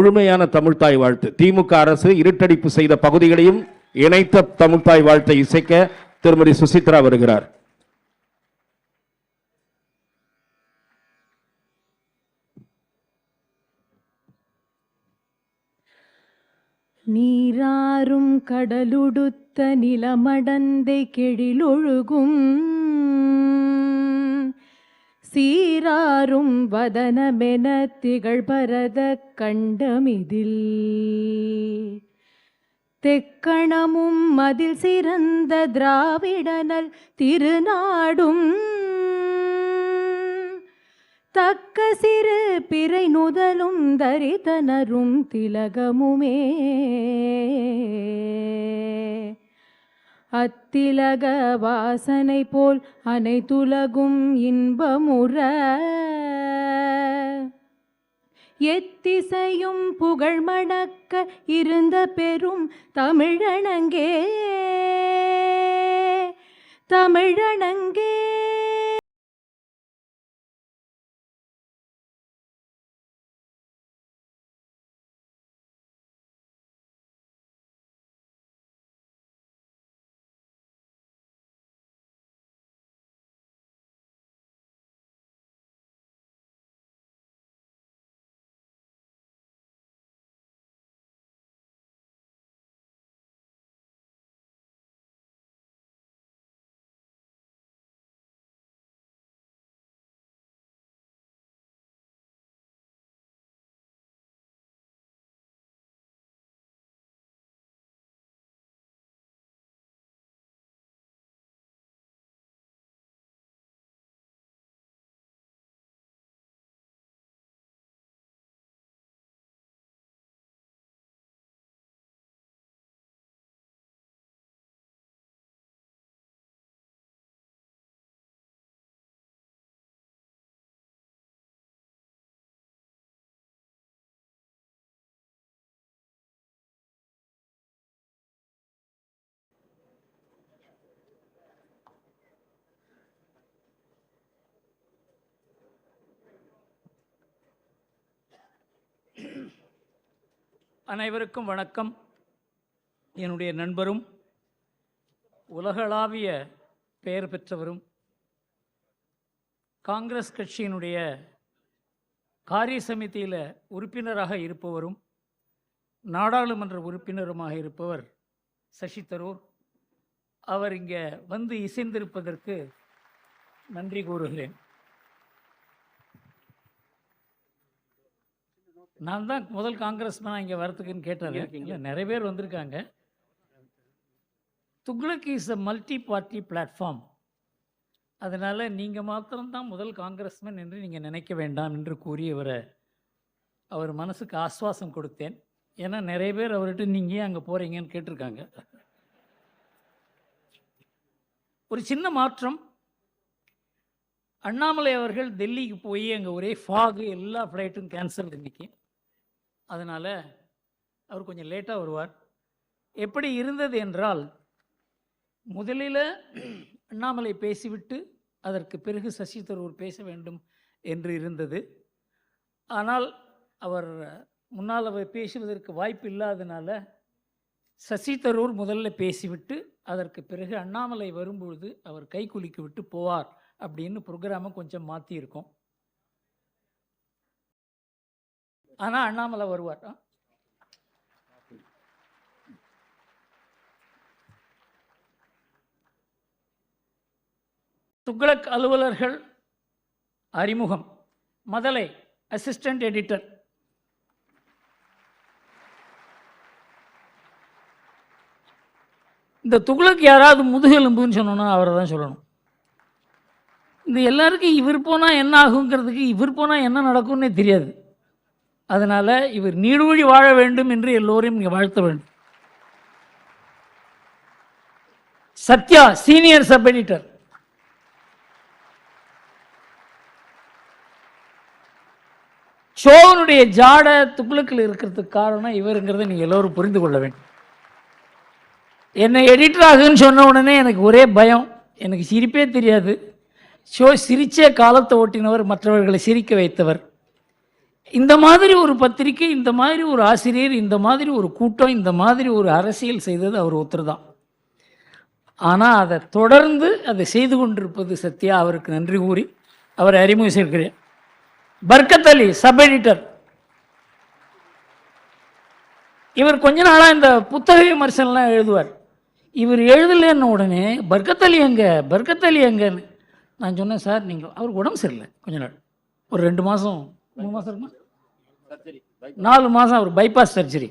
முழுமையான தமிழ்த்தாய் வாழ்த்து. திமுக அரசு இருட்டடிப்பு செய்த பகுதிகளையும் இணைத்த தமிழ்த்தாய் வாழ்த்தை இசைக்க திருமதி சுசித்ரா வருகிறார். நீராறும் கடலுடுத்த நிலமடந்தை கெழிலொழுகும் சீராறும் வதனமென திகழ்பரத கண்டமிதில் தெக்கணமும் மதில் சிறந்த திராவிடனல் திருநாடும் தக்க சிறு பிறை நுதலும் தரிதனரும் திலகமுமே அத்திலக வாசனை போல் அனைத்துலகும் இன்பமுற எத்திசையும் புகழ் மணக்க இருந்த பெரும் தமிழனங்கே தமிழனங்கே. அனைவருக்கும் வணக்கம். என்னுடைய நண்பரும் உலகளாவிய பெயர் பெற்றவரும் காங்கிரஸ் கட்சியினுடைய காரிய சமிதியில் உறுப்பினராக இருப்பவரும் நாடாளுமன்ற உறுப்பினருமாக இருப்பவர் சசி தரூர். அவர் இங்கே வந்து இசைந்திருப்பதற்கு நன்றி கூறுகிறேன். நான் தான் முதல் காங்கிரஸ்மேனாக இங்கே வரத்துக்குன்னு கேட்டாங்க. நிறைய பேர் வந்திருக்காங்க. Thuglak is a multi party platform. அதனால் நீங்கள் மாத்திரம்தான் முதல் காங்கிரஸ்மேன் என்று நீங்கள் நினைக்க வேண்டாம் என்று கூறி அவர் மனசுக்கு ஆஸ்வாசம் கொடுத்தேன். ஏன்னா நிறைய பேர் அவர்கிட்ட நீங்கள் ஏன் அங்கே போகிறீங்கன்னு கேட்டிருக்காங்க. ஒரு சின்ன மாற்றம். அண்ணாமலை அவர்கள் டெல்லிக்கு போய் அங்கே ஒரே ஃபாகு, எல்லா ஃப்ளைட்டும் கேன்சல் இன்றைக்கி. அதனால் அவர் கொஞ்சம் லேட்டாக வருவார். எப்படி இருந்தது என்றால், முதலில் அண்ணாமலை பேசிவிட்டு அதற்கு பிறகு சசி தரூர் பேச வேண்டும் என்று இருந்தது. ஆனால் அவர் முன்னால் அவர் பேசுவதற்கு வாய்ப்பு இல்லாதனால சசி தரூர் முதல்ல பேசிவிட்டு அதற்கு பிறகு அண்ணாமலை வரும்பொழுது அவர் கை குலுக்கி விட்டு போவார் அப்படின்னு ப்ரோக்ராமை கொஞ்சம் மாற்றியிருக்கோம். ஆனால் அண்ணாமலை வருவார். துக்ளக் அலுவலர்கள் அறிமுகம். மதலை அசிஸ்டன்ட் எடிட்டர், இந்த துக்ளக் யாராவது முதுகெலும்புன்னு சொன்னோன்னா அவரை தான் சொல்லணும். இந்த எல்லாருக்கும் இவர் போனால் என்ன ஆகுங்கிறதுக்கு இவர் போனால் என்ன நடக்கும்னே தெரியாது. அதனால் இவர் நீடூழி வாழ வேண்டும் என்று எல்லோரையும் நீங்கள் வாழ்த்த வேண்டும். சத்யா சீனியர் சப் எடிட்டர், ஷோனுடைய ஜாட துக்ளக்கில் இருக்கிறதுக்கு காரணம் இவருங்கிறத நீங்கள் எல்லோரும் புரிந்து கொள்ள வேண்டும். என்னை எடிட்டர் ஆகுன்னு சொன்ன உடனே எனக்கு ஒரே பயம், எனக்கு சிரிப்பே தெரியாது. ஷோ சிரிச்சே காலத்தை ஓட்டினவர், மற்றவர்களை சிரிக்க வைத்தவர். இந்த மாதிரி ஒரு பத்திரிகை, இந்த மாதிரி ஒரு ஆசிரியர், இந்த மாதிரி ஒரு கூட்டம், இந்த மாதிரி ஒரு அரசியல் செய்தது அவர் ஒருத்தர் தான். ஆனால் அதை தொடர்ந்து அதை செய்து கொண்டிருப்பது சத்யா. அவருக்கு நன்றி கூறி அவரை அறிமுகிச்சிருக்கிறேன். பர்கத் அலி, சப் எடிட்டர். இவர் கொஞ்ச நாளாக இந்த புத்தக விமர்சனம்லாம் எழுதுவார். இவர் எழுதலைன்ன உடனே பர்கத் அலி எங்கன்னு நான் சொன்னேன், சார் நீங்கள் அவருக்கு உடம்பு சரியில்லை கொஞ்ச நாள், ஒரு 2 மாதம் 3 மாதம் இருக்குமா, 4 மாதம் அவர் பைபாஸ் சர்ஜரி.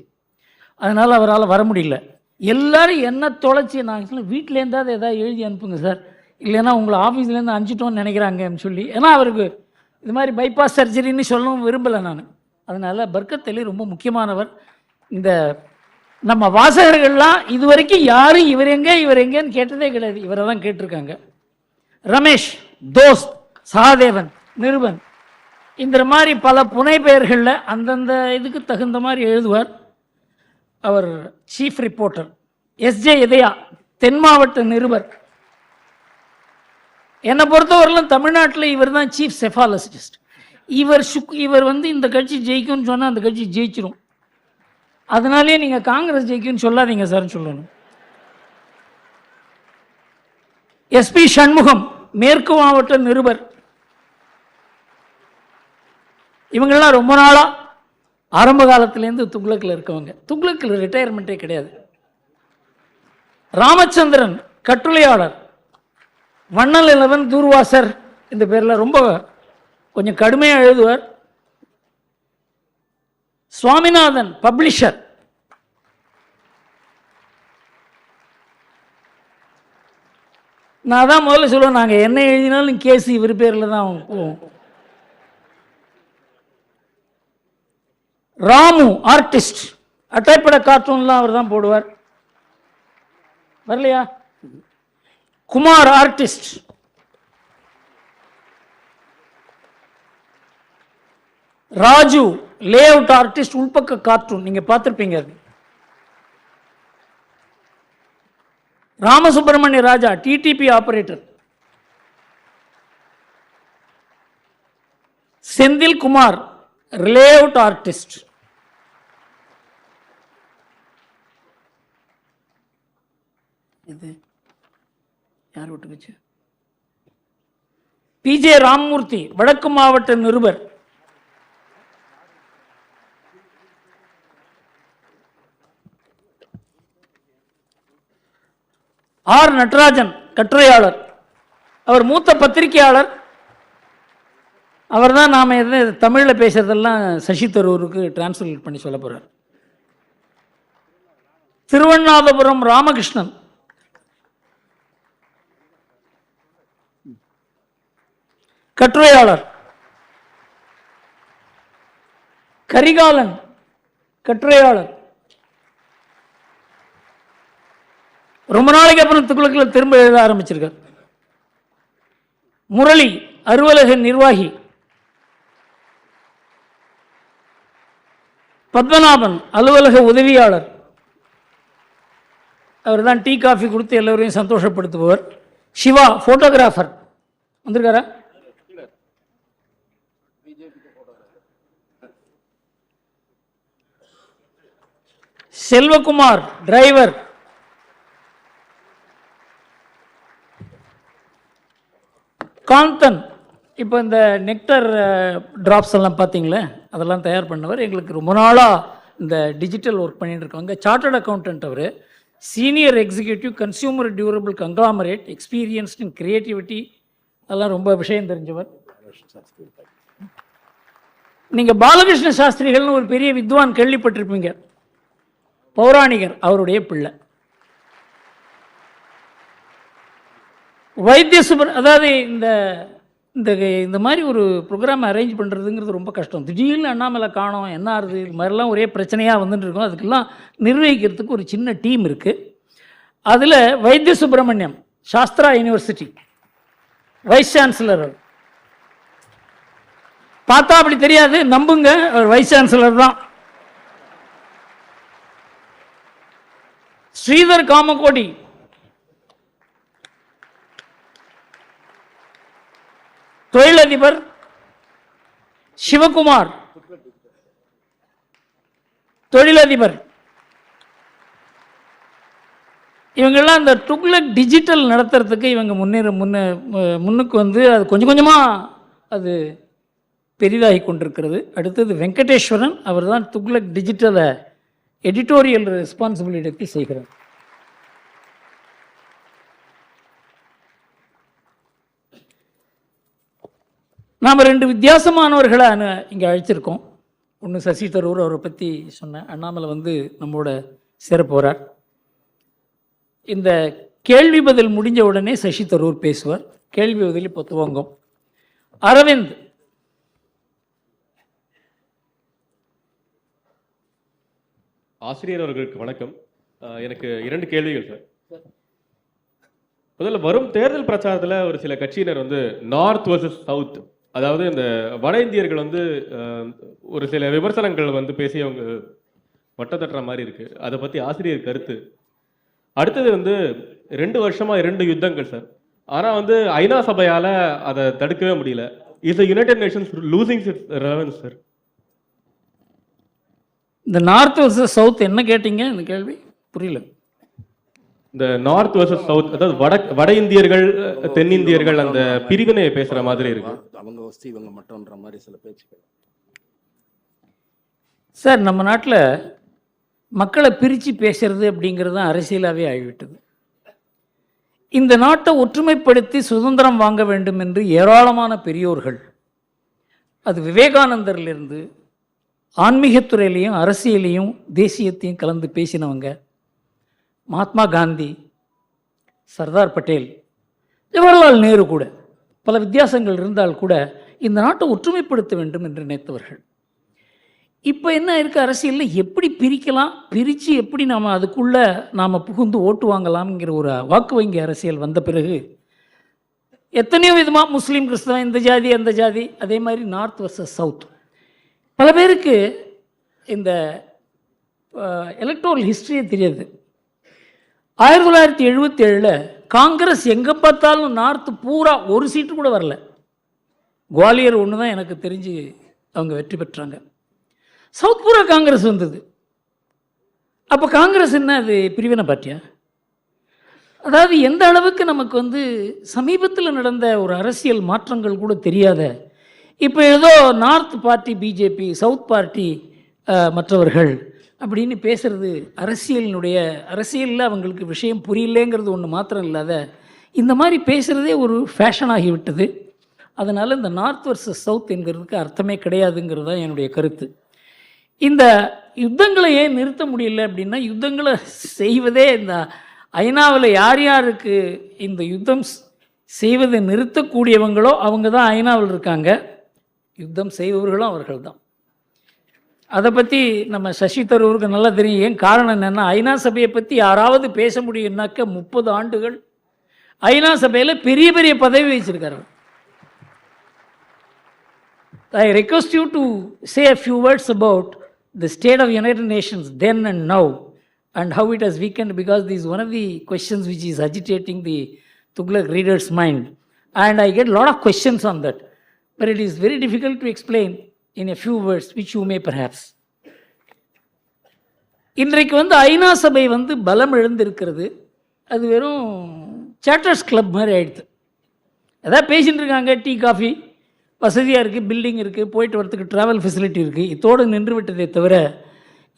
அதனால் அவரால் வர முடியல. எல்லோரும் என்ன தொலைச்சி நான் சொன்னேன், வீட்டிலேருந்தாவது எதாவது எழுதி அனுப்புங்க சார், இல்லைன்னா உங்களை ஆஃபீஸ்லேருந்து அனுப்பிச்சிட்டோன்னு நினைக்கிறாங்கன்னு சொல்லி. ஏன்னா அவருக்கு இது மாதிரி பைபாஸ் சர்ஜரின்னு சொல்லவும் விரும்பலை நான். அதனால் பர்கத் அலி ரொம்ப முக்கியமானவர். இந்த நம்ம வாசகர்கள்லாம் இது வரைக்கும் யாரும் இவர் எங்கேன்னு கேட்டதே கிடையாது, இவரை தான் கேட்டிருக்காங்க. ரமேஷ், தோஸ்த், சகாதேவன், நிருபன், இந்த மாதிரி பல புனை பெயர்களில் அந்தந்த இதுக்கு தகுந்த மாதிரி எழுதுவார். அவர் சீஃப் ரிப்போர்ட்டர். எஸ்ஜே இதயா, தென் மாவட்ட நிருபர். என்னை பொறுத்தவரையிலும் தமிழ்நாட்டில் இவர் தான் சீஃப் செஃபாலஜிஸ்ட். இவர் இந்த கட்சி ஜெயிக்கும்னு சொன்னால் அந்த கட்சி ஜெயிச்சிரும். அதனாலே நீங்கள் காங்கிரஸ் ஜெயிக்கும்னு சொல்லாதீங்க சார்ன்னு சொல்லணும். எஸ்பி சண்முகம், மேற்கு மாவட்ட நிருபர். இவங்கெல்லாம் ரொம்ப நாளாக ஆரம்ப காலத்திலேருந்து துக்ளக்கில் இருக்கவங்க. துக்ளக்கில் ரிட்டையர்மெண்ட்டே கிடையாது. ராமச்சந்திரன், கட்டுரையாளர். வண்ணல் 11 தூர்வாசர், இந்த பேரில் ரொம்ப கொஞ்சம் கடுமையாக எழுதுவார். சுவாமிநாதன், பப்ளிஷர். நான் தான் முதல்ல சொல்லுவேன், நாங்கள் என்ன எழுதினாலும் கேஸ் இவர் பேரில் தான் போவோம். ராமு, ஆர்டிஸ்ட். அட்டைப்பட கார்ட்டூன்லாம் அவர் தான் போடுவார். வரலையா? Kumar, artist. Raju, layout artist, உள்பக்க கார்ட்டூன், நீங்க பார்த்துருப்பீங்க. அது Ramasubramania Raja, DTP operator. Senthil Kumar, layout artist. இது யார் விட்டுக்குச்சு? பிஜே ராமமூர்த்தி, வடக்கு மாவட்ட நிருபர். ஆர் நடராஜன், கட்டுரையாளர். அவர் மூத்த பத்திரிகையாளர். அவர் தான் நாம் தமிழில் பேசுறதெல்லாம் சசி தரூருக்கு டிரான்ஸ்லேட் பண்ணி சொல்ல போகிறார். திருவண்ணாதபுரம் ராமகிருஷ்ணன், கட்டுரையாளர். கரிகாலன், கட்டுரையாளர். ரொம்ப நாளைக்கு அப்புறம் துக்ளக்கில் திரும்ப எழுத ஆரம்பிச்சிருக்கார். முரளி, அலுவலக நிர்வாகி. பத்மநாபன், அலுவலக உதவியாளர். அவர் தான் டீ காஃபி கொடுத்து எல்லோரையும் சந்தோஷப்படுத்துபவர். சிவா, போட்டோகிராஃபர். வந்திருக்காரா? செல்வகுமார், டிரைவர். காந்தன், இப்போ இந்த நெக்டர் ட்ராப்ஸ் எல்லாம் பார்த்தீங்களே, அதெல்லாம் தயார் பண்ணவர். எங்களுக்கு ரொம்ப நாளாக இந்த டிஜிட்டல் ஒர்க் பண்ணிட்டு இருக்காங்க. சார்ட்டர்ட் அக்கௌண்டன்ட் அவர். Senior executive, consumer durable conglomerate, experienced in creativity, அதெல்லாம் ரொம்ப விஷயம் தெரிஞ்சவர். நீங்கள் பாலகிருஷ்ண சாஸ்திரிகள்னு ஒரு பெரிய வித்வான் கேள்விப்பட்டிருப்பீங்க, பௌராணிகர், அவருடைய பிள்ளை. வைத்திய அதாவது இந்த மாதிரி ஒரு ப்ரோக்ராம் அரேஞ்ச் பண்ணுறதுங்கிறது ரொம்ப கஷ்டம். திடீர்னு அண்ணாமலை காணோம், என்ன ஆகுது, இது மாதிரிலாம் ஒரே பிரச்சனையாக வந்துட்டு இருக்கோம். அதுக்கெல்லாம் நிர்வகிக்கிறதுக்கு ஒரு சின்ன டீம் இருக்குது. அதில் வைத்திய Subramaniam, Sastra university vice chancellor. பார்த்தா அப்படி தெரியாது, நம்புங்க, அவர் வைஸ் சான்சலர் தான். ஸ்ரீதர் காமகோடி, தொழிலதிபர். சிவகுமார், தொழிலதிபர். இவங்கெல்லாம் இந்த டுக்லக் டிஜிட்டல் நடத்துறதுக்கு இவங்க முன்னுக்கு வந்து அது கொஞ்சம் கொஞ்சமாக அது பெரிதாகி கொண்டிருக்கிறது. அடுத்தது வெங்கடேஸ்வரன், அவர் தான் துக்ளக் டிஜிட்டலை எடிட்டோரியல் ரெஸ்பான்சிபிலிட்டி செய்கிறார். நாம் 2 வித்தியாசமானவர்களை இங்கே அழைச்சிருக்கோம். ஒன்று சசி தரூர், அவரை பற்றி சொன்னேன். அண்ணாமலை வந்து நம்மோட சேர போகிறார். இந்த கேள்வி பதில் முடிஞ்ச உடனே சசி தரூர் பேசுவார். கேள்வி பதில் இப்போ துவங்கும். அரவிந்த், ஆசிரியர் அவர்களுக்கு வணக்கம். எனக்கு 2 கேள்விகள் சார். முதல்ல வரும் தேர்தல் பிரச்சாரத்தில் ஒரு சில கட்சியினர் வந்து நார்த் வர்சஸ் சவுத், அதாவது இந்த வட இந்தியர்கள் வந்து ஒரு சில விமர்சனங்கள் வந்து பேசி அவங்க வட்டத்தட்டுற மாதிரி இருக்கு. அதை பற்றி ஆசிரியர் கருத்து. அடுத்தது வந்து 2 வருஷமா 2 யுத்தங்கள் சார். ஆனால் வந்து ஐநா சபையால் அதை தடுக்கவே முடியல. Is United Nations losing it's relevance sir? இந்த நார்த் வர்சஸ் சவுத் என்ன கேட்டீங்க? இந்த கேள்வி புரியல. இந்த நார்த் வர்சஸ் சவுத், அதாவது வட இந்தியர்கள் தென்னிந்தியர்கள் அந்த பிரிவினையை பேசுற மாதிரி இருக்கு. அவங்க வசதி இவங்க மட்டும்ன்ற மாதிரி சில பேச்சுக்கள். சார், நம்ம நாட்டில் மக்களை பிரித்து பேசுறது அப்படிங்கிறது தான் அரசியலாகவே ஆகிவிட்டது. இந்த நாட்டை ஒற்றுமைப்படுத்தி சுதந்திரம் வாங்க வேண்டும் என்று ஏராளமான பெரியோர்கள், அது விவேகானந்தர்லேருந்து ஆன்மீகத்துறையிலையும் அரசியலையும் தேசியத்தையும் கலந்து பேசினவங்க, மகாத்மா காந்தி, சர்தார் பட்டேல், ஜவஹர்லால் நேரு கூட பல வித்தியாசங்கள் இருந்தால் கூட இந்த நாட்டை ஒற்றுமைப்படுத்த வேண்டும் என்று நினைத்தவர்கள். இப்போ என்ன இருக்குது அரசியலில், எப்படி பிரிக்கலாம், பிரித்து எப்படி அதுக்குள்ளே நாம் புகுந்து ஓட்டு வாங்கலாம்ங்கிற ஒரு வாக்கு வங்கி அரசியல் வந்த பிறகு எத்தனையோ விதமாக முஸ்லீம், கிறிஸ்தவன், இந்த ஜாதி அந்த ஜாதி, அதே மாதிரி நார்த் வர்சஸ் சவுத். பல பேருக்கு இந்த எலக்ட்ரல் ஹிஸ்ட்ரியே தெரியாது. 1977 காங்கிரஸ் எங்கே பார்த்தாலும் நார்த்து பூரா ஒரு சீட்டு கூட வரல. குவாலியர் ஒன்று தான் எனக்கு தெரிஞ்சு அவங்க வெற்றி பெற்றாங்க. சவுத் பூரா காங்கிரஸ் வந்தது. அப்போ காங்கிரஸ் என்ன, அது பிரிவினை பார்ட்டியா? அதாவது எந்த அளவுக்கு நமக்கு வந்து சமீபத்தில் நடந்த ஒரு அரசியல் மாற்றங்கள் கூட தெரியாத, இப்போ ஏதோ north party BJP, south party மற்றவர்கள் அப்படின்னு பேசுகிறது அரசியலில் அவங்களுக்கு விஷயம் புரியலேங்கிறது ஒன்று மாத்திரம் இல்லாத இந்த மாதிரி பேசுகிறதே ஒரு ஃபேஷன் ஆகிவிட்டது. அதனால் இந்த நார்த் வர்சஸ் சவுத் என்கிறதுக்கு அர்த்தமே கிடையாதுங்கிறது தான் என்னுடைய கருத்து. இந்த யுத்தங்களை ஏன் நிறுத்த முடியல அப்படின்னா, யுத்தங்களை செய்வதே இந்த ஐநாவில் யார் யாருக்கு இந்த யுத்தம் செய்வதை நிறுத்தக்கூடியவங்களோ அவங்க தான் ஐநாவில் இருக்காங்க. யுத்தம் செய்பவர்களும் அவர்கள் தான். அதை பற்றி நம்ம சசி தரூருக்கு நல்லா தெரியும். ஏன் காரணம் என்னென்னா, ஐநா சபையை பற்றி யாராவது பேச முடியும்னாக்க 30 ஆண்டுகள் ஐநா சபையில் பெரிய பெரிய பதவி வச்சிருக்காரு. I request you to say a few words about the state of United Nations then and now and how it has weakened, because this is one of the questions which is agitating the Thuglak reader's mind, and I get a lot of questions on that, but it is very difficult to explain in a few words which you may perhaps. இன்றைக்கு வந்து ஐநா சபை வந்து பலம் இழந்திருக்கிறது. அது வெறும் சேட்டர்ஸ் club மாதிரி ஆயிடுது. அதான் பேசிகிட்டு இருக்காங்க, டீ காஃபி வசதியாக இருக்குது, பில்டிங் இருக்குது, போயிட்டு வரத்துக்கு ட்ராவல் ஃபெசிலிட்டி இருக்குது, இதோடு நின்று விட்டதே தவிர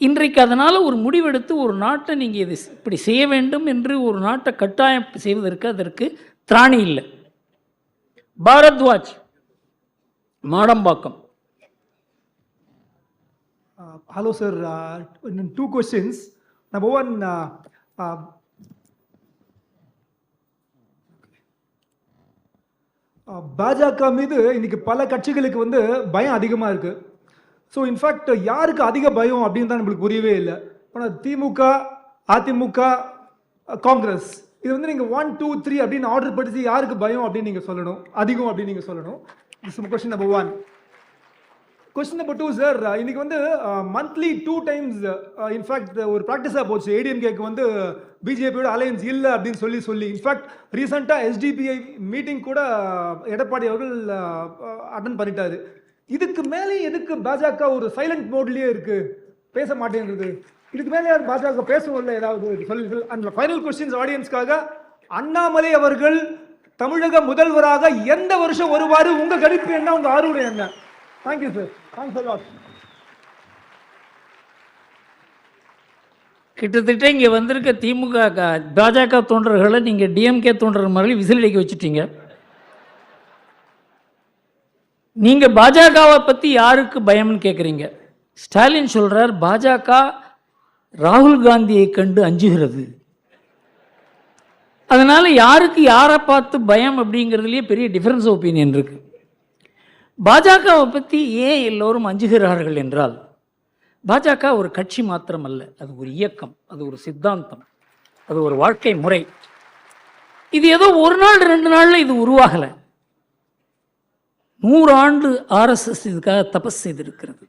இன்றைக்கு அதனால் ஒரு முடிவெடுத்து ஒரு நாட்டை நீங்கள் இது இப்படி செய்ய வேண்டும் என்று ஒரு நாட்டை கட்டாயம் செய்வதற்கு அதற்கு திராணி இல்லை. Bharadwaj, Madambakkam. Hello sir, 2 questions. Number one, பாஜக மீது இன்னைக்கு பல கட்சிகளுக்கு வந்து பயம் அதிகமாக இருக்குது. ஸோ இன்ஃபேக்ட் யாருக்கு அதிக பயம் அப்படின்னு தான் நம்மளுக்கு புரியவே இல்லை. ஆனால் திமுக, அதிமுக, காங்கிரஸ், இது வந்து நீங்கள் 1, 2, 3 அப்படின்னு ஆர்டர் படித்து யாருக்கு பயம் அப்படின்னு நீங்கள் சொல்லணும், அதிகம் அப்படின்னு நீங்கள் சொல்லணும். This is question number 1. Question number 2 sir, இன்னைக்கு வந்து மந்த்லி 2 times இன்ஃபேக்ட் ஒரு ப்ராக்டிஸாக போச்சு, ஏடிஎம்கேக்கு வந்து பிஜேபியோட அலையன்ஸ் இல்லை அப்படின்னு சொல்லி இன்ஃபேக்ட் ரீசெண்டாக எஸ்டிபிஐ மீட்டிங் கூட எடப்பாடி அவர்கள் அட்டன் பண்ணிட்டாரு. இதுக்கு மேலே எதுக்கு பாஜக ஒரு சைலண்ட் மோட்லேயே இருக்கு? பேச மாட்டேங்கிறது. இதுக்கு மேலே யார் பாஜக பேசவும் இல்லை, ஏதாவது சொல்லி. அந்த ஃபைனல் கொஸ்டின்ஸ் ஆடியன்ஸ்க்காக, அண்ணாமலை அவர்கள் தமிழக முதல்வராக எந்த வருஷம் வருவாரு? உங்க கணிப்பு என்ன, உங்க ஆர்வம் என்ன? Thank you sir. Thanks lot. கிட்டத்தட்ட இங்கே வந்திருக்க திமுக பாஜக தொண்டர்களை நீங்கள் டிஎம்கே தொண்டர் மாதிரி விசிலடிக்க வச்சுட்டீங்க. நீங்கள் பாஜகவை பற்றி யாருக்கு பயம்னு கேட்குறீங்க. ஸ்டாலின் சொல்கிறார் பாஜக ராகுல் காந்தியை கண்டு அஞ்சுகிறது. அதனால் யாருக்கு யாரை பார்த்து பயம் அப்படிங்கிறதுலேயே பெரிய டிஃப்ரென்ஸ் ஒப்பீனியன் இருக்குது. பாஜகவை பற்றி ஏன் எல்லோரும் அஞ்சுகிறார்கள் என்றால், பாஜக ஒரு கட்சி மாத்திரம் அல்ல, அது ஒரு இயக்கம், அது ஒரு சித்தாந்தம், அது ஒரு வாழ்க்கை முறை. இது ஏதோ ஒரு நாள் 2 நாளில் இது உருவாகலை. 100 ஆண்டு ஆர்எஸ்எஸ் இதுக்காக தபஸ் செய்திருக்கிறது.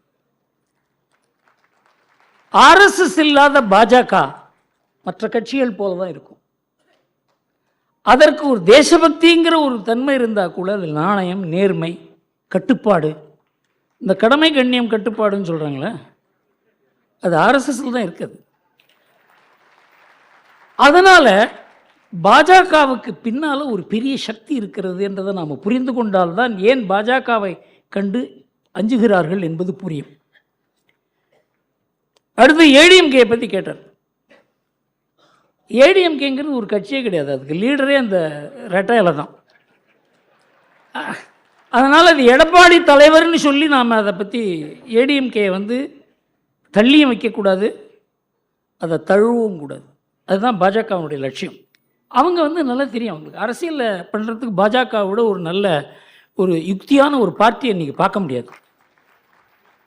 ஆர்எஸ்எஸ் இல்லாத பாஜக மற்ற கட்சிகள் போல தான் இருக்கும். அதற்கு ஒரு தேசபக்திங்கிற ஒரு தன்மை இருந்தால் கூட அதில் நாணயம், நேர்மை, கட்டுப்பாடு, இந்த கடமை கண்ணியம் கட்டுப்பாடுன்னு சொல்கிறாங்களே, அது ஆர்எஸ்எஸ்ல தான் இருக்குது. அதனால் பாஜகவுக்கு பின்னால் ஒரு பெரிய சக்தி இருக்கிறது என்றதை நாம் புரிந்து கொண்டால்தான் ஏன் பாஜகவை கண்டு அஞ்சுகிறார்கள் என்பது புரியும். அடுத்து ஏடிஎம்கே பற்றி கேட்டார். ஏடிஎம்கேங்கிறது ஒரு கட்சியே கிடையாது, அதுக்கு லீடரே அந்த ரெட்டையில தான். அதனால் அது எடப்பாடி தலைவர்னு சொல்லி நாம் அதை பற்றி ஏடிஎம்கே தள்ளியும் வைக்கக்கூடாது, அதை தழுவவும் கூடாது. அதுதான் பாஜகவுடைய லட்சியம். அவங்க நல்லா தெரியும், அவங்களுக்கு அரசியலில் பண்ணுறதுக்கு பாஜகவோட ஒரு நல்ல ஒரு யுக்தியான ஒரு பார்ட்டியை நீங்கள் பார்க்க முடியாது.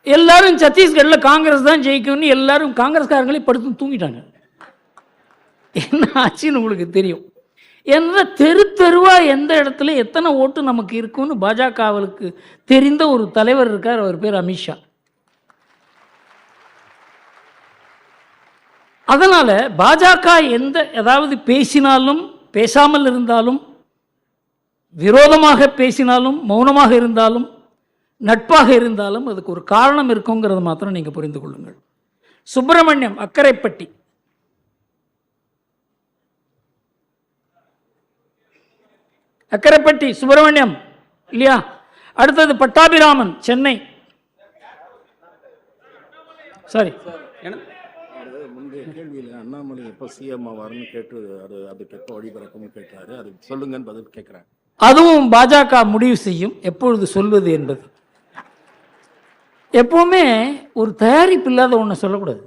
எல்லாரும் சத்தீஸ்கரில் காங்கிரஸ் தான் ஜெயிக்கும்னு எல்லாரும் காங்கிரஸ்காரங்களே படுத்து தூங்கிட்டாங்க. என்ன ஆச்சுன்னு உங்களுக்கு தெரியும். ஏன்னா தெருவாக எந்த இடத்துல எத்தனை ஓட்டு நமக்கு இருக்குன்னு பாஜகவுக்கு தெரிந்த ஒரு தலைவர் இருக்கார், அவர் பேர் அமித்ஷா. அதனால் பாஜக ஏதாவது பேசினாலும், பேசாமல் இருந்தாலும், விரோதமாக பேசினாலும், மௌனமாக இருந்தாலும், நட்பாக இருந்தாலும் அதுக்கு ஒரு காரணம் இருக்குங்கிறத மாத்திரம் நீங்கள் புரிந்து கொள்ளுங்கள். சுப்பிரமணியம், அக்கரைப்பட்டி. அக்கரைப்பட்டி சுப்பிரமணியம் இல்லையா? அடுத்தது பட்டாபிராமன், சென்னை. சாரி, முந்தைய கேள்வியில் அண்ணாமலை எப்போ சிஎம் ஆவார்னு கேட்டு அதுக்கு எப்போ வழிபிறக்கமும் கேட்டாரு, அது சொல்லுங்கன்னு பதில் கேட்குறேன். அதுவும் பாஜக முடிவு செய்யும் எப்பொழுது சொல்வது என்பது. எப்பவுமே ஒரு தயாரிப்பு இல்லாத ஒன்று சொல்லக்கூடாது.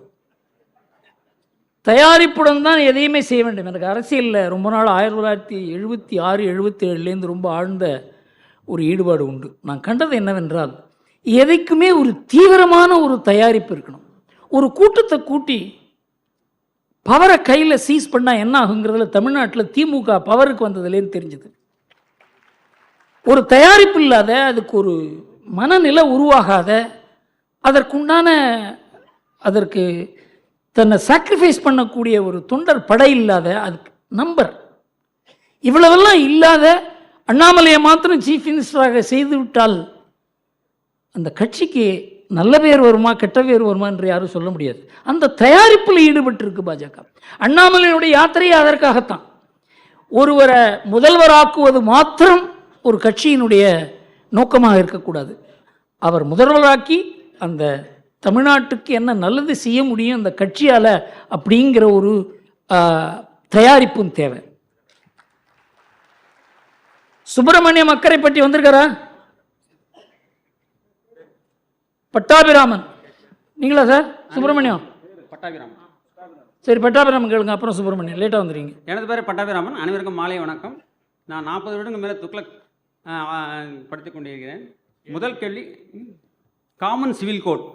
தயாரிப்புடன் தான் எதையுமே செய்ய வேண்டும். எனக்கு அரசியலில் ரொம்ப நாள் 1976, 77 ரொம்ப ஆழ்ந்த ஒரு ஈடுபாடு உண்டு. நான் கண்டது என்னவென்றால், எதைக்குமே ஒரு தீவிரமான ஒரு தயாரிப்பு இருக்கணும். ஒரு கூட்டத்தை கூட்டி பவரை கையில் சீஸ் பண்ணால் என்ன ஆகுங்கிறதுல தமிழ்நாட்டில் திமுக பவருக்கு வந்ததுலேன்னு தெரிஞ்சுது. ஒரு தயாரிப்பு இல்லாத, அதுக்கு ஒரு மனநிலை உருவாகாத, அதற்கு தன்னை சாக்ரிஃபைஸ் பண்ணக்கூடிய ஒரு தொண்டர் படை இல்லாத, அதுக்கு நம்பர் இவ்வளவெல்லாம் இல்லாத அண்ணாமலையை மாத்திரம் சீஃப் மினிஸ்டராக செய்துவிட்டால் அந்த கட்சிக்கு நல்ல பேர் வருமா கெட்ட பேர் வருமா என்று யாரும் சொல்ல முடியாது. அந்த தயாரிப்பில் ஈடுபட்டிருக்கு பாஜக. அண்ணாமலையினுடைய யாத்திரையே அதற்காகத்தான். ஒருவரை முதல்வராக்குவது மாத்திரம் ஒரு கட்சியினுடைய நோக்கமாக இருக்கக்கூடாது. அவர் முதல்வராக்கி அந்த தமிழ்நாட்டுக்கு என்ன நல்லது செய்ய முடியும் அந்த கட்சியால் அப்படிங்கிற ஒரு தயாரிப்பும் தேவை. சுப்பிரமணியம் அக்கரைப்பட்டி வந்திருக்காரா? பட்டாபிராமன் நீங்களா சார்? சுப்பிரமணியம் பட்டாபிராமன். சரி, பட்டாபிராமன் கேளுங்க, அப்புறம் சுப்பிரமணியம். லேட்டாக வந்துடுறீங்க. எனது பேர் பட்டாபிராமன். அனைவருக்கும் மாலை வணக்கம். நான் 40 வருடங்கள் மேலே துக்ளக் படித்து கொண்டிருக்கிறேன். முதல் கேள்வி, காமன் சிவில் கோட்.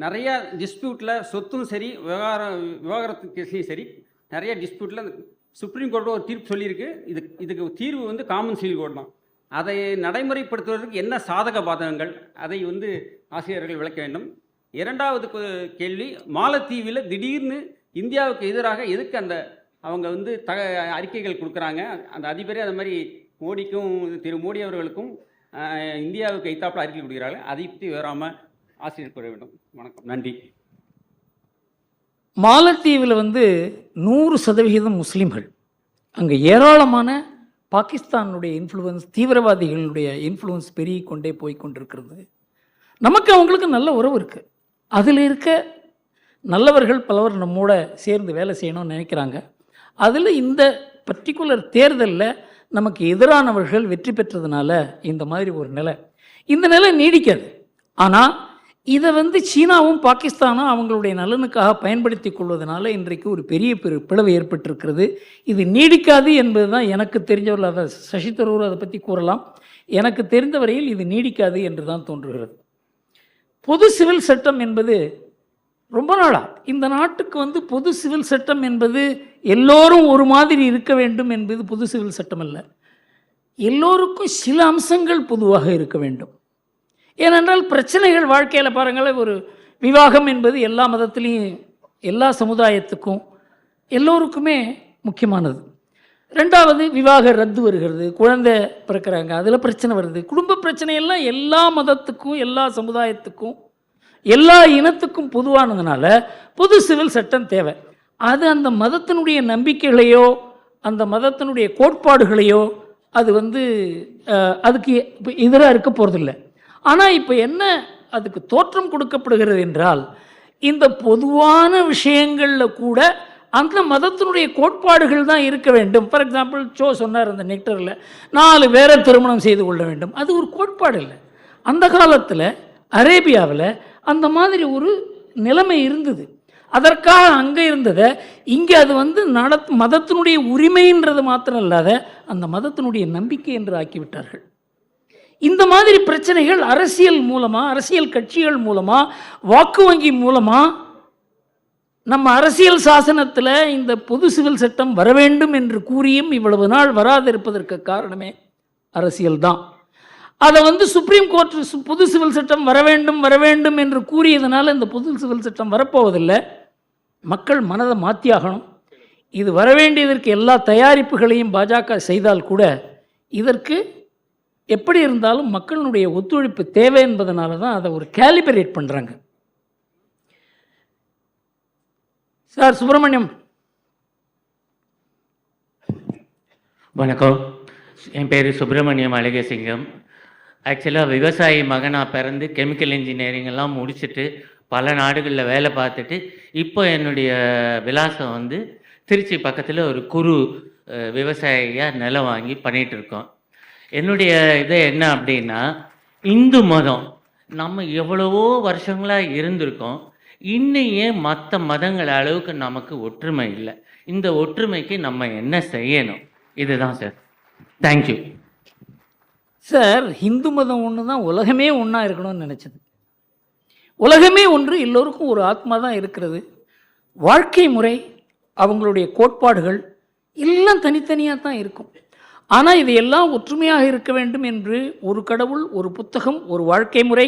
நிறைய டிஸ்பியூட்டில் சொத்தும் சரி, விவகாரத்து கேஸ்லையும் சரி, நிறைய டிஸ்பியூட்டில் சுப்ரீம் கோர்ட்டு ஒரு தீர்ப்பு சொல்லியிருக்கு. இதுக்கு தீர்வு காமன் சிவில் கோட் தான். அதை நடைமுறைப்படுத்துவதற்கு என்ன சாதக பாதகங்கள், அதை ஆசிரியர்கள் விளக்க வேண்டும். இரண்டாவது கேள்வி, மாலத்தீவில் திடீர்னு இந்தியாவுக்கு எதிராக எதுக்கு அவங்க அறிக்கைகள் கொடுக்குறாங்க? அந்த அதிபரே அது மாதிரி மோடிக்கும் திரு மோடி அவர்களுக்கும் இந்தியாவுக்கு எய்த்தாப்பில் அறிக்கை கொடுக்குறாங்க. அதை பற்றி விவராமல் ஆசிரியர் கூற வேண்டும். வணக்கம், நன்றி. மாலத்தீவில் 100% முஸ்லீம்கள். அங்கே ஏராளமான பாகிஸ்தானுடைய இன்ஃப்ளூயன்ஸ், தீவிரவாதிகளுடைய இன்ஃப்ளூயன்ஸ் பெருகி கொண்டே போய் கொண்டிருக்கிறது. நமக்கு அவங்களுக்கு நல்ல உறவு இருக்குது. அதில் இருக்க நல்லவர்கள் பலவர் நம்மோட சேர்ந்து வேலை செய்யணும்னு நினைக்கிறாங்க. அதில் இந்த பர்டிகுலர் தேர்தலில் நமக்கு எதிரானவர்கள் வெற்றி பெற்றதுனால இந்த மாதிரி ஒரு நிலை, இந்த நிலை நீடிக்காது. ஆனால் இதை சீனாவும் பாகிஸ்தானும் அவங்களுடைய நலனுக்காக பயன்படுத்தி கொள்வதனால இன்றைக்கு ஒரு பெரிய பிளவு ஏற்பட்டிருக்கிறது. இது நீடிக்காது என்பது தான் எனக்கு தெரிஞ்சவர்கள். அதை சசி தரூர் அதை பற்றி கூறலாம். எனக்கு தெரிந்த வரையில் இது நீடிக்காது என்று தான் தோன்றுகிறது. பொது சிவில் சட்டம் என்பது ரொம்ப நாளாக இந்த நாட்டுக்கு பொது சிவில் சட்டம் என்பது எல்லோரும் ஒரு மாதிரி இருக்க வேண்டும் என்பது பொது சிவில் சட்டம் அல்ல. எல்லோருக்கும் சில அம்சங்கள் பொதுவாக இருக்க வேண்டும். ஏனென்றால் பிரச்சனைகள் வாழ்க்கையில் பாருங்கள், ஒரு விவாகம் என்பது எல்லா மதத்திலையும் எல்லா சமுதாயத்துக்கும் எல்லோருக்குமே முக்கியமானது. ரெண்டாவது, விவாக ரத்து வருகிறது, குழந்தை பிறக்கிறாங்க, அதில் பிரச்சனை வருது. குடும்ப பிரச்சனையெல்லாம் எல்லா மதத்துக்கும் எல்லா சமுதாயத்துக்கும் எல்லா இனத்துக்கும் பொதுவானதுனால பொது சிவில் சட்டம் தேவை. அது அந்த மதத்தினுடைய நம்பிக்கைகளையோ அந்த மதத்தினுடைய கோட்பாடுகளையோ அது அதுக்கு எதிராக இருக்க போகிறதில்லை. ஆனால் இப்போ என்ன அதுக்கு தோற்றம் கொடுக்கப்படுகிறது என்றால், இந்த பொதுவான விஷயங்களில் கூட அந்த மதத்தினுடைய கோட்பாடுகள் தான் இருக்க வேண்டும். ஃபார் எக்ஸாம்பிள், சொன்னார் அந்த நெக்டரில் 4 பேரை திருமணம் செய்து கொள்ள வேண்டும். அது ஒரு கோட்பாடு இல்லை. அந்த காலத்தில் அரேபியாவில் அந்த மாதிரி ஒரு நிலைமை இருந்தது. அதற்காக அங்கே இருந்ததை இங்கே அது மதத்தினுடைய உரிமைன்றது மாத்திரம் இல்லாத அந்த மதத்தினுடைய நம்பிக்கை என்று ஆக்கிவிட்டார்கள். இந்த மாதிரி பிரச்சனைகள் அரசியல் மூலமாக, அரசியல் கட்சிகள் மூலமாக, வாக்கு வங்கி மூலமாக நம்ம அரசியல் சாசனத்தில் இந்த பொது சிவில் சட்டம் வர வேண்டும் என்று கூறியும் இவ்வளவு நாள் வராதிருப்பதற்கு காரணமே அரசியல் தான். அதை சுப்ரீம் கோர்ட் பொது சிவில் சட்டம் வர வேண்டும் என்று கூறியதனால இந்த பொது சிவில் சட்டம் வரப்போவதில்லை. மக்கள் மனதை மாற்றியாகணும். இது வர வேண்டியதற்கு எல்லா தயாரிப்புகளையும் பாஜக செய்தால் கூட இதற்கு எப்படி இருந்தாலும் மக்களுடைய ஒத்துழைப்பு தேவை என்பதனால தான் அதை ஒரு கேலிபரேட் பண்ணுறாங்க. சார் சுப்பிரமணியம். வணக்கம், என் பேர் சுப்பிரமணியம் அழகேசிங்கம். ஆக்சுவலாக விவசாயி மகனாக பிறந்து கெமிக்கல் இன்ஜினியரிங் எல்லாம் முடிச்சுட்டு பல நாடுகளில் வேலை பார்த்துட்டு இப்போ என்னுடைய விலாசம் திருச்சி பக்கத்தில் ஒரு குறு விவசாயியாக நிலம் வாங்கி பண்ணிகிட்ருக்கோம். என்னுடைய இது என்ன அப்படின்னா, இந்து மதம் நம்ம எவ்வளவோ வருஷங்களாக இருந்திருக்கோம். இன்னும் ஏன் மற்ற மதங்கள் அளவுக்கு நமக்கு ஒற்றுமை இல்லை? இந்த ஒற்றுமைக்கு நம்ம என்ன செய்யணும்? இதுதான் சார். Thank you sir. இந்து மதம் ஒன்று தான் உலகமே ஒன்றா இருக்கணும்னு நினச்சது. உலகமே ஒன்று, எல்லோருக்கும் ஒரு ஆத்மா தான் இருக்கிறது. வாழ்க்கை முறை, அவங்களுடைய கோட்பாடுகள் எல்லாம் தனித்தனியாக தான் இருக்கும். ஆனால் இது எல்லாம் ஒற்றுமையாக இருக்க வேண்டும் என்று ஒரு கடவுள், ஒரு புத்தகம், ஒரு வாழ்க்கை முறை,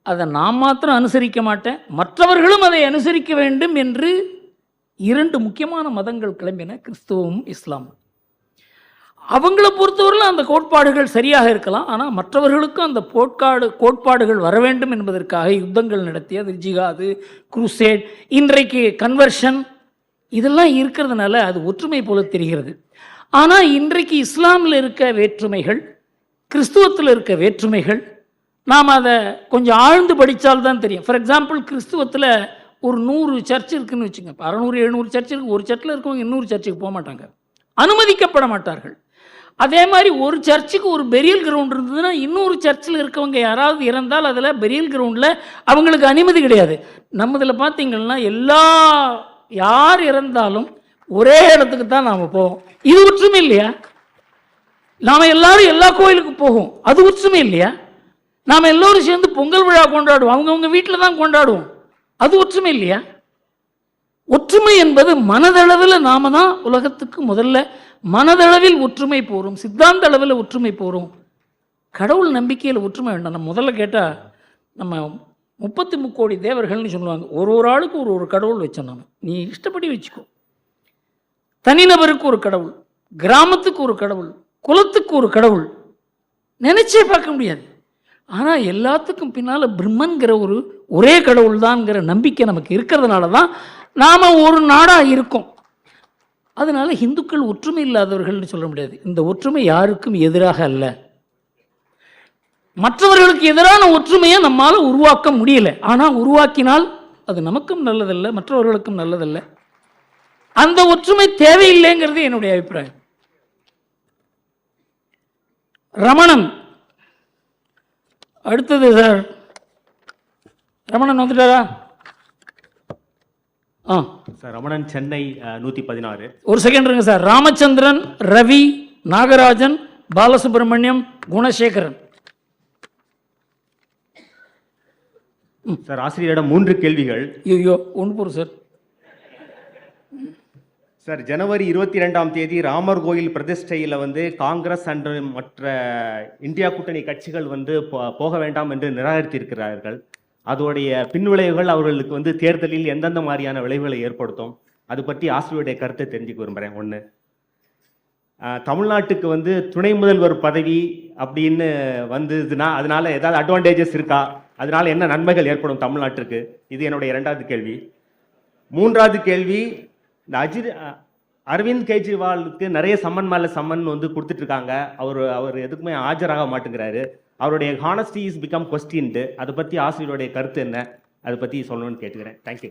அதை நான் மாத்திரம் அனுசரிக்க மாட்டேன், மற்றவர்களும் அதை அனுசரிக்க வேண்டும் என்று 2 முக்கியமான மதங்கள் கிளம்பின, கிறிஸ்துவமும் இஸ்லாமும். அவங்கள பொறுத்தவரையில் அந்த கோட்பாடுகள் சரியாக இருக்கலாம். ஆனால் மற்றவர்களுக்கும் அந்த கோட்பாடுகள் வர வேண்டும் என்பதற்காக யுத்தங்கள் நடத்தி, அது ஜிகாது, குருசேட், இன்றைக்கு கன்வர்ஷன், இதெல்லாம் இருக்கிறதுனால அது ஒற்றுமை போல தெரிகிறது. ஆனால் இன்றைக்கு இஸ்லாமில் இருக்க வேற்றுமைகள், கிறிஸ்துவத்தில் இருக்க வேற்றுமைகள், நாம் அதை கொஞ்சம் ஆழ்ந்து படித்தால்தான் தெரியும். ஃபார் எக்ஸாம்பிள், கிறிஸ்துவத்தில் ஒரு 100 சர்ச் இருக்குதுன்னு வச்சுங்க. 600-700 சர்ச் இருக்குது. ஒரு சர்ச்சில் இருக்கவங்க இன்னொரு சர்ச்சுக்கு போக மாட்டாங்க, அனுமதிக்கப்பட மாட்டார்கள். அதே மாதிரி ஒரு சர்ச்சுக்கு ஒரு பெரியல் கிரவுண்ட் இருந்ததுன்னா இன்னொரு சர்ச்சில் இருக்கவங்க யாராவது இறந்தால் அதில் பெரியல் கிரவுண்டில் அவங்களுக்கு அனுமதி கிடையாது. நம்மதில் பார்த்தீங்கன்னா யார் இறந்தாலும் ஒரே இடத்துக்கு தான் நாம் போவோம். இது ஒற்றுமை இல்லையா? நாம் எல்லாரும் எல்லா கோயிலுக்கு போவோம், அது ஒற்றுமை இல்லையா? நாம் எல்லோரும் சேர்ந்து பொங்கல் விழா கொண்டாடுவோம், அவங்கவுங்க வீட்டில் தான் கொண்டாடுவோம், அது ஒற்றுமை இல்லையா? ஒற்றுமை என்பது மனதளவில் நாம தான் உலகத்துக்கு முதல்ல மனதளவில் ஒற்றுமை போகிறோம், சித்தாந்த அளவில் ஒற்றுமை போகிறோம். கடவுள் நம்பிக்கையில் ஒற்றுமை வேண்டாம். நம்ம முதல்ல கேட்டால் நம்ம 33 கோடி தேவர்கள்னு சொல்லுவாங்க. ஒரு ஆளுக்கு ஒரு கடவுள் வச்சோம். நம்ம நீ இஷ்டப்படி வச்சுக்கோ. தனிநபருக்கு ஒரு கடவுள், கிராமத்துக்கு ஒரு கடவுள், குலத்துக்கு ஒரு கடவுள், நினைச்சே பார்க்க முடியாது. ஆனால் எல்லாத்துக்கும் பின்னால் பிரம்மன்கிற ஒரே கடவுள் தான்ங்கிற நம்பிக்கை நமக்கு இருக்கிறதுனால தான் நாம் ஒரு நாடாக இருக்கோம். அதனால் இந்துக்கள் ஒற்றுமை இல்லாதவர்கள்னு சொல்ல முடியாது. இந்த ஒற்றுமை யாருக்கும் எதிராக அல்ல. மற்றவர்களுக்கு எதிரான ஒற்றுமையை நம்மால் உருவாக்க முடியல. ஆனால் உருவாக்கினால் அது நமக்கும் நல்லதல்ல, மற்றவர்களுக்கும் நல்லதல்ல. அந்த ஒற்றுமை தேவையில்லைங்கிறது என்னுடைய அபிப்பிராயம். ரமணன் அடுத்தது சார். ரமணன் வந்துட்டாரா? சார் ரமணன், சென்னை 116. ஒரு செகண்ட் இருங்க சார். ராமச்சந்திரன், ரவி, நாகராஜன், பாலசுப்ரமணியம், குணசேகரன். சார் ஆசிரியரிடம் 3 கேள்விகள். ஐயோ ஒன்று போகிறோம் சார். சார் ஜனவரி 22ஆம் தேதி ராமர் கோயில் பிரதிஷ்டையில் காங்கிரஸ் அண்ட் மற்ற இந்தியா கூட்டணி கட்சிகள் போக வேண்டாம் என்று நிராகரித்திருக்கிறார்கள். அதோடைய பின்விளைவுகள் அவர்களுக்கு தேர்தலில் எந்தெந்த மாதிரியான விளைவுகளை ஏற்படுத்தும், அது பற்றி ஆசிரியருடைய கருத்தை தெரிஞ்சுக்க விரும்புகிறேன். ஒன்று, தமிழ்நாட்டுக்கு துணை முதல்வர் பதவி அப்படின்னு வந்ததுன்னா அதனால ஏதாவது அட்வான்டேஜஸ் இருக்கா, அதனால என்ன நன்மைகள் ஏற்படும் தமிழ்நாட்டிற்கு? இது என்னுடைய 2வது கேள்வி. 3வது கேள்வி, இந்த அரவிந்த் கெஜ்ரிவாலுக்கு நிறைய சம்மன் மேலே சம்மன் கொடுத்துட்டு இருக்காங்க. அவர் எதுக்குமே ஆஜராக மாட்டேங்கிறாரு. அவருடைய ஹானஸ்டி இஸ் பிகம் கொஸ்டின்டு. அதை பற்றி ஆசிரியருடைய கருத்து என்ன, அதை பற்றி சொல்லணும்னு கேட்டுக்கிறேன். தேங்க்யூ.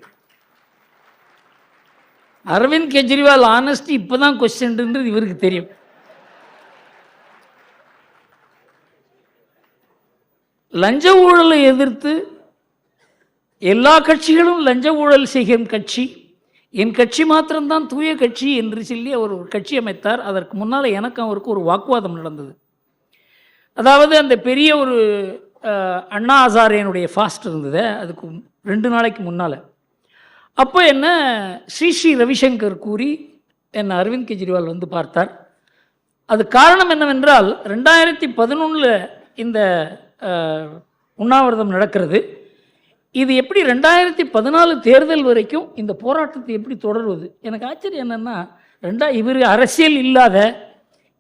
அரவிந்த் கெஜ்ரிவால் ஆனஸ்டி இப்போதான் கொஸ்டின்ன்றது இவருக்கு தெரியும். லஞ்ச ஊழலை எதிர்த்து எல்லா கட்சிகளும் லஞ்ச ஊழல் செய்யும் கட்சி, என் கட்சி மாத்திரம்தான் தூய கட்சி என்று சொல்லி அவர் ஒரு கட்சி அமைத்தார். அதற்கு முன்னால் எனக்கும் அவருக்கு ஒரு வாக்குவாதம் நடந்தது. அதாவது அந்த பெரிய ஒரு அண்ணா ஹசாரேனுடைய ஃபாஸ்ட் இருந்தது, அதுக்கு 2 நாளைக்கு முன்னால். அப்போ என்ன ஸ்ரீ ரவிசங்கர் கூறி என்னை அரவிந்த் கெஜ்ரிவால் பார்த்தார். அது காரணம் என்னவென்றால் 2011 இந்த உண்ணாவிரதம் நடக்கிறது. இது எப்படி 2014 தேர்தல் வரைக்கும் இந்த போராட்டத்தை எப்படி தொடர்வது? எனக்கு ஆச்சரியம் என்னென்னா, இவர் அரசியல் இல்லாத,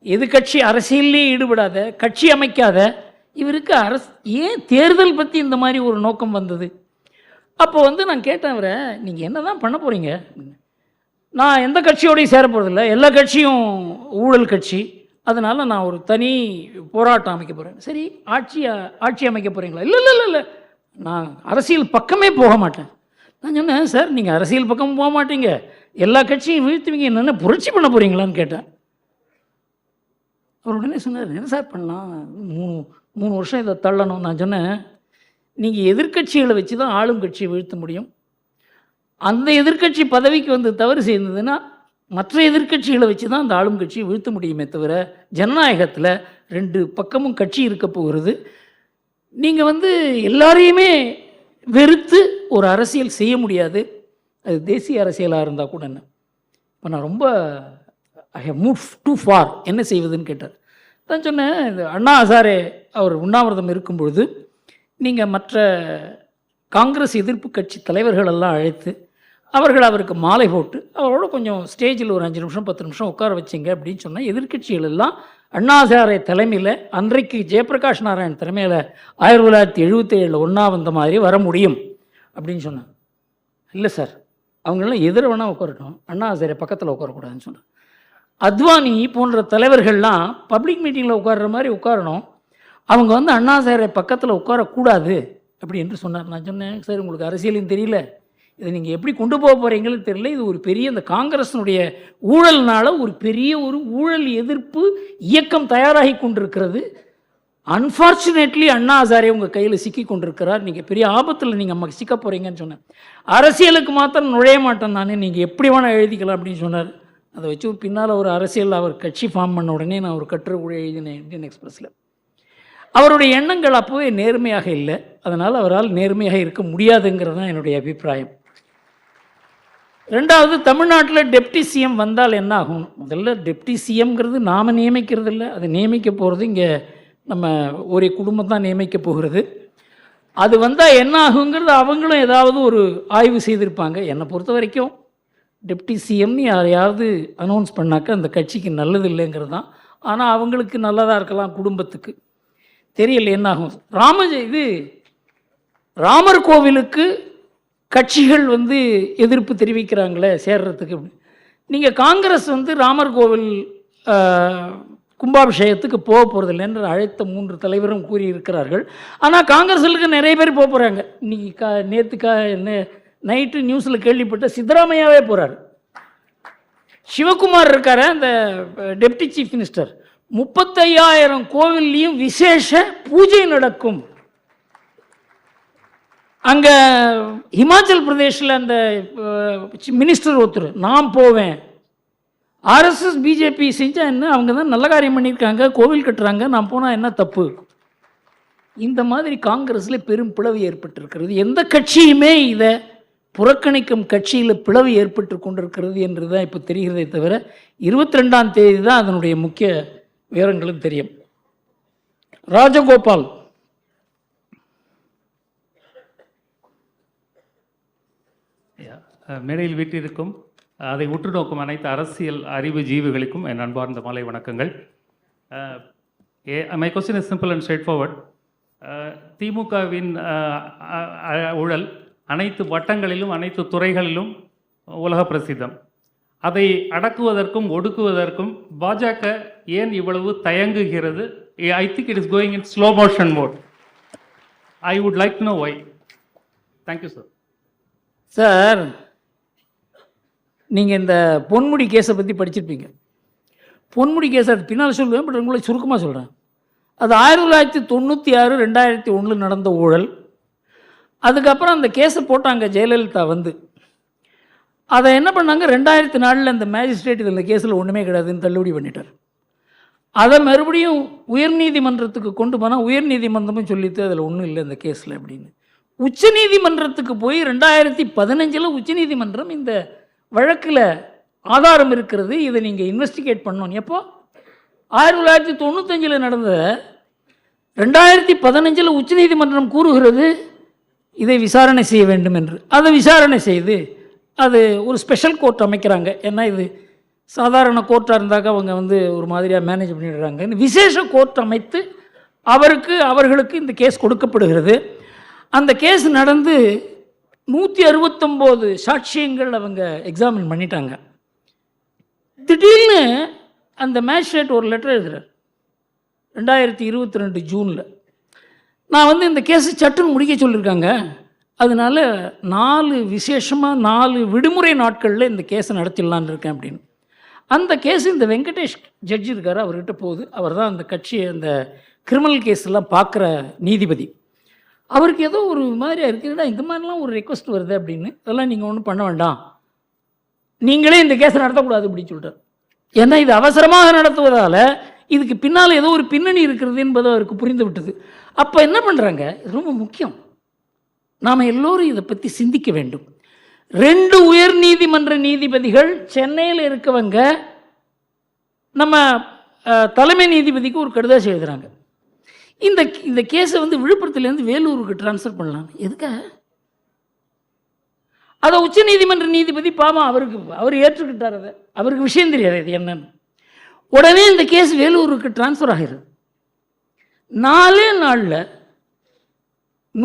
எதிர்கட்சி அரசியலே ஈடுபடாத, கட்சி அமைக்காத இவருக்கு ஏன் தேர்தல் பற்றி இந்த மாதிரி ஒரு நோக்கம் வந்தது? அப்போ நான் கேட்டேன், அவரை நீங்கள் என்ன தான் பண்ண போகிறீங்க? நான் எந்த கட்சியோடையும் சேர போகிறதில்ல, எல்லா கட்சியும் ஊழல் கட்சி, அதனால் நான் ஒரு தனி போராட்டம் அமைக்க போகிறேன். சரி, ஆட்சி அமைக்க போகிறீங்களா? இல்லை இல்லை இல்லை இல்லை, நான் அரசியல் பக்கமே போக மாட்டேன். நான் சொன்னேன், சார் நீங்கள் அரசியல் பக்கம் போக மாட்டீங்க, எல்லா கட்சியும் வீழ்த்துவீங்க, என்னென்ன புரட்சி பண்ண போகிறீங்களான்னு கேட்டேன். அவர் உடனே சொன்னார், என்ன சார் பண்ணலாம், 3 வருஷம் இதை தள்ளணும். நான் சொன்னேன், நீங்கள் எதிர்கட்சிகளை வச்சு தான் ஆளும் கட்சியை வீழ்த்த முடியும். அந்த எதிர்கட்சி பதவிக்கு தவறு செய்ததுன்னா மற்ற எதிர்கட்சிகளை வச்சு தான் அந்த ஆளும் கட்சியை வீழ்த்த முடியுமே தவிர, ஜனநாயகத்தில் 2 பக்கமும் கட்சி இருக்க போகிறது. நீங்கள் எல்லாரையுமே வெறுத்து ஒரு அரசியல் செய்ய முடியாது. அது தேசிய அரசியலாக இருந்தால் கூட. என்ன இப்போ நான் ரொம்ப I have move too far, என்ன செய்வதுன்னு கேட்டார். தான் சொன்னேன், இது அண்ணா ஹசாரே அவர் உண்ணாவிரதம் இருக்கும்பொழுது நீங்கள் மற்ற காங்கிரஸ் எதிர்ப்பு கட்சி தலைவர்களெல்லாம் அழைத்து அவருக்கு மாலை போட்டு அவரோட கொஞ்சம் ஸ்டேஜில் ஒரு 5 நிமிஷம் 10 நிமிஷம் உட்கார வச்சிங்க அப்படின்னு சொன்னால், எதிர்கட்சிகள் எல்லாம் அண்ணா ஹசாரே தலைமையில், அன்றைக்கு ஜெயபிரகாஷ் நாராயண் தலைமையில் 1977 ஒன்றா வந்த மாதிரி வர முடியும் அப்படின்னு சொன்னேன். இல்லை சார், அவங்களெல்லாம் எதிர வேணால் உட்காரட்டும், அண்ணா ஹசாரே பக்கத்தில் உட்காரக்கூடாதுன்னு சொன்னேன். அத்வானி போன்ற தலைவர்கள்லாம் பப்ளிக் மீட்டிங்கில் உட்கார்ற மாதிரி உட்காரணும், அவங்க அண்ணா ஹசாரே பக்கத்தில் உட்காரக்கூடாது அப்படி என்று சொன்னார். நான் சொன்னேன், சார் உங்களுக்கு அரசியலும் தெரியல, இதை நீங்கள் எப்படி கொண்டு போக போகிறீங்கன்னு தெரியல, இது ஒரு பெரிய இந்த காங்கிரஸினுடைய ஊழல்னால ஒரு பெரிய ஒரு ஊழல் எதிர்ப்பு இயக்கம் தயாராகி கொண்டிருக்கிறது. அன்ஃபார்ச்சுனேட்லி அண்ணா ஹசாரே உங்கள் கையில் சிக்கி கொண்டிருக்கிறார், நீங்கள் பெரிய ஆபத்தில் நீங்கள் சிக்க போகிறீங்கன்னு சொன்னேன். அரசியலுக்கு மாத்திரம் நுழைய மாட்டேன் நான், நீங்கள் எப்படி வேணால் எழுதிக்கலாம் அப்படின்னு சொன்னார். அதை வச்சு பின்னால் ஒரு அரசியல் அவர் கட்சி ஃபார்ம் பண்ண உடனே நான் ஒரு கட்டுரை எழுதினேன் இந்தியன் எக்ஸ்பிரஸில். அவருடைய எண்ணங்கள் அப்போவே நேர்மையாக இல்லை, அதனால் அவரால் நேர்மையாக இருக்க முடியாதுங்கிறது தான் என்னுடைய அபிப்பிராயம். 2வது, தமிழ்நாட்டில் டெப்டி சிஎம் வந்தால் என்ன ஆகும்? முதல்ல டெப்டி சிஎம்ங்கிறது நாம் நியமிக்கிறது இல்லை, அது நியமிக்க போகிறது இங்கே நம்ம ஒரே குடும்பம் தான் நியமிக்க போகிறது. அது வந்தால் என்ன ஆகுங்கிறது அவங்களும் ஏதாவது ஒரு ஆய்வு செய்திருப்பாங்க. என்னை பொறுத்த வரைக்கும் டெப்டி சிஎம்னு யாரையாவது அனௌன்ஸ் பண்ணாக்க அந்த கட்சிக்கு நல்லது இல்லைங்கிறது தான். ஆனால் அவங்களுக்கு நல்லதாக இருக்கலாம், குடும்பத்துக்கு தெரியல என்ன ஆகும். ராமர் கோவிலுக்கு கட்சிகள் வந்து எதிர்ப்பு தெரிவிக்கிறாங்களே சேர்றதுக்கு. நீங்கள் காங்கிரஸ் வந்து ராமர் கோவில் கும்பாபிஷேகத்துக்கு போக போகிறதில்லைன்னு அழைத்த 3 தலைவரும் கூறியிருக்கிறார்கள். ஆனால் காங்கிரஸுக்கு நிறைய பேர் போக போகிறாங்க. இன்றைக்கி நேற்றுக்கா என்ன நைட்டு நியூஸில் கேள்விப்பட்ட சித்தராமையாவே போகிறார். சிவகுமார் இருக்கார் அந்த டெப்டி சீஃப் மினிஸ்டர். 35,000 கோவில்லையும் விசேஷ பூஜை நடக்கும். அங்கே ஹிமாச்சல் பிரதேஷில் அந்த மினிஸ்டர் ஒருத்தர் நான் போவேன், ஆர்எஸ்எஸ் பிஜேபி செஞ்சால் என்ன, அவங்க தான் நல்ல காரியம் பண்ணியிருக்காங்க, கோவில் கட்டுறாங்க, நான் போனால் என்ன தப்பு. இந்த மாதிரி காங்கிரஸில் பெரும் பிளவு ஏற்பட்டிருக்கிறது. எந்த கட்சியுமே இதை புறக்கணிக்கும் கட்சியில் பிளவு ஏற்பட்டு கொண்டிருக்கிறது என்று தான் இப்போ தெரிகிறதே தவிர 22ஆம் தேதி தான் அதனுடைய முக்கிய விவரங்களும் தெரியும். ராஜகோபால். மேடையில் வீட்டிற்கும் அதை உற்று நோக்கும் அனைத்து அரசியல் அறிவு ஜீவிகளுக்கும் என் அன்பார்ந்த மாலை வணக்கங்கள். My question is simple and straight forward. திமுகவின் ஊழல் அனைத்து வட்டங்களிலும் அனைத்து துறைகளிலும் உலக பிரசித்தம். அதை அடக்குவதற்கும் ஒடுக்குவதற்கும் பாஜக ஏன் இவ்வளவு தயங்குகிறது? I think it is going in slow motion mode. I would like to know why. Thank you sir. Sir, நீங்கள் இந்த பொன்முடி கேஸை பற்றி படிச்சிருப்பீங்க. பொன்முடி கேஸ் அது பின்னால் சொல்லுவேன், பட் உங்களை சுருக்கமாக சொல்கிறேன். அது 1996 2001 நடந்த ஊழல். அதுக்கப்புறம் அந்த கேஸை போட்டாங்க ஜெயலலிதா வந்து. அதை என்ன பண்ணாங்க, 2004 அந்த மேஜிஸ்ட்ரேட் இந்த கேஸில் ஒன்றுமே கிடையாதுன்னு தள்ளுபடி பண்ணிட்டார். அதை மறுபடியும் உயர்நீதிமன்றத்துக்கு கொண்டு போனால் உயர்நீதிமன்றமும் சொல்லிட்டு அதில் ஒன்றும் இல்லை இந்த கேஸில் அப்படின்னு. உச்சநீதிமன்றத்துக்கு போய் 2015 உச்சநீதிமன்றம் இந்த வழக்கில் ஆதாரம் இருக்கிறது, இதை நீங்கள் இன்வெஸ்டிகேட் பண்ணணும். எப்போ 1995 நடந்தது 2015 உச்சநீதிமன்றம் கூறுகிறது இதை விசாரணை செய்ய வேண்டும் என்று. அதை விசாரணை செய்து அது ஒரு ஸ்பெஷல் கோர்ட் அமைக்கிறாங்க. ஏன்னா இது சாதாரண கோர்ட்டாக இருந்தாக்க அவங்க வந்து ஒரு மாதிரியாக மேனேஜ் பண்ணிடுறாங்க. விசேஷ கோர்ட் அமைத்து அவர்களுக்கு இந்த கேஸ் கொடுக்கப்படுகிறது. அந்த கேஸ் நடந்து 169 சாட்சியங்கள் அவங்க எக்ஸாமின் பண்ணிட்டாங்க. திடீர்னு அந்த மேஜிஸ்ட்ரேட் ஒரு லெட்டர் எழுதுகிறார் 2022 ஜூனில். நான் வந்து இந்த கேஸை சட்டுன்னு முடிக்க சொல்லியிருக்காங்க, அதனால 4 விடுமுறை நாட்களில் இந்த கேஸை நடத்திடலான்னு இருக்கேன் அப்படின்னு. அந்த கேஸ் இந்த வெங்கடேஷ் ஜட்ஜி இருக்கார், அவர்கிட்ட போகுது. அவர் தான் அந்த கட்சியை அந்த கிரிமினல் கேஸ்லாம் பார்க்குற நீதிபதி. அவருக்கு ஏதோ ஒரு மாதிரியாக இருக்குதுடா, இந்த மாதிரிலாம் ஒரு ரெக்வஸ்ட் வருது அப்படின்னு. அதெல்லாம் நீங்கள் ஒன்றும் பண்ண வேண்டாம், நீங்களே இந்த கேஸை நடத்தக்கூடாது அப்படின்னு சொல்லிட்டார். ஏன்னா இது அவசரமாக நடத்துவதால் இதுக்கு பின்னால் ஏதோ ஒரு பின்னணி இருக்கிறது என்பது அவருக்கு புரிந்து விட்டது. அப்போ என்ன பண்ணுறாங்க, ரொம்ப முக்கியம், நாம் எல்லோரும் இதை பற்றி சிந்திக்க வேண்டும். 2 உயர் நீதிமன்ற நீதிபதிகள் சென்னையில் இருக்கவங்க நம்ம தலைமை நீதிபதிக்கு ஒரு கடிதாசி எழுதுகிறாங்க. இந்த கேஸை வந்து விழுப்புரத்துலேருந்து வேலூருக்கு டிரான்ஸ்ஃபர் பண்ணலாம். எதுக்காக? அதை உச்ச நீதிமன்ற நீதிபதி பாவம் அவர் ஏற்றுக்கிட்டார். அதை அவருக்கு விஷயம் தெரியாது இது என்னன்னு. உடனே இந்த கேஸ் வேலூருக்கு டிரான்ஸ்ஃபர் ஆகிறது. 4 நாளில்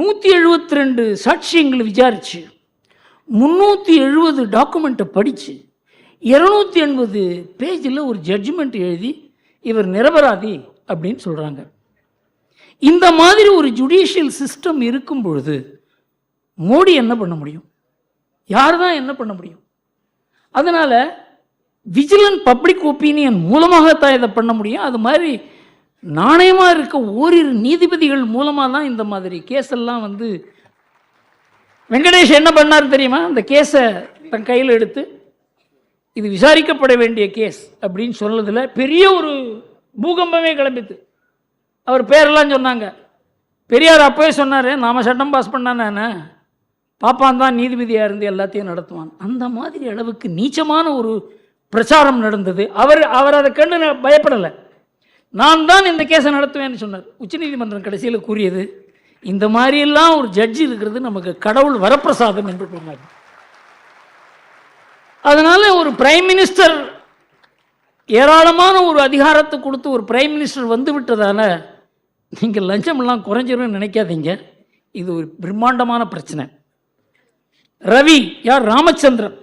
172 சாட்சியங்களை விசாரித்து 370 டாக்குமெண்ட்டை படித்து 280 பேஜில் ஒரு ஜட்ஜ்மெண்ட் எழுதி இவர் நிரபராதி அப்படின்னு சொல்கிறாங்க. இந்த மாதிரி ஒரு ஜுடிஷியல் சிஸ்டம் இருக்கும் பொழுது மோடி என்ன பண்ண முடியும்? யார் தான் என்ன பண்ண முடியும்? அதனால் விஜிலன்ட் பப்ளிக் ஒப்பீனியன் மூலமாகத்தான் இதை பண்ண முடியும். அது மாதிரி நாணயமாக இருக்க ஓரிரு நீதிபதிகள் மூலமாக தான் இந்த மாதிரி கேஸெல்லாம் வந்து. வெங்கடேஷ் என்ன பண்ணார் தெரியுமா? அந்த கேஸை தன் கையில் எடுத்து இது விசாரிக்கப்பட வேண்டிய கேஸ் அப்படின்னு சொன்னதில் பெரிய ஒரு பூகம்பமே கிளம்பித்து. அவர் பேரெல்லாம் சொன்னாங்க. பெரியார் அப்போவே சொன்னார், நாம் சட்டம் பாஸ் பண்ணானே பாப்பான் தான் நீதிபதியாக இருந்து எல்லாத்தையும் நடத்துவான். அந்த மாதிரி அளவுக்கு நீச்சமான ஒரு பிரச்சாரம் நடந்தது. அவர் அதை கண்டு பயப்படலை. நான் தான் இந்த கேஸை நடத்துவேன்னு சொன்னார். உச்சநீதிமன்றம் கடைசியில் கூறியது, இந்த மாதிரியெல்லாம் ஒரு ஜட்ஜி இருக்கிறது நமக்கு கடவுள் வரப்பிரசாதம் என்று சொன்னார். அதனால் ஒரு பிரைம் மினிஸ்டர் ஏராளமான ஒரு அதிகாரத்தை கொடுத்து ஒரு பிரைம் மினிஸ்டர் வந்து விட்டதால நீங்கள் லஞ்சமெல்லாம் குறைஞ்சிரும்னு நினைக்காதீங்க. இது ஒரு பிரம்மாண்டமான பிரச்சனை. ரவி யார்? ராமச்சந்திரன்,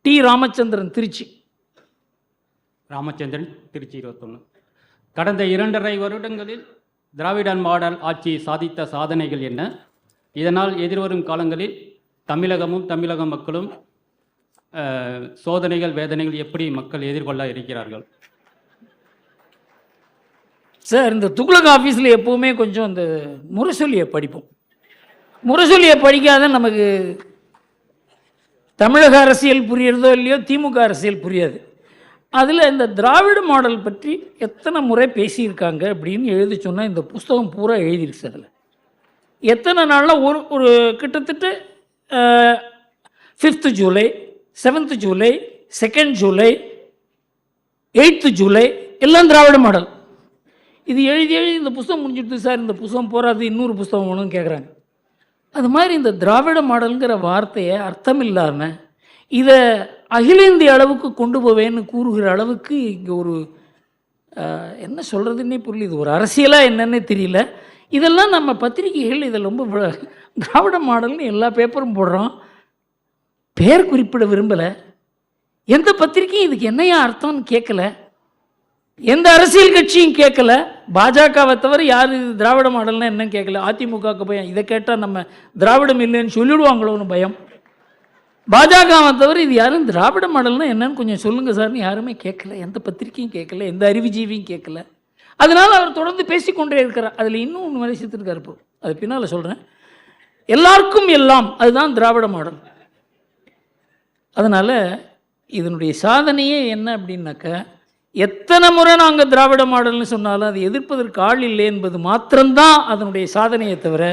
டி ராமச்சந்திரன், திருச்சி. ராமச்சந்திரன், திருச்சி 21. கடந்த 2.5 வருடங்களில் திராவிடன் மாடல் ஆட்சி சாதித்த சாதனைகள் என்ன? இதனால் எதிர்வரும் காலங்களில் தமிழகமும் தமிழக மக்களும் சோதனைகள் வேதனைகள் எப்படி மக்கள் எதிர்கொள்ள இருக்கிறார்கள்? சார், இந்த துக்ளக் ஆஃபீஸில் எப்போவுமே கொஞ்சம் இந்த முரசொலியை படிப்போம். முரசொலியை படிக்காத நமக்கு தமிழக அரசியல் புரியறதோ இல்லையோ திமுக அரசியல் புரியாது. அதில் இந்த திராவிட மாடல் பற்றி எத்தனை முறை பேசியிருக்காங்க அப்படின்னு எழுதி சொன்னால் இந்த புஸ்தகம் பூரா எழுதியிருக்கு சார். அதில் எத்தனை நாளில் ஒரு கிட்டத்தட்ட 5th July, 7th July, 2nd July, 8th July எல்லாம் திராவிட மாடல். இது எழுதி இந்த புஸ்தகம் முடிஞ்சிடுது சார், இந்த புஸ்தகம் போகாது, இன்னொரு புஸ்தகம் வேணும்னு கேட்குறாங்க. அது மாதிரி இந்த திராவிட மாடலுங்கிற வார்த்தையை அர்த்தம் இல்லாமல் இதை அகில இந்திய அளவுக்கு கொண்டு போவேன்னு கூறுகிற அளவுக்கு இங்கே ஒரு என்ன சொல்கிறதுன்னே புரியல. இது ஒரு அரசியலாக என்னன்னே தெரியல. இதெல்லாம் நம்ம பத்திரிகைகள் இதில் ரொம்ப திராவிட மாடல்னு எல்லா பேப்பரும் போடுறோம். பேர் குறிப்பிட விரும்பலை. எந்த பத்திரிகையும் இதுக்கு என்னையா அர்த்தம்னு கேட்கல. எந்த அரசியல் கட்சியும் கேட்கல. பாஜகவை தவிர யார் திராவிட மாடல்னா என்னன்னு கேட்கல. அதிமுகவுக்கு பயம், இதை கேட்டால் நம்ம திராவிடம் இல்லைன்னு சொல்லிவிடுவாங்களோன்னு பயம். பாஜகவை தவிர இது யாரும் திராவிட மாடல்னா என்னன்னு கொஞ்சம் சொல்லுங்கள் சார்னு யாருமே கேட்கல. எந்த பத்திரிகையும் கேட்கல, எந்த அறிவுஜீவியும் கேட்கல. அதனால் அவர் தொடர்ந்து பேசிக்கொண்டே இருக்கிறார். அதில் இன்னும் ஒன்று வரை சேர்த்துருக்காரு. இப்போ அது பின்னால் சொல்கிறேன். எல்லாருக்கும் எல்லாம், அதுதான் திராவிட மாடல். அதனால் இதனுடைய சாதனையே என்ன அப்படின்னாக்க, எத்தனை முறை நாங்கள் திராவிட மாடல்னு சொன்னாலும் அது எதிர்ப்பதற்கு ஆள் இல்லை என்பது மாத்திரம்தான் அதனுடைய சாதனையை தவிர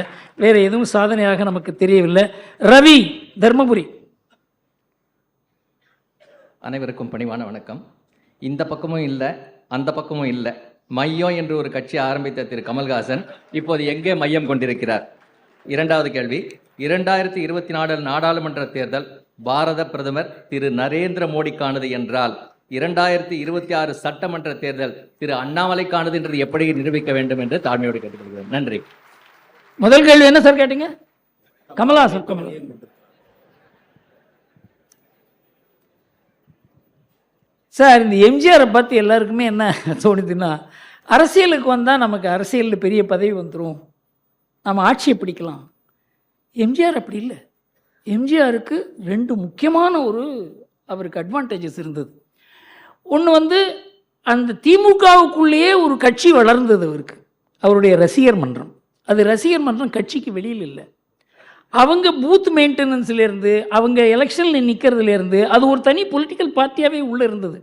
வேறு எதுவும் சாதனையாக நமக்கு தெரியவில்லை. ரவி, தர்மபுரி. அனைவருக்கும் பணிவான வணக்கம். இந்த பக்கமும் இல்லை, அந்த பக்கமும் இல்லை, மையம் என்று ஒரு கட்சி ஆரம்பித்த திரு கமல்ஹாசன் இப்போது எங்கே மையம் கொண்டிருக்கிறார்? இரண்டாவது கேள்வி, 2024 நாடாளுமன்ற தேர்தல் பாரத பிரதமர் திரு நரேந்திர மோடிக்கானது என்றால் 2026 சட்டமன்ற தேர்தல் திரு அண்ணாமலைக்கானது என்று எப்படி நிரூபிக்க வேண்டும் என்று தாழ்மையோடு கேட்டுக்கொள்கிறேன். நன்றி. முதல் கேள்வி என்ன சார் கேட்டீங்க? கமல்ஹாசன். சார், இந்த எம்ஜிஆரை பற்றி எல்லாருக்குமே என்ன தோணுதுன்னா, அரசியலுக்கு வந்தால் நமக்கு அரசியலில் பெரிய பதவி வந்துடும், நம்ம ஆட்சியை பிடிக்கலாம். எம்ஜிஆர் அப்படி இல்லை. எம்ஜிஆருக்கு 2 முக்கியமான அவருக்கு அட்வான்டேஜஸ் இருந்தது. ஒன்று அந்த திமுகவுக்குள்ளேயே ஒரு கட்சி வளர்ந்தது அவருக்கு, அவருடைய ரசிகர் மன்றம். அது ரசிகர் மன்றம் கட்சிக்கு வெளியில் இல்லை. அவங்க பூத் மெயின்டெனன்ஸ்லேருந்து, அவங்க எலெக்ஷனில் நிற்கிறதுலேருந்து அது ஒரு தனி பொலிட்டிக்கல் பார்ட்டியாகவே உள்ளே இருந்தது.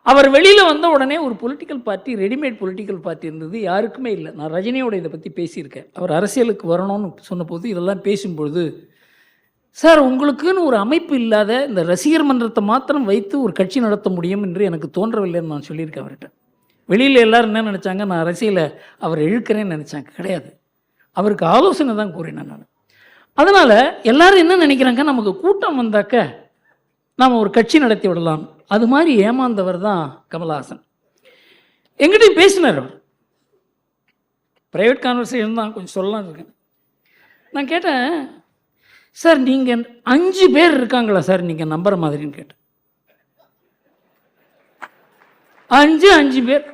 அவர் வெளியில் வந்த உடனே ஒரு political party, readymade political party இருந்தது, யாருக்குமே இல்லை. நான் ரஜினியோட இதை பற்றி பேசியிருக்கேன். அவர் அரசியலுக்கு வரணும்னு சொன்னபோது இதெல்லாம் பேசும்பொழுது, சார் உங்களுக்குன்னு ஒரு அமைப்பு இல்லாத இந்த ரசிகர் மன்றத்தை மாத்திரம் வைத்து ஒரு கட்சி நடத்த முடியும் என்று எனக்கு தோன்றவில்லைன்னு நான் சொல்லியிருக்கேன் அவர்கிட்ட. வெளியில் எல்லோரும் என்ன நினச்சாங்க, நான் அரசியலை அவர் இழுக்கிறேன்னு நினச்சாங்க. கிடையாது, அவருக்கு ஆலோசனை தான் கூறினேன் நான். அதனால் எல்லாரும் என்ன நினைக்கிறாங்க, நமக்கு கூட்டம் வந்தாக்க நாம் ஒரு கட்சி நடத்தி விடலாம். அது மாதிரி ஏமாந்தவர் தான் கமல்ஹாசன். எங்கிட்டையும் பேசினார் அவர். ப்ரைவேட் கான்வர்சேஷன் தான், கொஞ்சம் சொல்லலாம் இருக்கேன். நான் கேட்டேன், சார் நீங்கள் 5 பேர் இருக்காங்களா சார் நீங்கள் நம்புற மாதிரின்னு கேட்டேன். 5 பேர்.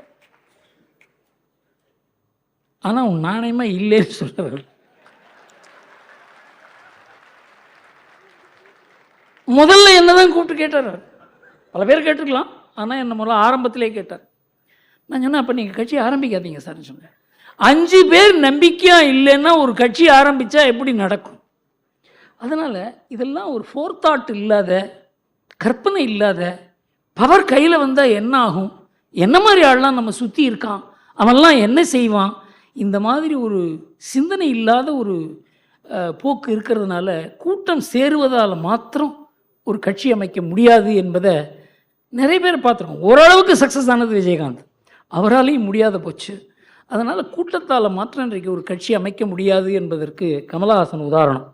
ஆனால் உன் நாணயமாக இல்லைன்னு சொல்கிறார். முதல்ல என்ன தான் கூப்பிட்டு கேட்டார். பல பேர் கேட்டுருக்கலாம், ஆனால் என்ன முதல்ல ஆரம்பத்திலே கேட்டார். நான் சொன்னேன், அப்போ நீங்கள் கட்சி ஆரம்பிக்காதீங்க சார்னு சொன்னேன். 5 பேர் நம்பிக்கையாக இல்லைன்னா ஒரு கட்சி ஆரம்பித்தா எப்படி நடக்கும்? அதனால் இதெல்லாம் ஒரு ஃபோர்தாட் இல்லாத, கற்பனை இல்லாத, பவர் கையில் வந்தால் என்ன ஆகும், என்ன மாதிரி ஆள்லாம் நம்ம சுற்றி இருக்கான், அவன்லாம் என்ன செய்வான், இந்த மாதிரி ஒரு சிந்தனை இல்லாத ஒரு போக்கு இருக்கிறதுனால கூட்டம் சேருவதால் மாத்திரம் ஒரு கட்சி அமைக்க முடியாது என்பதை நிறைய பேர் பார்த்துருக்கோம். ஓரளவுக்கு சக்ஸஸ் ஆனது விஜயகாந்த், அவராலையும் முடியாத போச்சு. அதனால் கூட்டத்தால் மாத்திரம் இன்றைக்கு ஒரு கட்சி அமைக்க முடியாது என்பதற்கு கமல்ஹாசன் உதாரணம்.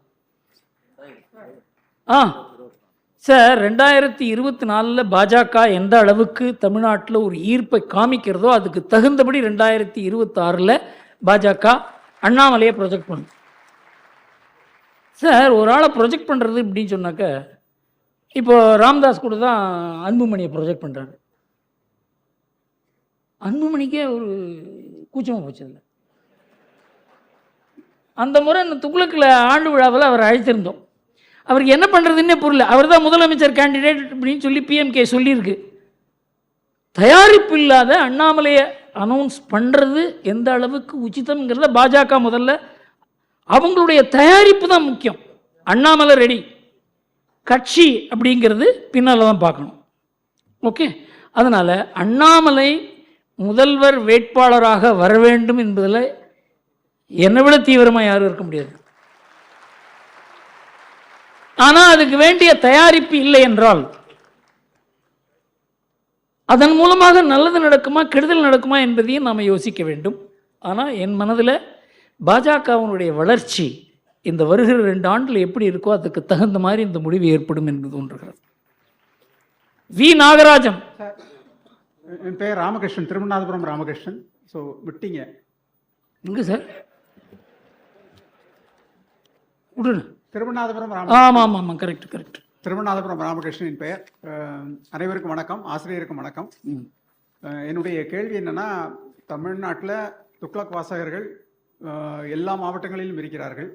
சார், 2024 பாஜக எந்த அளவுக்கு தமிழ்நாட்டில் ஒரு ஈர்ப்பை காமிக்கிறதோ அதுக்கு தகுந்தபடி 2026 பாஜக அண்ணாமலையை ப்ரொஜெக்ட் பண்ணும். சார் ஒரு ஆளை ப்ரொஜெக்ட் பண்ணுறது இப்படின்னு சொன்னாக்க, இப்போ ராம்தாஸ் கூட தான் அன்புமணியை ப்ரொஜெக்ட் பண்ணுறாரு. அன்புமணிக்கே ஒரு கூச்சமாக போச்சு அதில். அந்த முறை இந்த துக்ளக்கில் ஆண்டு விழாவில் அவர் அழைத்திருந்தோம். அவருக்கு என்ன பண்ணுறதுன்னே புரியல. அவர் தான் முதலமைச்சர் கேண்டிடேட் அப்படின்னு சொல்லி பிஎம்கே சொல்லியிருக்கு. தயாரிப்பு இல்லாத அண்ணாமலையை அனௌன்ஸ் பண்ணுறது எந்த அளவுக்கு உச்சிதம்ங்கிறத பாஜக முதல்ல அவங்களுடைய தயாரிப்பு தான் முக்கியம். அண்ணாமலை ரெடி, கட்சி அப்படிங்கிறது பின்னால் தான் பார்க்கணும். ஓகே, அதனால் அண்ணாமலை முதல்வர் வேட்பாளராக வர வேண்டும் என்பதில் என்னை விட தீவிரமாக யாரும் இருக்க முடியாது. ஆனால் அதுக்கு வேண்டிய தயாரிப்பு இல்லை என்றால் அதன் மூலமாக நல்லது நடக்குமா கெடுதல் நடக்குமா என்பதையும் நாம் யோசிக்க வேண்டும். ஆனால் என் மனதில் பாஜகவினுடைய வளர்ச்சி இந்த வருகிற 2 ஆண்டில் எப்படி இருக்கோ அதுக்கு தகுந்த மாதிரி இந்த முடிவு ஏற்படும் என்று தோன்றுகிறது. வி நாகராஜன். என் பெயர் ராமகிருஷ்ணன், திருவண்ணாமலை ராமகிருஷ்ணன். ஸோ விட்டீங்க எங்கே சார்? விடுங்க. திருவண்ணாமலை ஆமாம் ஆமாம் ஆமாம், கரெக்ட் கரெக்ட். திருவண்ணாமலை ராமகிருஷ்ணன் பெயர். அனைவருக்கும் வணக்கம், ஆசிரியருக்கும் வணக்கம். என்னுடைய கேள்வி என்னன்னா, தமிழ்நாட்டில் துக்ளக் வாசகர்கள் எல்லா மாவட்டங்களிலும் இருக்கிறார்கள்.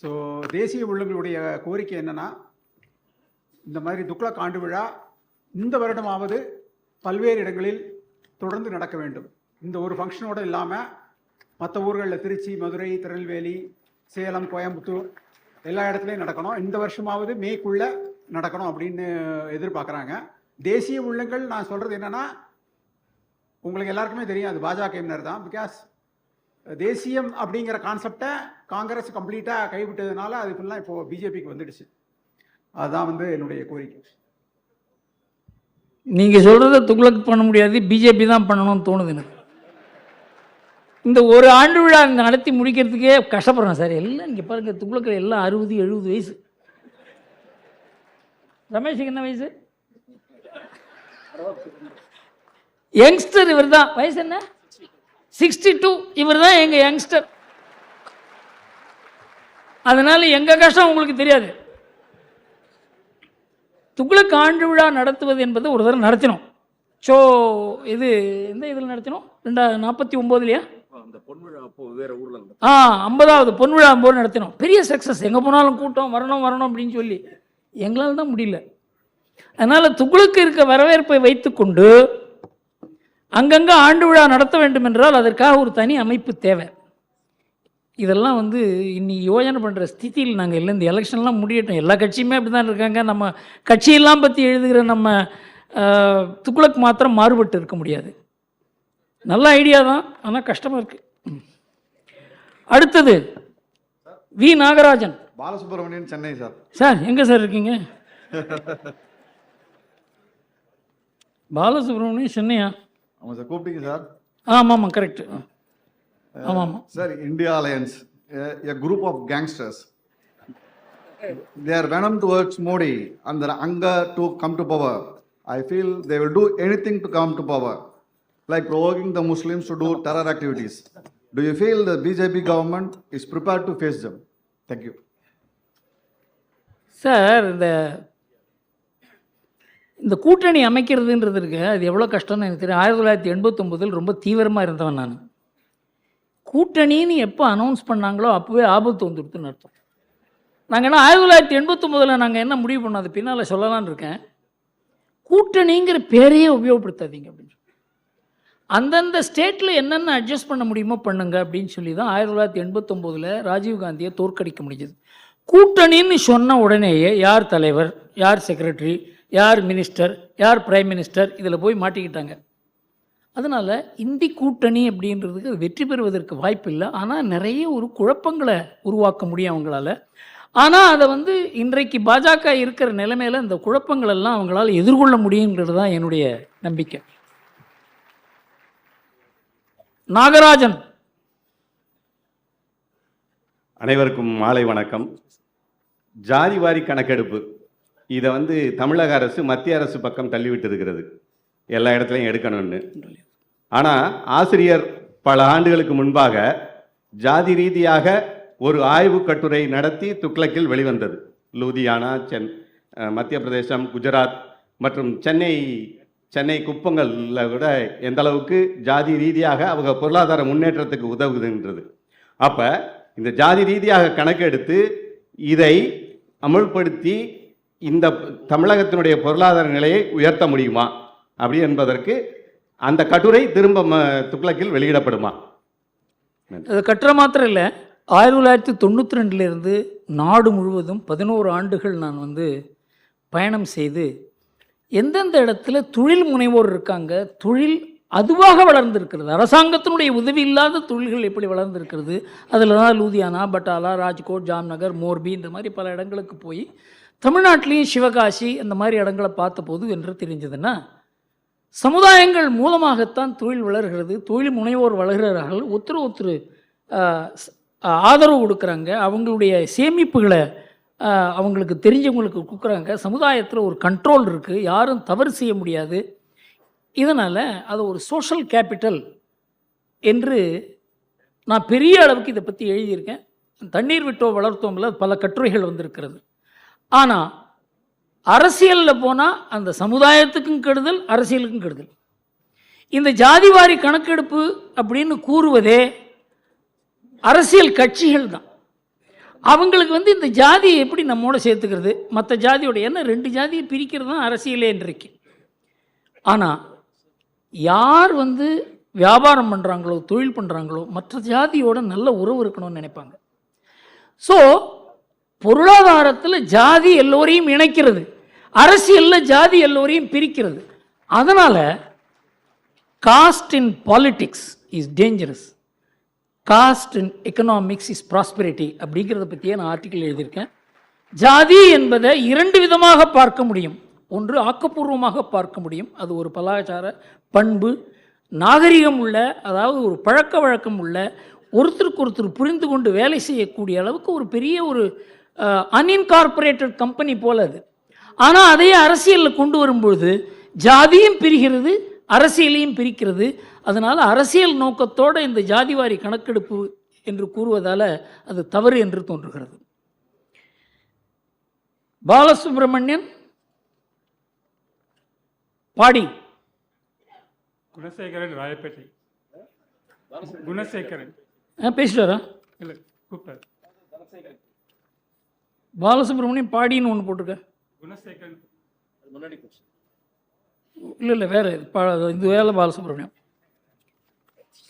ஸோ தேசிய உள்ளங்களுடைய கோரிக்கை என்னன்னா, இந்த மாதிரி துக்ளக் ஆண்டு விழா இந்த வருடமாவது பல்வேறு இடங்களில் தொடர்ந்து நடக்க வேண்டும். இந்த ஒரு ஃபங்க்ஷனோடு இல்லாமல் மற்ற ஊர்களில் திருச்சி, மதுரை, திருநெல்வேலி, சேலம், கோயம்புத்தூர் எல்லா இடத்துலையும் நடக்கணும். இந்த வருஷமாவது மேக்குள்ளே நடக்கணும் அப்படின்னு எதிர்பார்க்குறாங்க. தேசிய உள்ளங்கள் நான் சொல்கிறது என்னென்னா, உங்களுக்கு எல்லாருக்குமே தெரியும் அது பாஜகவினர் தான். பிகாஸ் தேசியம் அப்படிங்கிற கான்செப்டை காங்கிரஸ் கம்ப்ளீட்டாக கைவிட்டதுனால அது ஃபுல்லாக இப்போது பிஜேபிக்கு வந்துடுச்சு. அதுதான் என்னுடைய கோரிக்கை. நீங்கள் சொல்கிறத துக்ளக் பண்ண முடியாது, பிஜேபி தான் பண்ணணும்னு தோணுது எனக்கு. இந்த ஒரு ஆண்டு விழா நடத்தி முடிக்கிறதுக்கே கஷ்டப்படுறேன் சார். எல்லாம் இங்கே பாருங்கள், துக்ளக்கில் எல்லாம் 60-70 வயசு. ரமேஷுக்கு என்ன வயசு? யங்ஸ்டர் இவர் தான். வயசு என்ன? 62. இவர் தான் எங்கள் யங்ஸ்டர். அதனால் எங்கள் கஷ்டம் உங்களுக்கு தெரியாது. துக்ளக் ஆண்டு விழா நடத்துவது என்பது ஒரு தடவை நடத்தினோம். ஸோ இது எந்த இதில் நடத்தினோம்? 2049 50வது பொன்விழா போது நடத்தினோம். பெரிய சக்ஸஸ். எங்கே போனாலும் கூட்டம் வரணும் வரணும் அப்படின்னு சொல்லி எங்களால் தான் முடியல. அதனால் துக்ளக்கு இருக்க வரவேற்பை வைத்துக்கொண்டு அங்கங்கே ஆண்டு விழா நடத்த வேண்டும் என்றால் அதற்காக ஒரு தனி அமைப்பு தேவை. இதெல்லாம் இன்னைக்கு யோஜனை பண்ணுற ஸ்திதியில் நாங்கள் இல்லை. இந்த எலெக்ஷன்லாம் முடியட்டும். எல்லா கட்சியுமே அப்படி தான் இருக்காங்க. நம்ம கட்சியெல்லாம் பற்றி எழுதுகிற நம்ம துக்ளக் மாத்திரம் மாறுபட்டு இருக்க முடியாது. நல்ல ஐடியா தான், ஆனால் கஷ்டமாக இருக்குது. அடுத்தது V Nagarajan. Balasubramanian, Chennai sir. Sir எங்கே சார் இருக்கீங்க? பாலசுப்ரமணியன் சென்னையா? ஆமாம் சார். கூப்பிட்டீங்க சார். ஆமாம் ஆமாம், கரெக்ட். ஆமாம் ஆமாம் sir. India alliance, a group of gangsters, they are venom towards Modi and their anger to come to power. I feel they will do anything to come to power, like provoking the Muslims to do terror activities. Do you feel the BJP government is prepared to face them? Thank you. Sir, இந்த கூட்டணி அமைக்கிறதுன்றது இருக்கு, அது எவ்வளோ கஷ்டம்னு எனக்கு தெரியும். 1989 ரொம்ப தீவிரமாக இருந்தவன் நான். கூட்டணின்னு எப்போ அனௌன்ஸ் பண்ணாங்களோ அப்போவே ஆபத்து வந்துடுதுன்னு அர்த்தம். நாங்கள் என்ன 1989 நாங்கள் என்ன முடிவு பண்ணோம், அது பின்னால் சொல்லலான்னு இருக்கேன். கூட்டணிங்கிற பேரையே உபயோகப்படுத்தாதீங்க அப்படின்னு. அந்தந்த ஸ்டேட்டில் என்னென்ன அட்ஜஸ்ட் பண்ண முடியுமோ பண்ணுங்க அப்படின்னு சொல்லி தான் 1989 ராஜீவ்காந்தியை தோற்கடிக்க முடிஞ்சது. கூட்டணின்னு சொன்ன உடனேயே யார் தலைவர், யார் செக்ரட்டரி, யார் மினிஸ்டர், யார் பிரைம் மினிஸ்டர் இதில் போய் மாட்டிக்கிட்டாங்க. அதனால் இந்தி கூட்டணி அப்படின்றதுக்கு வெற்றி பெறுவதற்கு வாய்ப்பு இல்லை. ஆனால் நிறைய ஒரு குழப்பங்களை உருவாக்க முடியும் அவங்களால. ஆனால் அதை இன்றைக்கு பாஜக இருக்கிற நிலைமையில் இந்த குழப்பங்கள் எல்லாம் அவங்களால எதிர்கொள்ள முடியுங்கிறது தான் என்னுடைய நம்பிக்கை. நாகராஜன். அனைவருக்கும் மாலை வணக்கம். ஜாதிவாரி கணக்கெடுப்பு இதை தமிழக அரசு மத்திய அரசு பக்கம் தள்ளிவிட்டு இருக்கிறது, எல்லா இடத்துலையும் எடுக்கணும்னு. ஆனால் ஆசிரியர் பல ஆண்டுகளுக்கு முன்பாக ஜாதி ரீதியாக ஒரு ஆய்வு கட்டுரை நடத்தி துக்ளக்கில் வெளிவந்தது. லூதியானா, மத்திய பிரதேசம், குஜராத் மற்றும் சென்னை குப்பங்களில் விட எந்த அளவுக்கு ஜாதி ரீதியாக அவங்க பொருளாதார முன்னேற்றத்துக்கு உதவுதுன்றது. அப்போ இந்த ஜாதி ரீதியாக கணக்கெடுத்து இதை அமுல்படுத்தி இந்த தமிழகத்தினுடைய பொருளாதார நிலையை உயர்த்த முடியுமா அப்படி என்பதற்கு அந்த கட்டுரை திரும்ப துக்ளக்கில் வெளியிடப்படுமா? அது கட்டுரை மாத்திரம் இல்லை, 1992 நாடு முழுவதும் 11 ஆண்டுகள் நான் பயணம் செய்து எந்தெந்த இடத்துல தொழில் முனைவோர் இருக்காங்க, தொழில் அதுவாக வளர்ந்திருக்கிறது, அரசாங்கத்தினுடைய உதவி இல்லாத தொழில்கள் எப்படி வளர்ந்திருக்கிறது, அதில் தான் லூதியானா, பட்டாலா, ராஜ்கோட், ஜாம்நகர், மோர்பி இந்த மாதிரி பல இடங்களுக்கு போய் தமிழ்நாட்டிலையும் சிவகாசி அந்த மாதிரி இடங்களை பார்த்தபோது என்று தெரிஞ்சதுன்னா, சமுதாயங்கள் மூலமாகத்தான் தொழில் வளர்கிறது, தொழில் முனைவோர் வளர்கிறார்கள், ஒருத்தர் ஆதரவு கொடுக்குறாங்க, அவங்களுடைய சேமிப்புகளை அவங்களுக்கு தெரிஞ்சவங்களுக்கு கொடுக்குறாங்க, சமுதாயத்தில் ஒரு கண்ட்ரோல் இருக்குது, யாரும் தவறு செய்ய முடியாது. இதனால் அது ஒரு சோஷியல் கேபிட்டல் என்று நான் பெரிய அளவுக்கு இதை பற்றி எழுதியிருக்கேன். தண்ணீர் விட்டோ வளர்த்தோம்ல பல கட்டுரைகள் வந்திருக்கிறது. ஆனால் அரசியலில் போனால் அந்த சமுதாயத்துக்கும் கெடுதல், அரசியலுக்கும் கெடுதல். இந்த ஜாதிவாரி கணக்கெடுப்பு அப்படின்னு கூறுவதே அரசியல் கட்சிகள் தான். அவங்களுக்கு இந்த ஜாதியை எப்படி நம்மோட சேர்த்துக்கிறது, மற்ற ஜாதியோட, என்ன 2 ஜாதியை பிரிக்கிறது தான் அரசியலே இன்றைக்கு. ஆனால் யார் வியாபாரம் பண்ணுறாங்களோ, தொழில் பண்ணுறாங்களோ, மற்ற ஜாதியோட நல்ல உறவு இருக்கணும்னு நினைப்பாங்க. ஸோ பொருளாதாரத்தில் ஜாதி எல்லோரையும் இணைக்கிறது, அரசியலில் ஜாதி எல்லோரையும் பிரிக்கிறது. அதனால் cost in politics is dangerous, cost in economics is prosperity அப்படிங்கிறத பற்றியே நான் ஆர்டிக்கிள் எழுதியிருக்கேன். ஜாதி என்பதை 2 விதமாக பார்க்க முடியும். ஒன்று ஆக்கப்பூர்வமாக பார்க்க முடியும், அது ஒரு கலாச்சார பண்பு, நாகரிகம் உள்ள, அதாவது ஒரு பழக்க வழக்கம் உள்ள, ஒருத்தருக்கு ஒருத்தர் புரிந்து கொண்டு வேலை செய்யக்கூடிய அளவுக்கு ஒரு பெரிய ஒரு அன்இன்கார்பரேட்டட் கம்பெனி போல அது. ஆனால் அதையே அரசியலில் கொண்டு வரும்பொழுது ஜாதியும் பிரிகிறது, அரசியலையும் பிரிக்கிறது. அதனால் அரசியல் நோக்கத்தோடு இந்த ஜாதிவாரி கணக்கெடுப்பு என்று கூறுவதால் அது தவறு என்று தோன்றுகிறது. பாலசுப்ரமணியன் பாடி குணசேகரன் ராயப்பேட்டை. குணசேகரன் பேசுகிறாரா? இல்லை, கூப்பிட்டார். பாலசுப்ரமணியம் பாடின்னு ஒன்று போட்டிருக்க. குணசேகரன் முன்னாடி இல்லை வேறு இது வேலை பாலசுப்ரமணியம்.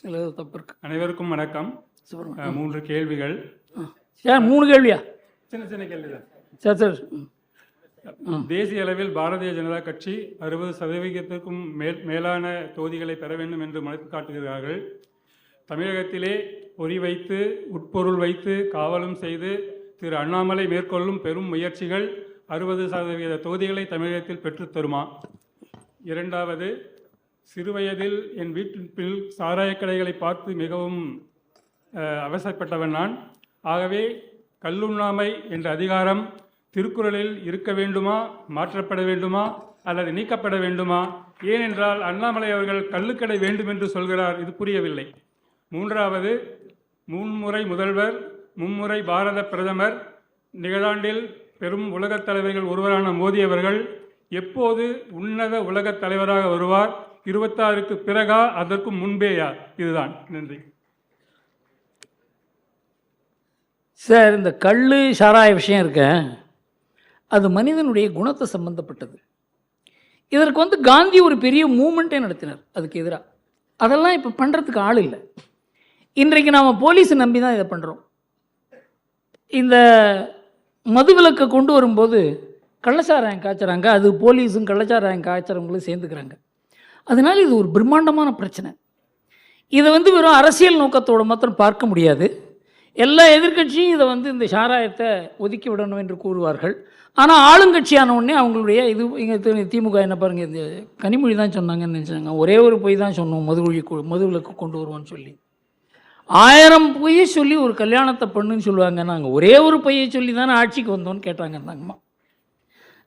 இல்லை தப்பு இருக்கு. அனைவருக்கும் வணக்கம். 3 கேள்விகள். சார் 3 கேள்வியா? சின்ன கேள்வி தான். சரி. தேசிய அளவில் பாரதிய ஜனதா கட்சி 60% மேலான தொகுதிகளை பெற வேண்டும் என்று மனு காட்டுகிறார்கள். தமிழகத்திலே பொறி வைத்து, உட்பொருள் வைத்து, காவலும் செய்து திரு அண்ணாமலை மேற்கொள்ளும் பெரும் முயற்சிகள் 60% தொகுதிகளை தமிழகத்தில் பெற்றுத்தருமா? 2வது, சிறுவயதில் என் வீட்டில் சாராயக் கடைகளை பார்த்து மிகவும் அவசரப்பட்டவன் நான். ஆகவே கல்லுண்ணாமை என்ற அதிகாரம் திருக்குறளில் இருக்க வேண்டுமா, மாற்றப்பட வேண்டுமா, அல்லது நீக்கப்பட வேண்டுமா? ஏனென்றால் அண்ணாமலை அவர்கள் கள்ளுக்கடை வேண்டும் என்று சொல்கிறார், இது புரியவில்லை. 3வது, 3 முறை முதல்வர், 3 முறை பாரத பிரதமர், நிகழாண்டில் பெரும் உலகத் தலைவர்கள் ஒருவரான மோடி அவர்கள் எப்போது உன்னத உலகத் தலைவராக வருவார்? 26க்கு பிறகா, அதற்கு முன்பேயா? இதுதான். நன்றி சார். இந்த கள்ளு சாராய விஷயம் இருக்க, அது மனிதனுடைய குணத்தை சம்பந்தப்பட்டது. இதற்கு காந்தி ஒரு பெரிய மூமெண்ட்டே நடத்தினார் அதுக்கு எதிராக. அதெல்லாம் இப்போ பண்ணுறதுக்கு ஆள் இல்லை. இன்றைக்கு நாம் போலீஸை நம்பி தான் இதை பண்ணுறோம். இந்த மதுவிலக்கை கொண்டு வரும்போது கள்ளச்சாராயம் காய்ச்சறாங்க, அது போலீஸும் கள்ளச்சாராயம் காய்ச்சறவங்களும் சேர்ந்துக்கிறாங்க. அதனால் இது ஒரு பிரம்மாண்டமான பிரச்சனை. இதை வெறும் அரசியல் நோக்கத்தோடு மாத்திரம் பார்க்க முடியாது. எல்லா எதிர்கட்சியும் இதை இந்த சாராயத்தை ஒதுக்கி விடணும் என்று கூறுவார்கள். ஆனால் ஆளுங்கட்சியான உடனே அவங்களுடைய இது இங்கே திமுக என்ன பாருங்கள், இந்த கனிமொழி தான் சொன்னாங்கன்னு நினச்சாங்க. ஒரே ஒரு பொய் தான் சொன்னோம், மதுவிலக்கு கொண்டு வருவோன்னு சொல்லி. 1000 பொய்யை சொல்லி ஒரு கல்யாணத்தை பண்ணுன்னு சொல்லுவாங்க. நாங்கள் ஒரே ஒரு பொய்யை சொல்லி தானே ஆட்சிக்கு வந்தோன்னு கேட்டாங்க தாங்கம்மா.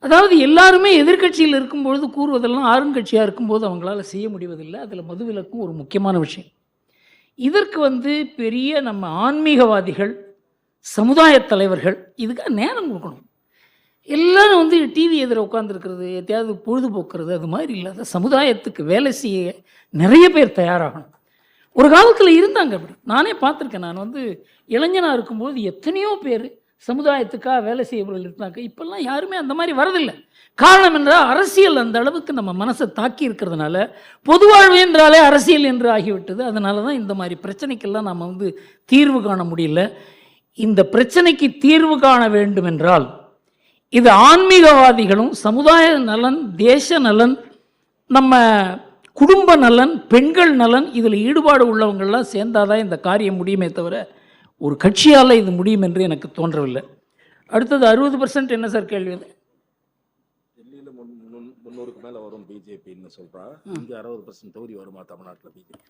அதாவது எல்லாருமே எதிர்கட்சியில் இருக்கும்பொழுது கூறுவதெல்லாம் ஆளுங்கட்சியாக இருக்கும்போது அவங்களால செய்ய முடிவதில்லை. அதில் மதுவிலக்கும் ஒரு முக்கியமான விஷயம். இதற்கு பெரிய நம்ம ஆன்மீகவாதிகள், சமுதாய தலைவர்கள் இதுக்காக நேரம் கொடுக்கணும். எல்லாரும் வந்து டிவி எதிர உட்காந்துருக்கிறது, எத்தையாவது பொழுதுபோக்குறது, அது மாதிரி இல்லாத சமுதாயத்துக்கு வேலை செய்ய நிறைய பேர் தயாராகணும். ஒரு காலத்தில் இருந்தாங்க அப்படி, நானே பார்த்துருக்கேன். நான் வந்து இளைஞனாக இருக்கும்போது எத்தனையோ பேர் சமுதாயத்துக்காக வேலை செய்யவர்கள் இருந்தாங்க. இப்போல்லாம் யாருமே அந்த மாதிரி வரதில்லை. காரணம் என்றால் அரசியல் அந்த அளவுக்கு நம்ம மனசை தாக்கி இருக்கிறதுனால பொதுவாழ்வு என்றாலே அரசியல் என்று ஆகிவிட்டது. அதனால தான் இந்த மாதிரி பிரச்சனைக்கெல்லாம் நம்ம வந்து தீர்வு காண முடியல. இந்த பிரச்சனைக்கு தீர்வு காண வேண்டும் என்றால் இது ஆன்மீகவாதிகளும் சமுதாய நலன், தேச நலன், நம்ம குடும்ப நலன், பெண்கள் நலன், இதில் ஈடுபாடு உள்ளவங்கள்லாம் சேர்ந்தாதான் இந்த காரியம் முடியுமே தவிர ஒரு கட்சியால் இது முடியும் என்று எனக்கு தோன்றவில்லை. அடுத்தது 60% என்ன சார் கேள்வி? டெல்லியில் 300க்கு மேலே வரும் பிஜேபின்னு சொல்கிறா. இங்கே 60% தொகுதி வருமா தமிழ்நாட்டில் பிஜேபி?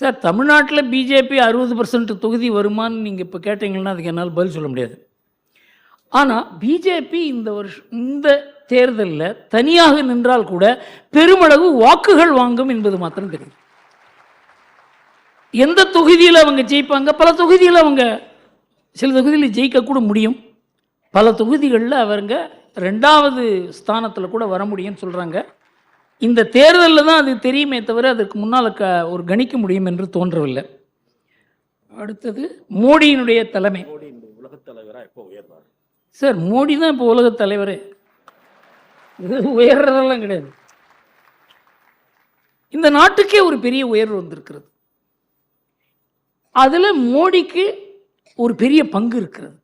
சார், தமிழ்நாட்டில் பிஜேபி 60% தொகுதி வருமானு நீங்கள் இப்போ கேட்டீங்கன்னா அதுக்கு என்னால் பதில் சொல்ல முடியாது. ஆனால் பிஜேபி இந்த தேர்தலில் தனியாக நின்றால் கூட பெருமளவு வாக்குகள் வாங்கும் என்பது மாத்திரம் தெரியும். எந்த தொகுதியில் அவங்க ஜெயிப்பாங்க? பல தொகுதியில் அவங்க சில தொகுதியில் ஜெயிக்கக்கூட முடியும். பல தொகுதிகளில் அவங்க 2வது ஸ்தானத்தில் கூட வர முடியும்னு சொல்கிறாங்க. இந்த தேர்தலில் தான் அது தெரியுமே தவிர அதற்கு முன்னால் ஒரு கணிக்க முடியும் என்று தோன்றவில்லை. அடுத்தது மோடியினுடைய தலைமை. மோடி இந்த உலகத் தலைவராக எப்போ உயர்ந்தார்? சார், மோடி தான் இப்போ உலகத் தலைவரே. இது உயர்றதெல்லாம் கிடையாது. இந்த நாட்டுக்கே ஒரு பெரிய உயர்வு வந்திருக்கிறது. அதில் மோடிக்கு ஒரு பெரிய பங்கு இருக்கிறது.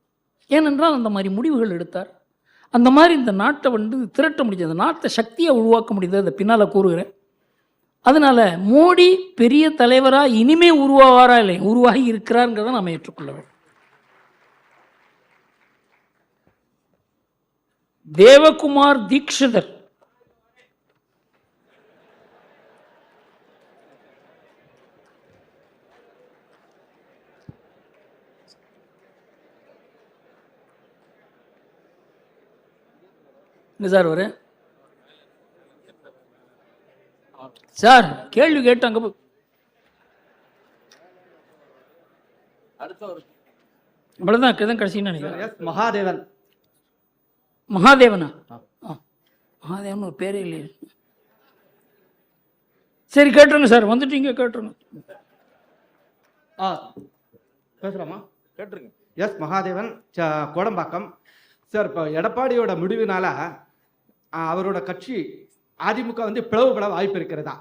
ஏனென்றால் அந்த மாதிரி முடிவுகள் எடுத்தார். அந்த மாதிரி இந்த நாட்டை வந்து திரட்ட முடிஞ்சது, அந்த நாட்டை சக்தியாக உருவாக்க முடியுது. அதை பின்னால் கூறுகிறேன். அதனால் மோடி பெரிய தலைவராக இனிமே உருவாவாரா இல்லை, உருவாகி இருக்கிறாருங்கிறத நாம் ஏற்றுக்கொள்ள வேண்டும். தேவகுமார் தீக்ஷிதர். சார் வர சார் கேள்வி கேட்டாங்க. அவ்வளோதான் கடைசின்னு நினைக்கிறேன். மகாதேவன். மகாதேவனா? மகாதேவன் ஒரு பேரே இல்லையே. சரி கேட்டுருங்க சார், வந்துட்டீங்க கேட்டுருங்க. பேசுகிறோமா? கேட்டுருங்க. எஸ் மகாதேவன், கோடம்பாக்கம். சார், இப்போ எடப்பாடியோட முடிவினால அவரோட கட்சி அதிமுக வந்து பிளவுபட வாய்ப்பு இருக்கிறதா?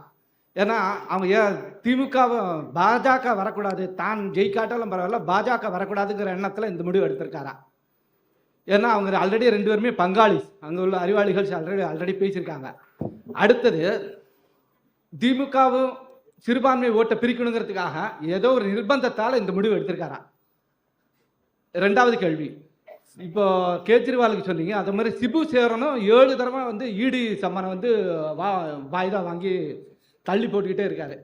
ஏன்னா அவங்க திமுகவும் பாஜக வரக்கூடாது, தான் ஜெயிக்காட்டாலும் பரவாயில்ல பாஜக வரக்கூடாதுங்கிற எண்ணத்தில் இந்த முடிவு எடுத்திருக்காரா? ஏன்னா அவங்க ஆல்ரெடி 2 பேருமே பங்காளி, அங்கே உள்ள அறிவாளிகள் ஆல்ரெடி பேசியிருக்காங்க. அடுத்தது திமுகவும் சிறுபான்மை ஓட்டை பிரிக்கணுங்கிறதுக்காக ஏதோ ஒரு நிர்பந்தத்தால் இந்த முடிவு எடுத்திருக்காரா? 2வது கேள்வி, இப்போ கேஜ்ரிவாலுக்கு சொன்னீங்க, அது மாதிரி சிபு சேரனும் 7 தடவை வந்து இடி சம்மனை வந்து வாய்தா வாங்கி தள்ளி போட்டுக்கிட்டே இருக்காரு.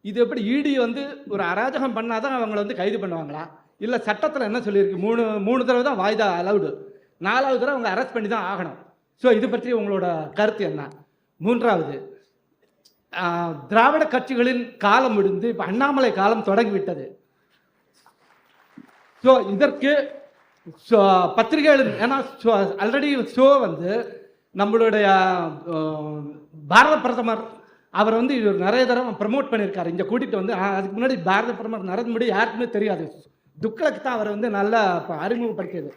இது எப்படி இடி வந்து ஒரு அராஜகம் பண்ணாதான் அவங்கள வந்து கைது பண்ணுவாங்களா? இல்லை சட்டத்தில் என்ன சொல்லியிருக்கு? 3 தடவை தான் வாய்தா அலவுடு, 4வது தடவை அவங்க அரெஸ்ட் பண்ணி தான் ஆகணும். ஸோ இது பற்றி உங்களோட கருத்து என்ன? 3வது, திராவிட கட்சிகளின் காலம் முடிந்து இப்போ அண்ணாமலை காலம் தொடங்கிவிட்டது. ஸோ இதற்கு பத்திரிகைகள், ஏன்னா ஆல்ரெடி ஷோ வந்து நம்மளுடைய பாரத பிரதமர் அவர் வந்து நிறைய தடவை ப்ரமோட் பண்ணியிருக்காரு இங்கே கூட்டிகிட்டு வந்து. அதுக்கு முன்னாடி பாரத பிரதமர் நரேந்திர மோடி யாருக்குமே தெரியாது, துக்ளக் தான் அவர் வந்து நல்லா அறிமுகப்படுத்தியது.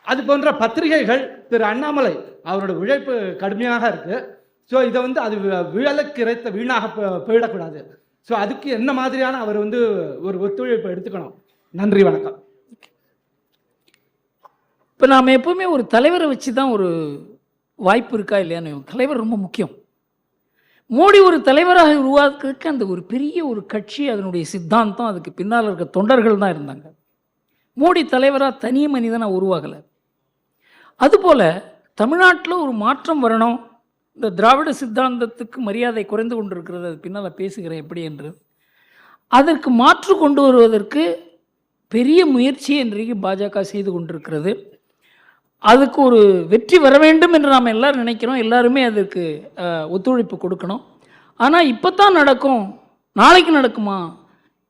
அது போன்ற பத்திரிகைகள் திரு அண்ணாமலை அவரோட உழைப்பு கடுமையாக இருக்குது. ஸோ இதை வந்து அது விழலுக்கு இறைத்த வீணாக போயிடக்கூடாது. ஸோ அதுக்கு என்ன மாதிரியான அவர் வந்து ஒரு ஒத்துழைப்பு எடுத்துக்கணும்? நன்றி, வணக்கம். இப்போ நாம் எப்போவுமே ஒரு தலைவரை வச்சு தான் ஒரு வாய்ப்பு இருக்கா இல்லையான்னு, தலைவர் ரொம்ப முக்கியம். மோடி ஒரு தலைவராக உருவாக்குறதுக்கு அந்த ஒரு பெரிய ஒரு கட்சி, அதனுடைய சித்தாந்தம், அதுக்கு பின்னால் இருக்க தொண்டர்கள் தான் இருந்தாங்க. மோடி தலைவராக தனி மனிதனாக உருவாகலை. அதுபோல் தமிழ்நாட்டில் ஒரு மாற்றம் வரணும், இந்த திராவிட சித்தாந்தத்துக்கு மரியாதை குறைந்து கொண்டிருக்கிறது, அது பின்னால் பேசுகிறேன் எப்படி என்று. அதற்கு மாற்று கொண்டு வருவதற்கு பெரிய முயற்சியை இன்றைக்கு பாஜக செய்து கொண்டிருக்கிறது. அதுக்கு ஒரு வெற்றி வர வேண்டும் என்று நாம் எல்லோரும் நினைக்கிறோம். எல்லாருமே அதற்கு ஒத்துழைப்பு கொடுக்கணும். ஆனால் இப்போ தான் நடக்கும், நாளைக்கு நடக்குமா?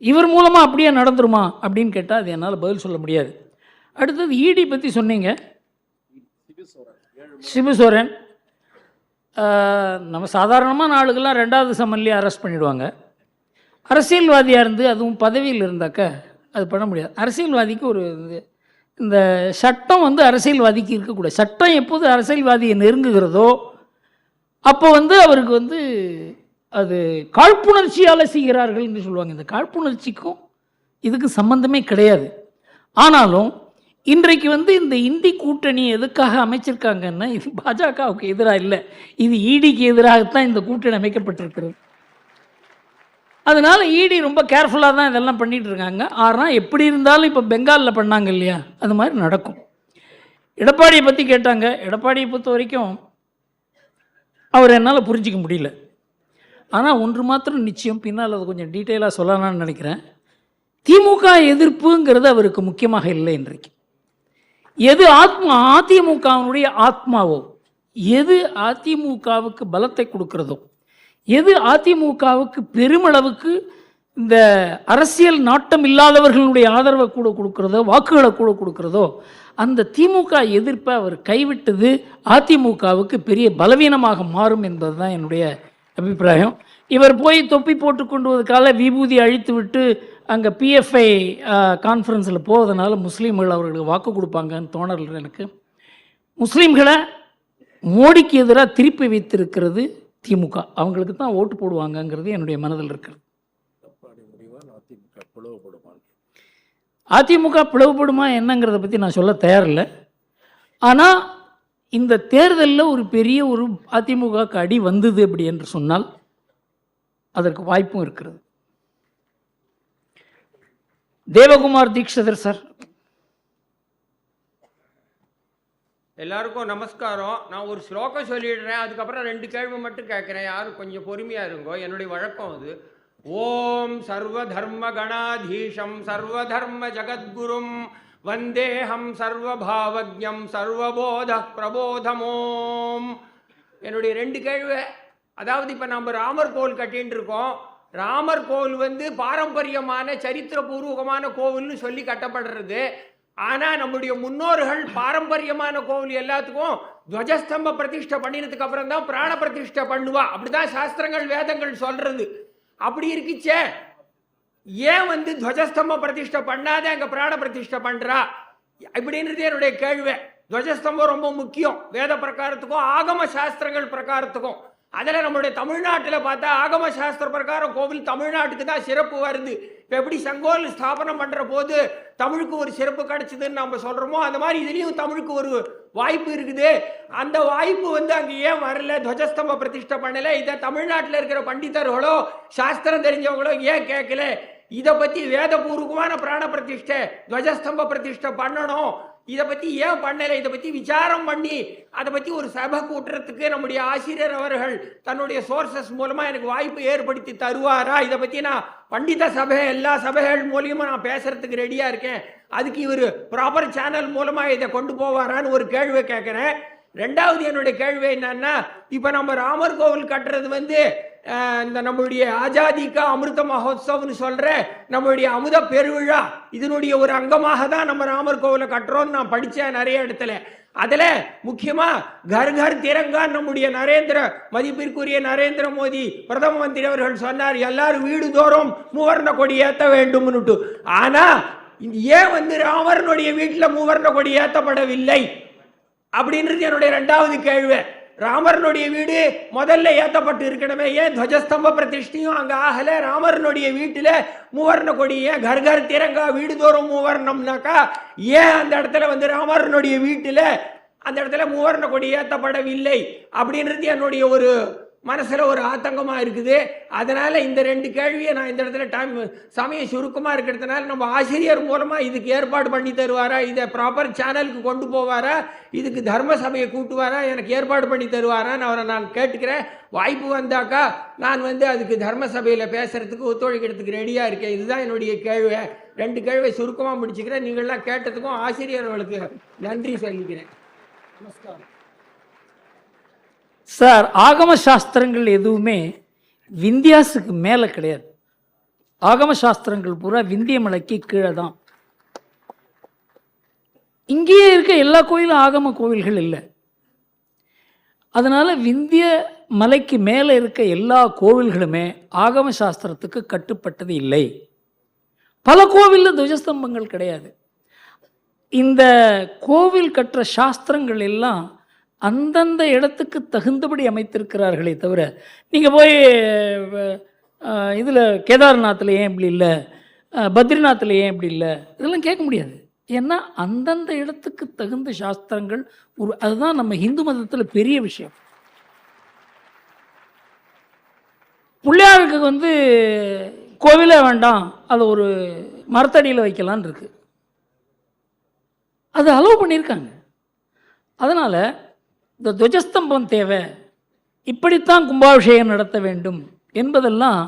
இவர் மூலமாக அப்படியே நடந்துருமா அப்படின்னு கேட்டால் அது என்னால் பதில் சொல்ல முடியாது. அடுத்தது இடி பற்றி சொன்னீங்க. சிபுசோரன் நம்ம சாதாரணமான ஆளுகள்லாம் 2வது சம்மன்லேயே அரெஸ்ட் பண்ணிவிடுவாங்க. அரசியல்வாதியாக இருந்து அதுவும் பதவியில் இருந்தாக்க அது பண்ண முடியாது. அரசியல்வாதிக்கு ஒரு இந்த சட்டம் வந்து அரசியல்வாதிக்கு இருக்கக்கூடாது. சட்டம் எப்போது அரசியல்வாதியை நெருங்குகிறதோ அப்போ வந்து அவருக்கு வந்து அது காழ்ப்புணர்ச்சியால் செய்கிறார்கள் என்று சொல்லுவாங்க. இந்த காழ்ப்புணர்ச்சிக்கும் இதுக்கு சம்பந்தமே கிடையாது. ஆனாலும் இன்றைக்கு வந்து இந்த இந்தி கூட்டணி எதுக்காக அமைச்சிருக்காங்கன்னா இது பாஜகவுக்கு எதிராக இல்லை, இது ஈடிக்கு எதிராகத்தான் இந்த கூட்டணி அமைக்கப்பட்டிருக்கிறது. அதனால் ஈடி ரொம்ப கேர்ஃபுல்லாக தான் இதெல்லாம் பண்ணிகிட்டு இருக்காங்க. ஆனால் எப்படி இருந்தாலும் இப்போ பெங்காலில் பண்ணாங்க இல்லையா, அது மாதிரி நடக்கும். எடப்பாடியை பற்றி கேட்டாங்க. எடப்பாடியை பொறுத்த வரைக்கும் அவர் என்னால் புரிஞ்சிக்க முடியல. ஆனால் ஒன்று மாத்திரம் நிச்சயம், பின்னால் அதை கொஞ்சம் டீட்டெயிலாக சொல்லலாம்னு நினைக்கிறேன். திமுக எதிர்ப்புங்கிறது அவருக்கு முக்கியமாக இல்லை. இன்றைக்கு எது அதிமுகவினுடைய ஆத்மாவோ, எது அதிமுகவுக்கு பலத்தை கொடுக்கிறதோ, எது அதிமுகவுக்கு பெருமளவுக்கு இந்த அரசியல் நாட்டம் இல்லாதவர்களுடைய ஆதரவை கூட கொடுக்கிறதோ, வாக்குகளை கூட கொடுக்கிறதோ, அந்த திமுக எதிர்ப்பை அவர் கைவிட்டது அதிமுகவுக்கு பெரிய பலவீனமாக மாறும் என்பது தான் என்னுடைய அபிப்பிராயம். இவர் போய் தொப்பி போட்டு கொண்டு வந்ததுக்கால விபூதி அழித்து விட்டு அங்கே பிஎஃப்ஐ கான்ஃபரன்ஸில் போவதனால முஸ்லீம்கள் அவர்களுக்கு வாக்கு கொடுப்பாங்கன்னு தோணல எனக்கு. முஸ்லீம்களை மோடிக்கு எதிராக திருப்பி வைத்திருக்கிறது திமுக. அவங்களுக்கு தான் ஓட்டு போடுவாங்கங்கிறது என்னுடைய மனதில் இருக்கிறது. அதிமுக பிளவுபடுமா என்னங்கிறத பற்றி நான் சொல்ல தயாரில்லை. ஆனால் இந்த தேர்தலில் ஒரு பெரிய ஒரு அதிமுகவுக்கு அடி வந்தது அப்படி என்று சொன்னால் அதற்கு வாய்ப்பும் இருக்கிறது. தேவகுமார் தீக்ஷிதர் சார். எல்லாருக்கும் நமஸ்காரம். நான் ஒரு ஸ்லோகம் சொல்லிடுறேன், அதுக்கப்புறம் 2 கேள்வி மட்டும் கேட்குறேன். யாரும் கொஞ்சம் பொறுமையாக இருங்கோ, என்னுடைய வழக்கம் அது. ஓம் சர்வ தர்ம கணாதீஷம் சர்வதர்ம ஜகத்குரும் வந்தேஹம் சர்வபாவஜம் சர்வபோத பிரபோதமோம். என்னுடைய 2 கேள்வி. அதாவது இப்போ நம்ம ராமர் கோவில் கட்டின்னு இருக்கோம். ராமர் கோவில் வந்து பாரம்பரியமான சரித்திரபூர்வகமான கோவில்னு சொல்லி கட்டப்படுறது. ஆனால் நம்முடைய முன்னோர்கள் பாரம்பரியமான கோவில் எல்லாத்துக்கும் துவஜஸ்தம்ப பிரதிஷ்டை பண்ணினதுக்கு அப்புறம் தான் பிராண பிரதிஷ்டை பண்ணுவா. அப்படிதான் சாஸ்திரங்கள் வேதங்கள் சொல்றது. அப்படி இருக்குச்சே, ஏன் வந்து துவஜஸ்தம்ப பிரதிஷ்டை பண்ணாத அங்கே பிராண பிரதிஷ்டை பண்றா இப்படின்றது என்னுடைய கேள்வி. துவஜஸ்தம்பம் ரொம்ப முக்கியம் வேத பிரகாரத்துக்கும் ஆகம சாஸ்திரங்கள் பிரகாரத்துக்கும். அதில் நம்மளுடைய தமிழ்நாட்டில் பார்த்தா ஆகம சாஸ்திர பிரகாரம் கோவில் தமிழ்நாட்டுக்கு தான் சிறப்பு வருது. இப்போ எப்படி செங்கோல் ஸ்தாபனம் பண்ணுற போது தமிழுக்கு ஒரு சிறப்பு கிடைச்சதுன்னு நம்ம சொல்கிறோமோ, அந்த மாதிரி இதுலேயும் தமிழுக்கு ஒரு வாய்ப்பு இருக்குது. அந்த வாய்ப்பு வந்து அங்கே ஏன் வரல, துவஜஸ்தம்ப பிரதிஷ்டை பண்ணலை? இதை தமிழ்நாட்டில் இருக்கிற பண்டிதர்களோ சாஸ்திரம் தெரிஞ்சவங்களோ ஏன் கேட்கல? இதை பற்றி வேதபூர்வமான பிராண பிரதிஷ்டை துவஜஸ்தம்ப பிரதிஷ்டை பண்ணணும், இதை பற்றி ஏன் பண்ணலை? இதை பற்றி விசாரம் பண்ணி அதை பற்றி ஒரு சபை கூட்டுறதுக்கு நம்முடைய ஆசிரியர் அவர்கள் தன்னுடைய சோர்சஸ் மூலமாக எனக்கு வாய்ப்பு ஏற்படுத்தி தருவாரா? இதை பற்றி நான் பண்டித சபை எல்லா சபைகள் மூலியமாக நான் பேசுறதுக்கு ரெடியாக இருக்கேன். அதுக்கு இவர் ப்ராப்பர் சேனல் மூலமாக இதை கொண்டு போவாரான்னு ஒரு கேள்வி கேட்குறேன். 2வது என்னுடைய கேள்வி என்னன்னா, இப்போ நம்ம ராமர் கோவில் கட்டுறது வந்து இந்த நம்மளுடைய ஆஜாதிக்கா அமிர்த மகோத்சவம்னு சொல்ற நம்மளுடைய அமுத பெருவிழா இதனுடைய ஒரு அங்கமாக தான் நம்ம ராமர் கோவிலை கட்டுறோம்னு நான் படித்தேன் நிறைய இடத்துல. அதில் முக்கியமாக கர் கர் திரங்கா நம்முடைய மதிப்பிற்குரிய நரேந்திர மோடி பிரதம மந்திரி அவர்கள் சொன்னார், எல்லாரும் வீடு தோறும் மூவர்ண கொடி ஏற்ற வேண்டும்னுட்டு. ஆனால் ஏன் வந்து ராமரனுடைய வீட்டில் மூவர்ண கொடி ஏற்றப்படவில்லை அப்படின்றது என்னுடைய 2வது கேள்வி. ராமரனுடைய வீடு முதல்ல ஏற்றப்பட்டு இருக்கணுமே, ஏன் துவஜஸ்தம்ப பிரதிஷ்டையும் அங்கே ஆகலை? ராமரனுடைய வீட்டில் மூவர்ண கொடி ஏன் கர் கர் திரங்கா வீடு தோறும் மூவர்ணம்னாக்கா ஏன் அந்த இடத்துல வந்து ராமரனுடைய வீட்டில் அந்த இடத்துல மூவர்ண கொடி ஏற்றப்படவில்லை அப்படின்றது என்னுடைய ஒரு மனசில் ஒரு ஆத்தங்கமாக இருக்குது. அதனால் இந்த 2 கேள்வியை நான் இந்த இடத்துல சமயம் சுருக்கமாக இருக்கிறதுனால நம்ம ஆசிரியர் மூலமாக இதுக்கு ஏற்பாடு பண்ணி தருவாரா, இதை ப்ராப்பர் சேனலுக்கு கொண்டு போவாரா, இதுக்கு தர்ம சபையை கூட்டுவாரா, எனக்கு ஏற்பாடு பண்ணி தருவாரான்னு அவரை நான் கேட்டுக்கிறேன். வாய்ப்பு வந்தாக்கா நான் வந்து அதுக்கு தர்ம சபையில் பேசுகிறதுக்கு ஒத்துழைக்கிறதுக்கு ரெடியாக இருக்கேன். இதுதான் என்னுடைய கேள்வி. 2 கேள்வியை சுருக்கமாக முடிச்சுக்கிறேன். நீங்கள்லாம் கேட்டதுக்கும் ஆசிரியர்களுக்கு நன்றி சொல்லிக்கிறேன். நமஸ்காரம் சார். ஆகம சாஸ்திரங்கள் எதுவுமே விந்தியாசுக்கு மேலே கிடையாது. ஆகம சாஸ்திரங்கள் பூரா விந்திய மலைக்கு கீழே தான். இங்கேயே இருக்க எல்லா கோயிலும் ஆகம கோவில்கள் இல்லை. அதனால் விந்திய மலைக்கு மேலே இருக்க எல்லா கோவில்களுமே ஆகம சாஸ்திரத்துக்கு கட்டுப்பட்டது இல்லை. பல கோவிலில் துவஜஸ்தம்பங்கள் கிடையாது. இந்த கோவில் கட்டுற சாஸ்திரங்கள் எல்லாம் அந்தந்த இடத்துக்கு தகுந்தபடி அமைத்திருக்கிறார்களே தவிர, நீங்கள் போய் இதில் கேதார்நாத்தில் ஏன் இப்படி இல்லை, பத்ரிநாத்தில் ஏன் இப்படி இல்லை, இதெல்லாம் கேட்க முடியாது. ஏன்னா அந்தந்த இடத்துக்கு தகுந்த சாஸ்திரங்கள் அதுதான் நம்ம இந்து மதத்தில் பெரிய விஷயம். பிள்ளையாருக்கு கோவிலே வேண்டாம், அதை ஒரு மரத்தடியில் வைக்கலான் இருக்கு, அது அலோவ் பண்ணியிருக்காங்க. அதனால் இந்த துவஜஸ்தம்பம் தேவை, இப்படித்தான் கும்பாபிஷேகம் நடத்த வேண்டும் என்பதெல்லாம்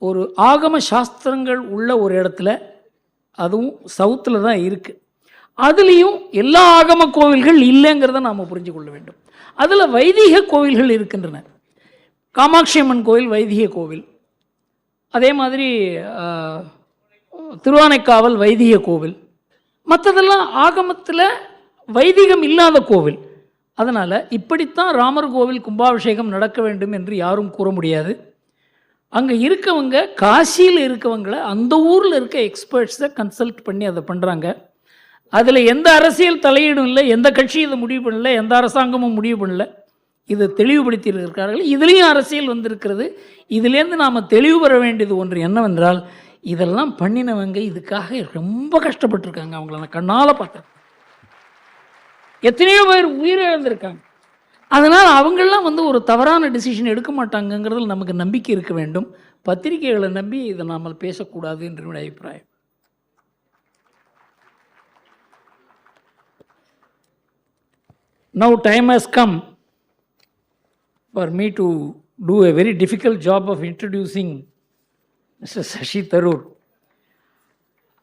ஒரு ஆகம சாஸ்திரங்கள் உள்ள ஒரு இடத்துல, அதுவும் சவுத்தில் தான் இருக்குது. அதுலேயும் எல்லா ஆகம கோவில்கள் இல்லைங்கிறத நாம் புரிஞ்சு கொள்ள வேண்டும். அதில் வைதிக கோவில்கள் இருக்கின்றன. காமாட்சி அம்மன் கோவில் வைதிக கோவில், அதே மாதிரி திருவானைக்காவல் வைதிக கோவில், மற்றதெல்லாம் ஆகமத்தில் வைதிகம் இல்லாத கோவில். அதனால் இப்படித்தான் ராமர் கோவில் கும்பாபிஷேகம் நடக்க வேண்டும் என்று யாரும் கூற முடியாது. அங்கே இருக்கவங்க, காசியில் இருக்கவங்கள அந்த ஊரில் இருக்க எக்ஸ்பர்ட்ஸை கன்சல்ட் பண்ணி அதை பண்ணுறாங்க. அதில் எந்த அரசியல் தலையீடும் இல்லை, எந்த கட்சியும் இதை முடிவு பண்ணல, எந்த அரசாங்கமும் முடிவு பண்ணல, இதை தெளிவுபடுத்தி இருக்கிறார்கள். இதுலேயும் அரசியல் வந்திருக்கிறது. இதிலேருந்து நாம் தெளிவு பெற வேண்டியது ஒன்று என்னவென்றால், இதெல்லாம் பண்ணினவங்க இதுக்காக ரொம்ப கஷ்டப்பட்டுருக்காங்க. அவங்கள நான் கண்ணால் பார்த்தேன். எத்தனையோ பேர் உயிரிழந்திருக்காங்க. அதனால் அவங்களாம் ஒரு தவறான டிசிஷன் எடுக்க மாட்டாங்கங்கிறதுல நமக்கு நம்பிக்கை இருக்க வேண்டும். பத்திரிகைகளை நம்பி இதை நாம் பேசக்கூடாது என்று என்னுடைய அபிப்பிராயம். Now time has come for me to do a very difficult job of introducing Mr. Shashi Tharoor.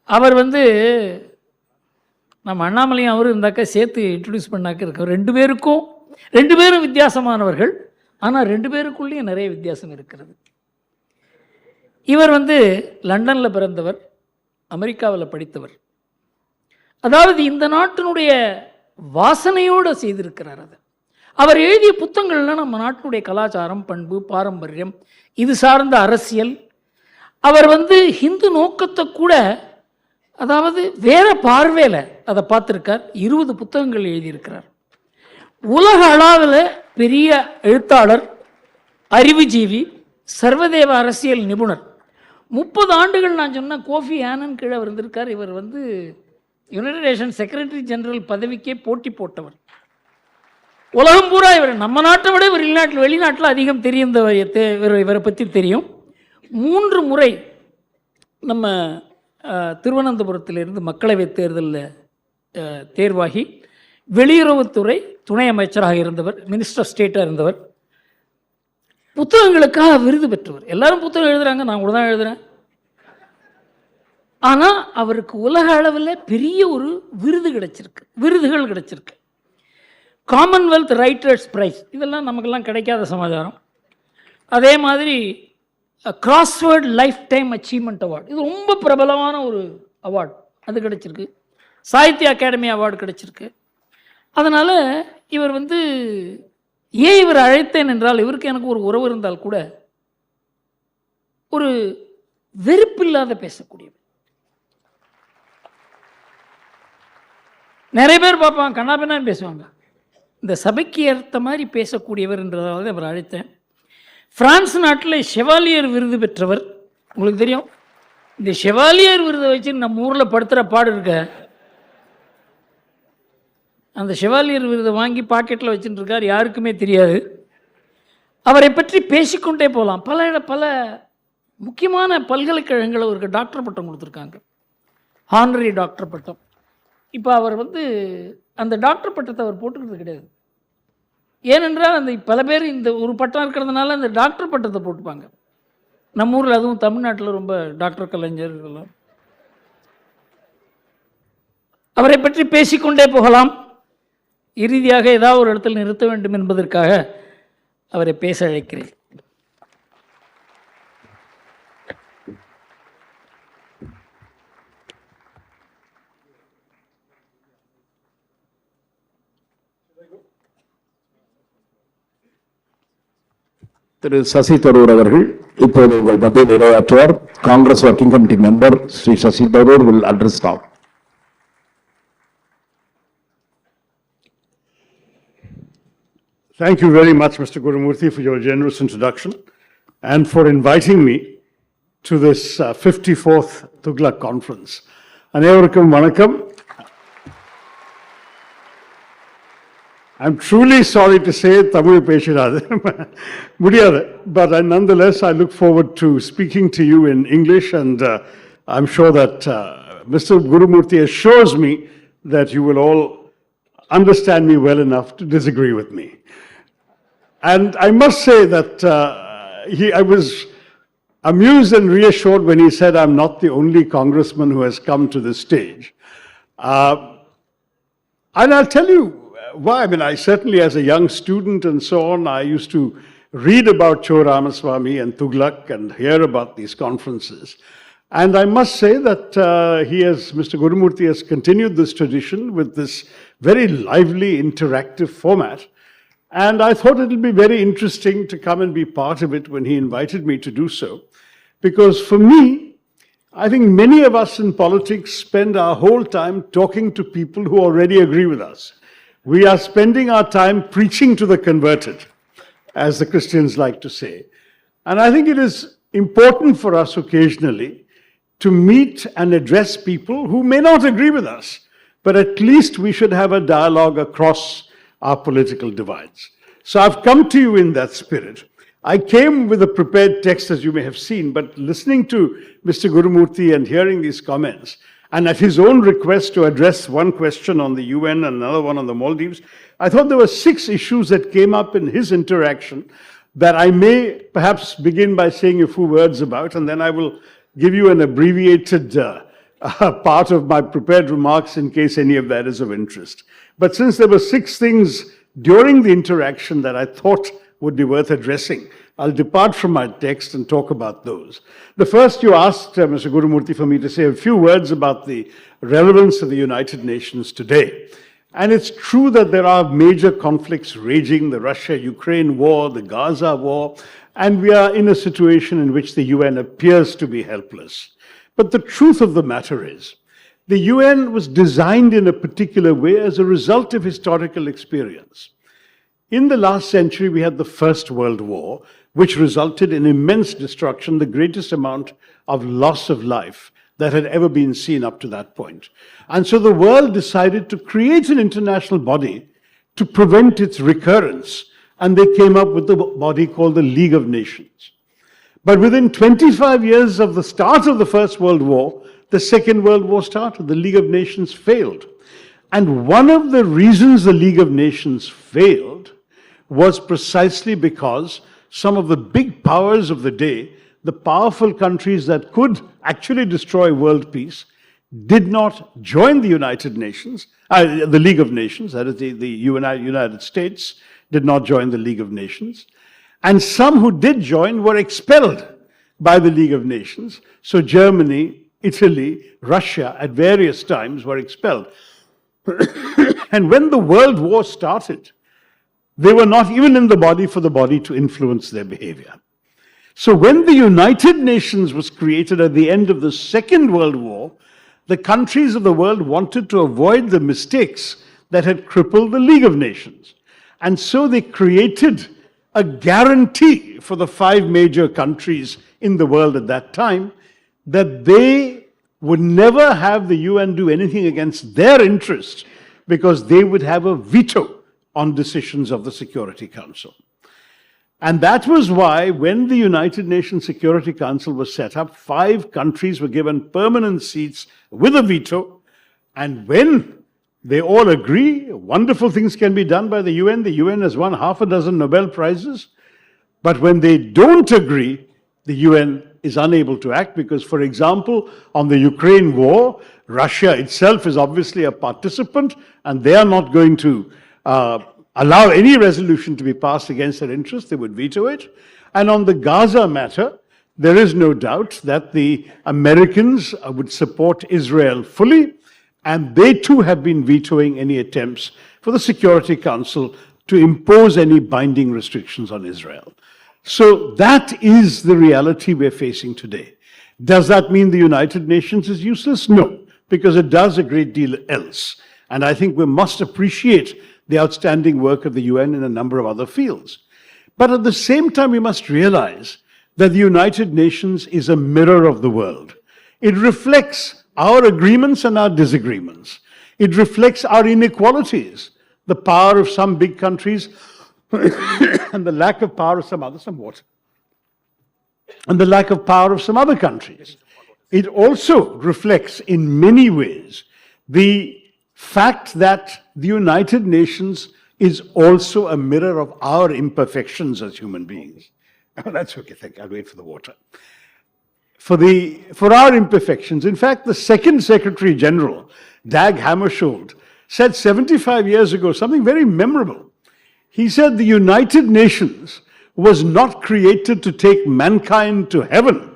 அவர் நம்ம அண்ணாமலையும் அவரும் இருந்தாக்கா சேர்த்து இன்ட்ரடியூஸ் பண்ணாக்க இருக்கோம். ரெண்டு பேரும் வித்தியாசமானவர்கள், ஆனால் ரெண்டு பேருக்குள்ளேயும் நிறைய வித்தியாசம் இருக்கிறது. இவர் லண்டனில் பிறந்தவர், அமெரிக்காவில் படித்தவர். அதாவது இந்த நாட்டினுடைய வாசனையோடு செய்திருக்கிறார். அது அவர் எழுதிய புத்தகங்கள்லாம் நம்ம நாட்டினுடைய கலாச்சாரம், பண்பு, பாரம்பரியம், இது சார்ந்த அரசியல். அவர் ஹிந்து நோக்கத்தை கூட, அதாவது வேற பார்வையில் அதை பார்த்துருக்கார். 20 புத்தகங்கள் எழுதியிருக்கிறார். உலக அளவில் பெரிய எழுத்தாளர், அறிவுஜீவி, சர்வதேவ அரசியல் நிபுணர். 30 ஆண்டுகள் நான் சொன்ன கோஃபி ஆனன் கீழே இருந்திருக்கார். இவர் யுனைடெட் நேஷன் செக்ரட்டரி ஜெனரல் பதவிக்கே போட்டி போட்டவர். உலகம் பூரா இவர், நம்ம நாட்டை விட வெளிநாட்டில் அதிகம் தெரியும். இவரை பற்றி தெரியும். 3 முறை நம்ம திருவனந்தபுரத்திலிருந்து மக்களவைத் தேர்தலில் தேர்வாகி வெளியுறவுத்துறை துணை அமைச்சராக இருந்தவர், மினிஸ்டர் ஆஃப் ஸ்டேட்டாக இருந்தவர். புத்தகங்களுக்காக விருது பெற்றவர். எல்லாரும் புத்தகம் எழுதுகிறாங்க, நான் கூட தான் எழுதுகிறேன். ஆனால் அவருக்கு உலக அளவில் பெரிய ஒரு விருதுகள் கிடைச்சிருக்கு. காமன்வெல்த் ரைட்டர்ஸ் பிரைஸ், இதெல்லாம் நமக்கெல்லாம் கிடைக்காத சமாச்சாரம். அதே மாதிரி crossword life time achievement award, இது ரொம்ப பிரபலமான ஒரு அவார்டு, அது கிடைச்சிருக்கு. சாகித்ய அகாடமி அவார்டு கிடைச்சிருக்கு. அதனால் இவர் ஏன் இவர் அழைத்தேன் என்றால், இவருக்கு எனக்கு ஒரு உறவு இருந்தால் கூட ஒரு வெறுப்பில்லாத பேசக்கூடியவர். நிறைய பேர் பார்ப்பாங்க, கண்ணாபின்னான்னு பேசுவாங்க. இந்த சபைக்கு ஏற்ற மாதிரி பேசக்கூடியவர் என்றதாவது அவர் அழைத்தேன். பிரான்ஸ் நாட்டில் ஷெவாலியர் விருது பெற்றவர். உங்களுக்கு தெரியும், இந்த ஷெவாலியர் விருதை வச்சு நம்ம ஊரில் படுத்துகிற பாடு இருக்க. அந்த ஷெவாலியர் விருதை வாங்கி பாக்கெட்டில் வச்சுட்டு இருக்கார், யாருக்குமே தெரியாது. அவரை பற்றி பேசிக்கொண்டே போகலாம். பல முக்கியமான பல்கலைக்கழகங்கள் அவருக்கு டாக்டர் பட்டம் கொடுத்துருக்காங்க, ஹானரரி டாக்டர் பட்டம். இப்போ அவர் அந்த டாக்டர் பட்டத்தை அவர் போட்டுக்கிறது கிடையாது. ஏனென்றால் அந்த பல பேர் இந்த ஒரு பட்டம் இருக்கிறதுனால அந்த டாக்டர் பட்டத்தை போட்டுப்பாங்க. நம்ம ஊரில், அதுவும் தமிழ்நாட்டில் ரொம்ப டாக்டர் கலைஞர் இதெல்லாம். அவரை பற்றி பேசிக்கொண்டே போகலாம். இறுதியாக ஏதாவது ஒரு இடத்தில் நிறுத்த வேண்டும் என்பதற்காக அவரை பேச அழைக்கிறேன். திரு சசி தரூர் அவர்கள் இப்போது உங்கள் மத்தியில் உரையாற்றுவார். Congress working committee member Shri Shashi Tharoor will address now. Thank you very much, Mr. Gurumurthy, for your generous introduction and for inviting me to this 54th Thuglak conference. Anevarukkum vanakkam. I'm truly sorry to say Tamil பேசுறாது முடியாது, but nonetheless I look forward to speaking to you in English, and I'm sure that Mr. Gurumurthy assures me that you will all understand me well enough to disagree with me. And I must say that I was amused and reassured when he said I'm not the only congressman who has come to this stage. And I'll tell you why. I mean, I certainly, as a young student and so on, I used to read about Cho Ramaswamy and Thuglak and hear about these conferences. And I must say that Mr. Gurumurthy has continued this tradition with this very lively, interactive format. And I thought it would be very interesting to come and be part of it when he invited me to do so. Because for me, I think many of us in politics spend our whole time talking to people who already agree with us. We are spending our time preaching to the converted, as the Christians like to say. And I think it is important for us occasionally to meet and address people who may not agree with us, but at least we should have a dialogue across our political divides. So I've come to you in that spirit. I came with a prepared text, as you may have seen, but listening to Mr. Gurumurthy and hearing these comments, and at his own request to address one question on the UN and another one on the Maldives, I thought there were 6 issues that came up in his interaction that I may perhaps begin by saying a few words about, and then I will give you an abbreviated part of my prepared remarks in case any of that is of interest. But since there were 6 things during the interaction that I thought would be worth addressing, I'll depart from my text and talk about those. The first, you asked Mr. Gurumurthy for me to say a few words about the relevance of the United Nations today. And it's true that there are major conflicts raging, the Russia-Ukraine war, the Gaza war, and we are in a situation in which the UN appears to be helpless. But the truth of the matter is, the UN was designed in a particular way as a result of historical experience. In the last century, we had the First World War, which resulted in immense destruction, the greatest amount of loss of life that had ever been seen up to that point. And so the world decided to create an international body to prevent its recurrence, and they came up with the body called the League of Nations. But within 25 years of the start of the First World War, the Second World War started. The League of Nations failed. And one of the reasons the League of Nations failed was precisely because some of the big powers of the day, the powerful countries that could actually destroy world peace, did not join the United Nations, the League of Nations, that is the United States did not join the League of Nations. And some who did join were expelled by the League of Nations. So Germany, Italy, Russia at various times were expelled. And when the World War started, they were not even in the body for the body to influence their behavior. So when the United Nations was created at the end of the Second World War, the countries of the world wanted to avoid the mistakes that had crippled the League of Nations. And so they created a guarantee for the 5 major countries in the world at that time that they would never have the UN do anything against their interests because they would have a veto on decisions of the Security Council. And that was why when the United Nations Security Council was set up, 5 countries were given permanent seats with a veto. And when they all agree, wonderful things can be done by the UN. The UN has won 6 Nobel Prizes. But when they don't agree, the UN is unable to act because, for example, on the Ukraine war, Russia itself is obviously a participant and they are not going to allow any resolution to be passed against their interests. They would veto it. And on the Gaza matter, there is no doubt that the Americans would support Israel fully, and they too have been vetoing any attempts for the Security Council to impose any binding restrictions on Israel. So that is the reality we're facing today. Does that mean the United Nations is useless? No, because it does a great deal else. And I think we must appreciate the outstanding work of the UN in a number of other fields. But at the same time, we must realize that the United Nations is a mirror of the world. It reflects our agreements and our disagreements. It reflects our inequalities, the power of some big countries and the lack of power of some others, and the lack of power of some other countries. It also reflects in many ways the fact that the United Nations is also a mirror of our imperfections as human beings. Oh, that's okay, thank you. I'll wait for the water. For our imperfections, in fact, the second Secretary General, Dag Hammarskjöld, said 75 years ago something very memorable. He said the United Nations was not created to take mankind to heaven,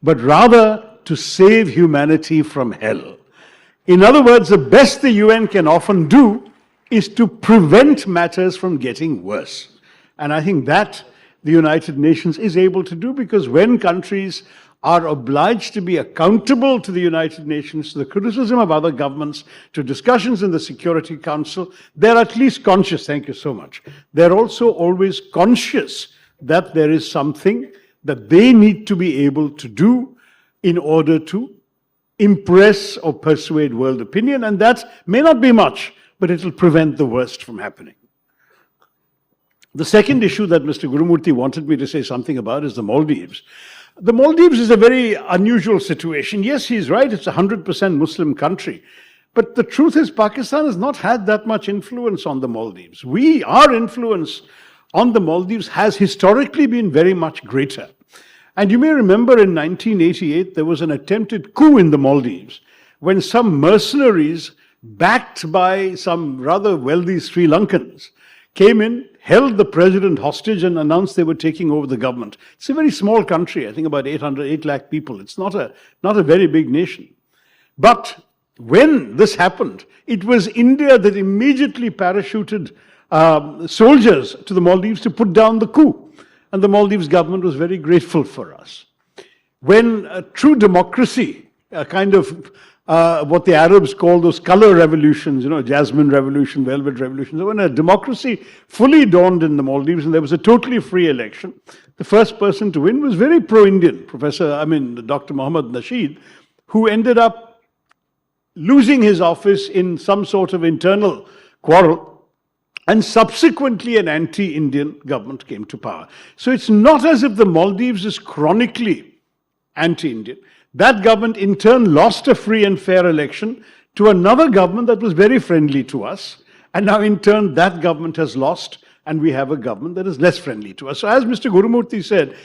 but rather to save humanity from hell. In other words, the best the UN can often do is to prevent matters from getting worse. And I think that the United Nations is able to do, because when countries are obliged to be accountable to the United Nations, to the criticism of other governments, to discussions in the Security Council, they're at least conscious, thank you so much, they're also always conscious that there is something that they need to be able to do in order to impress or persuade world opinion, and that may not be much, but it will prevent the worst from happening. The second issue that Mr. Gurumurthy wanted me to say something about is the Maldives. The Maldives is a very unusual situation. Yes, he's right, it's a 100% Muslim country. But the truth is, Pakistan has not had that much influence on the Maldives. Our influence on the Maldives has historically been very much greater. And you may remember in 1988, there was an attempted coup in the Maldives when some mercenaries, backed by some rather wealthy Sri Lankans, came in, held the president hostage and announced they were taking over the government. It's a very small country, I think about 8 lakh people. It's not a very big nation. But when this happened, it was India that immediately parachuted soldiers to the Maldives to put down the coup. And the Maldives government was very grateful for us. When a true democracy, a kind of what the Arabs call those color revolutions, Jasmine Revolution, Velvet Revolution. So when a democracy fully dawned in the Maldives and there was a totally free election, the first person to win was very pro-Indian, Dr. Mohammad Nasheed, who ended up losing his office in some sort of internal quarrel, and subsequently an anti-Indian government came to power. So it's not as if the Maldives is chronically anti-Indian. That government in turn lost a free and fair election to another government that was very friendly to us. And now in turn that government has lost and we have a government that is less friendly to us. So as Mr. Gurumurthy said,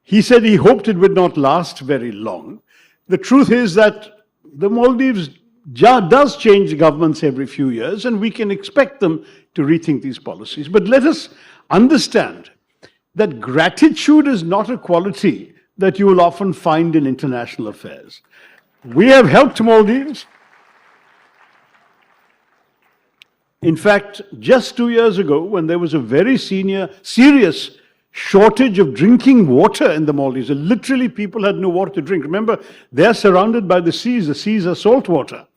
he hoped it would not last very long. The truth is that the Maldives does change governments every few years and we can expect them to rethink these policies. But let us understand that gratitude is not a quality that you will often find in international affairs. We have helped Maldives. In fact, just 2 years ago, when there was a very serious shortage of drinking water in the Maldives, literally people had no water to drink. Remember, they're surrounded by the seas are salt water.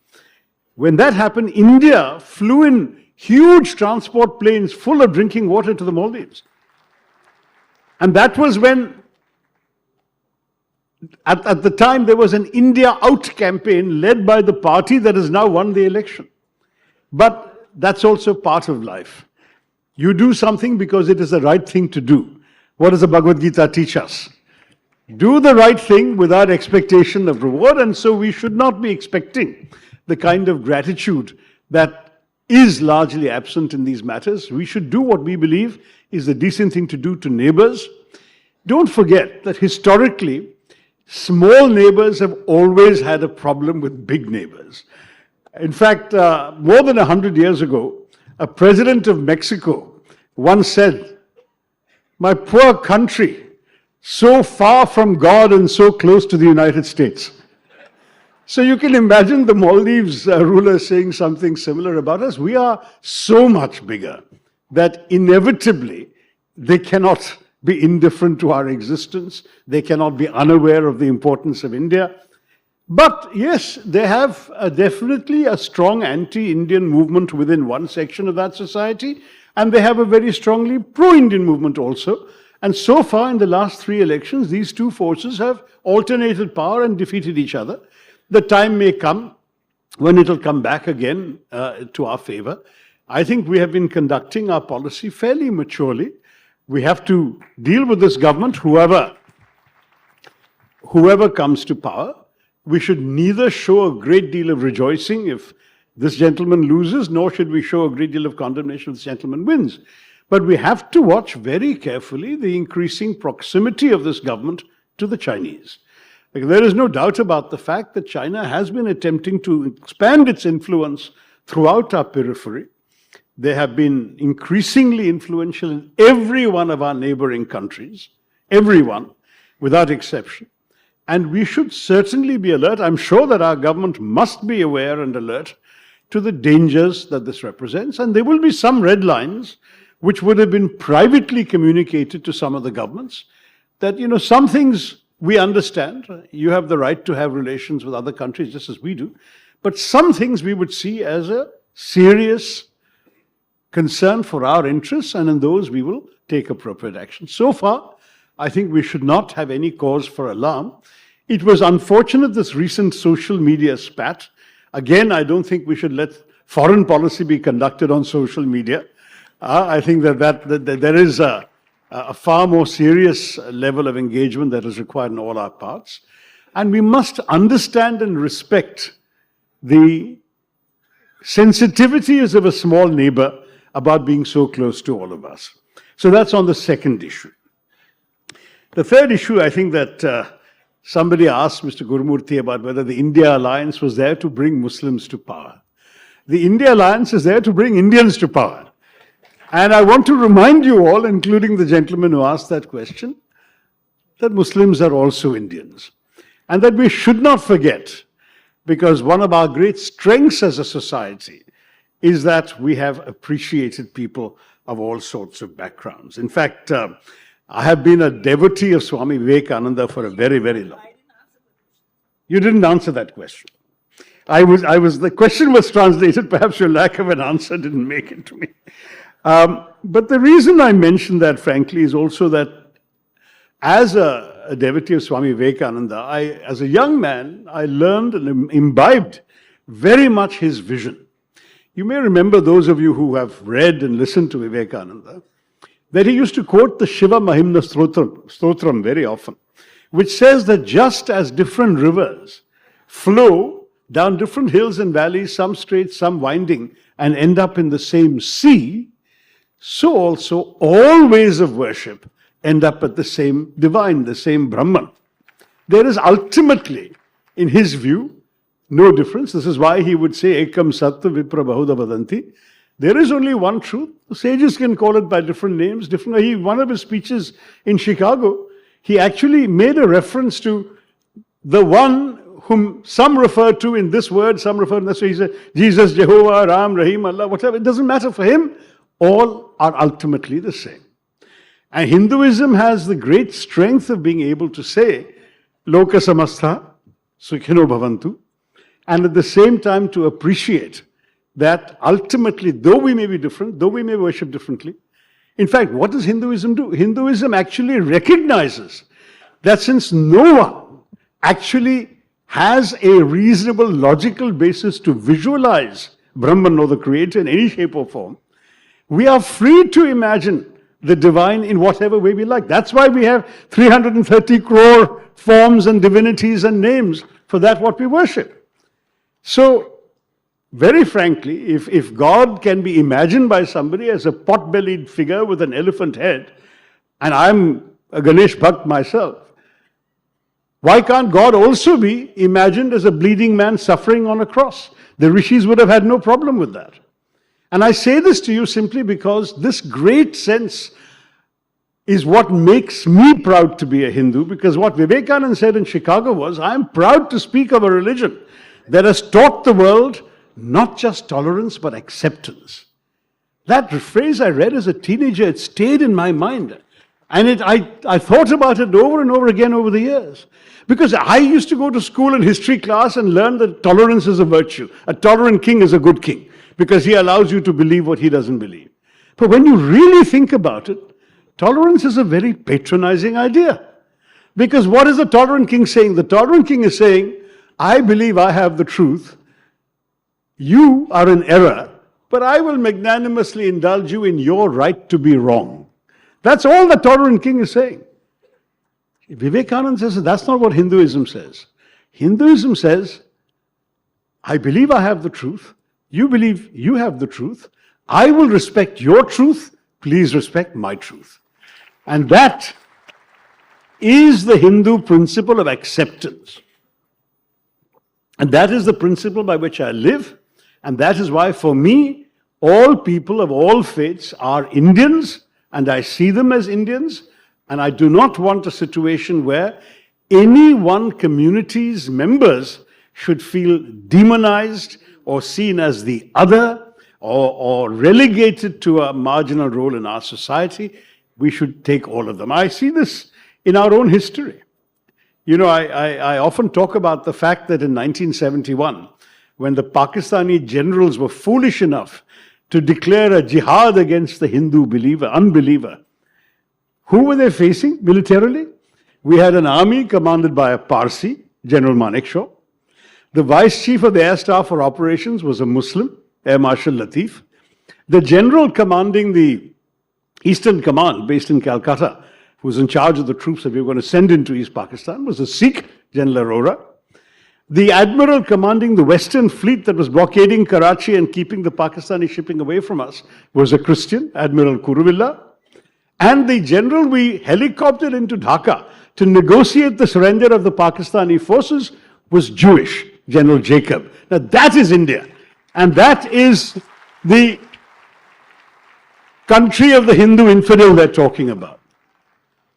When that happened, India flew in huge transport planes full of drinking water to the Maldives. And that was when, at the time, there was an India Out campaign led by the party that has now won the election. But that's also part of life. You do something because it is the right thing to do. What does the Bhagavad Gita teach us? Do the right thing without expectation of reward, and so we should not be expecting the kind of gratitude that is largely absent in these matters. We should do what we believe is the decent thing to do to neighbors. Don't forget that historically, small neighbors have always had a problem with big neighbors. In fact, more than 100 years ago, a president of Mexico once said, "My poor country, so far from God and so close to the United States." So you can imagine the Maldives ruler saying something similar about us. We are so much bigger that inevitably they cannot be indifferent to our existence. They cannot be unaware of the importance of India. But yes, they have definitely a strong anti-Indian movement within one section of that society, and they have a very strongly pro-Indian movement also. And so far in the last 3 elections, these two forces have alternated power and defeated each other. The time may come when it will come back again to our favor. I think we have been conducting our policy fairly maturely. We have to deal with this government, whoever comes to power. We should neither show a great deal of rejoicing if this gentleman loses, nor should we show a great deal of condemnation if this gentleman wins. But we have to watch very carefully the increasing proximity of this government to the Chinese. Like, there is no doubt about the fact that China has been attempting to expand its influence throughout our periphery. They have been increasingly influential in every one of our neighboring countries, everyone, without exception. And we should certainly be alert. I'm sure that our government must be aware and alert to the dangers that this represents. And there will be some red lines which would have been privately communicated to some of the governments that, you know, some things we understand. You have the right to have relations with other countries just as we do. But some things we would see as a serious concern for our interests, and in those we will take appropriate action. So far, I think we should not have any cause for alarm. It was unfortunate, this recent social media spat. Again, I don't think we should let foreign policy be conducted on social media. I think that there is a far more serious level of engagement that is required in all our parts. And we must understand and respect the sensitivities of a small neighbor about being so close to all of us. So that's on the second issue. The third issue, I think that somebody asked Mr. Gurumurthy about whether the India Alliance was there to bring Muslims to power. The India Alliance is there to bring Indians to power. And I want to remind you all, including the gentleman who asked that question, that Muslims are also Indians. And that we should not forget, because one of our great strengths as a society is that we have appreciated people of all sorts of backgrounds. In fact, I have been a devotee of Swami Vivekananda for a very, very long time. You didn't answer that question. The question was translated, perhaps your lack of an answer didn't make it to me. But the reason I mention that, frankly, is also that as a devotee of Swami Vivekananda, as a young man, I learned and imbibed very much his vision. You may remember, those of you who have read and listened to Vivekananda, that he used to quote the Shiva Mahimna Stotram very often, which says that just as different rivers flow down different hills and valleys, some straight, some winding, and end up in the same sea, so also all ways of worship end up at the same divine, the same Brahman. There is ultimately, in his view, no difference. This is why he would say, Ekam Sattva Vipra Bahuda Vadanti. There is only one truth. The sages can call it by different names. One of his speeches in Chicago, he actually made a reference to the one whom some refer to in this word, some refer to this. So he said, Jesus, Jehovah, Ram, Rahim, Allah, whatever. It doesn't matter for him. All are ultimately the same. And Hinduism has the great strength of being able to say, Loka Samastha, Sukhino Bhavantu, and at the same time to appreciate that ultimately, though we may be different, though we may worship differently, in fact, what does Hinduism do? Hinduism actually recognizes that since no one actually has a reasonable, logical basis to visualize Brahman or the Creator in any shape or form, we are free to imagine the divine in whatever way we like. That's why we have 330 crore forms and divinities and names for that what we worship. So, very frankly, if God can be imagined by somebody as a pot-bellied figure with an elephant head, and I'm a Ganesh Bhakt myself, why can't God also be imagined as a bleeding man suffering on a cross? The rishis would have had no problem with that. And I say this to you simply because this great sense is what makes me proud to be a Hindu, because what Vivekananda said in Chicago was, I am proud to speak of a religion that has taught the world not just tolerance, but acceptance. That phrase I read as a teenager, it stayed in my mind. And I thought about it over and over again over the years. Because I used to go to school in history class and learn that tolerance is a virtue. A tolerant king is a good king because he allows you to believe what he doesn't believe. But when you really think about it, tolerance is a very patronizing idea. Because what is the tolerant king saying? The tolerant king is saying, I believe I have the truth. You are in error, but I will magnanimously indulge you in your right to be wrong. That's all the tolerant king is saying. Vivekananda says that's not what Hinduism says. Hinduism says, I believe I have the truth. You believe you have the truth. I will respect your truth. Please respect my truth. And that is the Hindu principle of acceptance. And that is the principle by which I live. And that is why, for me, all people of all faiths are Indians, and I see them as Indians. And I do not want a situation where any one community's members should feel demonized or seen as the other or relegated to a marginal role in our society. We should take all of them. I see this in our own history. You know, I often talk about the fact that in 1971, when the Pakistani generals were foolish enough to declare a jihad against the Hindu unbeliever, who were they facing militarily? We had an army commanded by a Parsi, General Manekshaw. The vice chief of the air staff for operations was a Muslim, Air Marshal Latif. The general commanding the Eastern Command, based in Calcutta, who was in charge of the troops that we were going to send into East Pakistan, was a Sikh, General Arora. The admiral commanding the Western Fleet that was blockading Karachi and keeping the Pakistani shipping away from us was a Christian, Admiral Kuruvilla. And the general we helicoptered into Dhaka to negotiate the surrender of the Pakistani forces was Jewish, General Jacob. Now that is India. And that is the country of the Hindu infidel they're talking about.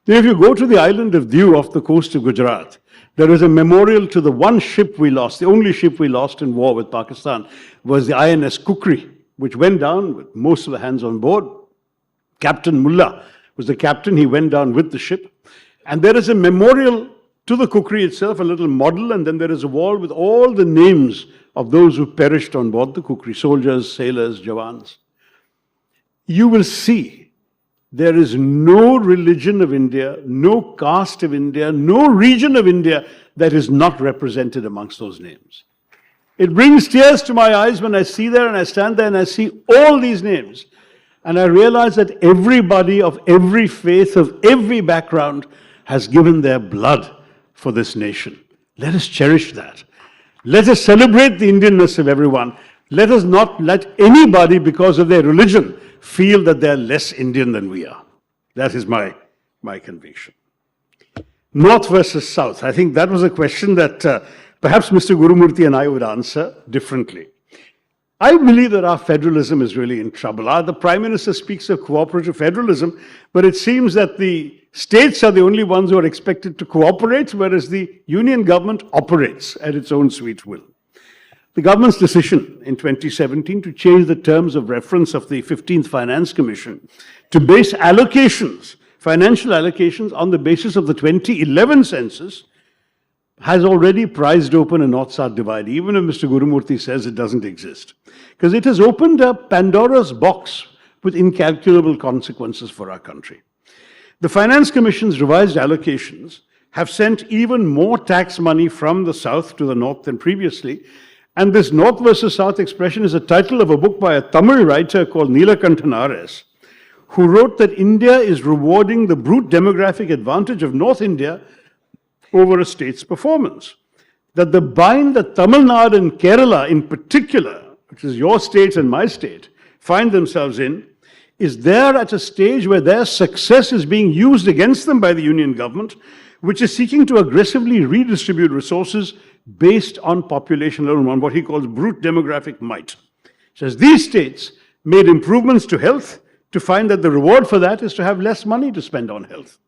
Now, if you go to the island of Diu off the coast of Gujarat, there is a memorial to the one ship we lost. The only ship we lost in war with Pakistan was the INS Kukri, which went down with most of the hands on board. Captain Mullah was the captain. He went down with the ship. And there is a memorial to the Kukri itself, a little model, and then there is a wall with all the names of those who perished on board the Kukri, soldiers, sailors, Jawans. You will see there is no religion of India, no caste of India, no region of India that is not represented amongst those names. It brings tears to my eyes when I see there and I stand there and I see all these names. And I realize that everybody of every faith, of every background, has given their blood for this nation. Let us cherish that. Let us celebrate the Indianness of everyone. Let us not let anybody, because of their religion, feel that they're less Indian than we are. That is my conviction. North versus South. I think that was a question that perhaps Mr. Gurumurthy and I would answer differently. I believe that our federalism is really in trouble. The Prime Minister speaks of cooperative federalism, but it seems that the states are the only ones who are expected to cooperate, whereas the union government operates at its own sweet will. The government's decision in 2017 to change the terms of reference of the 15th Finance Commission to base allocations, financial allocations, on the basis of the 2011 census has already prized open a North-South divide, even if Mr. Gurumurthy says it doesn't exist. Because it has opened a Pandora's box with incalculable consequences for our country. The Finance Commission's revised allocations have sent even more tax money from the South to the North than previously. And this North versus South expression is a title of a book by a Tamil writer called Neelakanthan R.S., who wrote that India is rewarding the brute demographic advantage of North India over a state's performance. That the bind that Tamil Nadu and Kerala in particular, which is your state and my state, find themselves in, is there at a stage where their success is being used against them by the union government, which is seeking to aggressively redistribute resources based on population alone, on what he calls brute demographic might. He says these states made improvements to health to find that the reward for that is to have less money to spend on health.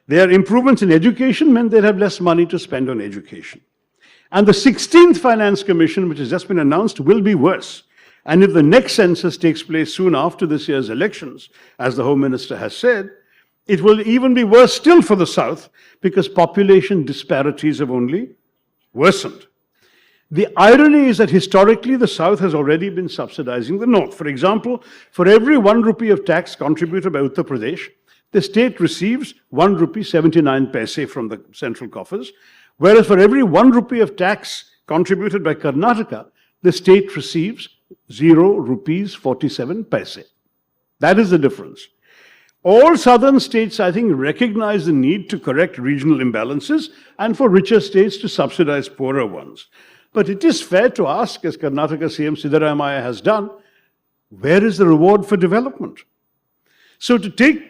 Their improvements in education meant they'd have less money to spend on education. And the 16th Finance Commission, which has just been announced, will be worse. And if the next census takes place soon after this year's elections, as the Home Minister has said, It will even be worse still for the South because population disparities have only worsened. The irony is that historically the South has already been subsidizing the North. For example, for every 1 rupee of tax contributed by Uttar Pradesh, the state receives 1 rupee 79 paise from the central coffers, whereas for every 1 rupee of tax contributed by Karnataka, the state receives 0 rupees 47 paise. That is the difference. All southern states, I think, recognize the need to correct regional imbalances and for richer states to subsidize poorer ones. But it is fair to ask, as Karnataka CM Siddaramaiah has done, where is the reward for development? So to take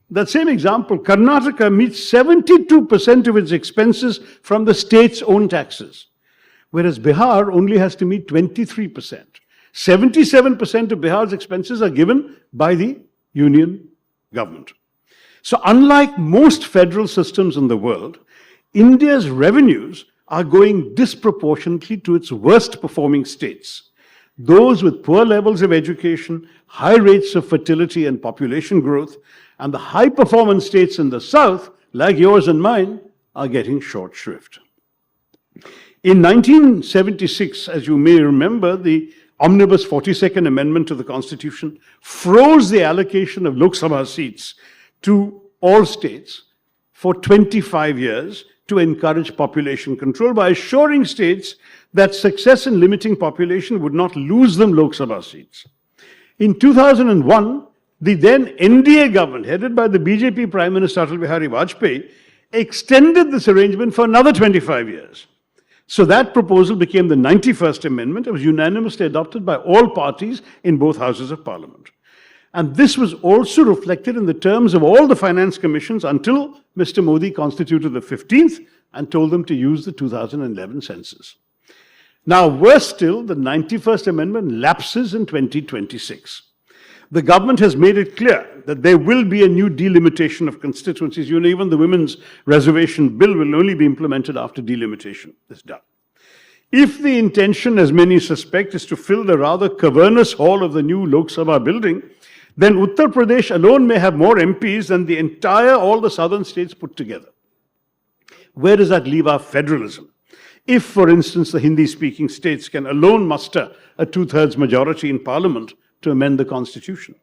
that same example, Karnataka meets 72% of its expenses from the state's own taxes, whereas Bihar only has to meet 23%. 77% of Bihar's expenses are given by the union government. So unlike most federal systems in the world, India's revenues are going disproportionately to its worst performing states. Those with poor levels of education, high rates of fertility and population growth, and the high performance states in the South, like yours and mine, are getting short shrift. In 1976, as you may remember, the Omnibus 42nd Amendment to the Constitution froze the allocation of Lok Sabha seats to all states for 25 years to encourage population control by assuring states that success in limiting population would not lose them Lok Sabha seats. In 2001, the then NDA government, headed by the BJP Prime Minister Atal Bihari Vajpayee, extended this arrangement for another 25 years. So that proposal became the 91st Amendment. It was unanimously adopted by all parties in both houses of Parliament. And this was also reflected in the terms of all the finance commissions until Mr. Modi constituted the 15th and told them to use the 2011 census. Now, worse still, the 91st Amendment lapses in 2026. The government has made it clear that there will be a new delimitation of constituencies. You know, even the Women's Reservation Bill will only be implemented after delimitation is done. If the intention, as many suspect, is to fill the rather cavernous hall of the new Lok Sabha building, then Uttar Pradesh alone may have more MPs than all the southern states put together. Where does that leave our federalism? If, for instance, the Hindi-speaking states can alone muster a two-thirds majority in parliament to amend the constitution,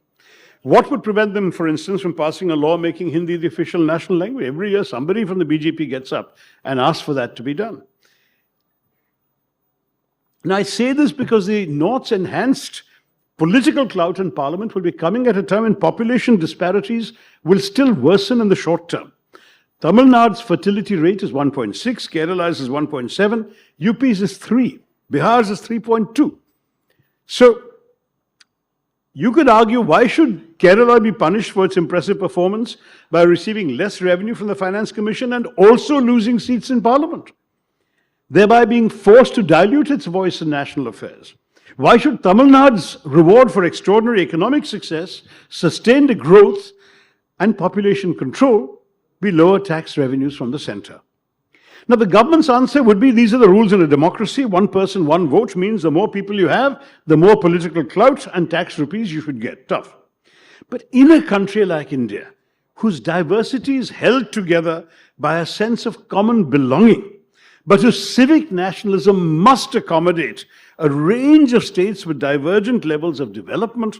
what would prevent them, for instance, from passing a law making Hindi the official national language? Every year, somebody from the BJP gets up and asks for that to be done. Now, I say this because the North's enhanced political clout in parliament will be coming at a time when population disparities will still worsen in the short term. Tamil Nadu's fertility rate is 1.6, Kerala's is 1.7, UP's is 3, Bihar's is 3.2. So, you could argue, why should Kerala be punished for its impressive performance by receiving less revenue from the Finance Commission and also losing seats in Parliament, thereby being forced to dilute its voice in national affairs? Why should Tamil Nadu's reward for extraordinary economic success, sustained growth, and population control be lower tax revenues from the centre? Now, the government's answer would be, these are the rules in a democracy. One person, one vote means the more people you have, the more political clout and tax rupees you should get. Tough. But in a country like India, whose diversity is held together by a sense of common belonging, but whose civic nationalism must accommodate a range of states with divergent levels of development,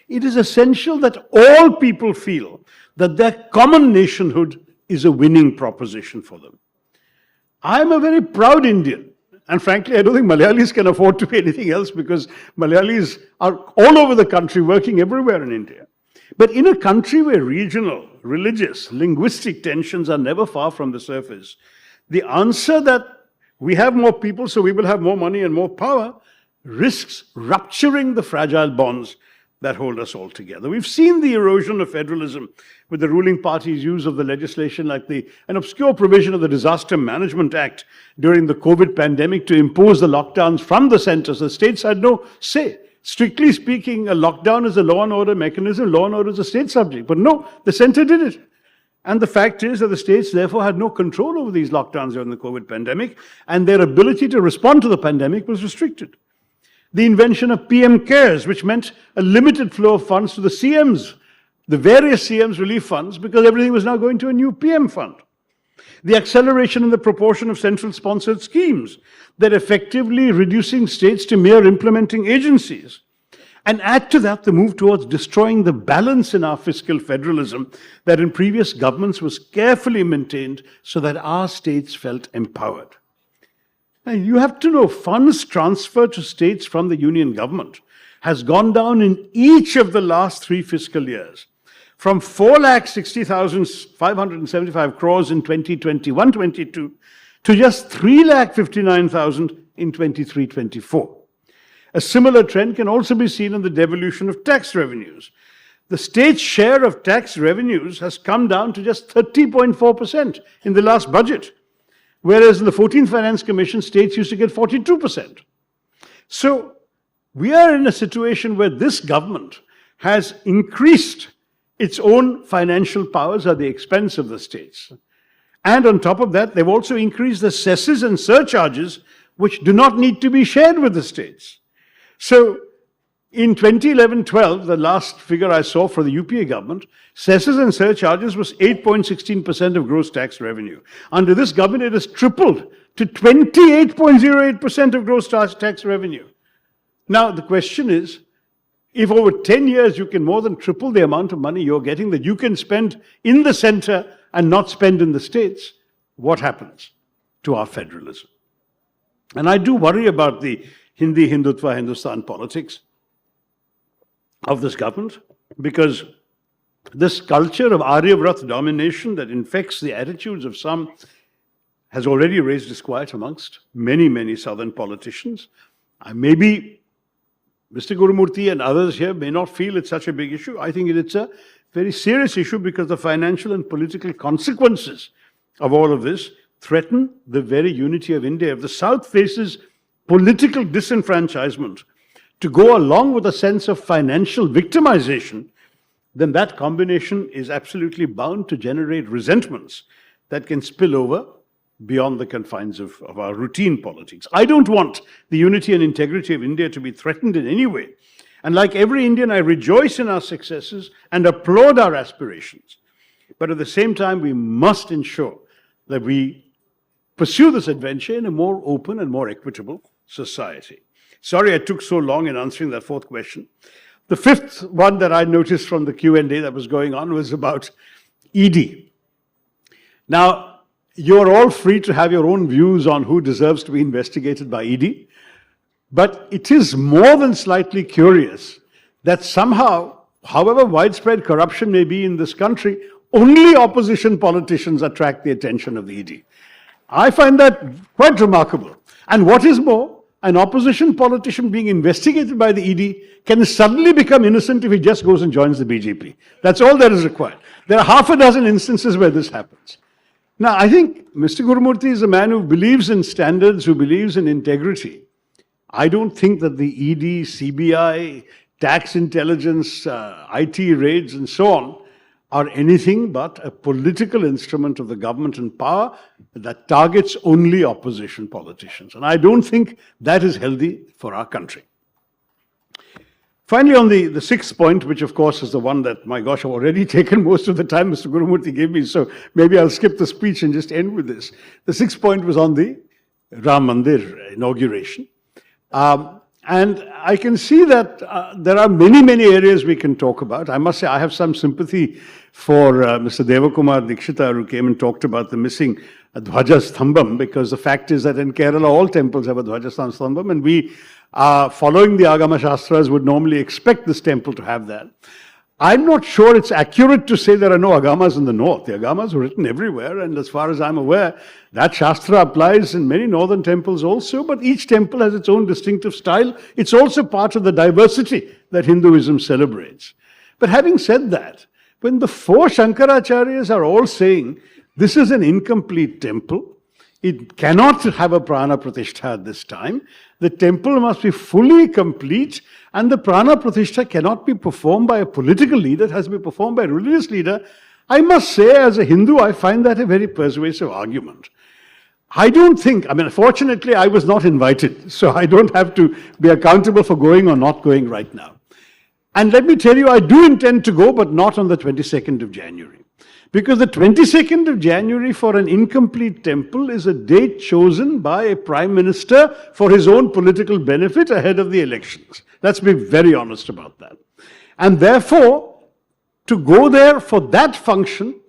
it is essential that all people feel that their common nationhood is a winning proposition for them. I'm a very proud Indian. And frankly, I don't think Malayalis can afford to be anything else, because Malayalis are all over the country, working everywhere in India. But in a country where regional, religious, linguistic tensions are never far from the surface, the answer that we have more people, so we will have more money and more power, risks rupturing the fragile bonds that hold us all together. We've seen the erosion of federalism with the ruling party's use of the legislation like an obscure provision of the Disaster Management Act during the COVID pandemic to impose the lockdowns from the centre. So the states had no say. Strictly speaking, a lockdown is a law and order mechanism. Law and order is a state subject. But no, the centre did it. And the fact is that the states therefore had no control over these lockdowns during the COVID pandemic, and their ability to respond to the pandemic was restricted. The invention of PM Cares, which meant a limited flow of funds to the CM's the various CM's relief funds because everything was now going to a new PM fund. The acceleration in the proportion of central-sponsored schemes that effectively reducing states to mere implementing agencies. And add to that the move towards destroying the balance in our fiscal federalism that in previous governments was carefully maintained so that our states felt empowered. Now, you have to know, funds transferred to states from the union government has gone down in each of the last 3 fiscal years, from 4,60,575 crores in 2021-22 to just 3,59,000 in 23-24. A similar trend can also be seen in the devolution of tax revenues. The state's share of tax revenues has come down to just 30.4% in the last budget, whereas in the 14th Finance Commission, states used to get 42%. So we are in a situation where this government has increased its own financial powers at the expense of the states. And on top of that, they've also increased the cesses and surcharges, which do not need to be shared with the states. So in 2011-12, the last figure I saw for the UPA government, cesses and surcharges was 8.16% of gross tax revenue. Under this government, it has tripled to 28.08% of gross tax revenue. Now, the question is, if over 10 years you can more than triple the amount of money you're getting that you can spend in the center and not spend in the states, what happens to our federalism? And I do worry about the Hindi, Hindutva, Hindustan politics of this government, because this culture of Aryavrat domination that infects the attitudes of some has already raised disquiet amongst many, many southern politicians. Maybe Mr. Gurumurthy and others here may not feel it's such a big issue. I think it's a very serious issue because the financial and political consequences of all of this threaten the very unity of India. If the South faces political disenfranchisement to go along with a sense of financial victimization, then that combination is absolutely bound to generate resentments that can spill over beyond the confines of our routine politics. I don't want the unity and integrity of India to be threatened in any way. And like every Indian, I rejoice in our successes and applaud our aspirations. But at the same time, we must ensure that we pursue this adventure in a more open and more equitable society. Sorry I took so long in answering that 4th question. The 5th one that I noticed from the Q&A that was going on was about ED. Now, you're all free to have your own views on who deserves to be investigated by ED, but it is more than slightly curious that somehow, however widespread corruption may be in this country, only opposition politicians attract the attention of the ED. I find that quite remarkable. And what is more, an opposition politician being investigated by the ED can suddenly become innocent if he just goes and joins the BJP. That's all that is required. There are half a dozen instances where this happens. Now, I think Mr. Gurumurthy is a man who believes in standards, who believes in integrity. I don't think that the ED, CBI, tax intelligence, IT raids and so on are anything but a political instrument of the government in power that targets only opposition politicians. And I don't think that is healthy for our country. Finally, on the 6th point, which of course is the one that, my gosh, I've already taken most of the time Mr. Gurumurthy gave me, so maybe I'll skip the speech and just end with this. The 6th point was on the Ram Mandir inauguration. And I can see that there are many, many areas we can talk about. I must say I have some sympathy for Mr. Devakumar Dikshita, who came and talked about the missing Dhwaja Stambham, because the fact is that in Kerala all temples have a Dhwaja Stambham, and we, following the Agama Shastras, would normally expect this temple to have that. I'm not sure it's accurate to say there are no agamas in the north. The agamas are written everywhere, and as far as I'm aware, that Shastra applies in many northern temples also, but each temple has its own distinctive style. It's also part of the diversity that Hinduism celebrates. But having said that, when the 4 Shankaracharyas are all saying this is an incomplete temple, it cannot have a prana pratishtha at this time, the temple must be fully complete, and the prana pratishtha cannot be performed by a political leader, it has to be performed by a religious leader. I must say, as a Hindu, I find that a very persuasive argument. I don't think, fortunately, I was not invited, so I don't have to be accountable for going or not going right now. And let me tell you, I do intend to go, but not on the 22nd of January. Because the 22nd of January for an incomplete temple is a date chosen by a prime minister for his own political benefit ahead of the elections. Let's be very honest about that. And therefore, to go there for that function,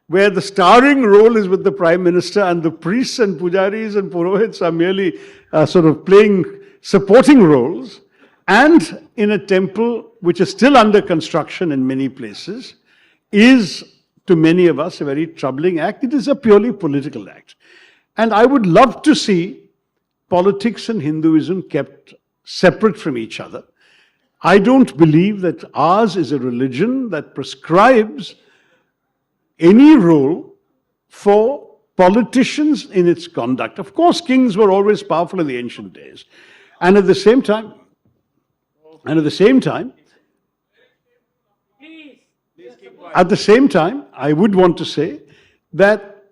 where the starring role is with the prime minister and the priests and pujaris and purohits are merely sort of playing supporting roles, and in a temple which is still under construction in many places, is to many of us a very troubling act. It is a purely political act. And I would love to see politics and Hinduism kept separate from each other. I don't believe that ours is a religion that prescribes any role for politicians in its conduct. Of course, kings were always powerful in the ancient days. And at the same time, I would want to say that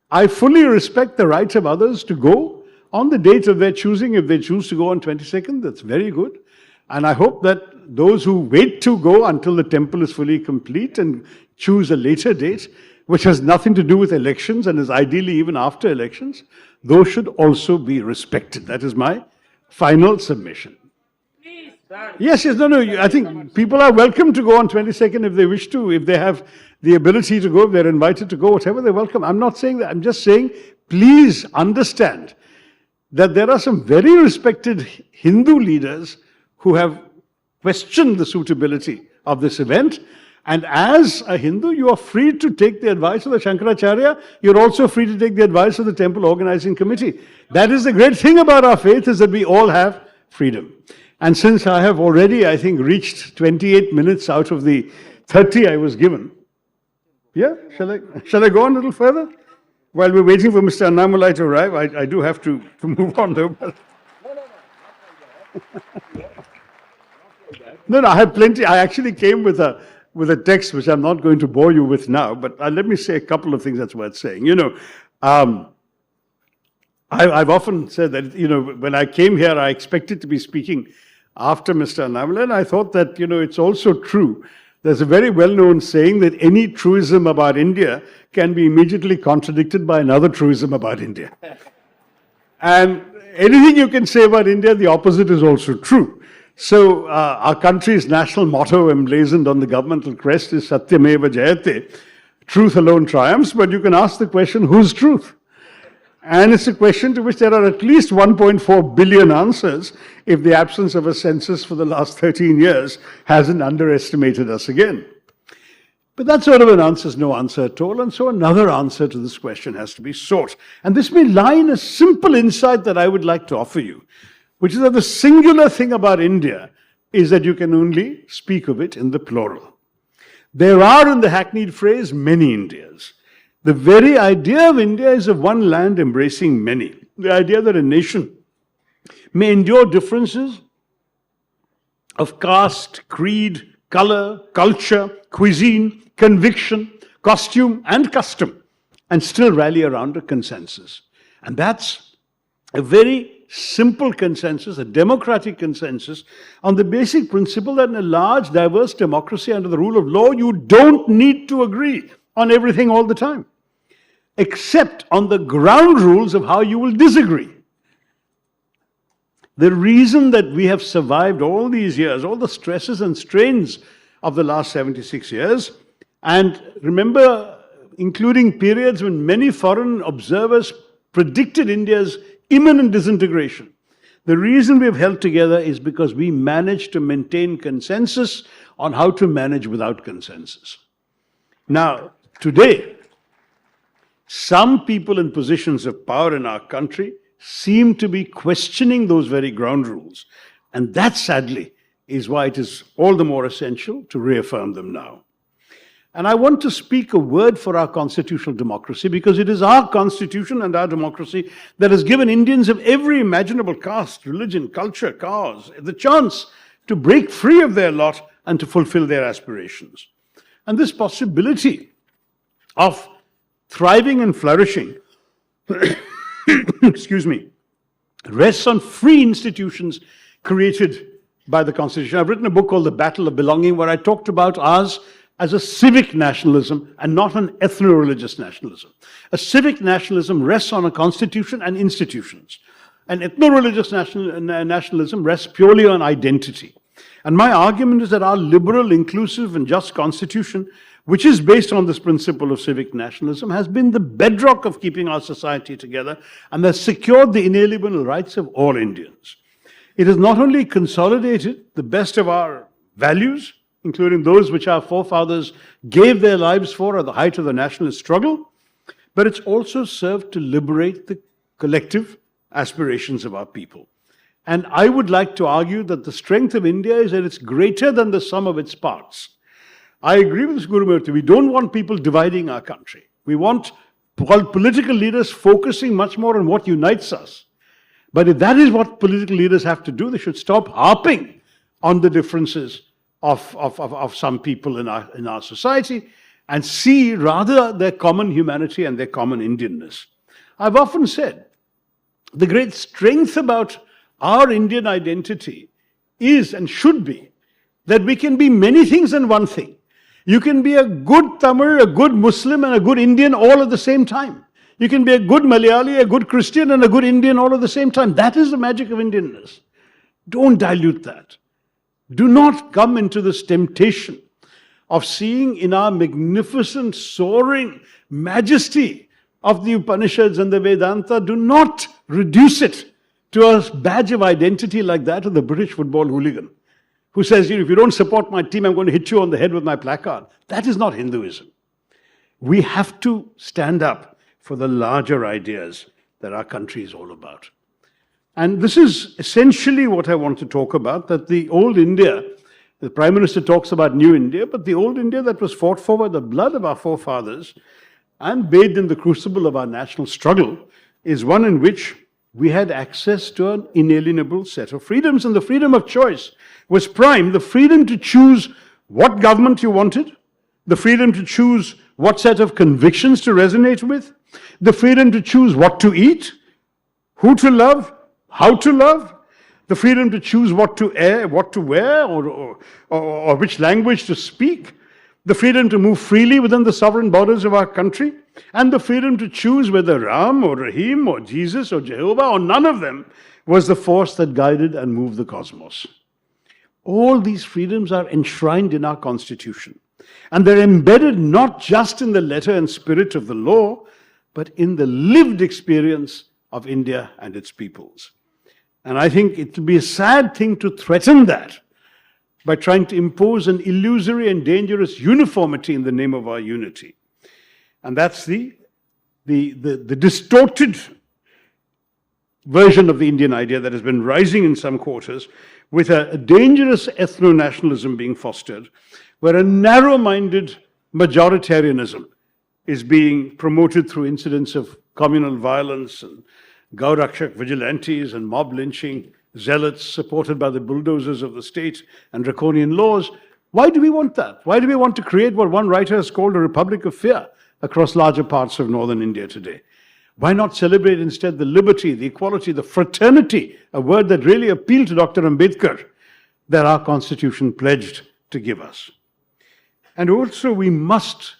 I fully respect the right of others to go on the date of their choosing. If they choose to go on 22nd, that's very good. And I hope that those who wait to go until the temple is fully complete and choose a later date, which has nothing to do with elections and is ideally even after elections, those should also be respected. That is my final submission. Yes, I think people are welcome to go on 22nd if they wish to, if they have the ability to go, if they're invited to go, whatever, they're welcome. I'm not saying that. I'm just saying, please understand that there are some very respected Hindu leaders who have questioned the suitability of this event. And as a Hindu, you are free to take the advice of the Shankaracharya. You're also free to take the advice of the temple organizing committee. That is the great thing about our faith, is that we all have freedom. And since I have already, I think, reached 28 minutes out of the 30 I was given, yeah, shall I go on a little further? While we're waiting for Mr. Annamalai to arrive, I do have to move on though. No, I have plenty. I actually came with a text which I'm not going to bore you with now, but let me say a couple of things that's worth saying. I've often said that, when I came here, I expected to be speaking after Mr. Annamalai, and I thought that, it's also true. There's a very well-known saying that any truism about India can be immediately contradicted by another truism about India. And anything you can say about India, the opposite is also true. So our country's national motto emblazoned on the governmental crest is Satyameva Jayate. Truth alone triumphs, but you can ask the question, whose truth? And it's a question to which there are at least 1.4 billion answers if the absence of a census for the last 13 years hasn't underestimated us again. But that sort of an answer is no answer at all, and so another answer to this question has to be sought. And this may lie in a simple insight that I would like to offer you, which is that the singular thing about India is that you can only speak of it in the plural. There are, in the hackneyed phrase, many Indias. The very idea of India is of one land embracing many. The idea that a nation may endure differences of caste, creed, color, culture, cuisine, conviction, costume, and custom, and still rally around a consensus. And that's a very simple consensus, a democratic consensus, on the basic principle that in a large, diverse democracy under the rule of law, you don't need to agree on everything all the time, except on the ground rules of how you will disagree. The reason that we have survived all these years, all the stresses and strains of the last 76 years, and remember, including periods when many foreign observers predicted India's imminent disintegration, the reason we have held together is because we managed to maintain consensus on how to manage without consensus. Now, today, some people in positions of power in our country seem to be questioning those very ground rules. And that, sadly, is why it is all the more essential to reaffirm them now. And I want to speak a word for our constitutional democracy, because it is our constitution and our democracy that has given Indians of every imaginable caste, religion, culture, cause, the chance to break free of their lot and to fulfill their aspirations. And this possibility of thriving and flourishing excuse me, rests on free institutions created by the Constitution. I've written a book called The Battle of Belonging, where I talked about ours as a civic nationalism and not an ethno-religious nationalism. A civic nationalism rests on a constitution and institutions. An ethno-religious nationalism rests purely on identity. And my argument is that our liberal, inclusive, and just constitution, which is based on this principle of civic nationalism, has been the bedrock of keeping our society together and has secured the inalienable rights of all Indians. It has not only consolidated the best of our values, including those which our forefathers gave their lives for at the height of the nationalist struggle, but it's also served to liberate the collective aspirations of our people. And I would like to argue that the strength of India is that it's greater than the sum of its parts. I agree with Guru Murthy. We don't want people dividing our country. We want political leaders focusing much more on what unites us. But if that is what political leaders have to do, they should stop harping on the differences of some people in our society and see rather their common humanity and their common Indianness. I've often said the great strength about our Indian identity is and should be that we can be many things in one thing. You can be a good Tamil, a good Muslim, and a good Indian all at the same time. You can be a good Malayali, a good Christian, and a good Indian all at the same time. That is the magic of Indianness. Don't dilute that. Do not come into this temptation of seeing in our magnificent, soaring majesty of the Upanishads and the Vedanta, do not reduce it to a badge of identity like that of the British football hooligan, who says, if you don't support my team, I'm going to hit you on the head with my placard. That is not Hinduism. We have to stand up for the larger ideas that our country is all about. And this is essentially what I want to talk about, that the old India, the Prime Minister talks about new India, but the old India that was fought for by the blood of our forefathers and bathed in the crucible of our national struggle is one in which we had access to an inalienable set of freedoms, and the freedom of choice was prime. The freedom to choose what government you wanted, the freedom to choose what set of convictions to resonate with, the freedom to choose what to eat, who to love, how to love, the freedom to choose what to wear or which language to speak, the freedom to move freely within the sovereign borders of our country, and the freedom to choose whether Ram or Rahim or Jesus or Jehovah or none of them was the force that guided and moved the cosmos. All these freedoms are enshrined in our Constitution, and they're embedded not just in the letter and spirit of the law, but in the lived experience of India and its peoples. And I think it would be a sad thing to threaten that by trying to impose an illusory and dangerous uniformity in the name of our unity. And that's the distorted version of the Indian idea that has been rising in some quarters, with a dangerous ethno-nationalism being fostered, where a narrow-minded majoritarianism is being promoted through incidents of communal violence and Gaurakshak vigilantes and mob lynching, zealots supported by the bulldozers of the state and draconian laws. Why do we want that? Why do we want to create what one writer has called a republic of fear across larger parts of northern India today? Why not celebrate instead the liberty, the equality, the fraternity, a word that really appealed to Dr. Ambedkar, that our Constitution pledged to give us? And also we must,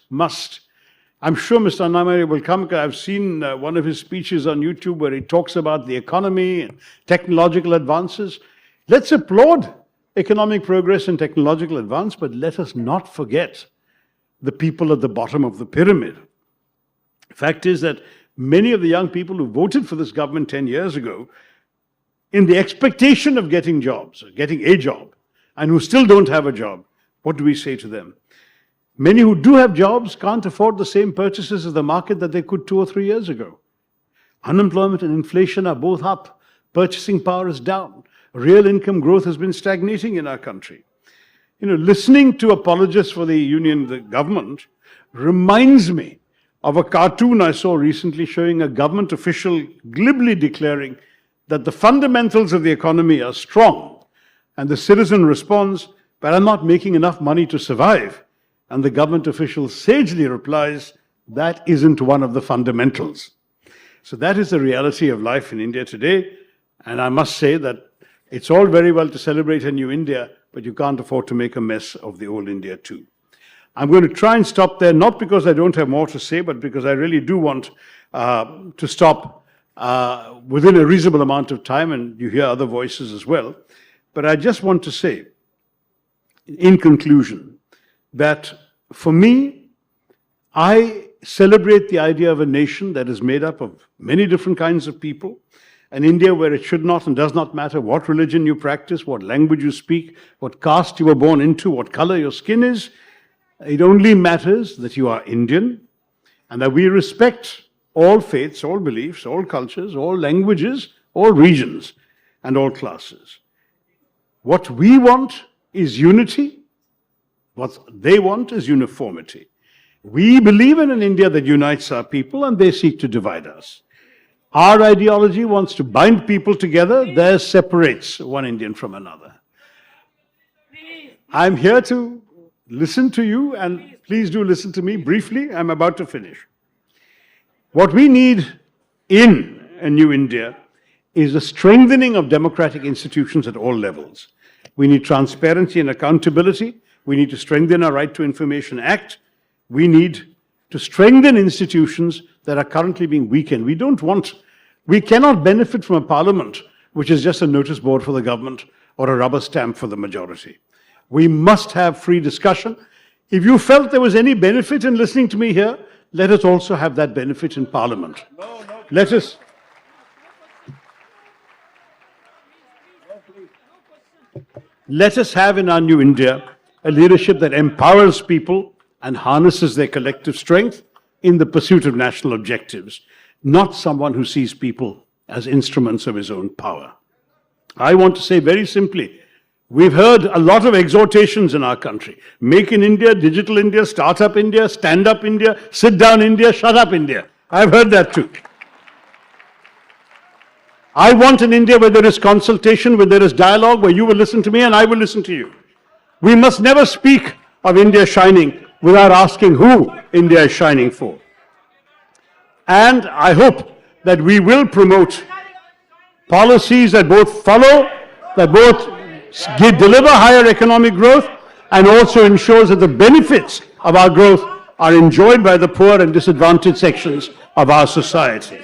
I'm sure Mr. Annamalai will come, because I've seen one of his speeches on YouTube where he talks about the economy and technological advances. Let's applaud economic progress and technological advance, but let us not forget the people at the bottom of the pyramid. The fact is that many of the young people who voted for this government 10 years ago, in the expectation of getting jobs, getting a job, and who still don't have a job, what do we say to them? Many who do have jobs can't afford the same purchases as the market that they could 2 or 3 years ago. Unemployment and inflation are both up. Purchasing power is down. Real income growth has been stagnating in our country. Listening to apologists for the union, the government, reminds me of a cartoon I saw recently showing a government official glibly declaring that the fundamentals of the economy are strong, and the citizen responds, "But I'm not making enough money to survive." And the government official sagely replies, "That isn't one of the fundamentals." So that is the reality of life in India today. And I must say that It's all very well to celebrate a new India, but you can't afford to make a mess of the old India too. I'm going to try and stop there, not because I don't have more to say, but because I really do want to stop within a reasonable amount of time, and you hear other voices as well. But I just want to say, in conclusion, that for me, I celebrate the idea of a nation that is made up of many different kinds of people, an India where it should not and does not matter what religion you practice, what language you speak, what caste you were born into, what color your skin is. It only matters that you are Indian and that we respect all faiths, all beliefs, all cultures, all languages, all regions, and all classes. What we want is unity. What they want is uniformity. We believe in an India that unites our people, and they seek to divide us. Our ideology wants to bind people together. Theirs separates one Indian from another. I'm here to listen to you, and please do listen to me briefly. I'm about to finish. What we need in a new India is a strengthening of democratic institutions at all levels. We need transparency and accountability. We need to strengthen our Right to Information Act. We need to strengthen institutions that are currently being weakened. We cannot benefit from a parliament which is just a notice board for the government or a rubber stamp for the majority. We must have free discussion. If you felt there was any benefit in listening to me here, let us also have that benefit in Parliament. Let us have in our new India a leadership that empowers people and harnesses their collective strength in the pursuit of national objectives, not someone who sees people as instruments of his own power. I want to say very simply, we've heard a lot of exhortations in our country. Make in India, digital India, startup India, stand up India, sit down India, shut up India. I've heard that too. I want an India where there is consultation, where there is dialogue, where you will listen to me and I will listen to you. We must never speak of India shining without asking who India is shining for. And I hope that we will promote policies that both follow, that both deliver higher economic growth and also ensures that the benefits of our growth are enjoyed by the poor and disadvantaged sections of our society.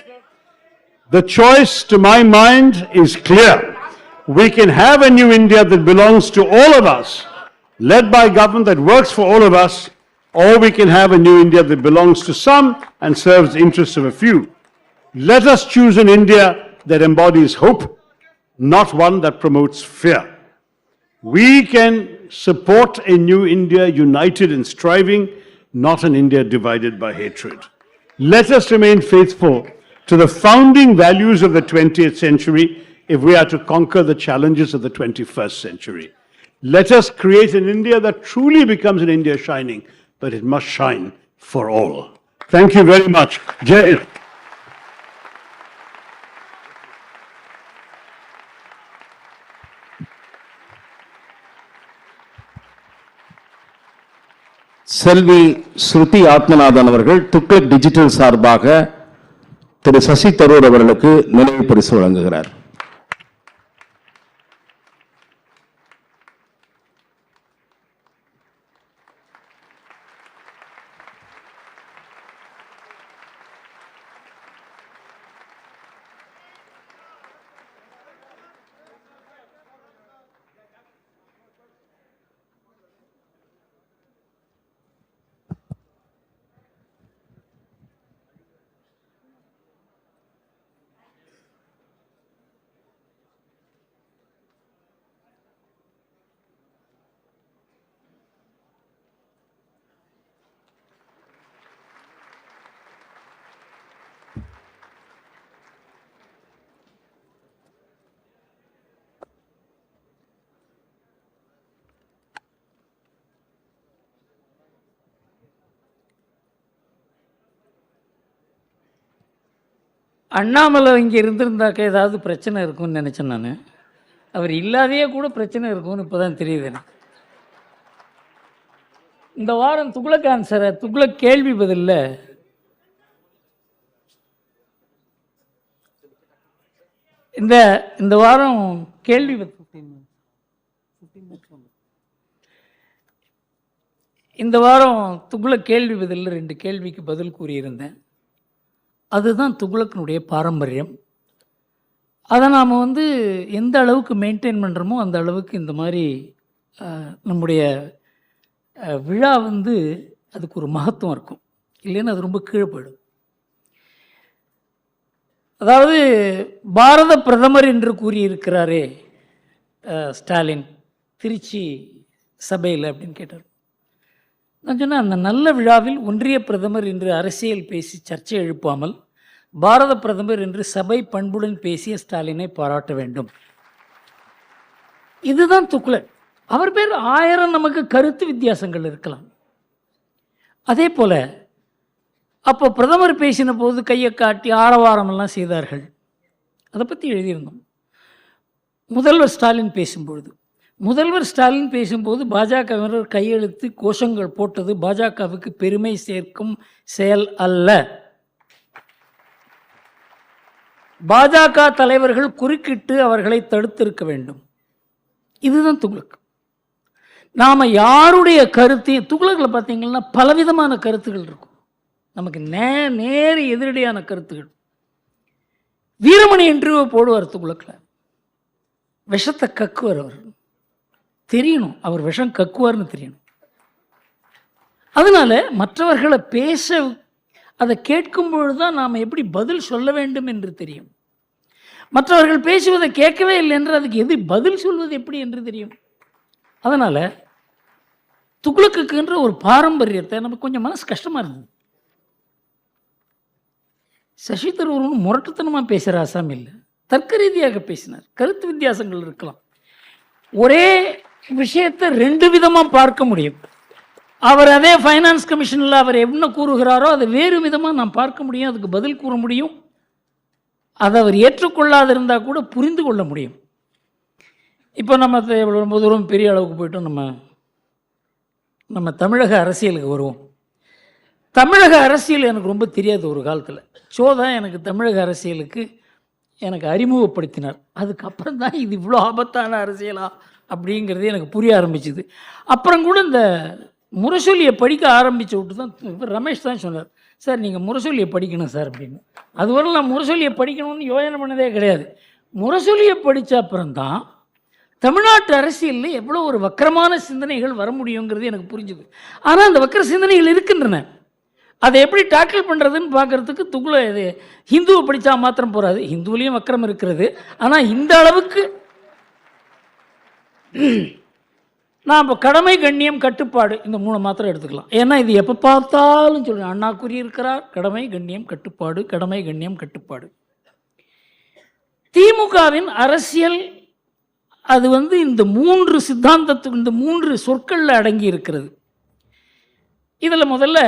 The choice, to my mind, is clear. We can have a new India that belongs to all of us, led by government that works for all of us, or we can have a new India that belongs to some and serves the interests of a few. Let us choose an India that embodies hope, not one that promotes fear. We can support a new India united and striving, not an India divided by hatred. Let us remain faithful to the founding values of the 20th century if we are to conquer the challenges of the 21st century. Let us create an India that truly becomes an India shining, but it must shine for all. Thank you very much. Jai Hind. செல்வி ஸ்ருதி ஆத்மநாதன் அவர்கள் Tughlaq digital சார்பாக திரு சசி தரூர் அவர்களுக்கு நினைவு பரிசு வழங்குகிறார். அண்ணாமலை இங்கே இருந்திருந்தாக்க ஏதாவது பிரச்சனை இருக்கும்னு நினச்சேன் நான். அவர் இல்லாதையே கூட பிரச்சனை இருக்கும்னு இப்போ தான் தெரியுது எனக்கு. இந்த வாரம் துக்ளக் ஆன்சரை துக்ளக் கேள்வி பதில்ல இந்த இந்த வாரம் கேள்வி இந்த வாரம் துக்ளக் கேள்வி பதிலில் 2 கேள்விக்கு பதில் கூறியிருந்தேன். அதுதான் துக்ளக்கினுடைய பாரம்பரியம். அதை நாம் எந்த அளவுக்கு மெயின்டைன் பண்ணுறோமோ அந்த அளவுக்கு இந்த மாதிரி நம்முடைய விழா அதுக்கு ஒரு மகத்துவம் இருக்கும். இல்லைன்னா அது ரொம்ப கீழே போயிடும். அதாவது பாரத பிரதமர் என்று கூறியிருக்கிறாரே ஸ்டாலின் திருச்சி சபையில் அப்படின்னு கேட்டார். நான் சொன்னேன், அந்த நல்ல விழாவில் ஒன்றிய பிரதமர் என்று அரசியல் பேசி சர்ச்சை எழுப்பாமல் பாரத பிரதமர் என்று சபை பண்புடன் பேசிய ஸ்டாலினை பாராட்ட வேண்டும். இதுதான் துக்ளக். அவர் பேர் 1000 நமக்கு கருத்து வித்தியாசங்கள் இருக்கலாம். அதே போல அப்போ பிரதமர் பேசின போது கையை காட்டி ஆரவாரமெல்லாம் செய்தார்கள். அதை பற்றி எழுதியிருந்தோம். முதல்வர் ஸ்டாலின் பேசும்போது பாஜகவினர் கையெழுத்து கோஷங்கள் போட்டது பாஜகவுக்கு பெருமை சேர்க்கும் செயல் அல்ல. பாஜக தலைவர்கள் குறுக்கிட்டு அவர்களை தடுத்திருக்க வேண்டும். இதுதான் துக்ளக். நாம் யாருடைய கருத்தையும் துக்ளக்கில் பார்த்தீங்கன்னா பலவிதமான கருத்துகள் இருக்கும். நமக்கு நேர் எதிரடியான கருத்துகள். வீரமணி இன்டர்வியூ போடுவார் துக்ளக்கில். விஷத்தை கக்குவார். அவர் தெரியணும், அவர் விஷம் கக்குவார்னு தெரியணும். அதனால் மற்றவர்களை பேச அதை கேட்கும்பொழுது தான் நாம் எப்படி பதில் சொல்ல வேண்டும் என்று தெரியும். மற்றவர்கள் பேசுவதை கேட்கவே இல்லை என்று அதுக்கு பதில் சொல்வது எப்படி என்று தெரியும். அதனால் துக்ளக்குன்ற ஒரு பாரம்பரியத்தை நமக்கு கொஞ்சம் மனசு கஷ்டமாக இருந்தது. சசி தரூர் முரட்டுத்தனமாக பேசுகிற ஆசாமி இல்லை, தர்க்க ரீதியாக பேசினார். கருத்து வித்தியாசங்கள் இருக்கலாம். ஒரே விஷயத்தை 2 விதமாக பார்க்க முடியும். அவர் அதே ஃபைனான்ஸ் கமிஷனில் அவர் என்ன கூறுகிறாரோ அதை வேறு விதமாக நாம் பார்க்க முடியும், அதுக்கு பதில் கூற முடியும். அதை அவர் ஏற்றுக்கொள்ளாது இருந்தால் கூட புரிந்து கொள்ள முடியும். இப்போ நம்ம ரொம்ப தூரம் பெரிய அளவுக்கு போய்ட்டோம். நம்ம தமிழக அரசியலுக்கு வருவோம். தமிழக அரசியல் எனக்கு ரொம்ப தெரியாது. ஒரு காலத்தில் தான் எனக்கு தமிழக அரசியலுக்கு எனக்கு அறிமுகப்படுத்தினார். அதுக்கப்புறம் தான் இது இவ்வளோ ஆபத்தான அரசியலா அப்படிங்கிறது எனக்கு புரிய ஆரம்பிச்சுது. அப்புறம் கூட இந்த முரசொலியை படிக்க ஆரம்பித்த விட்டு தான் ரமேஷ் தான் சொன்னார், சார் நீங்கள் முரசொலியை படிக்கணும் சார் அப்படின்னு. அதுவரை நான் முரசொலியை படிக்கணும்னு யோசனை பண்ணதே கிடையாது. முரசொலியை படித்த அப்புறம்தான் தமிழ்நாட்டு அரசியலில் எவ்வளோ ஒரு வக்கரமான சிந்தனைகள் வர முடியுங்கிறது எனக்கு புரிஞ்சுது. ஆனால் அந்த வக்கர சிந்தனைகள் இருக்கின்றன. அதை எப்படி டாக்கிள் பண்ணுறதுன்னு பார்க்குறதுக்கு இது ஹிந்துவை படித்தா மாத்திரம் போகாது. ஹிந்துவிலையும் வக்கரம் இருக்கிறது. ஆனால் இந்த அளவுக்கு நான் இப்போ கடமை கண்ணியம் கட்டுப்பாடு இந்த 3 மாத்திரம் எடுத்துக்கலாம். ஏன்னா இது எப்போ பார்த்தாலும் சொல்லுங்கள், அண்ணா கூறியிருக்கிறார் கடமை கண்ணியம் கட்டுப்பாடு, கடமை கண்ணியம் கட்டுப்பாடு. திமுகவின் அரசியல் அது இந்த 3 சித்தாந்தத்துக்கு இந்த 3 சொற்களில் அடங்கி இருக்கிறது. இதில் முதல்ல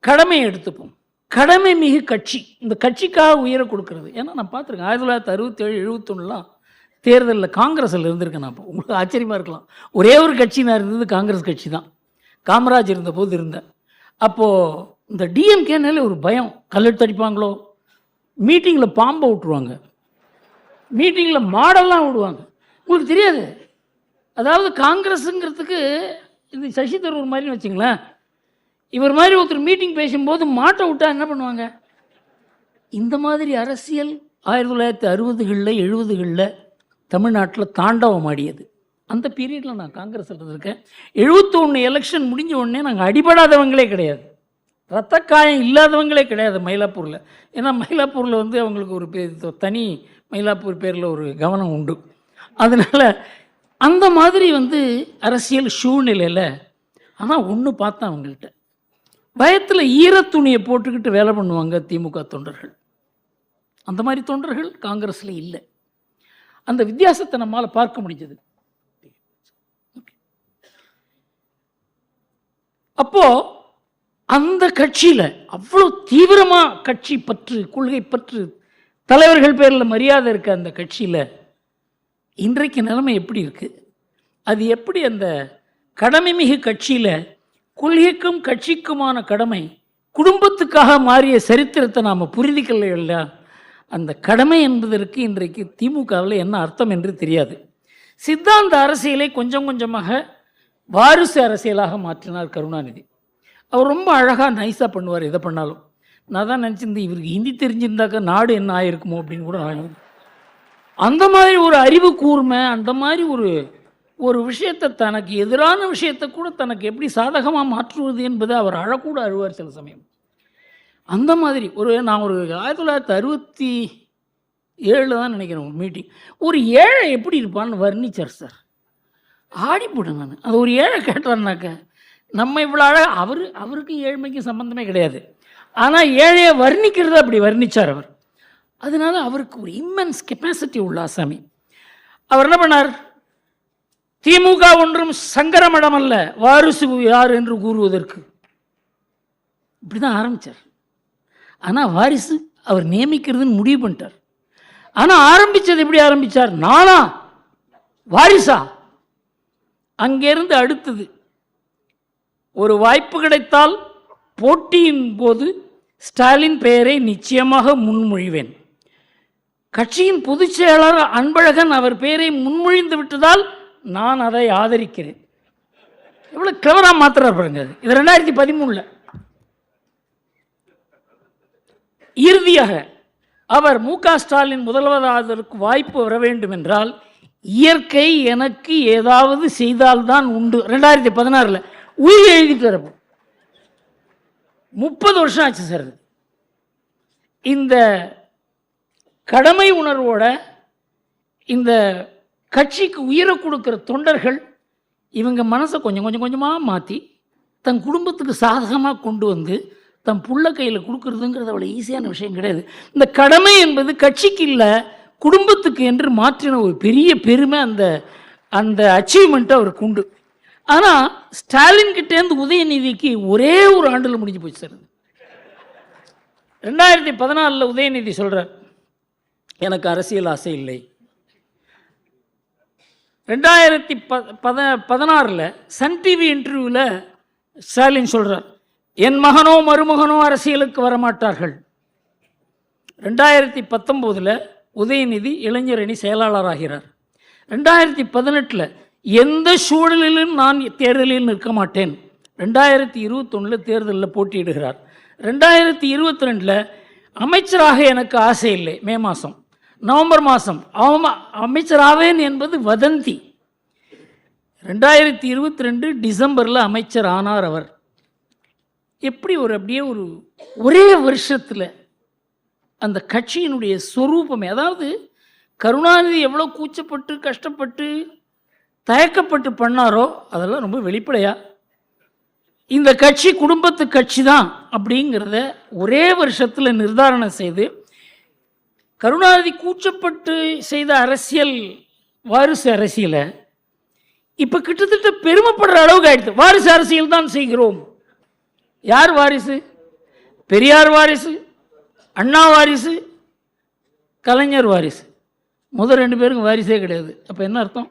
கடமையை எடுத்துப்போம். கடமை மிகு கட்சி, இந்த கட்சிக்காக உயர கொடுக்கறது. ஏன்னா நான் பார்த்துருக்கேன் 1967 71 தேர்தலில் காங்கிரஸில் இருந்திருக்கேன். நான் உங்களுக்கு ஆச்சரியமாக இருக்கலாம். ஒரே ஒரு கட்சி நான் இருந்தது காங்கிரஸ் கட்சி தான். காமராஜ் இருந்தபோது இருந்தேன். அப்போது இந்த டிஎம்கேனாலே ஒரு பயம், கல்லெடுத்து அடிப்பாங்களோ, மீட்டிங்கில் பாம்பை விட்டுருவாங்க, மீட்டிங்கில் மாடெல்லாம் விடுவாங்க. உங்களுக்கு தெரியாது. அதாவது காங்கிரஸுங்கிறதுக்கு இந்த சசி தரூர் மாதிரின்னு வச்சுங்களேன், இவர் மாதிரி ஒருத்தர் மீட்டிங் பேசும்போது மாட்டை விட்டா என்ன பண்ணுவாங்க? இந்த மாதிரி அரசியல் 1960களில் 70களில் தமிழ்நாட்டில் தாண்டவம் ஆடியது. அந்த பீரியடில் நான் காங்கிரஸில் இருந்திருக்கேன். 71 எலெக்ஷன் முடிஞ்ச உடனே நாங்கள் அடிபடாதவங்களே கிடையாது, ரத்த காயம் இல்லாதவங்களே கிடையாது மயிலாப்பூரில். ஏன்னா மயிலாப்பூரில் அவங்களுக்கு ஒரு தனி மயிலாப்பூர் பேரில் ஒரு கவனம் உண்டு. அதனால் அந்த மாதிரி அரசியல் சூழ்நிலையில். ஆனால் ஒன்று பார்த்தேன், அவங்கள்ட்ட பயத்தில் ஈரத்துணியை போட்டுக்கிட்டு வேலை பண்ணுவாங்க திமுக தொண்டர்கள். அந்த மாதிரி தொண்டர்கள் காங்கிரஸில் இல்லை. அந்த வித்தியாசத்தை நம்மால் பார்க்க முடிஞ்சது. அப்போது அந்த கட்சியில் அவ்வளோ தீவிரமாக கட்சி பற்று, கொள்கை பற்று, தலைவர்கள் பேரில் மரியாதை இருக்க அந்த கட்சியில் இன்றைக்கு நிலைமை எப்படி இருக்குது? அது எப்படி அந்த கடமை மிகு கட்சியில் கொள்கைக்கும் கட்சிக்குமான கடமை குடும்பத்துக்காக மாறிய சரித்திரத்தை நாம் புரிந்துக்கல இல்லையா? அந்த கடமை என்பதற்கு இன்றைக்கு திமுகவில் என்ன அர்த்தம் என்று தெரியாது. சித்தாந்த அரசியலை கொஞ்சம் கொஞ்சமாக வாரிசு அரசியலாக மாற்றினார் கருணாநிதி. அவர் ரொம்ப அழகாக நைஸாக பண்ணுவார் எதை பண்ணாலும். நான் தான் நினச்சிருந்தேன் இவருக்கு ஹிந்தி தெரிஞ்சிருந்தாக்கா நாடு என்ன ஆயிருக்குமோ அப்படின்னு கூட நான் அந்த மாதிரி ஒரு அறிவு கூர்மை, அந்த மாதிரி ஒரு விஷயத்தை தனக்கு எதிரான விஷயத்தை கூட தனக்கு எப்படி சாதகமாக மாற்றுவது என்பதை அவர் அழக்கூட அழுவார் சில சமயம். அந்த மாதிரி நான் ஒரு 1967 தான் நினைக்கிறேன் ஒரு மீட்டிங், ஒரு ஏழை எப்படி இருப்பான்னு வர்ணிச்சார் சார். ஆடிப்போட்டேன் நான். அது ஒரு ஏழை கேட்டார்னாக்க நம்ம இவ்வளோ அவருக்கு ஏழ்மைக்கும் சம்பந்தமே கிடையாது. ஆனால் ஏழையை வர்ணிக்கிறத அப்படி வர்ணித்தார் அவர். அதனால அவருக்கு ஒரு இம்மென்ஸ் கெப்பாசிட்டி உள்ள ஆசாமி. அவர் என்ன பண்ணார், திமுக ஒன்றும் சங்கரமடம் அல்ல, வாரிசு யார் என்று கூறுவதற்கு, இப்படி தான் ஆரம்பித்தார். ஆனால் வாரிசு அவர் நியமிக்கிறதுன்னு முடிவு பண்ணிட்டார். ஆனால் ஆரம்பித்தது எப்படி ஆரம்பித்தார், நானா வாரிசா? அங்கேருந்து அடுத்தது ஒரு வாய்ப்பு கிடைத்தால் போட்டியின் போது ஸ்டாலின் பெயரை நிச்சயமாக முன்மொழிவேன். கட்சியின் பொதுச் செயலாளர் அன்பழகன் அவர் பெயரை முன்மொழிந்து விட்டதால் நான் அதை ஆதரிக்கிறேன். எவ்வளோ கிளவராக மாத்திரார் பாருங்க. இது 2013. இறுதியாக அவர் மு.க. ஸ்டாலின் முதல்வராவதற்கு வாய்ப்பு வர வேண்டும் என்றால் இயற்கை எனக்கு ஏதாவது செய்தால்தான் உண்டு. 2016 உயிர் எழுதிட்டு வரப்போ 30 வருஷம் ஆச்சு சார். இந்த கடமை உணர்வோட இந்த கட்சிக்கு உயிரை கொடுக்குற தொண்டர்கள் இவங்க மனசை கொஞ்சம் கொஞ்சமாக மாற்றி தன் குடும்பத்துக்கு சாதகமாக கொண்டு வந்து தன் புள்ள கையில் கொடுக்குறதுங்கிறது அவ்வளோ ஈஸியான விஷயம் கிடையாது. இந்த கடமை என்பது கட்சிக்கு இல்லை, குடும்பத்துக்கு என்று மாற்றின ஒரு பெரிய பெருமை அந்த அச்சீவ்மெண்ட்டை அவருக்கு உண்டு. ஆனால் ஸ்டாலின் கிட்டேருந்து உதயநிதிக்கு ஒரே ஒரு ஆண்டில் முடிஞ்சு போச்சு சார். 2014 உதயநிதி சொல்கிறார், எனக்கு அரசியல் ஆசை இல்லை. 2016 சன் டிவி இன்டர்வியூவில் ஸ்டாலின் சொல்கிறார், என் மகனோ மருமகனோ அரசியலுக்கு வரமாட்டார்கள். 2019 உதயநிதி இளைஞரணி செயலாளராகிறார். 2018 எந்த சூழலிலும் நான் தேர்தலில் நிற்க மாட்டேன். 2021 தேர்தலில் போட்டியிடுகிறார். 2022 அமைச்சராக எனக்கு ஆசை இல்லை. மே மாதம், நவம்பர் மாதம் அமைச்சராவேன் என்பது வதந்தி. 2022 டிசம்பரில் அமைச்சர் ஆனார் அவர். எப்படி அப்படியே ஒரே வருஷத்தில் அந்த கட்சியினுடைய சொரூபமே, அதாவது கருணாநிதி எவ்வளோ கூச்சப்பட்டு கஷ்டப்பட்டு தயக்கப்பட்டு பண்ணாரோ அதெல்லாம் ரொம்ப வெளிப்படையாக இந்த கட்சி குடும்பத்து கட்சி தான் அப்படிங்கிறத ஒரே வருஷத்தில் நிர்தாரணம் செய்து கருணாநிதி கூச்சப்பட்டு செய்த அரசியல், வாரிசு அரசியலை இப்போ கிட்டத்தட்ட பெருமைப்படுற அளவுக்கு ஆயிடுது. வாரிசு அரசியல் தான் செய்கிறோம். யார் வாரிசு? பெரியார் வாரிசு, அண்ணா வாரிசு, கலைஞர் வாரிசு. முதல் 2 பேருக்கும் வாரிசே கிடையாது. அப்போ என்ன அர்த்தம்?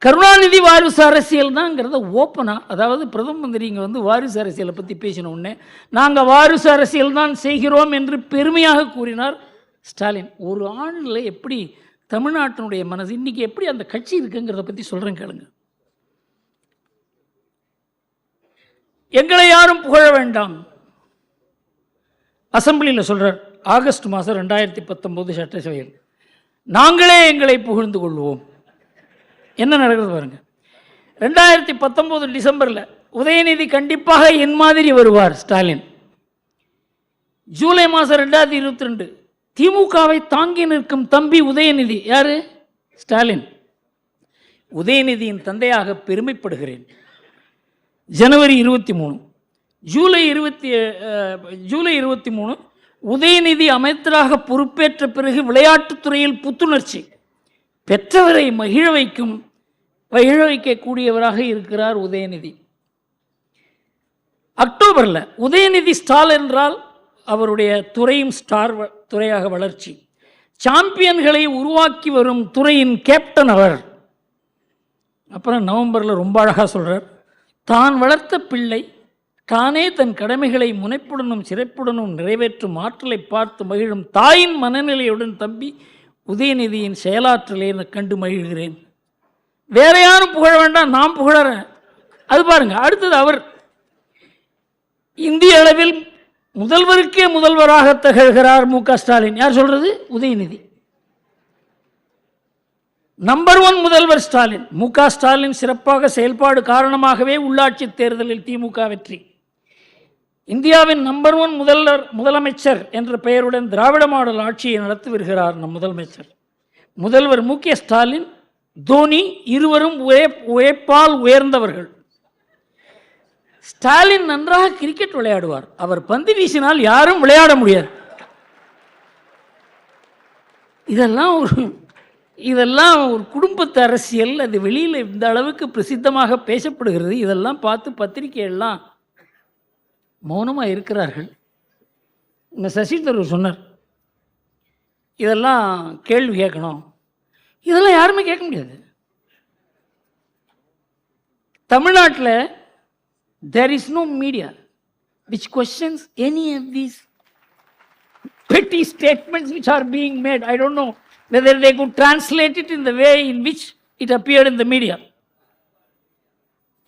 கருணாநிதி வாரிசு அரசியல் தான்ங்கிறத ஓப்பனாக, அதாவது பிரதம மந்திரி இங்கே வாரிசு அரசியலை பற்றி பேசின உடனே நாங்கள் வாரிசு அரசியல் தான் செய்கிறோம் என்று பெருமையாக கூறினார் ஸ்டாலின். ஒரு ஆண்டில் எப்படி தமிழ்நாட்டினுடைய மனசு இன்றைக்கி எப்படி அந்த கட்சி இருக்குங்கிறத பற்றி சொல்கிறேன் கேளுங்க. எங்களை யாரும் புகழ வேண்டாம், அசம்பிளியில் சொல்கிறார். ஆகஸ்ட் மாதம் 2019 சட்டசபையில் நாங்களே எங்களை புகழ்ந்து கொள்வோம். என்ன நடக்கிறது பாருங்க. 2019 டிசம்பரில் உதயநிதி கண்டிப்பாக என் மாதிரி வருவார் ஸ்டாலின். ஜூலை மாதம் 2022 திமுகவை தாங்கி நிற்கும் தம்பி உதயநிதி. யாரு? ஸ்டாலின். உதயநிதியின் தந்தையாக பெருமைப்படுகிறேன். ஜனவரி 23, ஜூலை 23 உதயநிதி அமைச்சராக பொறுப்பேற்ற பிறகு விளையாட்டுத்துறையில் புத்துணர்ச்சி பெற்றவரை மகிழ வைக்கக்கூடியவராக இருக்கிறார் உதயநிதி. அக்டோபரில் உதயநிதி ஸ்டார் என்றால் அவருடைய துறையும் ஸ்டார் துறையாக வளர்ச்சி. சாம்பியன்களை உருவாக்கி வரும் துறையின் கேப்டன் அவர். அப்புறம் நவம்பரில் ரொம்ப அழகாக சொல்கிறார், தான் வளர்த்த பிள்ளை தானே தன் கடமைகளை முனைப்புடனும் சிறப்புடனும் நிறைவேற்றும் ஆற்றலை பார்த்து மகிழும் தாயின் மனநிலையுடன் தம்பி உதயநிதியின் செயலாற்றலை கண்டு மகிழ்கிறேன். வேற யாரும் புகழ வேண்டாம், நான் புகழறேன். அது பாருங்க. அடுத்தது, அவர் இந்திய அளவில் முதல்வருக்கே முதல்வராக திகழ்கிறார் மு.க. ஸ்டாலின். யார் சொல்றது? உதயநிதி. நம்பர் 1 முதல்வர் ஸ்டாலின். மு.க. ஸ்டாலின் சிறப்பாக செயல்பாடு காரணமாகவே உள்ளாட்சி தேர்தலில் திமுக வெற்றி. இந்தியாவின் நம்பர் 1 முதலமைச்சர் என்ற பெயருடன் திராவிட மாடல் ஆட்சியை நடத்தி வருகிறார் நம் முதலமைச்சர். முதல்வர் மு.க. ஸ்டாலின், தோனி இருவரும் உழைப்பால் உயர்ந்தவர்கள். ஸ்டாலின் நன்றாக கிரிக்கெட் விளையாடுவார். அவர் பந்து வீசினால் யாரும் விளையாட முடியாது. இதெல்லாம் ஒரு குடும்பத்து அரசியல். அது வெளியில் இந்த அளவுக்கு பிரசித்தமாக பேசப்படுகிறது. இதெல்லாம் பார்த்து பத்திரிகையெல்லாம் மௌனமாக இருக்கிறார்கள். இந்த சசி தரூர் சொன்னார், இதெல்லாம் கேள்வி கேட்கணும். இதெல்லாம் யாருமே கேட்க முடியாது. தமிழ்நாட்டில் there is no media which questions any of these petty statements which are being made. I don't know whether they could translate it in the way in which it appeared in the media.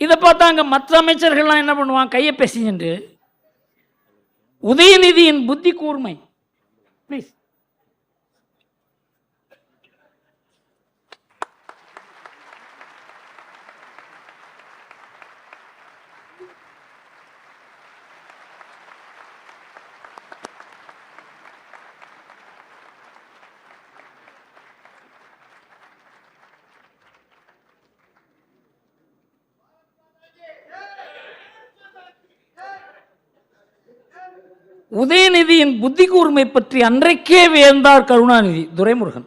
இதை பார்த்தாங்க மற்ற அமைச்சர்கள்லாம் என்ன பண்ணுவாங்க, கையை பேசிட்டு உதயநிதியின் புத்தி கூர்மை. Please. உதயநிதியின் புத்தி கூர்மை பற்றி அன்றைக்கே வியந்தார் கருணாநிதி. துரைமுருகன்.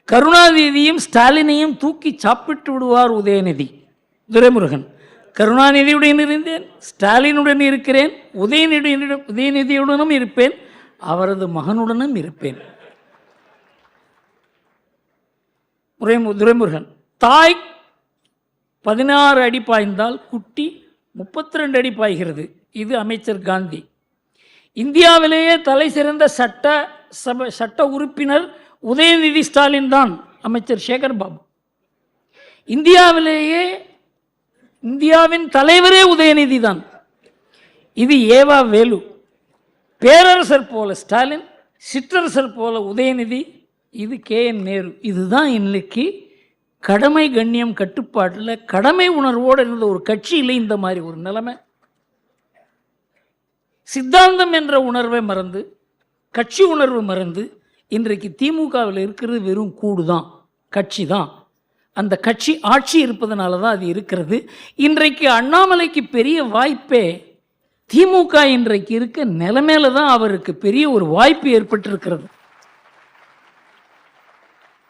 கருணாநிதியும் ஸ்டாலினையும் தூக்கி சாப்பிட்டு விடுவார் உதயநிதி. துரைமுருகன். கருணாநிதியுடன் இருந்தேன், ஸ்டாலினுடன் இருக்கிறேன், உதயநிதியுடனும் இருப்பேன், அவரது மகனுடனும் இருப்பேன். துரைமுருகன். தாய் 16 அடி பாய்ந்தால் குட்டி 32 அடி பாய்கிறது. இது அமைச்சர் காந்தி. இந்தியாவிலேயே தலை சிறந்த சட்ட உறுப்பினர் உதயநிதி ஸ்டாலின் தான். அமைச்சர் சேகர் பாபு. இந்தியாவின் தலைவரே உதயநிதி தான். இது ஏவா வேலு. பேரரசர் போல ஸ்டாலின், சிற்றரசர் போல உதயநிதி, இது KN நேரு. இதுதான் இன்னைக்கு கடமை கண்ணியம் கட்டுப்பாட்டில் கடமை உணர்வோடு இருந்த ஒரு கட்சியில் இந்த மாதிரி ஒரு நிலைமை. சித்தாந்தம் என்ற உணர்வை மறந்து, கட்சி உணர்வு மறந்து, இன்றைக்கு திமுகவில் இருக்கிறது வெறும் கூடு தான், கட்சி தான். அந்த கட்சி ஆட்சி இருப்பதனால தான் அது இருக்கிறது. இன்றைக்கு அண்ணாமலைக்கு பெரிய வாய்ப்பே திமுக இன்றைக்கு இருக்க நிலைமையில தான் அவருக்கு பெரிய ஒரு வாய்ப்பு ஏற்பட்டிருக்கிறது.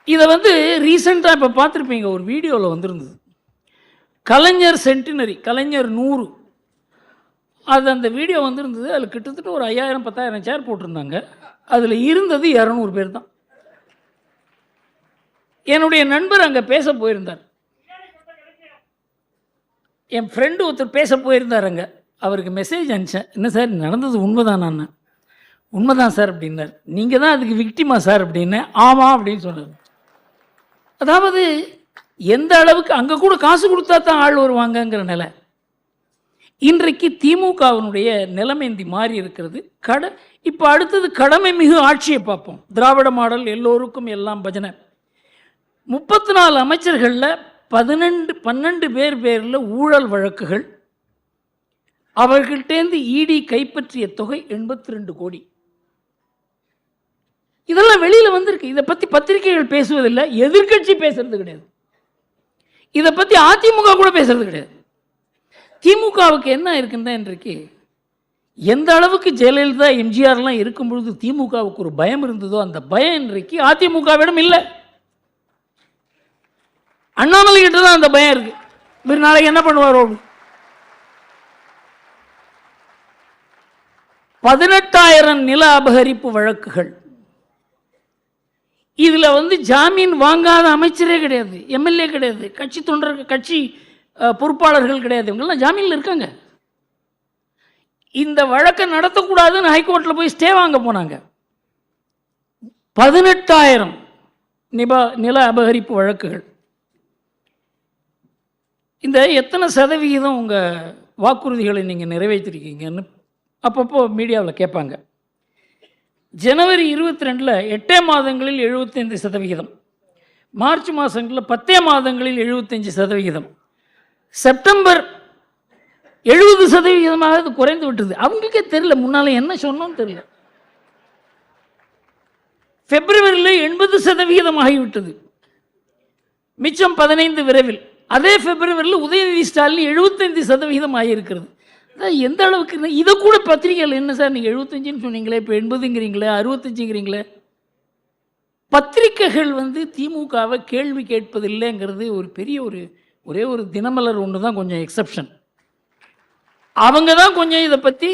இதை ரீசெண்டாக இப்போ பார்த்துருப்பீங்க, ஒரு வீடியோவில் வந்திருந்தது. கலைஞர் சென்டினரி, கலைஞர் 100, அது அந்த வீடியோ வந்திருந்தது. அதில் கிட்டத்தட்ட ஒரு 5000-10,000 சேர் போட்டிருந்தாங்க. அதில் இருந்தது 200 பேர் தான். என்னுடைய நண்பர் அங்கே பேச போயிருந்தார். என் ஃப்ரெண்டு ஒருத்தர் பேச போயிருந்தார் அங்கே. அவருக்கு மெசேஜ் அனுப்பிச்சேன், என்ன சார் நடந்தது உண்மைதான்? நான் உண்மைதான் சார் அப்படின்னார். நீங்கள் தான் அதுக்கு விக்டிமா சார் அப்படின்னேன். ஆமாம் அப்படின்னு சொன்னார். அதாவது எந்த அளவுக்கு அங்கே கூட காசு கொடுத்தா தான் ஆள் வருவாங்கங்கிற நிலை. இன்றைக்கு திமுகவினுடைய நிலைமை மாறி இருக்கிறது. இப்போ அடுத்தது கடமை மிகு ஆட்சியை பார்ப்போம். திராவிட மாடல், எல்லோருக்கும் எல்லாம் பஜனை. 34 அமைச்சர்களில் 12 பேரில் ஊழல் வழக்குகள். அவர்கள்டேந்து இடி கைப்பற்றிய தொகை 82 கோடி. இதெல்லாம் வெளியில் வந்திருக்கு. இதை பற்றி பத்திரிகைகள் பேசுவதில்லை, எதிர்கட்சி பேசுறது கிடையாது, இதை பற்றி அதிமுக கூட பேசுறது கிடையாது. திமுகவுக்கு என்ன இருக்குன்னா, இன்றைக்கு எந்த அளவுக்கு ஜெயலலிதா எம்ஜிஆர்லாம் இருக்கும் பொழுது திமுகவுக்கு ஒரு பயம் இருந்ததோ அந்த பயம் இன்றைக்கு அதிமுகவிடம் இல்லை. அண்ணாமலை கிட்ட தான் அந்த பயம் இருக்கு. இவர் நாளைக்கு என்ன பண்ணுவாரோ. 18,000 நில அபகரிப்பு வழக்குகள். இதில் ஜாமீன் வாங்காத அமைச்சரே கிடையாது, எம்எல்ஏ கிடையாது, கட்சி தொண்டர்கள், கட்சி பொறுப்பாளர்கள் கிடையாது. இவங்கெல்லாம் ஜாமீனில் இருக்காங்க. இந்த வழக்கை நடத்தக்கூடாதுன்னு ஹைகோர்ட்டில் போய் ஸ்டே வாங்க போனாங்க. 18,000 நில அபகரிப்பு வழக்குகள். இந்த எத்தனை சதவிகிதம் உங்கள் வாக்குறுதிகளை நீங்கள் நிறைவேற்றிருக்கீங்கன்னு அப்பப்போ மீடியாவில் கேட்பாங்க. ஜனவரி 22 8 மாதங்களில் 75%, மார்ச் மாதங்களில் 10 மாதங்களில் 75%, செப்டம்பர் 70% அது குறைந்து விட்டது. அவங்களுக்கே தெரியல முன்னால் என்ன சொன்னோன்னு தெரியல. பிப்ரவரியில் 80% ஆகிவிட்டது, மிச்சம் 15 விரைவில். அதே பிப்ரவரியில் உதயநிதி ஸ்டாலின் 75% ஆகியிருக்கிறது. எந்த அளவுக்கு இதை கூட பத்திரிகைகள் என்ன சார் நீங்கள் 75ன்னு சொன்னீங்களே, இப்போ 80ங்கிறீங்களே, 65ங்கிறீங்களே. பத்திரிகைகள் திமுகவை கேள்வி கேட்பதில்லைங்கிறது ஒரு பெரிய ஒரே ஒரு தினமலர் ஒன்று தான் கொஞ்சம் எக்ஸப்ஷன். அவங்க தான் கொஞ்சம் இதை பற்றி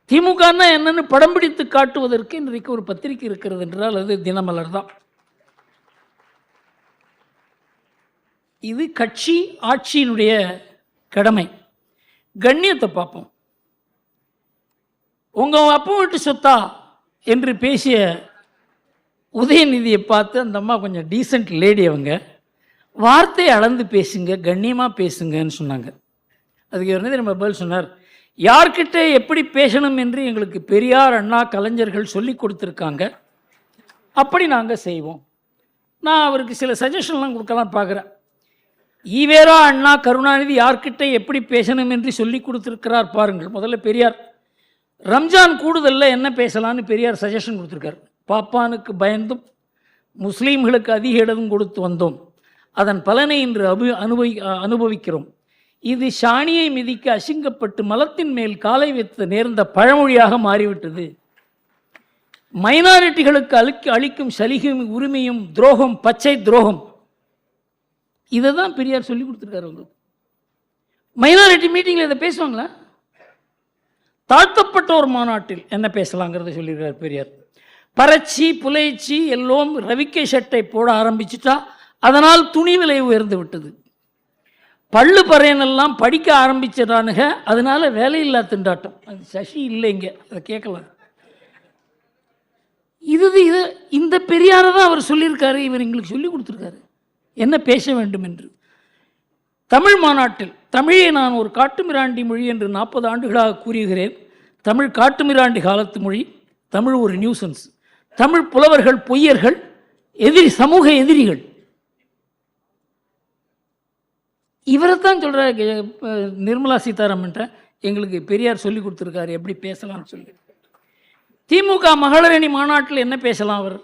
திமுகன்னா என்னன்னு படம் பிடித்து காட்டுவதற்கு இன்றைக்கு ஒரு பத்திரிகை இருக்கிறது என்றால் அது தினமலர் தான். இது கட்சி ஆட்சியினுடைய கடமை. கண்ணியத்தை பார்ப்போம். உங்கள் அப்பா வீட்டு சொத்தா என்று பேசிய உதயநிதியை பார்த்து அந்த அம்மா கொஞ்சம் டீசென்ட் லேடி, அவங்க வார்த்தையை அளந்து பேசுங்க, கண்ணியமாக பேசுங்கன்னு சொன்னாங்க. அதுக்கு இவர் நம்ம பதில் சொன்னார், யார்கிட்ட எப்படி பேசணும் என்று எங்களுக்கு பெரியார், அண்ணா, கலைஞர்கள் சொல்லி கொடுத்துருக்காங்க, அப்படி நாங்கள் செய்வோம். நான் அவருக்கு சில சஜஷன்லாம் கொடுக்கலாம் பார்க்குறேன். ஈவேரா, அண்ணா, கருணாநிதி யார்கிட்ட எப்படி பேசணும் என்று சொல்லி கொடுத்துருக்கிறார் பாருங்கள். முதல்ல பெரியார் ரம்ஜான் கூடுதலில் என்ன பேசலான்னு பெரியார் சஜஷன் கொடுத்துருக்கார். பாப்பானுக்கு பயந்தும் முஸ்லீம்களுக்கு அதிக இடம் கொடுத்து வந்தோம், அதன் பலனை இன்று அனுபவிக்கிறோம். இது சாணியை மிதிக்க அசிங்கப்பட்டு மலத்தின் மேல் காலை வைத்து நேர்ந்த பழமொழியாக மாறிவிட்டது. மைனாரிட்டிகளுக்கு அளிக்கும் சலுகையும் உரிமையும் துரோகம், பச்சை துரோகம். இதை தான் பெரியார் சொல்லி கொடுத்துருக்காரு. உங்களுக்கு மைனாரிட்டி மீட்டிங்கில் இதை பேசுவாங்களா? தாழ்த்தப்பட்ட ஒரு மாநாட்டில் என்ன பேசலாங்கிறத சொல்லியிருக்கார் பெரியார். பறச்சி புலைச்சி எல்லோரும் ரவிக்கை சட்டை போட ஆரம்பிச்சுட்டா அதனால் துணி விலை உயர்ந்து விட்டது. பள்ளு பறையனெல்லாம் படிக்க ஆரம்பிச்சிடானுங்க, அதனால வேலையில்லா திண்டாட்டம். அது சசி இல்லைங்க, அதை கேட்கலாம். இது இந்த பெரியாரை தான் அவர் சொல்லியிருக்காரு. இவர் எங்களுக்கு சொல்லி கொடுத்துருக்காரு என்ன பேச வேண்டும் என்று. தமிழ் மாநாட்டில் தமிழை நான் ஒரு காட்டுமிராண்டி மொழி என்று 40 ஆண்டுகளாக கூறுகிறேன். தமிழ் காட்டுமிராண்டி காலத்து மொழி. தமிழ் ஒரு நியூசன்ஸ். தமிழ் புலவர்கள் பொய்யர்கள், சமூக எதிரிகள். இவரைத்தான் சொல்கிற நிர்மலா சீதாராமன்ட்ட எங்களுக்கு பெரியார் சொல்லி கொடுத்துருக்காரு எப்படி பேசலாம்னு சொல்லி. திமுக மகளிரணி மாநாட்டில் என்ன பேசலாம்? அவர்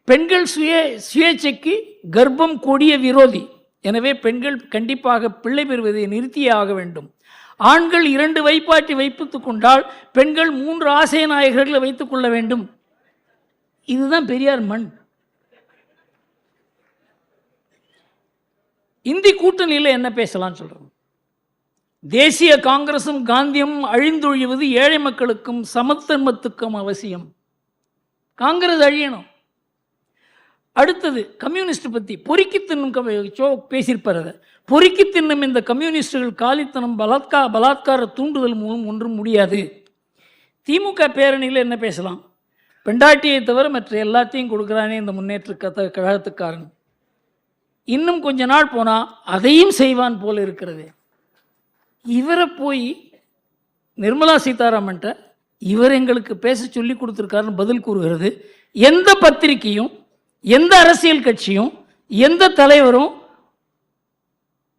பெண்கள் சுயேட்சைக்கு கர்ப்பம் கொடிய விரோதி, எனவே பெண்கள் கண்டிப்பாக பிள்ளை பெறுவதை நிறுத்தியே ஆக வேண்டும். ஆண்கள் 2 வைப்பாட்டி வைத்துக் கொண்டால் பெண்கள் 3 ஆசை நாயகர்களை வைத்துக் கொள்ள வேண்டும். இதுதான் பெரியார் மண். இந்தி கூட்டணியில் என்ன பேசலாம்னு சொல்கிறோம். தேசிய காங்கிரசும் காந்தியமும் அழிந்தொழிவது ஏழை மக்களுக்கும் சமத்தன்மத்துக்கும் அவசியம். காங்கிரஸ் அழியணும். அடுத்தது கம்யூனிஸ்ட் பற்றி பொறுக்கி தின்னும் பேசியிருப்பார். அதை பொறுக்கி தின்னும் இந்த கம்யூனிஸ்டுகள் காலித்தனம் பலாத்கார தூண்டுதல் மூலம் ஒன்றும் முடியாது. திமுக பேரணியில் என்ன பேசலாம்? பெண்டாட்டியை தவிர மற்ற எல்லாத்தையும் கொடுக்குறானே இந்த முன்னேற்ற கழகத்துக்காரன், இன்னும் கொஞ்ச நாள் போனால் அதையும் செய்வான் போல இருக்கிறது. இவரை போய் நிர்மலா சீதாராமன்ட்ட இவர் எங்களுக்கு பேச சொல்லி கொடுத்துருக்காருன்னு பதில் கூறுகிறது. எந்த பத்திரிகையும், எந்த அரசியல் கட்சியும், எந்த தலைவரும்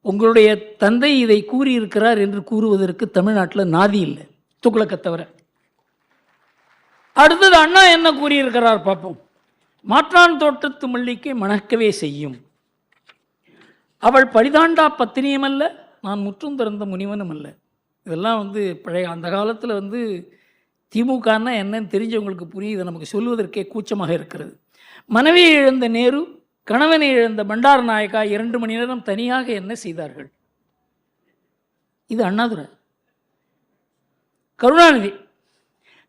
உங்களுடைய தந்தை இதை கூறியிருக்கிறார் என்று கூறுவதற்கு தமிழ்நாட்டில் நாதி இல்லை, துக்ளக்கை தவிர. அடுத்தது அண்ணா என்ன கூறியிருக்கிறார் பார்ப்போம். மாற்றான் தோட்டத்து மல்லிக்கை மணக்கவே செய்யும், அவள் பரிதாண்டா பத்தினியும் அல்ல, நான் முற்றும் திறந்த முனிவனும் அல்ல. இதெல்லாம் பழைய அந்த காலத்தில் திமுகன்னா என்னன்னு தெரிஞ்சவங்களுக்கு புரியுது, நமக்கு சொல்வதற்கே கூச்சமாக இருக்கிறது. மனைவியை இழந்த நேரு, கணவனை இழந்த பண்டார நாயக்கா 2 மணி நேரம் தனியாக என்ன செய்தார்கள்? இது அண்ணாதுரை. கருணாநிதி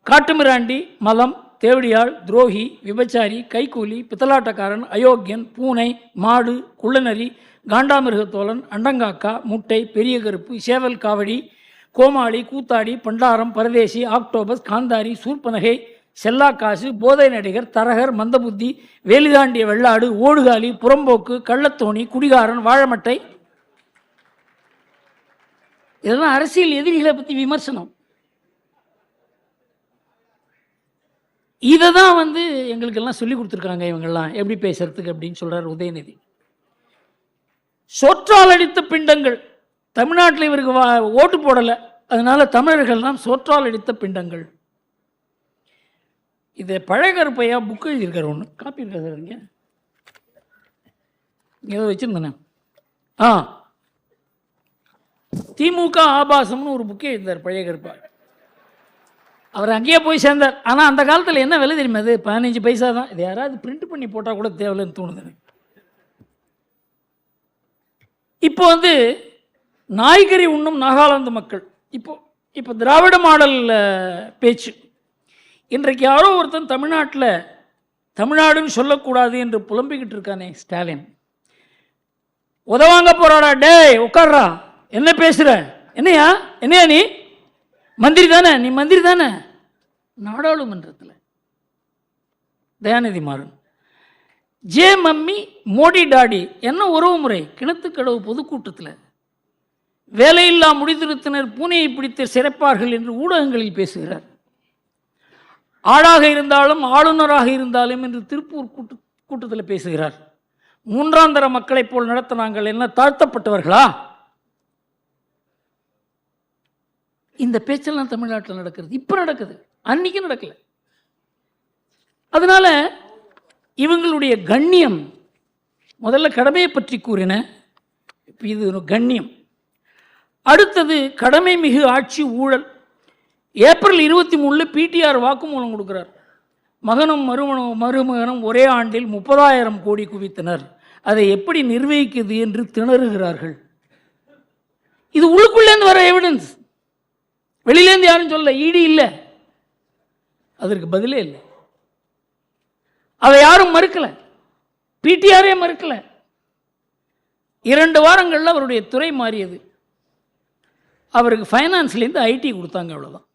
காட்டுமிராண்டி, மலம், தேவடியாள், துரோகி, விபச்சாரி, கைக்கூலி, பித்தலாட்டக்காரன், அயோக்கியன், பூனை, மாடு, குள்ளநரி, காண்டாமிருகத்தோழன், அண்டங்காக்கா, முட்டை, பெரிய கருப்பு, சேவல் காவடி, கோமாளி, கூத்தாடி, பண்டாரம், பரதேசி, ஆக்டோபஸ், காந்தாரி, சூர்பனகை, செல்லாக்காசு, போதை நடிகர், தரகர், மந்தபுத்தி, வேலிதாண்டிய வெள்ளாடு, ஓடுகாலி, புறம்போக்கு, கள்ளத்தோணி, குடிகாரன், வாழமட்டை, இதெல்லாம் அரசியல் எதிரிகளை பற்றி விமர்சனம். இதை தான் எங்களுக்கெல்லாம் சொல்லி கொடுத்துருக்காங்க இவங்கெல்லாம் எப்படி பேசுறதுக்கு அப்படின்னு சொல்றார் உதயநிதி. சோற்றால் அடித்த பிண்டங்கள், தமிழ்நாட்டில் இவருக்கு ஓட்டு போடலை, அதனால தமிழர்கள்லாம் சோற்றால் அடித்த பிண்டங்கள். இதை பழகருப்பையா புக் எழுதியிருக்காரு, ஒன்று காப்பி இருக்கா சார்? இங்கே ஏதோ வச்சுருந்தேனே. திமுக ஆபாசம்னு ஒரு புக்கே எழுந்தார் பழகருப்பா. அவர் அங்கேயே போய் சேர்ந்தார். ஆனால் அந்த காலத்தில் என்ன விலை தெரியுமா? அது 15 பைசா தான். இது யாராவது பிரிண்ட் பண்ணி போட்டால் கூட தேவையில்லைன்னு தோணுது எனக்கு. இப்போ நாய்கறி உண்ணும் நாகாலாந்து மக்கள், இப்போ திராவிட மாடல் பேச்சு. இன்றைக்கு யாரோ ஒருத்தன் தமிழ்நாட்டில் தமிழ்நாடுன்னு சொல்லக்கூடாது என்று புலம்பிக்கிட்டு இருக்கானே ஸ்டாலின். உதவாங்க போறாடா, டேய் உட்கார்றா, என்ன பேசுற, என்னையா நீ மந்திரி தானே, நீ மந்திரி தானே. நாடாளுமன்றத்தில் Dayanidhi Maran, J mummy Modi daddy என்ன உறவு முறை? கிணத்துக்கடவு பொதுக்கூட்டத்தில் வேலையில்லா முடித்திருத்தினர் பூனையை பிடித்து சிறைப்பார்கள் என்று ஊடகங்களில் பேசுகிறார். ஆளாக இருந்தாலும் ஆளுநராக இருந்தாலும் என்று திருப்பூர் கூட்டத்தில் பேசுகிறார். மூன்றாந்தர மக்களைப் போல் நடத்த நாங்கள் என்ன தாழ்த்தப்பட்டவர்களா? இந்த பேச்செல்லாம் தமிழ்நாட்டில் நடக்கிறது, இப்போ நடக்குது, அன்னைக்கு நடக்கல. அதனால இவங்களுடைய கண்ணியம், முதல்ல கடமையை பற்றி கூறின, இப்போ இது ஒரு கண்ணியம். அடுத்தது கடமை மிகு ஆட்சி ஊழல். ஏப்ரல் 23 பிடிஆர் வாக்குமூலம் கொடுக்கிறார். மகனும் மருமகனும் ஒரே ஆண்டில் 30,000 கோடி குவித்தனர், அதை எப்படி நிர்வகிக்குது என்று திணறுகிறார்கள். இது உள்ளுக்குள்ளேருந்து வர எவிடன்ஸ், வெளியிலேருந்து யாரும் சொல்ல. ஈடி இல்லை, அதற்கு பதிலே இல்லை. அதை யாரும் மறுக்கல, பிடிஆரே மறுக்கல. 2 வாரங்களில் அவருடைய துறை மாறியது. அவருக்கு ஃபைனான்ஸ்லேருந்து ஐடி கொடுத்தாங்க, அவ்வளோதான்.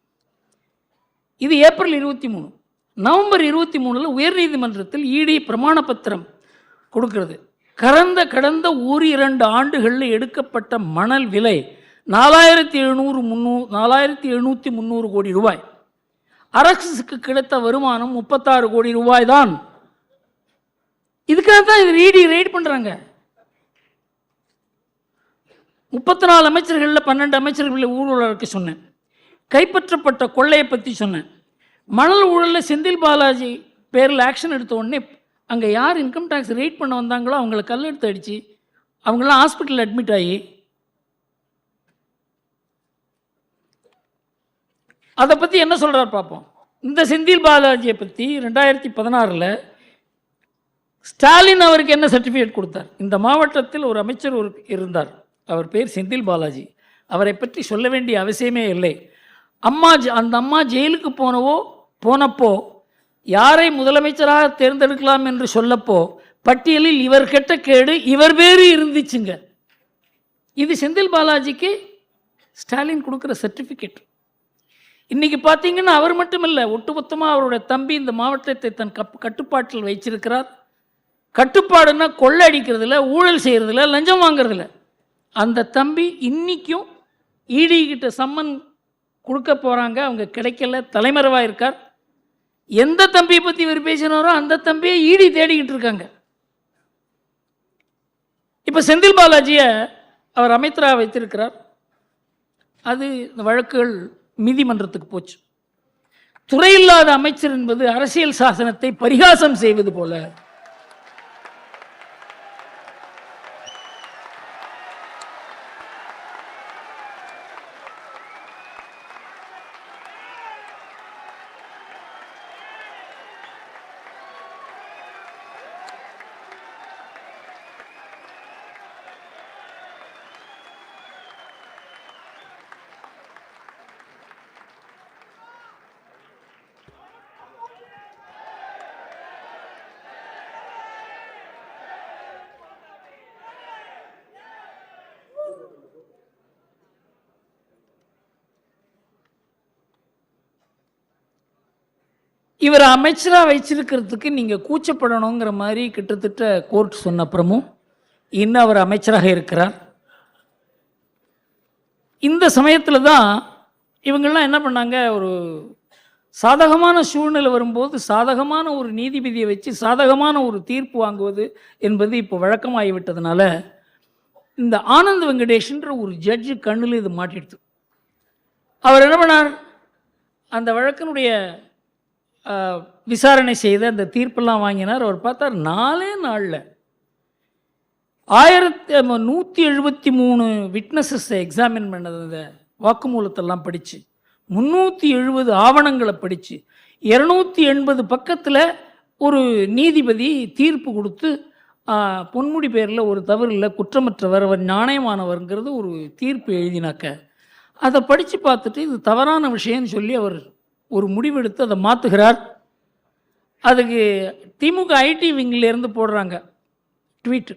இது ஏப்ரல் 23. நவம்பர் 23 உயர்நீதிமன்றத்தில் இடி பிரமாண பத்திரம் கொடுக்கிறது. கடந்த 1-2 ஆண்டுகளில் எடுக்கப்பட்ட மணல் விலை 4,700 கோடி ரூபாய். அரசுக்கு கிடைத்த வருமானம் 36 கோடி ரூபாய் தான். இதுக்காக தான் இது ரைட் பண்ணுறாங்க. 34 அமைச்சர்களில் 12 அமைச்சர்களில் ஊழல் இருக்க சொன்னேன். கைப்பற்றப்பட்ட கொள்ளையை பற்றி சொன்னேன். மணல் ஊழலில் செந்தில் பாலாஜி பேரில் ஆக்ஷன் எடுத்த உடனே அங்கே யார் இன்கம் டேக்ஸ் ரைட் பண்ண வந்தாங்களோ அவங்கள கல்லெடுத்து அடித்து அவங்களாம் ஹாஸ்பிட்டலில் அட்மிட் ஆகி, அதை பற்றி என்ன சொல்கிறார் பார்ப்போம். இந்த செந்தில் பாலாஜியை பற்றி 2016 ஸ்டாலின் அவருக்கு என்ன சர்டிஃபிகேட் கொடுத்தார்? இந்த மாவட்டத்தில் ஒரு அமைச்சர் இருந்தார், அவர் பேர் செந்தில் பாலாஜி. அவரை பற்றி சொல்ல வேண்டிய அவசியமே இல்லை. அந்த அம்மா ஜெயிலுக்கு போனப்போ யாரை முதலமைச்சராக தேர்ந்தெடுக்கலாம் என்று சொல்லப்போ பட்டியலில் இவர் கெட்ட கேடு இவர் பேரு இருந்துச்சுங்க. இது செந்தில் பாலாஜிக்கு ஸ்டாலின் கொடுக்குற சர்டிஃபிகேட். இன்னைக்கு பார்த்தீங்கன்னா அவர் மட்டுமில்ல, ஒட்டுமொத்தமாக அவருடைய தம்பி இந்த மாவட்டத்தை தன் கட்டுப்பாட்டில் வைச்சிருக்கிறார். கட்டுப்பாடுன்னா கொள்ளை அடிக்கிறதுல, ஊழல் செய்கிறதுல, லஞ்சம் வாங்கிறதுல. அந்த தம்பி இன்னைக்கும் இடி கிட்ட சம்மன் கொடுக்க போகிறாங்க, அவங்க கிடைக்கல, தலைமறைவாக இருக்கார். எந்த தம்பியை பற்றி இவர் பேசினாரோ அந்த தம்பியை இடி தேடிக்கிட்டு இருக்காங்க. இப்போ செந்தில் பாலாஜியை அவர் அமைச்சராக வைத்திருக்கிறார். அது இந்த வழக்குகள் நீதிமன்றத்துக்கு போச்சு. துறையில்லாத அமைச்சர் என்பது அரசியல் சாசனத்தை பரிகாசம் செய்வது போல. இவரை அமைச்சராக வச்சிருக்கிறதுக்கு நீங்கள் கூச்சப்படணுங்கிற மாதிரி கிட்டத்தட்ட கோர்ட் சொன்ன அப்புறமும் இன்னும் அவர் அமைச்சராக இருக்கிறார். இந்த சமயத்தில் தான் இவங்கெல்லாம் என்ன பண்ணாங்க, ஒரு சாதகமான சூழ்நிலை வரும்போது சாதகமான ஒரு நீதிபதியை வச்சு சாதகமான ஒரு தீர்ப்பு வாங்குவது என்பது இப்போ வழக்கமாகிவிட்டதுனால இந்த ஆனந்த் வெங்கடேஷ்ன்ற ஒரு ஜட்ஜு கண்ணில் இது மாட்டிடுது. அவர் என்ன பண்ணார், அந்த வழக்கினுடைய விசாரணை செய்த அந்த தீர்ப்பெல்லாம் வாங்கினார். அவர் பார்த்தார் 4 நாளில் 1173 விட்னஸஸை எக்ஸாமின் பண்ணது, அந்த வாக்குமூலத்தெல்லாம் படித்து 370 ஆவணங்களை படித்து 280 பக்கத்தில் ஒரு நீதிபதி தீர்ப்பு கொடுத்து பொன்முடி பேரில் ஒரு தவறு இல்லை, குற்றமற்றவர், அவர் நியாயமானவர்ங்கிறது ஒரு தீர்ப்பு எழுதினாக்க அதை படித்து பார்த்துட்டு இது தவறான விஷயம்னு சொல்லி அவர் ஒரு முடிவெடுத்து அதை மாற்றுகிறார். அதுக்கு திமுக ஐடி விங்கிலேருந்து போடுறாங்க ட்வீட்டு.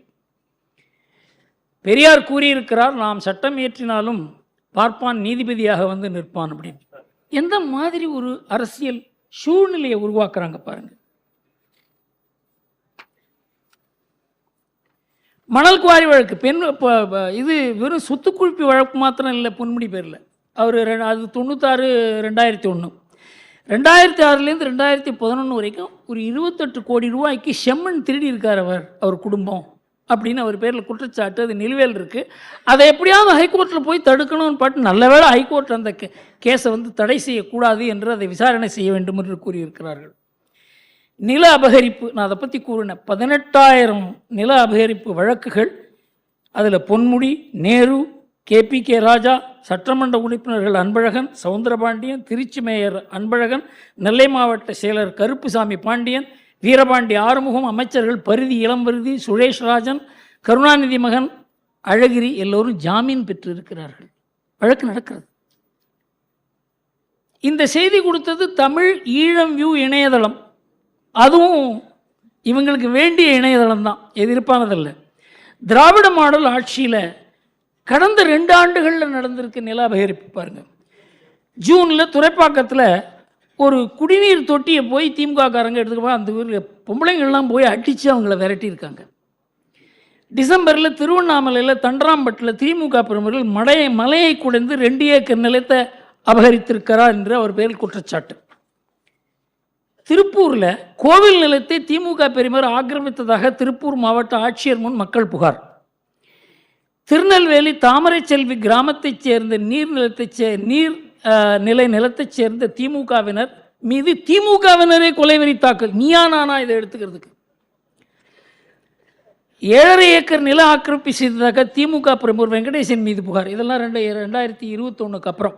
பெரியார் கூறியிருக்கிறார், நாம் சட்டம் இயற்றினாலும் பார்ப்பான் நீதிபதியாக வந்து நிற்பான் அப்படின்னு. எந்த மாதிரி ஒரு அரசியல் சூழ்நிலையை உருவாக்குறாங்க பாருங்க. மணல் குவாரி வழக்கு இது வெறும் சொத்து குவிப்பு வழக்கு மாத்திரம் இல்லை பொன்முடி பேரில். அவர் அது 96 2001 2006லேருந்து 2011 வரைக்கும் ஒரு 28 கோடி ரூபாய்க்கு செம்மண் திருடி இருக்கார் அவர் குடும்பம் அப்படின்னு அவர் பேரில் குற்றச்சாட்டு. அது நிலுவையில் இருக்குது. அதை எப்படியாவது ஹைகோர்ட்டில் போய் தடுக்கணும்னு பாட்டு நல்ல வேளை ஹைகோர்ட் அந்த கேஸை வந்து தடை செய்யக்கூடாது என்று அதை விசாரணை செய்ய வேண்டும் என்று கூறியிருக்கிறார்கள். நில அபகரிப்பு, நான் அதை பற்றி கூறினேன், 18,000 நில அபகரிப்பு வழக்குகள். அதில் பொன்முடி, நேரு, KPK ராஜா, சட்டமன்ற உறுப்பினர்கள் அன்பழகன், சவுந்தரபாண்டியன், திருச்சி மேயர் அன்பழகன், நெல்லை மாவட்ட செயலர் கருப்புசாமி பாண்டியன், வீரபாண்டி ஆறுமுகம், அமைச்சர்கள் பரிதி இளம்பரிதி, சுரேஷ் ராஜன், கருணாநிதி மகன் அழகிரி எல்லோரும் ஜாமீன் பெற்று இருக்கிறார்கள். வழக்கு நடக்கிறது. இந்த செய்தி கொடுத்தது தமிழ் ஈழம் வியூ இணையதளம். அதுவும் இவங்களுக்கு வேண்டிய இணையதளம் தான், எதிர்ப்பானதில்லை. திராவிட மாடல் ஆட்சியில் கடந்த 2 ஆண்டுகளில் நடந்திருக்கு நில அபகரிப்பு பாருங்கள். ஜூனில் துறைப்பாக்கத்தில் ஒரு குடிநீர் தொட்டியை போய் திமுககாரங்க எடுத்துக்கப்போ அந்த ஊரில் பொம்பளைங்கள்லாம் போய் அடித்து அவங்கள விரட்டியிருக்காங்க. டிசம்பரில் திருவண்ணாமலையில் தண்டராம்பட்டில் திமுக பிரமுகர்கள் மலையை குடைந்து 2 ஏக்கர் நிலத்தை அபகரித்திருக்கிறார் என்று அவர் பேரில் குற்றச்சாட்டு. திருப்பூரில் கோவில் நிலத்தை திமுக பெருமர் ஆக்கிரமித்ததாக திருப்பூர் மாவட்ட ஆட்சியர் முன் மக்கள் புகார். திருநெல்வேலி தாமரை செல்வி கிராமத்தைச் சேர்ந்த நீர்நிலை நிலத்தைச் சேர்ந்த திமுகவினர் மீது திமுகவினரே கொலைவெறி தாக்கல். நீயா நானா இதை எடுத்துக்கிறதுக்கு? 7.5 ஏக்கர் நில ஆக்கிரமிப்பு செய்ததாக திமுக பிரமுகர் வெங்கடேசன் மீது புகார். இதெல்லாம் 2021 அப்புறம்.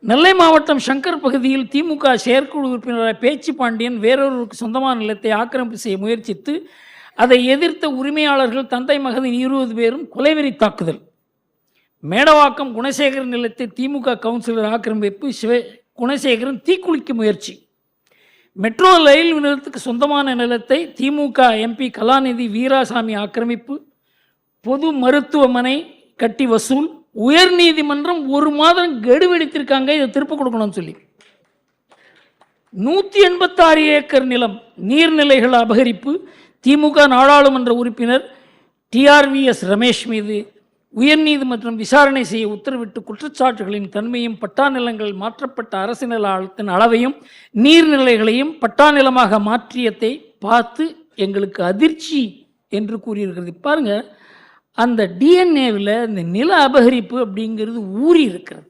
நெல்லை மாவட்டம் சங்கர் பகுதியில் திமுக செயற்குழு உறுப்பினராக பேச்சு பாண்டியன் வேறொருவருக்கு சொந்தமான நிலத்தை ஆக்கிரமிப்பு செய்ய முயற்சித்து அதை எதிர்த்த உரிமையாளர்கள் தந்தை மகன் 20 பேரும் கொலைவெறி தாக்குதல். மேடவாக்கம் குணசேகரன் நிலத்தை திமுக கவுன்சிலர் ஆக்கிரமிப்பு, குணசேகரன் தீக்குளிக்க முயற்சி. மெட்ரோ ரயில் நிலையத்துக்கு சொந்தமான நிலத்தை திமுக MP கலாநிதி வீராசாமி ஆக்கிரமிப்பு. பொது மருத்துவமனை கட்டி வசூல். உயர் நீதிமன்றம் 1 மாதம் கெடு வெடித்திருக்காங்க, இதை திருப்ப கொடுக்கணும்னு சொல்லி. 186 ஏக்கர் நிலம் நீர்நிலைகள் அபகரிப்பு. திமுக நாடாளுமன்ற உறுப்பினர் TRVS ரமேஷ் மீது உயர்நீதிமன்றம் விசாரணை செய்ய உத்தரவிட்டு குற்றச்சாட்டுகளின் தன்மையும் பட்டா நிலங்கள் மாற்றப்பட்ட அரசு நில ஆழத்தின் அளவையும் நீர்நிலைகளையும் பட்டா நிலமாக மாற்றியதை பார்த்து எங்களுக்கு அதிர்ச்சி என்று கூறியிருக்கிறது. பாருங்க, அந்த DNA-வில் இந்த நில அபகரிப்பு அப்படிங்கிறது ஊறி இருக்கிறது.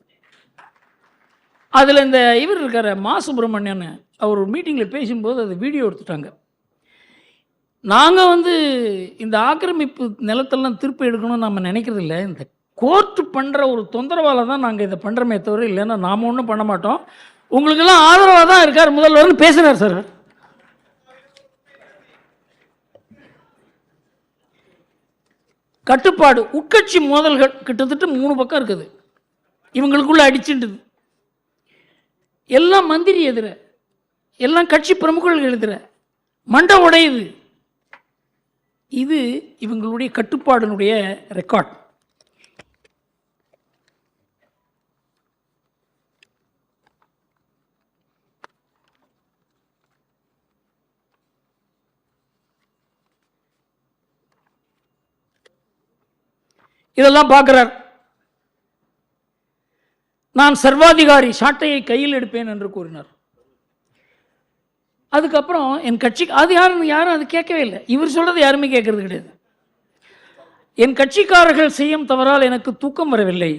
அதில் இந்த இவர் இருக்கிற மா சுப்பிரமணியன் அவர் ஒரு மீட்டிங்கில் பேசும்போது அதை வீடியோ எடுத்துட்டாங்க. நாங்கள் இந்த ஆக்கிரமிப்பு நிலத்தெல்லாம் திருப்பி எடுக்கணும்னு நம்ம நினைக்கிறது இல்லை, இந்த கோர்ட்டு பண்ணுற ஒரு தொந்தரவால் தான் நாங்கள் இதை பண்ணுறோமே தவிர, இல்லைன்னா நாம் ஒன்றும் பண்ண மாட்டோம், உங்களுக்கெல்லாம் ஆதரவாக தான் இருக்கார் முதல்வர்னு பேசுகிறார் சார். கட்டுப்பாடு, உட்கட்சி மோதல்கள் கிட்டத்தட்ட 3 பக்கம் இருக்குது. இவங்களுக்குள்ள அடிச்சுட்டுது. எல்லாம் மந்திரி எதிர, எல்லாம் கட்சி பிரமுகர்கள் எழுதுற, மண்டை உடையுது. இது இவங்களுடைய கட்டுப்பாடுனுடைய ரெக்கார்ட். இதெல்லாம் பார்க்குறார். நான் சர்வாதிகாரி, சாட்டையை கையில் எடுப்பேன் என்று கூறினார். அதுக்கப்புறம் என் கட்சி அது யாரும் அது கேட்கவே இல்லை. இவர் சொல்றது யாருமே கேட்கறது கிடையாது. என் கட்சிக்காரர்கள் செய்யும் தவறால் எனக்கு தூக்கம் வரவில்லை.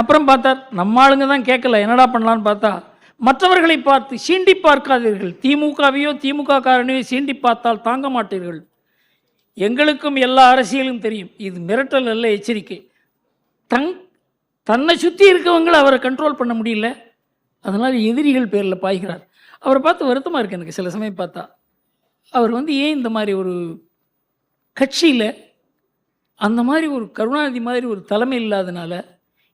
அப்புறம் பார்த்தார், நம்ம ஆளுங்க தான் கேட்கல, என்னடா பண்ணலான்னு பார்த்தா, மற்றவர்களை பார்த்து சீண்டி பார்க்காதீர்கள், திமுகவையோ திமுக காரனையோ சீண்டி பார்த்தால் தாங்க மாட்டீர்கள். எங்களுக்கும் எல்லா அரசியலும் தெரியும், இது மிரட்டல் அல்ல, எச்சரிக்கை. தன்னை சுற்றி இருக்கவங்களை அவரை கண்ட்ரோல் பண்ண முடியல, அதனால் எதிரிகள் பேரில் பாய்கிறார். அவரை பார்த்து வருத்தமாக இருக்குது எனக்கு சில சமயம் பார்த்தா. அவர் ஏன் இந்த மாதிரி ஒரு கட்சியில் அந்த மாதிரி ஒரு கருணாநிதி மாதிரி ஒரு தலைமை இல்லாதனால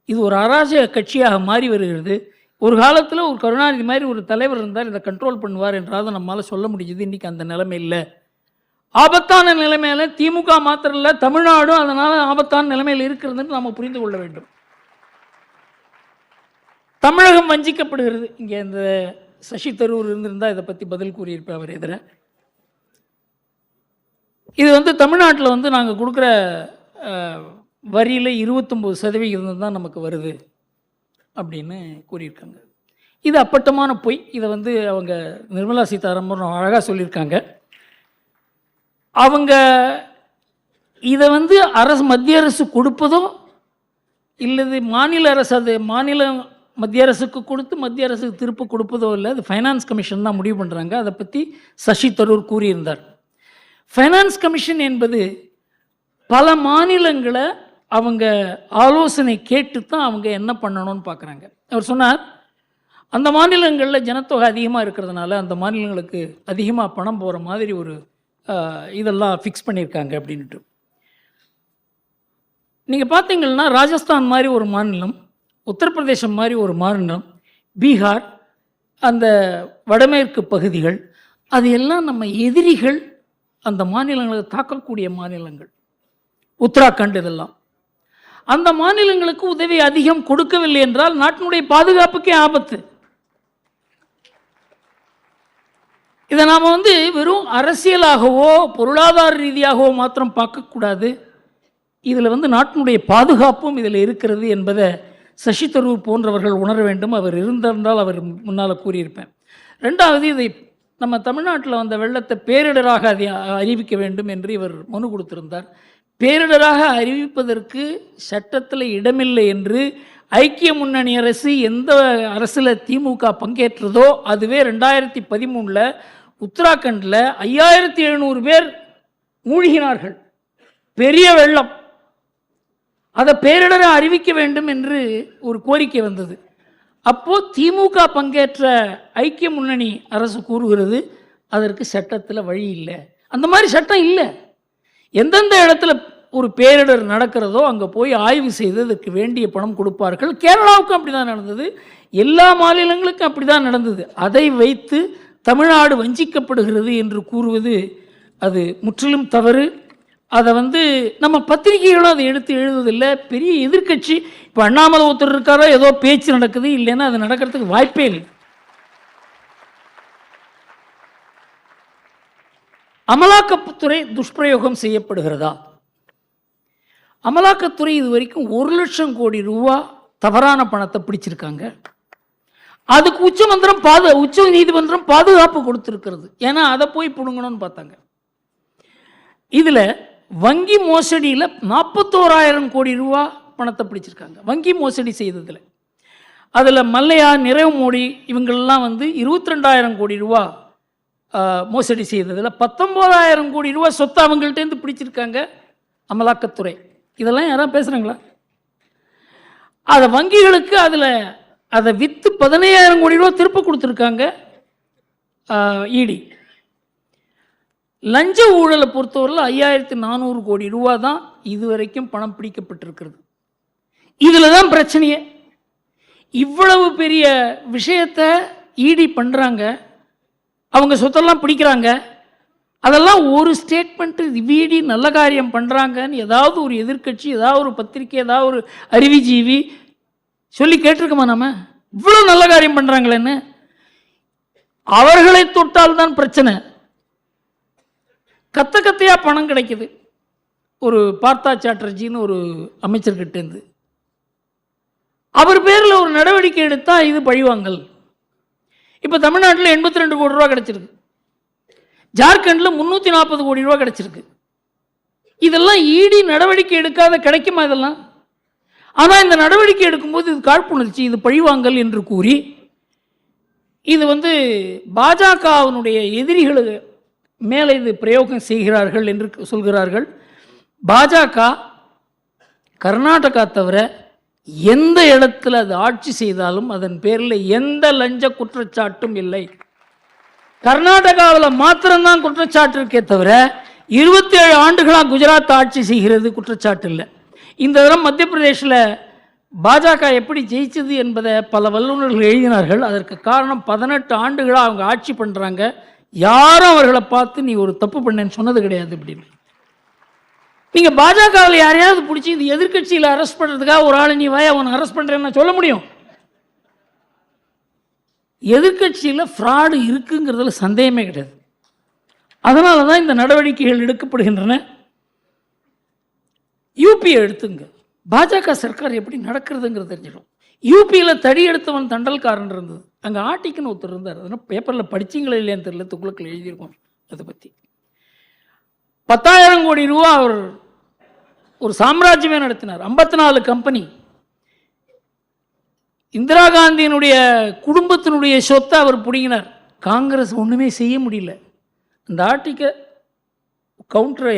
இது ஒரு அராஜக கட்சியாக மாறி வருகிறது. ஒரு காலத்தில் ஒரு கருணாநிதி மாதிரி ஒரு தலைவர் இருந்தால் இதை கண்ட்ரோல் பண்ணுவார் என்றாவது நம்மளால் சொல்ல முடிஞ்சது. இன்றைக்கி அந்த நிலைமை இல்லை. ஆபத்தான நிலைமையில திமுக மாத்திரம் இல்லை, தமிழ்நாடும் அதனால் ஆபத்தான நிலைமையில் இருக்கிறதுன்னு நாம் புரிந்து கொள்ள வேண்டும். தமிழகம் வஞ்சிக்கப்படுகிறது. இங்கே இந்த சசி தரூர் இருந்திருந்தால் இதை பற்றி பதில் கூறியிருப்பேன் அவர் எதிர. இது தமிழ்நாட்டில் நாங்கள் கொடுக்குற வரியில் 29% தான் நமக்கு வருது அப்படின்னு கூறியிருக்காங்க. இது அப்பட்டமான பொய். இதை அவங்க நிர்மலா சீதாராமன் அழகாக சொல்லியிருக்காங்க. அவங்க இதை மத்திய அரசு கொடுப்பதோ இல்லது மாநில அரசு அது மத்திய அரசுக்கு கொடுத்து மத்திய அரசுக்கு திருப்ப கொடுப்பதோ இல்லை, அது ஃபைனான்ஸ் கமிஷன் தான் முடிவு பண்ணுறாங்க. அதை பற்றி சசி தரூர் கூறியிருந்தார். ஃபைனான்ஸ் கமிஷன் என்பது பல மாநிலங்களை அவங்க ஆலோசனை கேட்டு தான் அவங்க என்ன பண்ணணும்னு பார்க்குறாங்க. அவர் சொன்னார், அந்த மாநிலங்களில் ஜனத்தொகை அதிகமாக இருக்கிறதுனால அந்த மாநிலங்களுக்கு அதிகமாக பணம் போகிற மாதிரி ஒரு இதெல்லாம் ஃபிக்ஸ் பண்ணியிருக்காங்க அப்படின்ட்டு. நீங்கள் பார்த்தீங்கன்னா ராஜஸ்தான் மாதிரி ஒரு மாநிலம், உத்தரப்பிரதேசம் மாதிரி ஒரு மாநிலம், பீகார், அந்த வடமேற்கு பகுதிகள், அது எல்லாம் நம்ம எதிரிகள் அந்த மாநிலங்களை தாக்கக்கூடிய மாநிலங்கள். உத்தராகண்ட் இதெல்லாம் அந்த மாநிலங்களுக்கு உதவி அதிகம் கொடுக்கவில்லை என்றால் நாட்டினுடைய பாதுகாப்புக்கே ஆபத்து. இதை நாம் வெறும் அரசியலாகவோ பொருளாதார ரீதியாகவோ மாத்திரம் பார்க்கக்கூடாது. இதில் நாட்டினுடைய பாதுகாப்பும் இதில் இருக்கிறது என்பதை சசி தரூர் போன்றவர்கள் உணர வேண்டும். அவர் இருந்திருந்தால் அவர் முன்னால் கூறியிருப்பேன். ரெண்டாவது, இதை நம்ம தமிழ்நாட்டில் வந்த வெள்ளத்தை பேரிடராக அதை அறிவிக்க வேண்டும் என்று இவர் மனு கொடுத்திருந்தார். பேரிடராக அறிவிப்பதற்கு சட்டத்தில் இடமில்லை என்று ஐக்கிய முன்னணி அரசு எந்த அரசில் திமுக பங்கேற்றதோ அதுவே 2013 உத்தராகண்டில் 5700 பேர் மூழ்கினார்கள். பெரிய வெள்ளம். அதை பேரிடரை அறிவிக்க வேண்டும் என்று ஒரு கோரிக்கை வந்தது. அப்போது திமுக பங்கேற்ற ஐக்கிய முன்னணி அரசு கூறுகிறது அதற்கு சட்டத்தில் வழி இல்லை. அந்த மாதிரி சட்டம் இல்லை. எந்தெந்த இடத்துல ஒரு பேரிடர் நடக்கிறதோ அங்கே போய் ஆய்வு செய்து அதற்கு வேண்டிய பணம் கொடுப்பார்கள். கேரளாவுக்கும் அப்படி தான் நடந்தது, எல்லா மாநிலங்களுக்கும் அப்படி தான் நடந்தது. அதை வைத்து தமிழ்நாடு வஞ்சிக்கப்படுகிறது என்று கூறுவது அது முற்றிலும் தவறு. அதை நம்ம பத்திரிகைகளும் அதை எடுத்து எழுதுவதில்லை. பெரிய எதிர்க்கட்சி இப்போ அண்ணாமலை ஒருத்தர் இருக்காரோ ஏதோ பேச்சு நடக்குது, இல்லைன்னா அது நடக்கிறதுக்கு வாய்ப்பே இல்லை. அமலாக்கத்துறை துஷ்பிரயோகம் செய்யப்படுகிறதா? அமலாக்கத்துறை இது வரைக்கும் 1 லட்சம் கோடி ரூபா தவறான பணத்தை பிடிச்சிருக்காங்க. அதுக்கு உச்ச நீதிமன்றம் பாதுகாப்பு கொடுத்துருக்கிறது. ஏன்னா அதை போய் பிடுங்கணும்னு பார்த்தாங்க. இதில் வங்கி மோசடியில் 41,000 கோடி ரூபா பணத்தை பிடிச்சிருக்காங்க. வங்கி மோசடி செய்ததில் அதில் மல்லையா, நிரவ் மோடி இவங்களெல்லாம் 22,000 கோடி ரூபா மோசடி செய்ததில் 19,000 கோடி ரூபா சொத்தை அவங்கள்ட்டேருந்து பிடிச்சிருக்காங்க அமலாக்கத்துறை. இதெல்லாம் யாராவது பேசுகிறாங்களா? அதை வங்கிகளுக்கு அதை விற்று 15,000 கோடி ரூபா திருப்ப கொடுத்துருக்காங்க இடி. லஞ்ச ஊழலை பொறுத்தவரையில் 5,400 கோடி ரூபா தான் இதுவரைக்கும் பணம் பிடிக்கப்பட்டிருக்கிறது. இதில் தான் பிரச்சனையே. இவ்வளவு பெரிய விஷயத்தை இடி பண்ணுறாங்க, அவங்க சொத்தெல்லாம் பிடிக்கிறாங்க. அதெல்லாம் ஒரு ஸ்டேட்மெண்ட்டு இடி நல்ல காரியம் பண்ணுறாங்கன்னு ஏதாவது ஒரு எதிர்க்கட்சி, ஏதாவது ஒரு பத்திரிக்கை, ஏதாவது ஒரு அறிவுஜீவி சொல்லி கேட்டிருக்கோமா? நம்ம இவ்வளோ நல்ல காரியம் பண்ணுறாங்களேன்னு. அவர்களை தொட்டால் தான் பிரச்சனை. கத்தையாக பணம் கிடைக்குது. ஒரு பார்த்தா சாட்டர்ஜின்னு ஒரு அமைச்சர்கிட்டேருந்து. அவர் பேரில் ஒரு நடவடிக்கை எடுத்தால் இது பழிவாங்கல். இப்போ தமிழ்நாட்டில் 82 கோடி ரூபா கிடச்சிருக்கு, ஜார்க்கண்டில் 340 கோடி ரூபா கிடச்சிருக்கு. இதெல்லாம் ஈடி நடவடிக்கை எடுக்காத கிடைக்குமா இதெல்லாம்? ஆனால் இந்த நடவடிக்கை எடுக்கும்போது இது காழ்ப்புணர்ச்சி, இது பழிவாங்கல் என்று கூறி இது பாஜகவினுடைய எதிரிகள் மேலே இது பிரயோகம் செய்கிறார்கள் என்று சொல்கிறார்கள். பாஜக கர்நாடகா தவிர எந்த இடத்துல அது ஆட்சி செய்தாலும் அதன் பேரில் எந்த லஞ்ச குற்றச்சாட்டும் இல்லை. கர்நாடகாவில் மாத்திரம்தான் குற்றச்சாட்டு இருக்கே தவிர 27 ஆண்டுகளாக குஜராத் ஆட்சி செய்கிறது குற்றச்சாட்டு இல்லை. இந்த தரம் மத்திய பிரதேசில் பாஜக எப்படி ஜெயிச்சது என்பதை பல வல்லுநர்கள் எழுதினார்கள். அதற்கு காரணம் 18 ஆண்டுகளாக அவங்க ஆட்சி பண்ணுறாங்க, யாரும் அவர்களை பார்த்து நீ ஒரு தப்பு பண்ணேன்னு சொன்னது கிடையாது அப்படின்னு. நீங்கள் பாஜகவில் யாரையாவது பிடிச்சி இந்த எதிர்கட்சியில் அரெஸ்ட் பண்ணுறதுக்காக ஒரு ஆள் நீ வாய அவனை அரெஸ்ட் பண்ணுறேன்னு சொல்ல முடியும்? எதிர்கட்சியில் ஃப்ராடு இருக்குங்கிறதுல சந்தேகமே கிடையாது. அதனால தான் இந்த நடவடிக்கைகள் எடுக்கப்படுகின்றன. யூபியை எடுத்துங்க, பாஜக சர்க்கார் எப்படி நடக்கிறதுங்கிறது தெரிஞ்சிடும். யூபியில் தடி எடுத்தவன் தண்டல்காரன் இருந்தது, அங்கே ஆட்டிக்குன்னு ஒருத்தர் இருந்தார். அதனால் பேப்பரில் படிச்சிங்களே இல்லையான்னு தெரியல, துக்ளக்கில் எழுதியிருக்கோம் அதை பற்றி. 10,000 கோடி ரூபா அவர் ஒரு சாம்ராஜ்யமே நடத்தினார், 54 கம்பெனி. இந்திரா காந்தியினுடைய குடும்பத்தினுடைய சொத்தை அவர் பிடிங்கினார். காங்கிரஸ் ஒன்றுமே செய்ய முடியல. அந்த ஆர்டிக்கை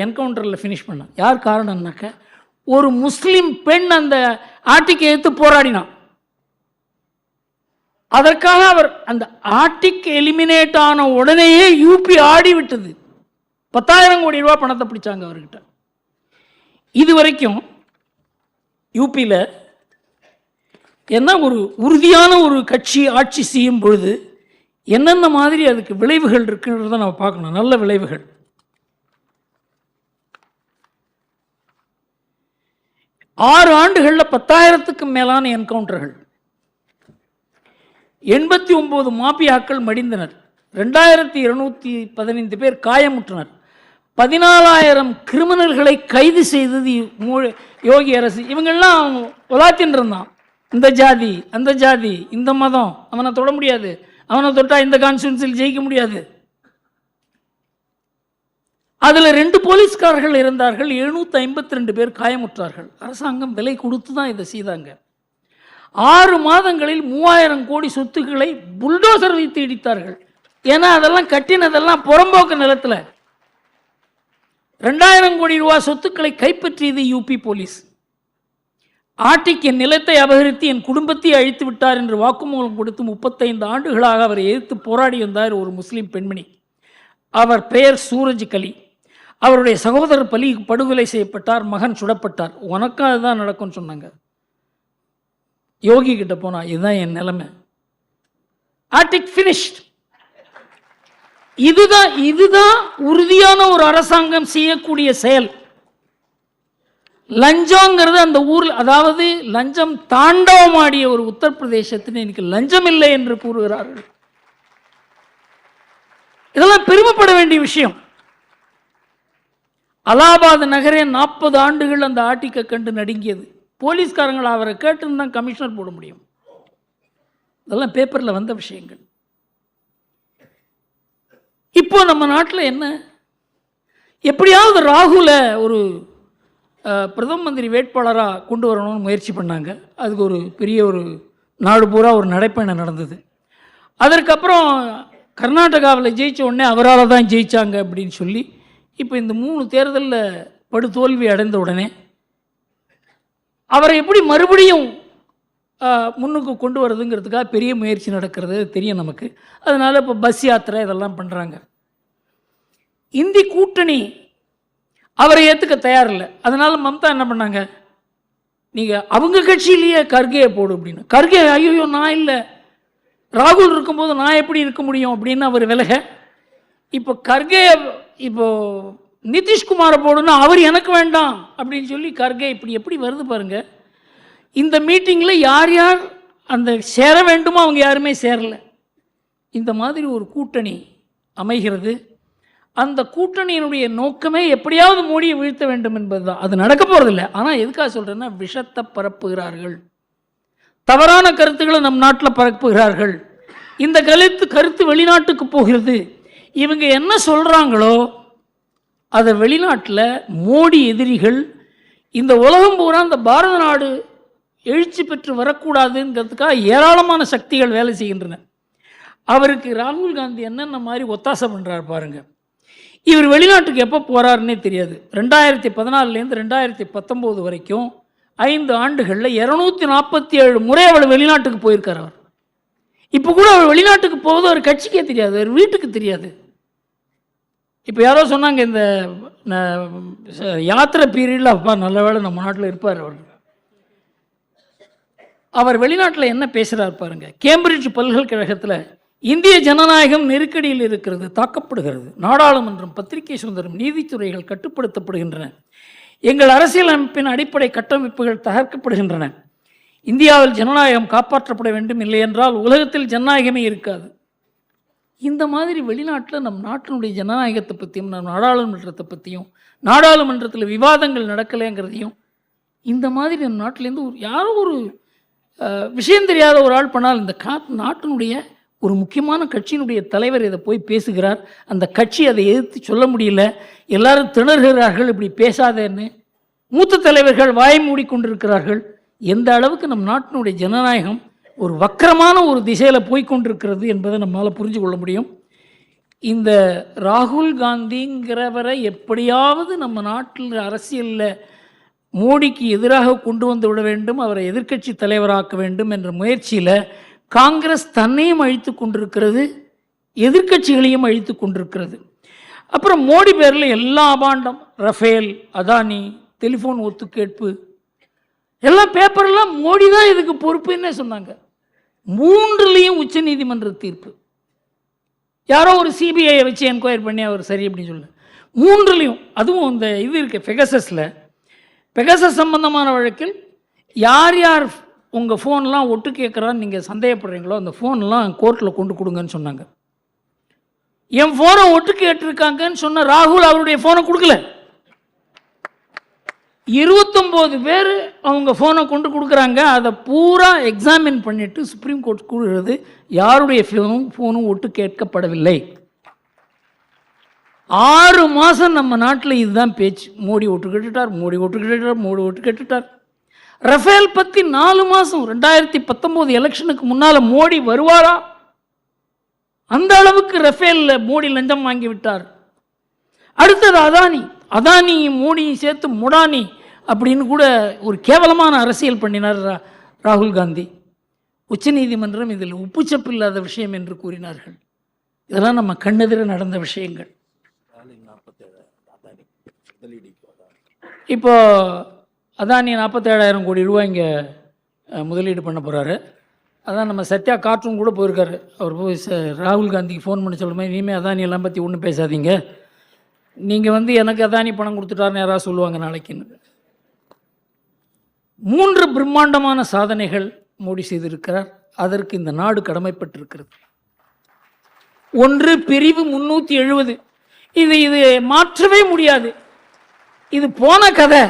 என்கவுண்டரில் ஃபினிஷ் பண்ணான். யார் காரணம்னாக்க ஒரு முஸ்லீம் பெண் அந்த ஆர்டிக்கை எடுத்து போராடினான். அதற்காக அவர் அந்த ஆர்டிக் எலிமினேட் ஆன உடனேயே யூபி ஆடி விட்டது. 10,000 கோடி ரூபா பணத்தை பிடிச்சாங்க அவர்கிட்ட. இது வரைக்கும் யூபியில் என்ன ஒரு உறுதியான ஒரு கட்சி ஆட்சி செய்யும் பொழுது என்னென்ன மாதிரி அதுக்கு விளைவுகள் இருக்குன்றதை நம்ம பார்க்கணும், நல்ல விளைவுகள். ஆறு ஆண்டுகளில் 10,000க்கும் மேலான என்கவுண்டர்கள், 89 மாபியாக்கள் மடிந்தனர், 2,215 பேர் காயமுற்றனர், 14,000 கிரிமினல்களை கைது செய்தது யோகி அரசு. இவங்கெல்லாம் உலாத்தின்னு இருந்தான், இந்த ஜாதி அந்த ஜாதி இந்த மதம், அவனை தொட முடியாது, அவனை தொட்டா இந்த கான்ஸ்டியூன்சியில் ஜெயிக்க முடியாது. அதில் 2 போலீஸ்காரர்கள் இருந்தார்கள், 752 பேர் காயமுற்றார்கள். அரசாங்கம் விலை கொடுத்து தான் இதை செய்தாங்க. 6 மாதங்களில் 3,000 கோடி சொத்துக்களை புல்டோசர் வைத்து இடித்தார்கள். ஏன்னா அதெல்லாம் கட்டினதெல்லாம் புறம்போக்கு நிலத்தில். 2,000 கோடி ரூபா சொத்துக்களை கைப்பற்றியது யூபி போலீஸ். ஆட்டிக்கு என் நிலத்தை அபகரித்து என் குடும்பத்தை அழித்து விட்டார் என்று வாக்குமூலம் கொடுத்து 35 ஆண்டுகளாக அவரை எதிர்த்து போராடி வந்தார் ஒரு முஸ்லீம் பெண்மணி. அவர் பெயர் சூரஜ் கலி. அவருடைய சகோதரர் படுகொலை செய்யப்பட்டார், மகன் சுடப்பட்டார். உனக்கும் அதுதான் நடக்கும்னு சொன்னாங்க. யோகி கிட்ட போனா இதுதான் என் நிலைமை, ஆர்டிக் ஃபினிஷ்ட். இதுதான் உறுதியான ஒரு அரசாங்கம் செய்யக்கூடிய செயல். லஞ்சங்கிறது அந்த ஊரில், அதாவது லஞ்சம் தாண்டவமாடிய ஒரு உத்தரப்பிரதேசத்தில் இன்னைக்கு லஞ்சம் இல்லை என்று கூறுகிறார்கள். இதெல்லாம் பெருமைப்பட வேண்டிய விஷயம். அலகாபாத் நகரே 40 ஆண்டுகள் அந்த ஆட்டிக்கை கண்டு நடுங்கியது. போலீஸ்காரங்களை அவரை கேட்டுன்னு தான் கமிஷனர் போட முடியும். இதெல்லாம் பேப்பரில் வந்த விஷயங்கள். இப்போ நம்ம நாட்டில் என்ன, எப்படியாவது ராகுலை ஒரு பிரதம மந்திரி வேட்பாளராக கொண்டு வரணும்னு முயற்சி பண்ணாங்க. அதுக்கு ஒரு பெரிய ஒரு நாடு பூரா ஒரு நடைப்பயணம் நடந்தது. அதற்கப்புறம் கர்நாடகாவில் ஜெயித்த உடனே அவரால் தான் ஜெயித்தாங்க அப்படின்னு சொல்லி இப்போ இந்த 3 தேர்தலில் படுதோல்வி அடைந்த உடனே அவரை எப்படி மறுபடியும் முன்னுக்கு கொண்டு வரதுங்கிறதுக்காக பெரிய முயற்சி நடக்கிறது தெரியும் நமக்கு. அதனால் இப்போ பஸ் யாத்திரை இதெல்லாம் பண்ணுறாங்க. இந்தி கூட்டணி அவரை ஏற்றுக்க தயாரில்லை. அதனால் மம்தா என்ன பண்ணாங்க, நீங்கள் அவங்க கட்சியிலேயே கர்கேயை போடு அப்படின்னு. கர்கே ஐயோ நான் இல்லை, ராகுல் இருக்கும்போது நான் எப்படி இருக்க முடியும் அப்படின்னு அவர் விலக. இப்போ கர்கே இப்போ நிதிஷ்குமாரை போடுன்னா அவர் எனக்கு வேண்டாம் அப்படின்னு சொல்லி கர்கே இப்படி எப்படி வருது பாருங்க. இந்த மீட்டிங்கில் யார் யார் அந்த சேர வேண்டுமோ அவங்க யாருமே சேரலை. இந்த மாதிரி ஒரு கூட்டணி அமைகிறது. அந்த கூட்டணியினுடைய நோக்கமே எப்படியாவது மோடியை வீழ்த்த வேண்டும் என்பதுதான். அது நடக்க போறதில்லை. ஆனால் எதுக்காக சொல்றேன்னா, விஷத்தை பரப்புகிறார்கள், தவறான கருத்துக்களை நம் நாட்டில் பரப்புகிறார்கள். இந்த கருத்து வெளிநாட்டுக்கு போகிறது. இவங்க என்ன சொல்றாங்களோ அதை வெளிநாட்டில் மோடி எதிரிகள், இந்த உலகம் பூரா இந்த பாரத நாடு எழுச்சி பெற்று வரக்கூடாதுங்கிறதுக்காக ஏராளமான சக்திகள் வேலை செய்கின்றன. அவருக்கு ராகுல் காந்தி என்னென்ன மாதிரி ஒத்தாசை பண்ணுறாரு பாருங்க. இவர் வெளிநாட்டுக்கு எப்போ போகிறாருன்னே தெரியாது. 2014 2019 வரைக்கும் 5 ஆண்டுகளில் 247 முறை அவர் வெளிநாட்டுக்கு போயிருக்கார். அவர் இப்போ கூட அவர் வெளிநாட்டுக்கு போவது ஒரு கட்சிக்கே தெரியாது, ஒரு வீட்டுக்கு தெரியாது. இப்போ யாரோ சொன்னாங்க இந்த யாத்திரை பீரியடில், அப்பா நல்ல வேளை நம்ம நாட்டில் இருப்பார் அவர். அவர் வெளிநாட்டில் என்ன பேசுகிறார் பாருங்க. கேம்பிரிட்ஜ் பல்கலைக்கழகத்தில் இந்திய ஜனநாயகம் நெருக்கடியில் இருக்கிறது, தாக்கப்படுகிறது. நாடாளுமன்றம், பத்திரிகை சுதந்திரம், நீதித்துறைகள் கட்டுப்படுத்தப்படுகின்றன. எங்கள் அரசியலமைப்பின் அடிப்படை கட்டமைப்புகள் தகர்க்கப்படுகின்றன. இந்தியாவில் ஜனநாயகம் காப்பாற்றப்பட வேண்டும், இல்லை என்றால் உலகத்தில் ஜனநாயகமே இருக்காது. இந்த மாதிரி வெளிநாட்டில் நம் நாட்டினுடைய ஜனநாயகத்தை பற்றியும், நம் நாடாளுமன்றத்தை பற்றியும், நாடாளுமன்றத்தில் விவாதங்கள் நடக்கலைங்கிறதையும், இந்த மாதிரி நம் நாட்டிலேருந்து யாரோ ஒரு விஷயம் தெரியாத ஒரு ஆள் பண்ணால், இந்த நாட்டினுடைய ஒரு முக்கியமான கட்சியினுடைய தலைவர் இதை போய் பேசுகிறார். அந்த கட்சி அதை எதிர்த்து சொல்ல முடியல, எல்லாரும் திணறுகிறார்கள், இப்படி பேசாதேன்னு. மூத்த தலைவர்கள் வாய் மூடிக்கொண்டிருக்கிறார்கள். எந்த அளவுக்கு நம் நாட்டினுடைய ஜனநாயகம் ஒரு வக்கரமான ஒரு திசையில் போய்கொண்டிருக்கிறது என்பதை நம்மளால் புரிஞ்சு கொள்ள முடியும். இந்த ராகுல் காந்திங்கிறவரை எப்படியாவது நம்ம நாட்டில் அரசியலில் மோடிக்கு எதிராக கொண்டு வந்து விட வேண்டும், அவரை எதிர்க்கட்சி தலைவராக்க வேண்டும் என்ற முயற்சியில் காங்கிரஸ் தன்னையும் அழித்து கொண்டிருக்கிறது, எதிர்க்கட்சிகளையும் அழித்து கொண்டிருக்கிறது. அப்புறம் மோடி பேரில் எல்லா அபாண்டம், ரஃபேல், அதானி, டெலிஃபோன் ஒத்து கேட்பு, எல்லா பேப்பர்லாம் மோடி தான் இதுக்கு பொறுப்புன்னே சொன்னாங்க. 3லையும் உச்ச நீதிமன்ற தீர்ப்பு. யாரோ ஒரு சிபிஐயை வச்சு என்கொயரி பண்ணி அவர் சரி அப்படின்னு சொல்லு. 3லையும், அதுவும் இந்த இது இருக்கு பெகசஸ் சம்பந்தமான வழக்கில் யார் யார் உங்கள் ஃபோன்லாம் ஒட்டு கேட்குறான்னு நீங்கள் சந்தேகப்படுறீங்களோ அந்த ஃபோன்லாம் கோர்ட்டில் கொண்டு கொடுங்கன்னு சொன்னாங்க. என் ஃபோனை ஒட்டு கேட்டிருக்காங்கன்னு சொன்ன ராகுல் அவருடைய ஃபோனை கொடுக்கல. 29 பேர் அவங்க ஃபோனை கொண்டு கொடுக்குறாங்க. அதை பூரா எக்ஸாமின் பண்ணிவிட்டு சுப்ரீம் கோர்ட் கூறுகிறது யாருடைய ஃபோனும் ஒட்டு கேட்கப்படவில்லை. 6 மாதம் நம்ம நாட்டில் இதுதான் பேச்சு. மோடி ஒட்டு கேட்டுட்டார், மோடி ஒட்டு கேட்டுட்டார், மோடி ஒட்டு கேட்டுட்டார். ரஃபேல் பற்றி 4 மாதம் 2019 எலெக்ஷனுக்கு முன்னால் மோடி வருவாரா, அந்த அளவுக்கு ரஃபேலில் மோடி லஞ்சம் வாங்கி விட்டார். அடுத்தது அதானியும் மோடியும் சேர்த்து முடானி அப்படின்னு கூட ஒரு கேவலமான அரசியல் பண்ணினார் ராகுல் காந்தி. உச்சநீதிமன்றம் இதில் உப்புச்சப்பு இல்லாத விஷயம் என்று கூறினார்கள். இதெல்லாம் நம்ம கண்ணெதிர நடந்த விஷயங்கள். இப்போ அதானி 47,000 கோடி ரூபாய் இங்கே முதலீடு பண்ண போகிறாரு. அதான் நம்ம சத்யா கார்ட்டூன் கூட போயிருக்காரு. அவர் போய் ராகுல் காந்திக்கு ஃபோன் பண்ணி சொல்லுமே, இனிமேல் அதானி எல்லாம் பற்றி ஒன்றும் பேசாதீங்க, நீங்கள் எனக்கு அதானி பணம் கொடுத்துட்டாருன்னு யாராவது சொல்லுவாங்க நாளைக்குன்னு. 3 பிரம்மாண்டமான சாதனைகள் மோடி செய்திருக்கிறார். அதற்கு இந்த நாடு கடமைப்பட்டிருக்கிறது. ஒன்று, பிரிவு 370. இது மாற்றவே முடியாது. இது போன கதை.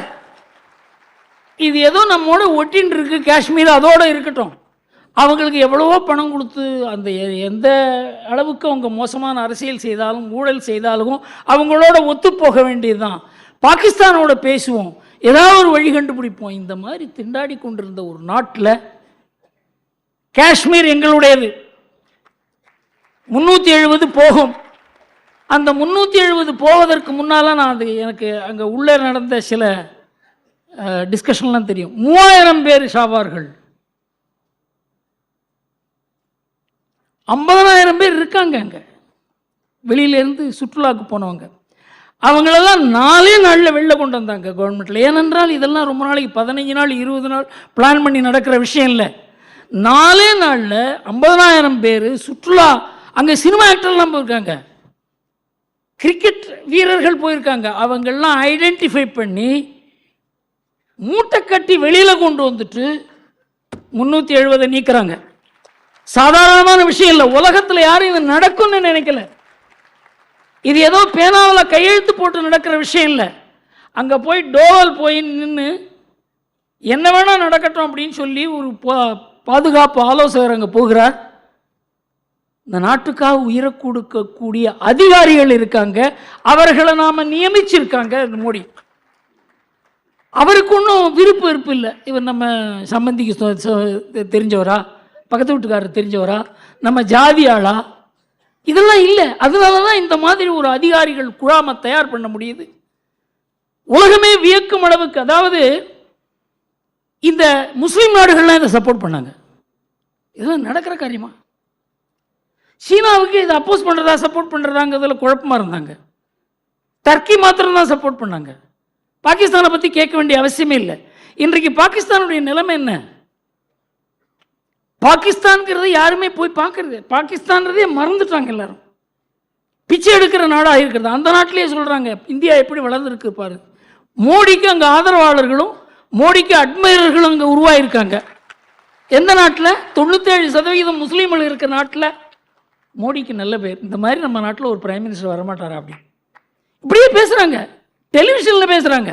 இது ஏதோ நம்மோட ஒட்டின்னு இருக்கு. காஷ்மீர் அதோட இருக்கட்டும். அவங்களுக்கு எவ்வளவோ பணம் கொடுத்து அந்த எந்த அளவுக்கு அவங்க மோசமான அரசியல் செய்தாலும் ஊழல் செய்தாலும் அவங்களோட ஒத்து போக வேண்டியது தான். பாகிஸ்தானோட பேசுவோம், ஏதாவது ஒரு வழி கண்டுபிடிப்போம். இந்த மாதிரி திண்டாடி கொண்டிருந்த ஒரு நாட்டில் காஷ்மீர் எங்களுடையது, 370 போகும். அந்த 370 போவதற்கு முன்னால் நான் எனக்கு அங்கே உள்ளே நடந்த சில டிஸ்கஷன்லாம் தெரியும். 3000 பேர் ஷாவார்கள், 50,000 பேர் இருக்காங்க அங்கே வெளியிலேருந்து சுற்றுலாவுக்கு போனவங்க. அவங்களெல்லாம் 4 நாளில் வெளில கொண்டு வந்தாங்க கவர்மெண்ட்டில். ஏனென்றால் இதெல்லாம் ரொம்ப நாளைக்கு 15 நாள் 20 நாள் பிளான் பண்ணி நடக்கிற விஷயம் இல்லை. 4 நாளில் 50,000 பேர் சுற்றுலா. அங்கே சினிமா ஆக்டர்லாம் போயிருக்காங்க, கிரிக்கெட் வீரர்கள் போயிருக்காங்க. அவங்கெல்லாம் ஐடென்டிஃபை பண்ணி மூட்டை கட்டி வெளியில் கொண்டு வந்துட்டு 370 நீக்கிறாங்க. சாதாரணமான விஷயம் இல்லை. உலகத்தில் யாரும் இது நடக்கும்னு நினைக்கல. இது ஏதோ பேனாவில் கையெழுத்து போட்டு நடக்கிற விஷயம் இல்லை. அங்கே போய் டோவல் போய் நின்று என்ன வேணால் நடக்கட்டும் அப்படின்னு சொல்லி ஒரு பாதுகாப்பு ஆலோசகர் அங்கே போகிறார். இந்த நாட்டுக்காக உயிரை கொடுக்கக்கூடிய அதிகாரிகள் இருக்காங்க, அவர்களை நாம் நியமிச்சிருக்காங்க மோடி. அவருக்கு ஒன்றும் விருப்பு இல்லை. இவர் நம்ம சம்பந்திக்கு தெரிஞ்சவரா, பக்கத்து வீட்டுக்காரர் தெரிஞ்சவரா, நம்ம ஜாதி ஆளா, இதெல்லாம் இல்லை. அதனால தான் இந்த மாதிரி ஒரு அதிகாரிகள் குழாமை தயார் பண்ண முடியுது. உலகமே வியக்கும் அளவுக்கு. அதாவது இந்த முஸ்லீம் நாடுகள்லாம் இதை சப்போர்ட் பண்ணாங்க. இதெல்லாம் நடக்கிற காரியமா? சீனாவுக்கு இதை அப்போஸ் பண்ணுறதா சப்போர்ட் பண்ணுறதாங்கிறதுல குழப்பமாக இருந்தாங்க. டர்க்கி மாத்திரம் தான் சப்போர்ட் பண்ணாங்க. பாகிஸ்தானை பற்றி கேட்க வேண்டிய அவசியமே இல்லை. இன்றைக்கு பாகிஸ்தானுடைய நிலைமை என்ன? பாகிஸ்தான்ங்கிறது யாருமே போய் பார்க்கறது, பாகிஸ்தான்றதே மறந்துட்டாங்க எல்லாரும். பிச்சை எடுக்கிற நாடாக இருக்கிறது. அந்த நாட்டிலேயே சொல்கிறாங்க இந்தியா எப்படி வளர்ந்துருக்கு பாரு. மோடிக்கு அங்கே ஆதரவாளர்களும் மோடிக்கு அட்மைரர்களும் அங்கே உருவாயிருக்காங்க. எந்த நாட்டில்? 97% முஸ்லீம்கள் இருக்கிற நாட்டில் மோடிக்கு நல்ல பேர். இந்த மாதிரி நம்ம நாட்டில் ஒரு பிரைம் மினிஸ்டர் வரமாட்டாரா அப்படி இப்படியே பேசுகிறாங்க, டெலிவிஷனில் பேசுகிறாங்க.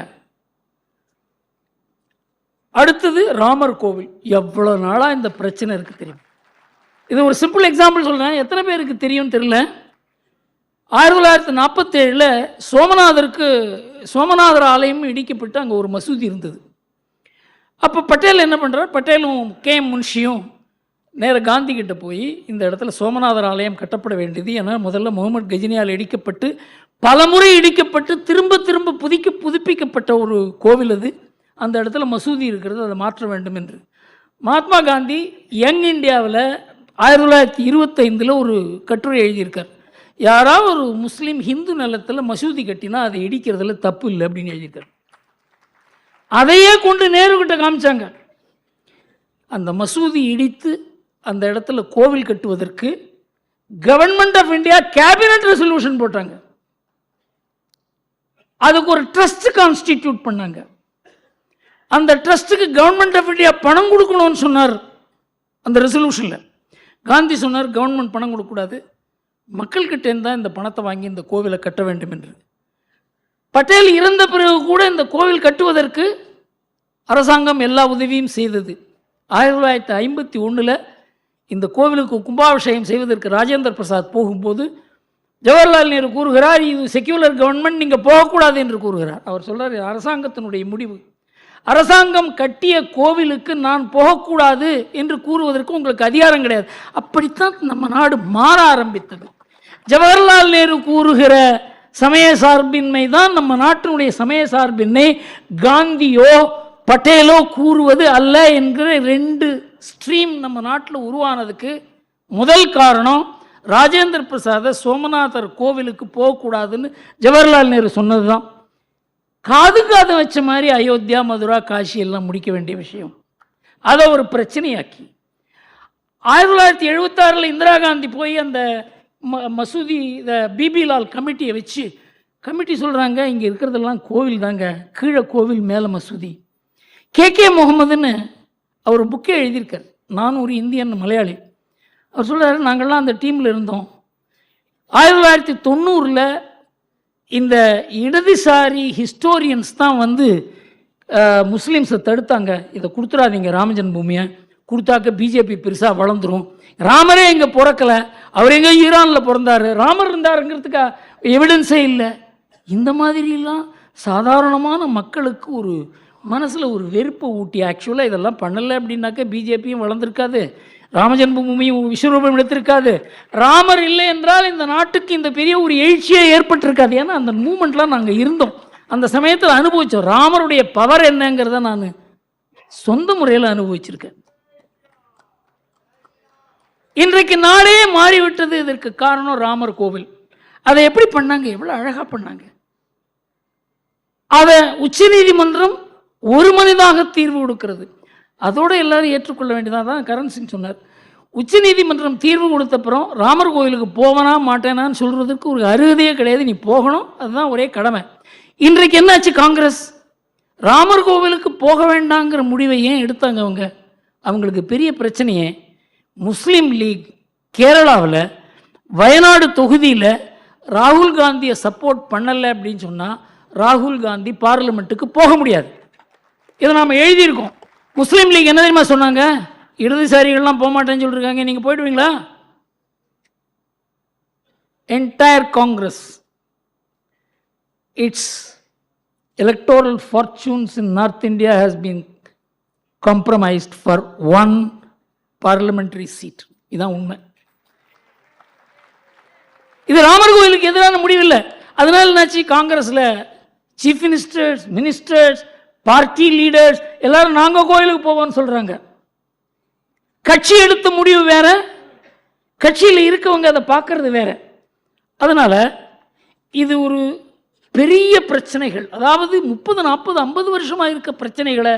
அடுத்தது ராமர் கோவில். எவ்வளோ நாளாக இந்த பிரச்சனை இருக்குது தெரியும். இது ஒரு சிம்பிள் எக்ஸாம்பிள் சொல்கிறேன், எத்தனை பேருக்கு தெரியும் தெரியல. 1947 சோமநாதர் ஆலயம் இடிக்கப்பட்டு அங்கே ஒரு மசூதி இருந்தது. அப்போ பட்டேல் என்ன பண்ணுறார், பட்டேலும் KM முன்ஷியும் நேர காந்தி கிட்ட போய் இந்த இடத்துல சோமநாதர் ஆலயம் கட்டப்பட வேண்டியது. ஏன்னா முதல்ல முகமது கஜினியால் இடிக்கப்பட்டு பலமுறை இடிக்கப்பட்டு திரும்ப திரும்ப புதுப்பிக்கப்பட்ட ஒரு கோவில் அது. அந்த இடத்துல மசூதி இருக்கிறது, அதை மாற்ற வேண்டும் என்று மகாத்மா காந்தி யங் இந்தியாவில் 1925 ஒரு கட்டுரை எழுதியிருக்கார். யாராவது ஒரு முஸ்லீம் ஹிந்து நிலத்தில் மசூதி கட்டினா அதை இடிக்கிறதுல தப்பு இல்லை அப்படின்னு எழுதியிருக்கார். அதையே கொண்டு நேரு கிட்ட காமிச்சாங்க. அந்த மசூதி இடித்து அந்த இடத்துல கோவில் கட்டுவதற்கு government of India cabinet resolution போட்டாங்க. அதுக்கு ஒரு ட்ரஸ்ட் கான்ஸ்டிடியூட் பண்ணாங்க. அந்த ட்ரஸ்ட்டுக்கு கவர்மெண்ட் ஆஃப் இந்தியா பணம் கொடுக்கணும்னு சொன்னார் அந்த ரெசல்யூஷனில். காந்தி சொன்னார் கவர்மெண்ட் பணம் கொடுக்கக்கூடாது, மக்கள்கிட்டேருந்து தான் இந்த பணத்தை வாங்கி இந்த கோவிலை கட்ட வேண்டும் என்று. பட்டேல் இறந்த பிறகு கூட இந்த கோவில் கட்டுவதற்கு அரசாங்கம் எல்லா உதவியும் செய்தது. 1951 இந்த கோவிலுக்கு கும்பாபிஷேகம் செய்வதற்கு ராஜேந்திர பிரசாத் போகும்போது ஜவஹர்லால் நேரு கூறுகிறார், இது செக்யூலர் கவர்மெண்ட், நீங்கள் போகக்கூடாது என்று கூறுகிறார். அவர் சொல்கிறார், அரசாங்கத்தினுடைய முடிவு. அரசாங்கம் கட்டிய கோவிலுக்கு நான் போகக்கூடாது என்று கூறுவதற்கு உங்களுக்கு அதிகாரம் கிடையாது. அப்படித்தான் நம்ம நாடு மாற ஆரம்பித்தது. ஜவஹர்லால் நேரு கூறுகிற சமய சார்பின்மை தான் நம்ம நாட்டினுடைய சமய சார்பின்மை. காந்தியோ பட்டேலோ கூறுவது அல்ல என்கிற 2 ஸ்ட்ரீம் நம்ம நாட்டில் உருவானதுக்கு முதல் காரணம் ராஜேந்திர பிரசாத சோமநாதர் கோவிலுக்கு போகக்கூடாதுன்னு ஜவஹர்லால் நேரு சொன்னது தான். காது வச்ச மாதிரி அயோத்தியா, மதுரா, காஷி எல்லாம் முடிக்க வேண்டிய விஷயம், அதை ஒரு பிரச்சனையாக்கி 1976 இந்திரா காந்தி போய் அந்த மசூதி பிபி லால் கமிட்டியை வச்சு கமிட்டி சொல்கிறாங்க, இங்கே இருக்கிறதெல்லாம் கோவில் தாங்க, கீழே கோவில் மேலே மசூதி. KK முகமதுன்னு அவர் புக்கே எழுதியிருக்கார். நான் ஒரு இந்தியன் மலையாளி. அவர் சொல்கிறார், நாங்கள்லாம் அந்த டீமில் இருந்தோம். 1990 இந்த இடதுசாரி ஹிஸ்டோரியன்ஸ் தான் வந்து முஸ்லீம்ஸை தடுத்தாங்க, இதை கொடுத்துடாதீங்க ராமஜன் பூமியை, கொடுத்தாக்க பிஜேபி பெருசாக வளர்ந்துடும். ராமரே இங்கே பிறக்கலை, அவர் எங்கே ஈரானில் பிறந்தார், ராமர் இருந்தாருங்கிறதுக்கு எவிடன்ஸே இல்லை. இந்த மாதிரிலாம் சாதாரணமான மக்களுக்கு ஒரு மனசில் ஒரு வெறுப்பை ஊட்டி, ஆக்சுவலாக இதெல்லாம் பண்ணலை அப்படின்னாக்க பிஜேபியும் வளர்ந்துருக்காது, ராமஜென்மபூமியும் விஸ்வரூபம் எடுத்திருக்காது, ராமர் இல்லை என்றால் இந்த நாட்டுக்கு இந்த பெரிய ஒரு எழுச்சியே ஏற்பட்டிருக்காது. ஏன்னா அந்த மூமெண்ட்லாம் நாங்கள் இருந்தோம், அந்த சமயத்தில் அனுபவித்தோம். ராமருடைய பவர் என்னங்கிறத நான் சொந்த முறையில் அனுபவிச்சிருக்கேன். இன்றைக்கு நாடே மாறிவிட்டது. இதற்கு காரணம் ராமர் கோவில். அதை எப்படி பண்ணாங்க, எவ்வளோ அழகாக பண்ணாங்க. அதை உச்சநீதிமன்றம் ஒரு மனிதாக தீர்வு கொடுக்கிறது. அதோடு எல்லாரும் ஏற்றுக்கொள்ள வேண்டியதாக தான் கரண் சிங் சொன்னார். உச்சநீதிமன்றம் தீர்வு கொடுத்தப்புறம் ராமர் கோவிலுக்கு போவனா மாட்டேனான்னு சொல்கிறதுக்கு ஒரு அருகதையே கிடையாது, நீ போகணும், அதுதான் ஒரே கடமை. இன்றைக்கு என்னாச்சு, காங்கிரஸ் ராமர் கோவிலுக்கு போக வேண்டாங்கிற முடிவை ஏன் எடுத்தாங்க? அவங்களுக்கு பெரிய பிரச்சனையே முஸ்லீம் லீக் கேரளாவில் வயநாடு தொகுதியில் ராகுல் காந்தியை சப்போர்ட் பண்ணலை அப்படின்னு சொன்னால் ராகுல் காந்தி பார்லிமெண்ட்டுக்கு போக முடியாது. இதை நாம் எழுதியிருக்கோம். முஸ்லீம் லீக் என்ன தெரியுமா சொன்னாங்க? இடதுசாரிகள்லாம் போக மாட்டேன்னு சொல்லியிருக்காங்க, நீங்கள் போயிடுவீங்களா? Entire Congress, its electoral fortunes in North India has been compromised for one parliamentary seat. இதான் உண்மை. இது ராமர் கோயிலுக்கு எதிரான முடிவில்லை. அதனால என்னாச்சு, காங்கிரஸில் chief ministers, ministers, party leaders எல்லாரும் நாங்கள் கோயிலுக்கு போவோம்னு சொல்கிறாங்க. கட்சி எடுத்த முடிவு வேற, கட்சியில் இருக்கவங்க அதை பார்க்கறது வேற. அதனால் இது ஒரு பெரிய பிரச்சனைகள், அதாவது 30, 40, 50 வருஷமாக இருக்க பிரச்சனைகளை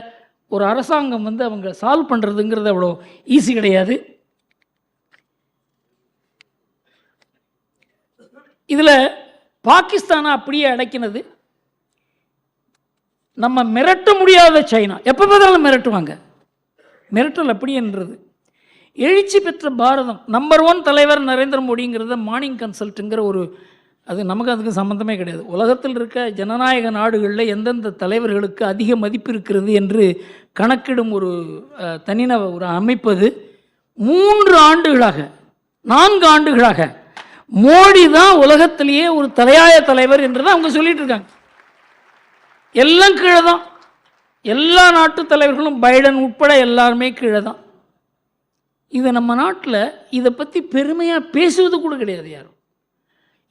ஒரு அரசாங்கம் அவங்க சால்வ் பண்ணுறதுங்கிறது அவ்வளோ ஈஸி கிடையாது. இதில் பாகிஸ்தானை அப்படியே அடக்கினது நம்ம மிரட்ட முடியாத சைனா. எப்போ பார்த்தாலும் மிரட்டுவாங்க. மிரட்டல் அப்படின்றது எழுச்சி பெற்ற பாரதம். நம்பர் 1 தலைவர் நரேந்திர மோடிங்கிறத மார்னிங் கன்சல்ட்டுங்கிற ஒரு, அது நமக்கு அதுக்கு சம்மந்தமே கிடையாது. உலகத்தில் இருக்க ஜனநாயக நாடுகளில் எந்தெந்த தலைவர்களுக்கு அதிக மதிப்பு இருக்கிறது என்று கணக்கிடும் ஒரு ஒரு அமைப்பது 3 ஆண்டுகளாக 4 ஆண்டுகளாக மோடி தான் உலகத்திலேயே ஒரு தலையாய தலைவர் என்று தான் அவங்க சொல்லிட்டு இருக்காங்க. எல்லாம் கீழே தான். எல்லா நாட்டு தலைவர்களும் பைடன் உட்பட எல்லாருமே கீழே தான். இது நம்ம நாட்டில் இதை பற்றி பெருமையாக பேசுவது கூட கிடையாது யாரும்.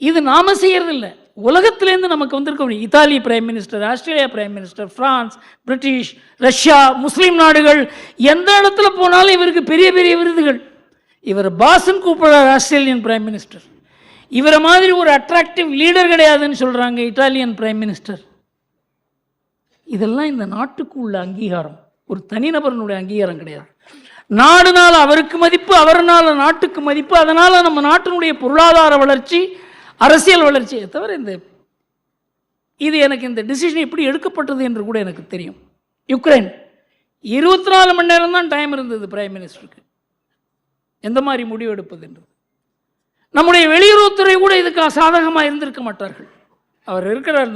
இது நாம் செய்யறதில்லை, உலகத்திலேருந்து நமக்கு வந்திருக்க முடியும். Italy prime minister, Australia prime minister, France, British, Russia, முஸ்லீம் நாடுகள் எந்த இடத்துல போனாலும் இவருக்கு பெரிய பெரிய விருதுகள். இவர் பாஸ்ன்னு கூப்பிடுறார் ஆஸ்திரேலியன் பிரைம் மினிஸ்டர். இவரை மாதிரி ஒரு அட்ராக்டிவ் லீடர் கிடையாதுன்னு சொல்கிறாங்க இட்டாலியன் பிரைம் மினிஸ்டர். இதெல்லாம் இந்த நாட்டுக்கு உள்ள அங்கீகாரம், ஒரு தனிநபரனுடைய அங்கீகாரம் கிடையாது. நாடுனால அவருக்கு மதிப்பு, அவர்னால நாட்டுக்கு மதிப்பு. அதனால் நம்ம நாட்டினுடைய பொருளாதார வளர்ச்சி, அரசியல் வளர்ச்சியை தவிர இது எனக்கு இந்த டிசிஷன் எப்படி எடுக்கப்பட்டது என்று கூட எனக்கு தெரியும். யுக்ரைன் 24 மணி நேரம் தான் டைம் இருந்தது பிரைம் மினிஸ்டருக்கு எந்த மாதிரி முடிவு எடுப்பது என்று. நம்முடைய வெளியுறவுத்துறை கூட இதுக்கு சாதகமாக இருந்திருக்க மாட்டார்கள். அவர் இருக்கிறார்.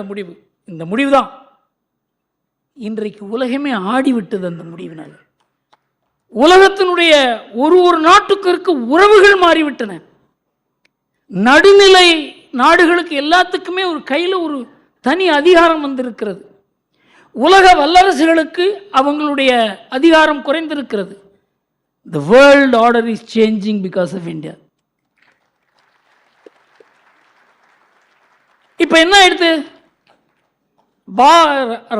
இந்த முடிவு தான் இன்றைக்கு உலகமே ஆடிவிட்டது. அந்த முடிவினால் உலகத்தினுடைய ஒரு நாட்டுக்கு இருக்க உறவுகள் மாறிவிட்டன. நடுநிலை நாடுகளுக்கு எல்லாத்துக்குமே ஒரு கையில் ஒரு தனி அதிகாரம் வந்திருக்கிறது. உலக வல்லரசுகளுக்கு அவங்களுடைய அதிகாரம் குறைந்திருக்கிறது. The world order is changing because of India. இப்போ என்ன ஆயிடுது?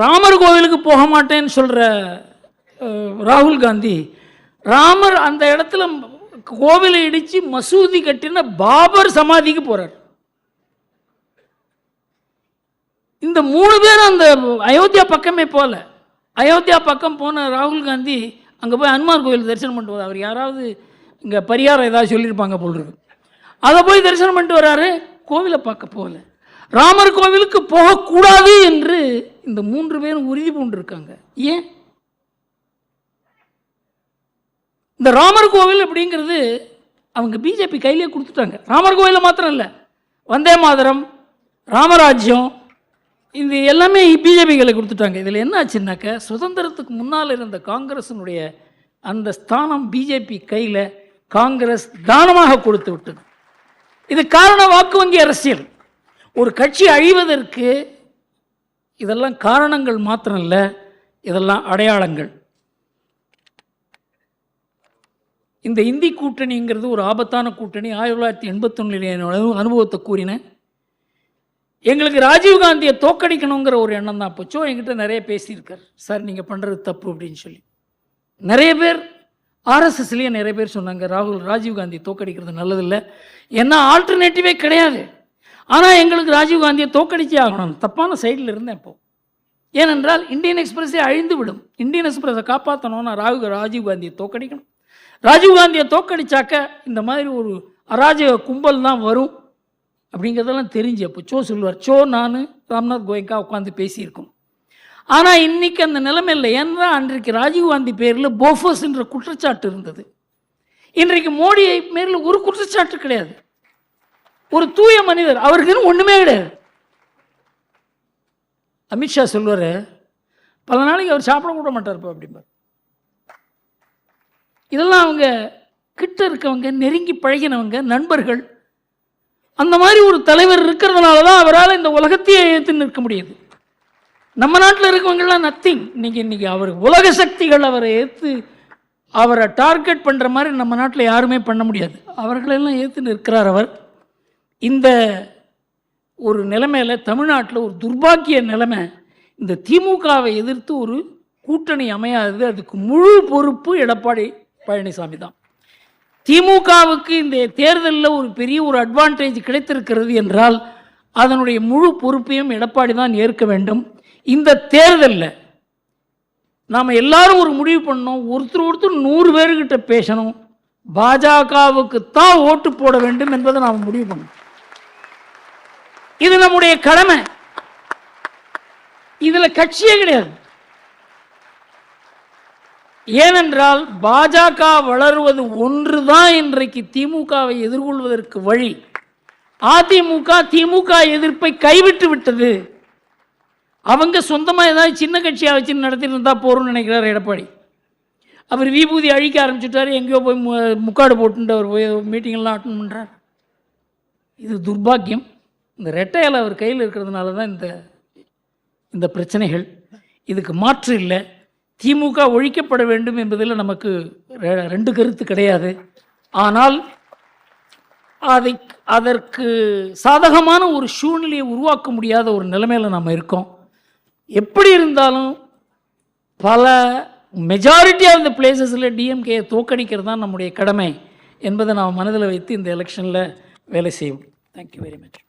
ராமர் கோவிலுக்கு போக மாட்டேன்னு சொல்ற ராகுல் காந்தி, ராமர் அந்த இடத்துல கோவிலை இடிச்சு மசூதி கட்டின பாபர் சமாதிக்கு போறார். இந்த 3 பேரும் அந்த அயோத்தியா பக்கமே போல. அயோத்தியா பக்கம் போன ராகுல் காந்தி அங்கே போய் ஹனுமான் கோவில் தரிசனம் பண்ணிட்டு வரார். அவர் யாராவது இங்கே பரிகாரம் ஏதாவது சொல்லியிருப்பாங்க போல் இருக்கு. அதை போய் தரிசனம் பண்ணிட்டு வர்றாரு, கோவிலை பார்க்க போகல. ராமர் கோவிலுக்கு போகக்கூடாது என்று இந்த 3 பேரும் உறுதி பூண்டிருக்காங்க. ஏன்? இந்த ராமர் கோவில் அப்படிங்கிறது அவங்க பிஜேபி கையிலே கொடுத்துட்டாங்க. ராமர் கோவிலில் மாத்திரம் இல்லை, வந்தே மாதரம், ராமராஜ்யம், இது எல்லாமே பிஜேபி கையில் கொடுத்துட்டாங்க. இதில் என்ன ஆச்சுன்னாக்க, சுதந்திரத்துக்கு முன்னால் இருந்த காங்கிரஸினுடைய அந்த ஸ்தானம் பிஜேபி கையில் காங்கிரஸ் தானமாக கொடுத்து விட்டது. இது காரண வாக்கு வங்கி அரசியல். ஒரு கட்சி அழிவதற்கு இதெல்லாம் காரணங்கள் மாத்திரம் இல்லை, இதெல்லாம் அடையாளங்கள். இந்த இந்தி கூட்டணிங்கிறது ஒரு ஆபத்தான கூட்டணி. 1981 அனுபவத்தை கூறினேன். எங்களுக்கு ராஜீவ்காந்தியை தோக்கடிக்கணுங்கிற ஒரு எண்ணம் தான் போச்சோ. என்கிட்ட நிறைய பேசியிருக்கார், சார் நீங்கள் பண்ணுறது தப்பு அப்படின்னு சொல்லி. நிறைய பேர் ஆர்எஸ்எஸ்லேயே நிறைய பேர் சொன்னாங்க ராஜீவ்காந்தியை தோக்கடிக்கிறது நல்லதில்லை, ஏன்னா ஆல்டர்னேட்டிவே கிடையாது. ஆனால் எங்களுக்கு ராஜீவ்காந்தியை தோக்கடிச்சே ஆகணும். தப்பான சைடில் இருந்தேன் இப்போ. ஏனென்றால் இந்தியன் எக்ஸ்பிரஸே அழிந்து விடும். இந்தியன் எக்ஸ்பிரஸை காப்பாற்றணும்னா ராஜீவ்காந்தியை தோக்கடிக்கணும். ராஜீவ்காந்தியை தோக்கடிச்சாக்க இந்த மாதிரி ஒரு அராஜக கும்பல் தான் வரும் அப்படிங்கிறதெல்லாம் தெரிஞ்சு அப்போ சோ சொல்லுவார். நான் ராம்நாத் கோயங்கா உட்காந்து பேசியிருக்கோம். ஆனால் இன்றைக்கி அந்த நிலைமை இல்லை. ஏன்னா அன்றைக்கு ராஜீவ்காந்தி பேரில் போஃபர்ஸ் என்ற குற்றச்சாட்டு இருந்தது. இன்றைக்கு மோடி பேரில் ஒரு குற்றச்சாட்டு கிடையாது. ஒரு தூய மனிதர், அவருக்குன்னு ஒண்ணுமே கிடையாது. அமித்ஷா சொல்லுவார், பல நாளைக்கு அவர் சாப்பிட கூட மாட்டார்ப்பா அப்படிம்பார். இதெல்லாம் அவங்க கிட்ட இருக்கவங்க, நெருங்கி பழகினவங்க, நண்பர்கள். அந்த மாதிரி ஒரு தலைவர் இருக்கிறதுனால தான் அவரால் இந்த உலகத்தையே ஏற்று நிற்க முடியுது. நம்ம நாட்டில் இருக்கவங்கெல்லாம் நத்திங். இன்னைக்கு அவர் உலக சக்திகள் அவரை ஏற்று அவரை டார்கெட் பண்ணுற மாதிரி நம்ம நாட்டில் யாருமே பண்ண முடியாது. அவர்களெல்லாம் ஏற்று நிற்கிறார் அவர். இந்த ஒரு நிலைமையில் தமிழ்நாட்டில் ஒரு துர்பாக்கிய நிலைமை. இந்த திமுகவை எதிர்த்து ஒரு கூட்டணி அமையாது. அதுக்கு முழு பொறுப்பு எடப்பாடி பழனிசாமி தான். திமுகவுக்கு இந்த தேர்தலில் ஒரு பெரிய ஒரு அட்வான்டேஜ் கிடைத்திருக்கிறது என்றால் அதனுடைய முழு பொறுப்பையும் எடப்பாடி தான் ஏற்க வேண்டும். இந்த தேர்தலில் நாம் எல்லாரும் ஒரு முடிவு பண்ணோம், ஒருத்தர் 100 பேர்கிட்ட பேசணும், பாஜகவுக்கு தான் ஓட்டு போட வேண்டும் என்பதை நாம் முடிவு பண்ணோம். இது நம்முடைய கடமை. இதில் கட்சியே கிடையாது. ஏனென்றால் பாஜக வளருவது ஒன்றுதான் இன்றைக்கு திமுகவை எதிர்கொள்வதற்கு வழி. அதிமுக திமுக எதிர்ப்பை கைவிட்டு விட்டது. அவங்க சொந்தமாக ஏதாவது சின்ன கட்சியாக வச்சு நடத்திட்டு இருந்தால் போகிறோம்னு நினைக்கிறார் எடப்பாடி. அவர் விபூதி அழிக்க ஆரம்பிச்சுட்டார், எங்கேயோ போய் முக்காடு போட்டுட்டு அவர் போய் மீட்டிங்கெல்லாம் அட்டன் பண்ணுறார். இது துர்பாக்கியம். இந்த ரெட்டையில் அவர் கையில் இருக்கிறதுனால தான் இந்த பிரச்சனைகள். இதுக்கு மாற்று இல்லை. திமுக ஒழிக்கப்பட வேண்டும் என்பதில் நமக்கு 2 கருத்து கிடையாது. ஆனால் அதற்கு சாதகமான ஒரு சூழ்நிலையை உருவாக்க முடியாத ஒரு நிலைமையில் நாம் இருக்கோம். எப்படி இருந்தாலும் பல மெஜாரிட்டி ஆஃப் த பிளேசஸில் டிஎம்கேயை தோக்கடிக்கிறது தான் நம்முடைய கடமை என்பதை நாம் மனதில் வைத்து இந்த எலெக்ஷனில் வேலை செய்வோம். Thank you very much.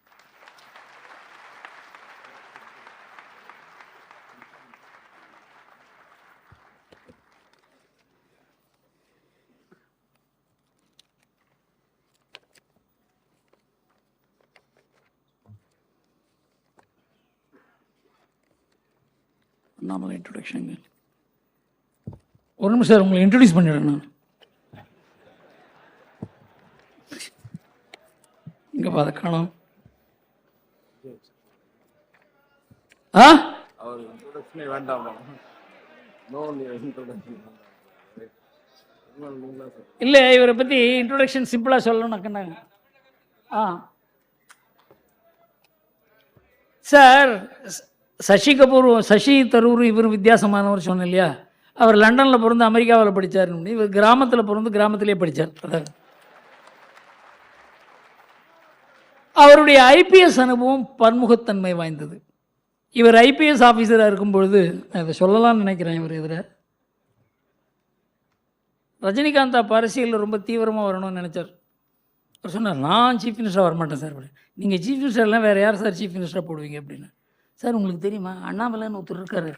அண்ணாமலை இன்ட்ரோடக்ஷனுங்க. ஒரு நிமிஷம் சார், உங்களை இன்ட்ரடியூஸ் பண்ணிடுறேன் நான். இங்கே பார்த்த காணும். இல்லை, இவரை பற்றி இன்ட்ரோடக்ஷன் சிம்பிளாக சொல்லணும்னாக்கண்ணாங்க. சார், சசி தரூர் இவர் வித்தியாசமானவர் சொன்ன இல்லையா? அவர் லண்டனில் பிறந்து அமெரிக்காவில் படித்தார். இவர் கிராமத்தில் பிறந்து கிராமத்திலே படித்தார். அதான் அவருடைய ஐபிஎஸ் அனுபவம் பன்முகத்தன்மை வாய்ந்தது. இவர் ஐபிஎஸ் ஆஃபீஸராக இருக்கும்பொழுது, நான் இதை சொல்லலாம்னு நினைக்கிறேன், இவர் எதிர ரஜினிகாந்த் அப்போ அரசியலில் ரொம்ப தீவிரமாக வரணும்னு நினச்சார். அவர் சொன்னார், நான் சீஃப் மினிஸ்டராக வரமாட்டேன் சார். நீங்கள் சீஃப் மினிஸ்டர்லாம் வேறு யார் சார் சீஃப் மினிஸ்டராக போடுவீங்க அப்படின்னு. சார், உங்களுக்கு தெரியுமா, அண்ணாமலைன்னு ஒருத்தர் இருக்காரு.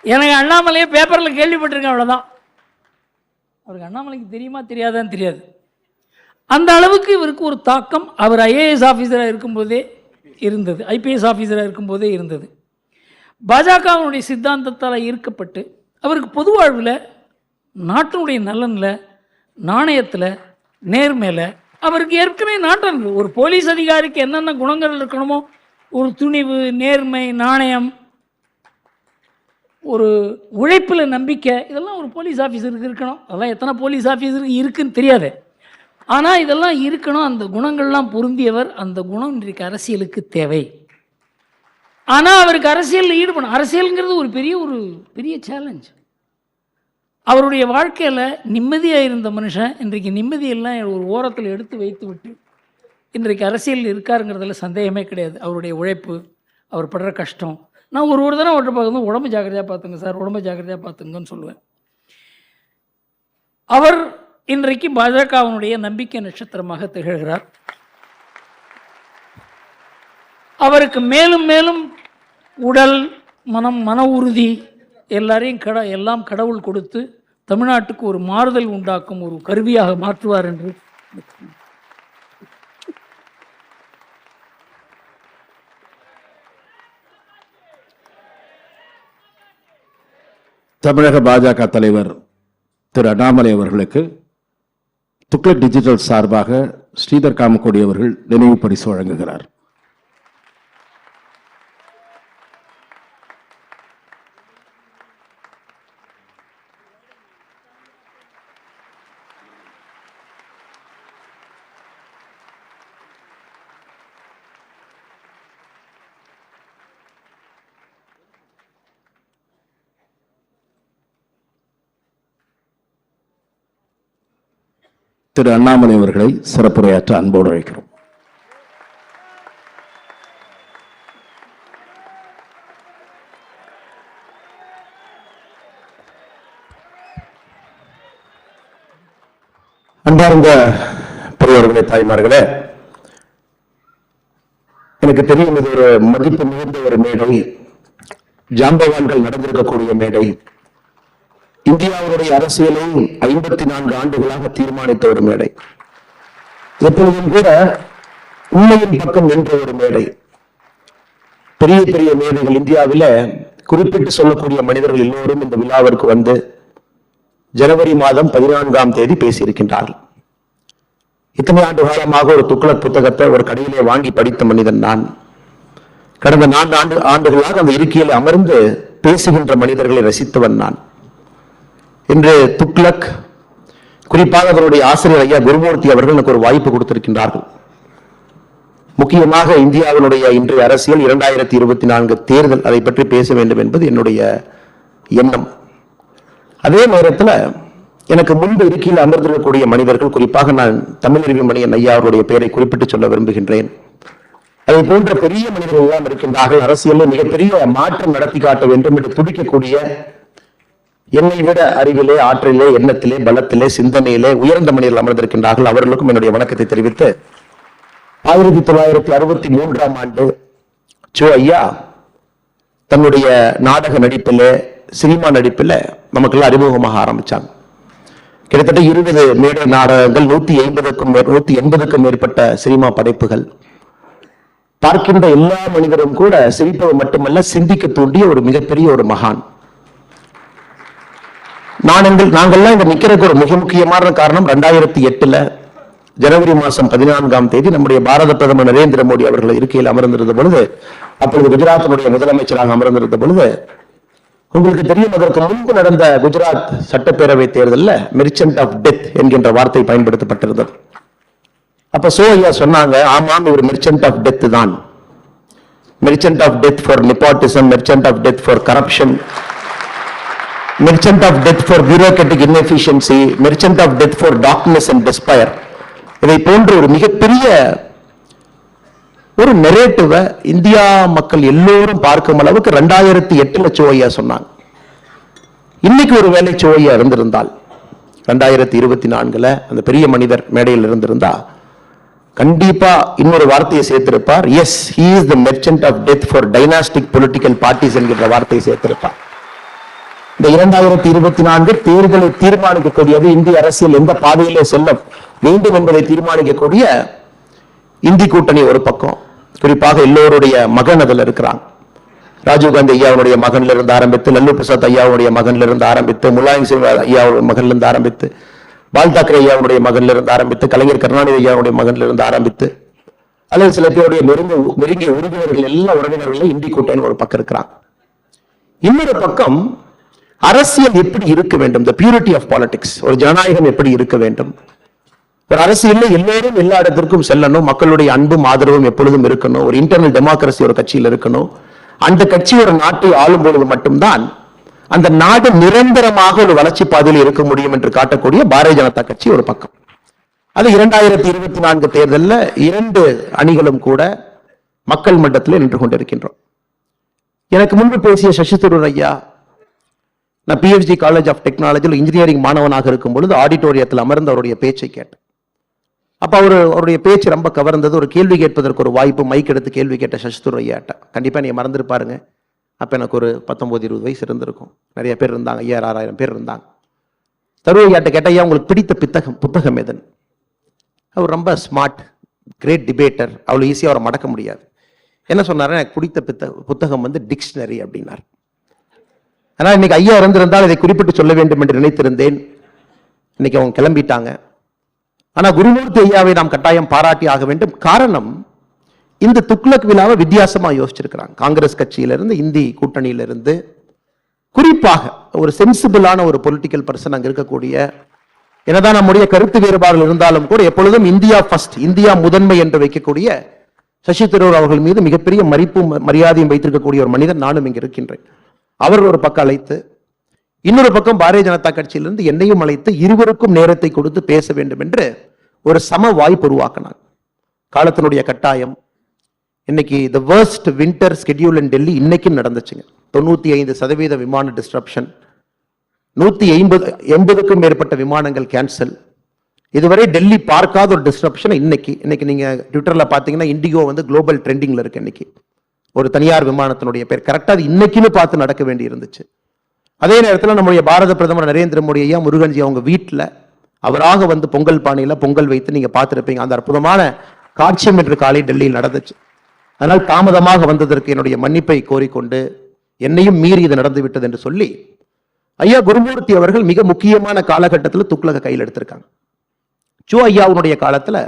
எனக்கு அண்ணாமலையே பேப்பரில் கேள்விப்பட்டிருக்கேன், அவ்வளோதான். அவருக்கு அண்ணாமலைக்கு தெரியுமா தெரியாதான்னு தெரியாது. அந்த அளவுக்கு இவருக்கு ஒரு தாக்கம் அவர் ஐஏஎஸ் ஆஃபீஸராக இருக்கும்போதே இருந்தது, ஐபிஎஸ் ஆஃபீஸராக இருக்கும்போதே இருந்தது. பாஜகவினுடைய சித்தாந்தத்தால் ஈர்க்கப்பட்டு அவருக்கு பொது வாழ்வில், நாட்டினுடைய நலனில், நாணயத்தில், நேர்மையில் அவருக்கு ஏற்கனவே நாட்டம் இருக்குது. ஒரு போலீஸ் அதிகாரிக்கு என்னென்ன குணங்கள் இருக்கணுமோ, ஒரு துணிவு, நேர்மை, நாணயம், ஒரு உழைப்பில் நம்பிக்கை, இதெல்லாம் ஒரு போலீஸ் ஆஃபீஸருக்கு இருக்கணும். அதெல்லாம் எத்தனை போலீஸ் ஆஃபீஸருக்கு இருக்குன்னு தெரியாது. ஆனால் இதெல்லாம் இருக்கணும். அந்த குணங்கள்லாம் பொருந்தியவர். அந்த குணம் இன்றைக்கு அரசியலுக்கு தேவை. ஆனால் அவருக்கு அரசியலில் ஈடுபடும். அரசியலுங்கிறது ஒரு பெரிய சேலஞ்ச். அவருடைய வாழ்க்கையில் நிம்மதியாக இருந்த மனுஷன் இன்றைக்கு நிம்மதியெல்லாம் ஒரு ஓரத்தில் எடுத்து வைத்து விட்டு இன்றைக்கு அரசியல் இருக்காருங்கிறதுல சந்தேகமே கிடையாது. அவருடைய உழைப்பு, அவர் படுற கஷ்டம். நான் ஒரு தடவை அவர்கிட்ட பார்க்கும்போது, உடம்பு ஜாக்கிரதையாக பார்த்துங்க சார், உடம்பு ஜாக்கிரதையாக பார்த்துங்கன்னு சொல்லுவேன். அவர் இன்றைக்கு பாஜகவினுடைய நம்பிக்கை நட்சத்திரமாக திகழ்கிறார். அவருக்கு மேலும் மேலும் உடல், மன உறுதி எல்லாம் கடவுள் கொடுத்து தமிழ்நாட்டுக்கு ஒரு மாறுதல் உண்டாக்கும் ஒரு கருவியாக மாற்றுவார் என்று தமிழக பாஜக தலைவர் திரு அண்ணாமலை அவர்களுக்கு துக்ளக் டிஜிட்டல் சார்பாக ஸ்ரீதர் காமக்கோடி அவர்கள் நினைவு பரிசு வழங்குகிறார். திரு அண்ணாமலை அவர்களை சிறப்புரையாற்ற அன்போடு அழைக்கிறோம். அன்பார்ந்த பெரியவர்களே, தாய்மார்களே, எனக்கு தெரியும் இது ஒரு மதிப்பு மிகுந்த ஒரு மேடை, ஜாம்பவான்கள் நடந்திருக்கக்கூடிய மேடை, இந்தியாவுடைய அரசியலை 54 ஆண்டுகளாக தீர்மானித்த ஒரு மேடை, எப்பொழுதும் கூட உண்மையின் பக்கம் நின்ற ஒரு மேடை. பெரிய பெரிய மேடைகள் இந்தியாவில குறிப்பிட்டு சொல்லக்கூடிய மனிதர்கள் எல்லோரும் இந்த விழாவிற்கு வந்து ஜனவரி மாதம் 14ஆம் தேதி பேசியிருக்கின்றார்கள். இத்தனை ஆண்டு காலமாக ஒரு துக்ளக் புத்தகத்தை ஒரு கடையிலே வாங்கி படித்த மனிதன் நான். கடந்த 4 ஆண்டுகளாக அந்த இருக்கையில் அமர்ந்து பேசுகின்ற மனிதர்களை ரசித்தவன் நான். இன்று துக்ளக், குறிப்பாக அவருடைய ஆசிரியர் ஐயா குருமூர்த்தி அவர்கள் எனக்கு ஒரு வாய்ப்பு கொடுத்திருக்கின்றார்கள். முக்கியமாக இந்தியாவினுடைய இன்றைய அரசியல் 2024 தேர்தல், அதை பற்றி பேச வேண்டும் என்பது என்னுடைய எண்ணம். அதே நேரத்தில் எனக்கு முன்பு இருக்கையில் அமர்ந்திருக்கக்கூடிய மனிதர்கள், குறிப்பாக நான் தமிழறிவி மணியன் ஐயா அவருடைய பெயரை குறிப்பிட்டு சொல்ல விரும்புகின்றேன். அதை போன்ற பெரிய மனிதர்கள் எல்லாம் இருக்கின்றார்கள். அரசியலில் மிகப்பெரிய மாற்றம் நடத்தி காட்ட வேண்டும் என்று துடிக்கக்கூடிய, என்னை விட அறிவிலே, ஆற்றிலே, எண்ணத்திலே, பலத்திலே, சிந்தனையிலே உயர்ந்த மனிதர்கள் அமர்ந்திருக்கின்றார்கள். அவர்களுக்கும் என்னுடைய வணக்கத்தை தெரிவித்து, 1963ஆம் ஆண்டு சோ ஐயா தன்னுடைய நாடக நடிப்பிலே, சினிமா நடிப்பில் நமக்கெல்லாம் அறிமுகமாக ஆரம்பிச்சாங்க. கிட்டத்தட்ட 20 மேடை நாடகங்கள், 180க்கும் மேற்பட்ட சினிமா படைப்புகள். பார்க்கின்ற எல்லா மனிதரும் கூட சிரிப்பது மட்டுமல்ல, சிந்திக்க தூண்டிய ஒரு மிகப்பெரிய ஒரு மகான். நாங்கள்லாம் இங்க நிக்கிறதுக்கு ஒரு மிக முக்கியமான காரணம், 2008 ஜனவரி மாதம் 14ஆம் தேதி நம்முடைய பாரத பிரதமர் நரேந்திர மோடி அவர்கள் இருக்கையில் அமர்ந்திருந்த பொழுது, அப்பொழுது குஜராத்தினுடைய முதலமைச்சராக அமர்ந்திருந்த பொழுது, உங்களுக்கு தெரியும், அதற்கு முன்பு நடந்த குஜராத் சட்டப்பேரவை தேர்தலில் மெர்ச்சன்ட் ஆஃப் டெத் என்கின்ற வார்த்தை பயன்படுத்தப்பட்டிருந்தது. அப்ப சோ ஐயா சொன்னாங்க, ஆமாம், இவர் மெர்ச்சன்ட் ஆஃப் டெத் தான். Merchant of death for nepotism, merchant of death for corruption, merchant of death for bureaucratic inefficiency, merchant of death for darkness and despair. இதை போன்ற ஒரு மிகப்பெரிய ஒரு நெரேட்டிவை இந்தியா மக்கள் எல்லோரும் பார்க்கும் அளவுக்கு 2008 சோ ஐயா சொன்னாங்க. இன்னைக்கு ஒரு வேலை சோ ஐயா இருந்திருந்தால், 2024 அந்த பெரிய மனிதர் மேடையில் இருந்திருந்தா, கண்டிப்பா இன்னொரு வார்த்தையை சேர்த்திருப்பார். Yes, he is the merchant of death for dynastic political parties என்கிற வார்த்தையை சேர்த்திருப்பார். இந்த 2024 தேர்தலை தீர்மானிக்கக்கூடியது, இந்திய அரசியல் எந்த பாதையிலே செல்ல வேண்டும் என்பதை தீர்மானிக்கக்கூடிய இந்தி கூட்டணி ஒரு பக்கம், குறிப்பாக எல்லோருடைய மகன் அதில் இருக்கிறாங்க. ராஜீவ்காந்தி ஐயாவுடைய மகன்ல இருந்து ஆரம்பித்து, லல்லு பிரசாத் ஐயாவுடைய மகன்ல இருந்து ஆரம்பித்து, முலாயம் சிங் ஐயாவுடைய மகன்ல இருந்து ஆரம்பித்து, பால் தாக்கரே ஐயாவுடைய மகன்ல இருந்து ஆரம்பித்து, கலைஞர் கருணாநிதி ஐயாவுடைய மகன்ல இருந்து ஆரம்பித்து, அல்லது சில பேருடைய நெருங்கிய உறவினர்கள், எல்லா உறவினர்களும் இந்தி கூட்டணி ஒரு பக்கம் இருக்கிறாங்க. இன்னொரு பக்கம் அரசியல் எப்படி இருக்க வேண்டும், the purity of politics, ஒரு ஜனநாயகம் எப்படி இருக்க வேண்டும், ஒரு அரசியலில் எல்லோரும் எல்லா இடத்திற்கும் செல்லணும், மக்களுடைய அன்பும் ஆதரவும் எப்பொழுதும் இருக்கணும், ஒரு இன்டர்னல் டெமோக்ரஸி ஒரு கட்சியில் இருக்கணும், அந்த கட்சி ஒரு நாட்டை ஆளும் பொழுது மட்டும்தான் அந்த நாடு நிரந்தரமாக ஒரு வளர்ச்சி பாதையில் இருக்க முடியும் என்று காட்டக்கூடிய பாரதிய ஜனதா கட்சி ஒரு பக்கம். அது 2024 தேர்தலில் 2 அணிகளும் கூட மக்கள் மன்றத்தில் நின்று கொண்டிருக்கின்றோம். எனக்கு முன்பு பேசிய சசி தரூர் ஐயா, நான் PhD காலேஜ் ஆஃப் டெக்னாலஜியில் இன்ஜினியரிங் மாணவனாக இருக்கும் பொழுது ஆடிட்டோரியத்தில் அமர்ந்து அவருடைய பேச்சை கேட்டேன். அப்போ அவருடைய பேச்சு ரொம்ப கவர்ந்தது. ஒரு கேள்வி கேட்பதற்கு ஒரு வாய்ப்பு, மைக் எடுத்து கேள்வி கேட்ட சசி தரூர் ஐயாட்ட. கண்டிப்பாக நீங்கள் மறந்துருப்பாருங்க, அப்போ எனக்கு ஒரு 19-20 வயசு இருந்திருக்கும். நிறைய பேர் இருந்தாங்க, 5000-6000 பேர் இருந்தாங்க. தரூர் ஐயாட்ட கேட்ட, ஐயா உங்களுக்கு பிடித்த புத்தகம் எதுன்னு. அவர் ரொம்ப ஸ்மார்ட், கிரேட் டிபேட்டர், அவ்வளோ ஈஸியாக அவரை மடக்க முடியாது. என்ன சொன்னார், எனக்கு பிடித்த புத்தகம் வந்து டிக்ஷனரி அப்படின்னார். ஆனால் இன்னைக்கு ஐயா இருந்திருந்தால் இதை குறிப்பிட்டு சொல்ல வேண்டும் என்று நினைத்திருந்தேன். இன்னைக்கு அவங்க கிளம்பிட்டாங்க. ஆனா குருமூர்த்தி ஐயாவை நாம் கட்டாயம் பாராட்டி ஆக வேண்டும். காரணம், இந்த துக்ளக் விழாவை வித்தியாசமா யோசிச்சிருக்கிறாங்க. காங்கிரஸ் கட்சியிலிருந்து, இந்தி கூட்டணியிலிருந்து, குறிப்பாக ஒரு சென்சிபிளான ஒரு பொலிட்டிக்கல் பர்சன் அங்க இருக்கக்கூடிய, என்னதான் நம்முடைய கருத்து வேறுபாடுகள் இருந்தாலும் கூட எப்பொழுதும் இந்தியா ஃபர்ஸ்ட், இந்தியா முதன்மை என்று வைக்கக்கூடிய சசி தரூர் அவர்கள் மீது மிகப்பெரிய மதிப்பும் மரியாதையும் வைத்திருக்கக்கூடிய ஒரு மனிதன் நானும் இங்கு இருக்கின்றேன். அவர் ஒரு பக்கம் அழைத்து, இன்னொரு பக்கம் பாரதிய ஜனதா கட்சியிலிருந்து என்னையும் அழைத்து இருவருக்கும் நேரத்தை கொடுத்து பேச வேண்டும் என்று ஒரு சம வாய்ப்பு உருவாக்கினார். காலத்தினுடைய கட்டாயம். இன்னைக்கு தி வர்ஸ்ட் வின்டர் ஸ்கெடியூல் இன் டெல்லி இன்னைக்கும் நடந்துச்சுங்க. 95% விமான டிஸ்ட்ரப்ஷன், 180க்கும் மேற்பட்ட விமானங்கள் கேன்சல். இதுவரை டெல்லி பார்க்காத ஒரு டிஸ்ட்ரப்ஷன் இன்னைக்கு நீங்க ட்விட்டர்ல பாத்தீங்கன்னா இண்டிகோ வந்து குளோபல் ட்ரெண்டிங்ல இருக்கு. இன்னைக்கு ஒரு தனியார் விமானத்தினுடைய பேர் கரெக்டா அது இன்னைக்குன்னு பார்த்து நடக்க வேண்டி இருந்துச்சு. அதே நேரத்தில் நம்முடைய பாரத பிரதமர் நரேந்திர மோடி ஐயா, முருகன்ஜி அவங்க வீட்டில் அவராக வந்து பொங்கல் பானையில் பொங்கல் வைத்து நீங்க பார்த்துருப்பீங்க. அந்த அற்புதமான காட்சியம் இன்று காலை டெல்லியில் நடந்துச்சு. அதனால் தாமதமாக வந்ததற்கு என்னுடைய மன்னிப்பை கோரிக்கொண்டு, என்னையும் மீறி இது நடந்து விட்டது என்று சொல்லி, ஐயா குருமூர்த்தி அவர்கள் மிக முக்கியமான காலகட்டத்தில் துக்ளக கையில் எடுத்திருக்காங்க. சோ ஐயாவுடைய காலத்தில்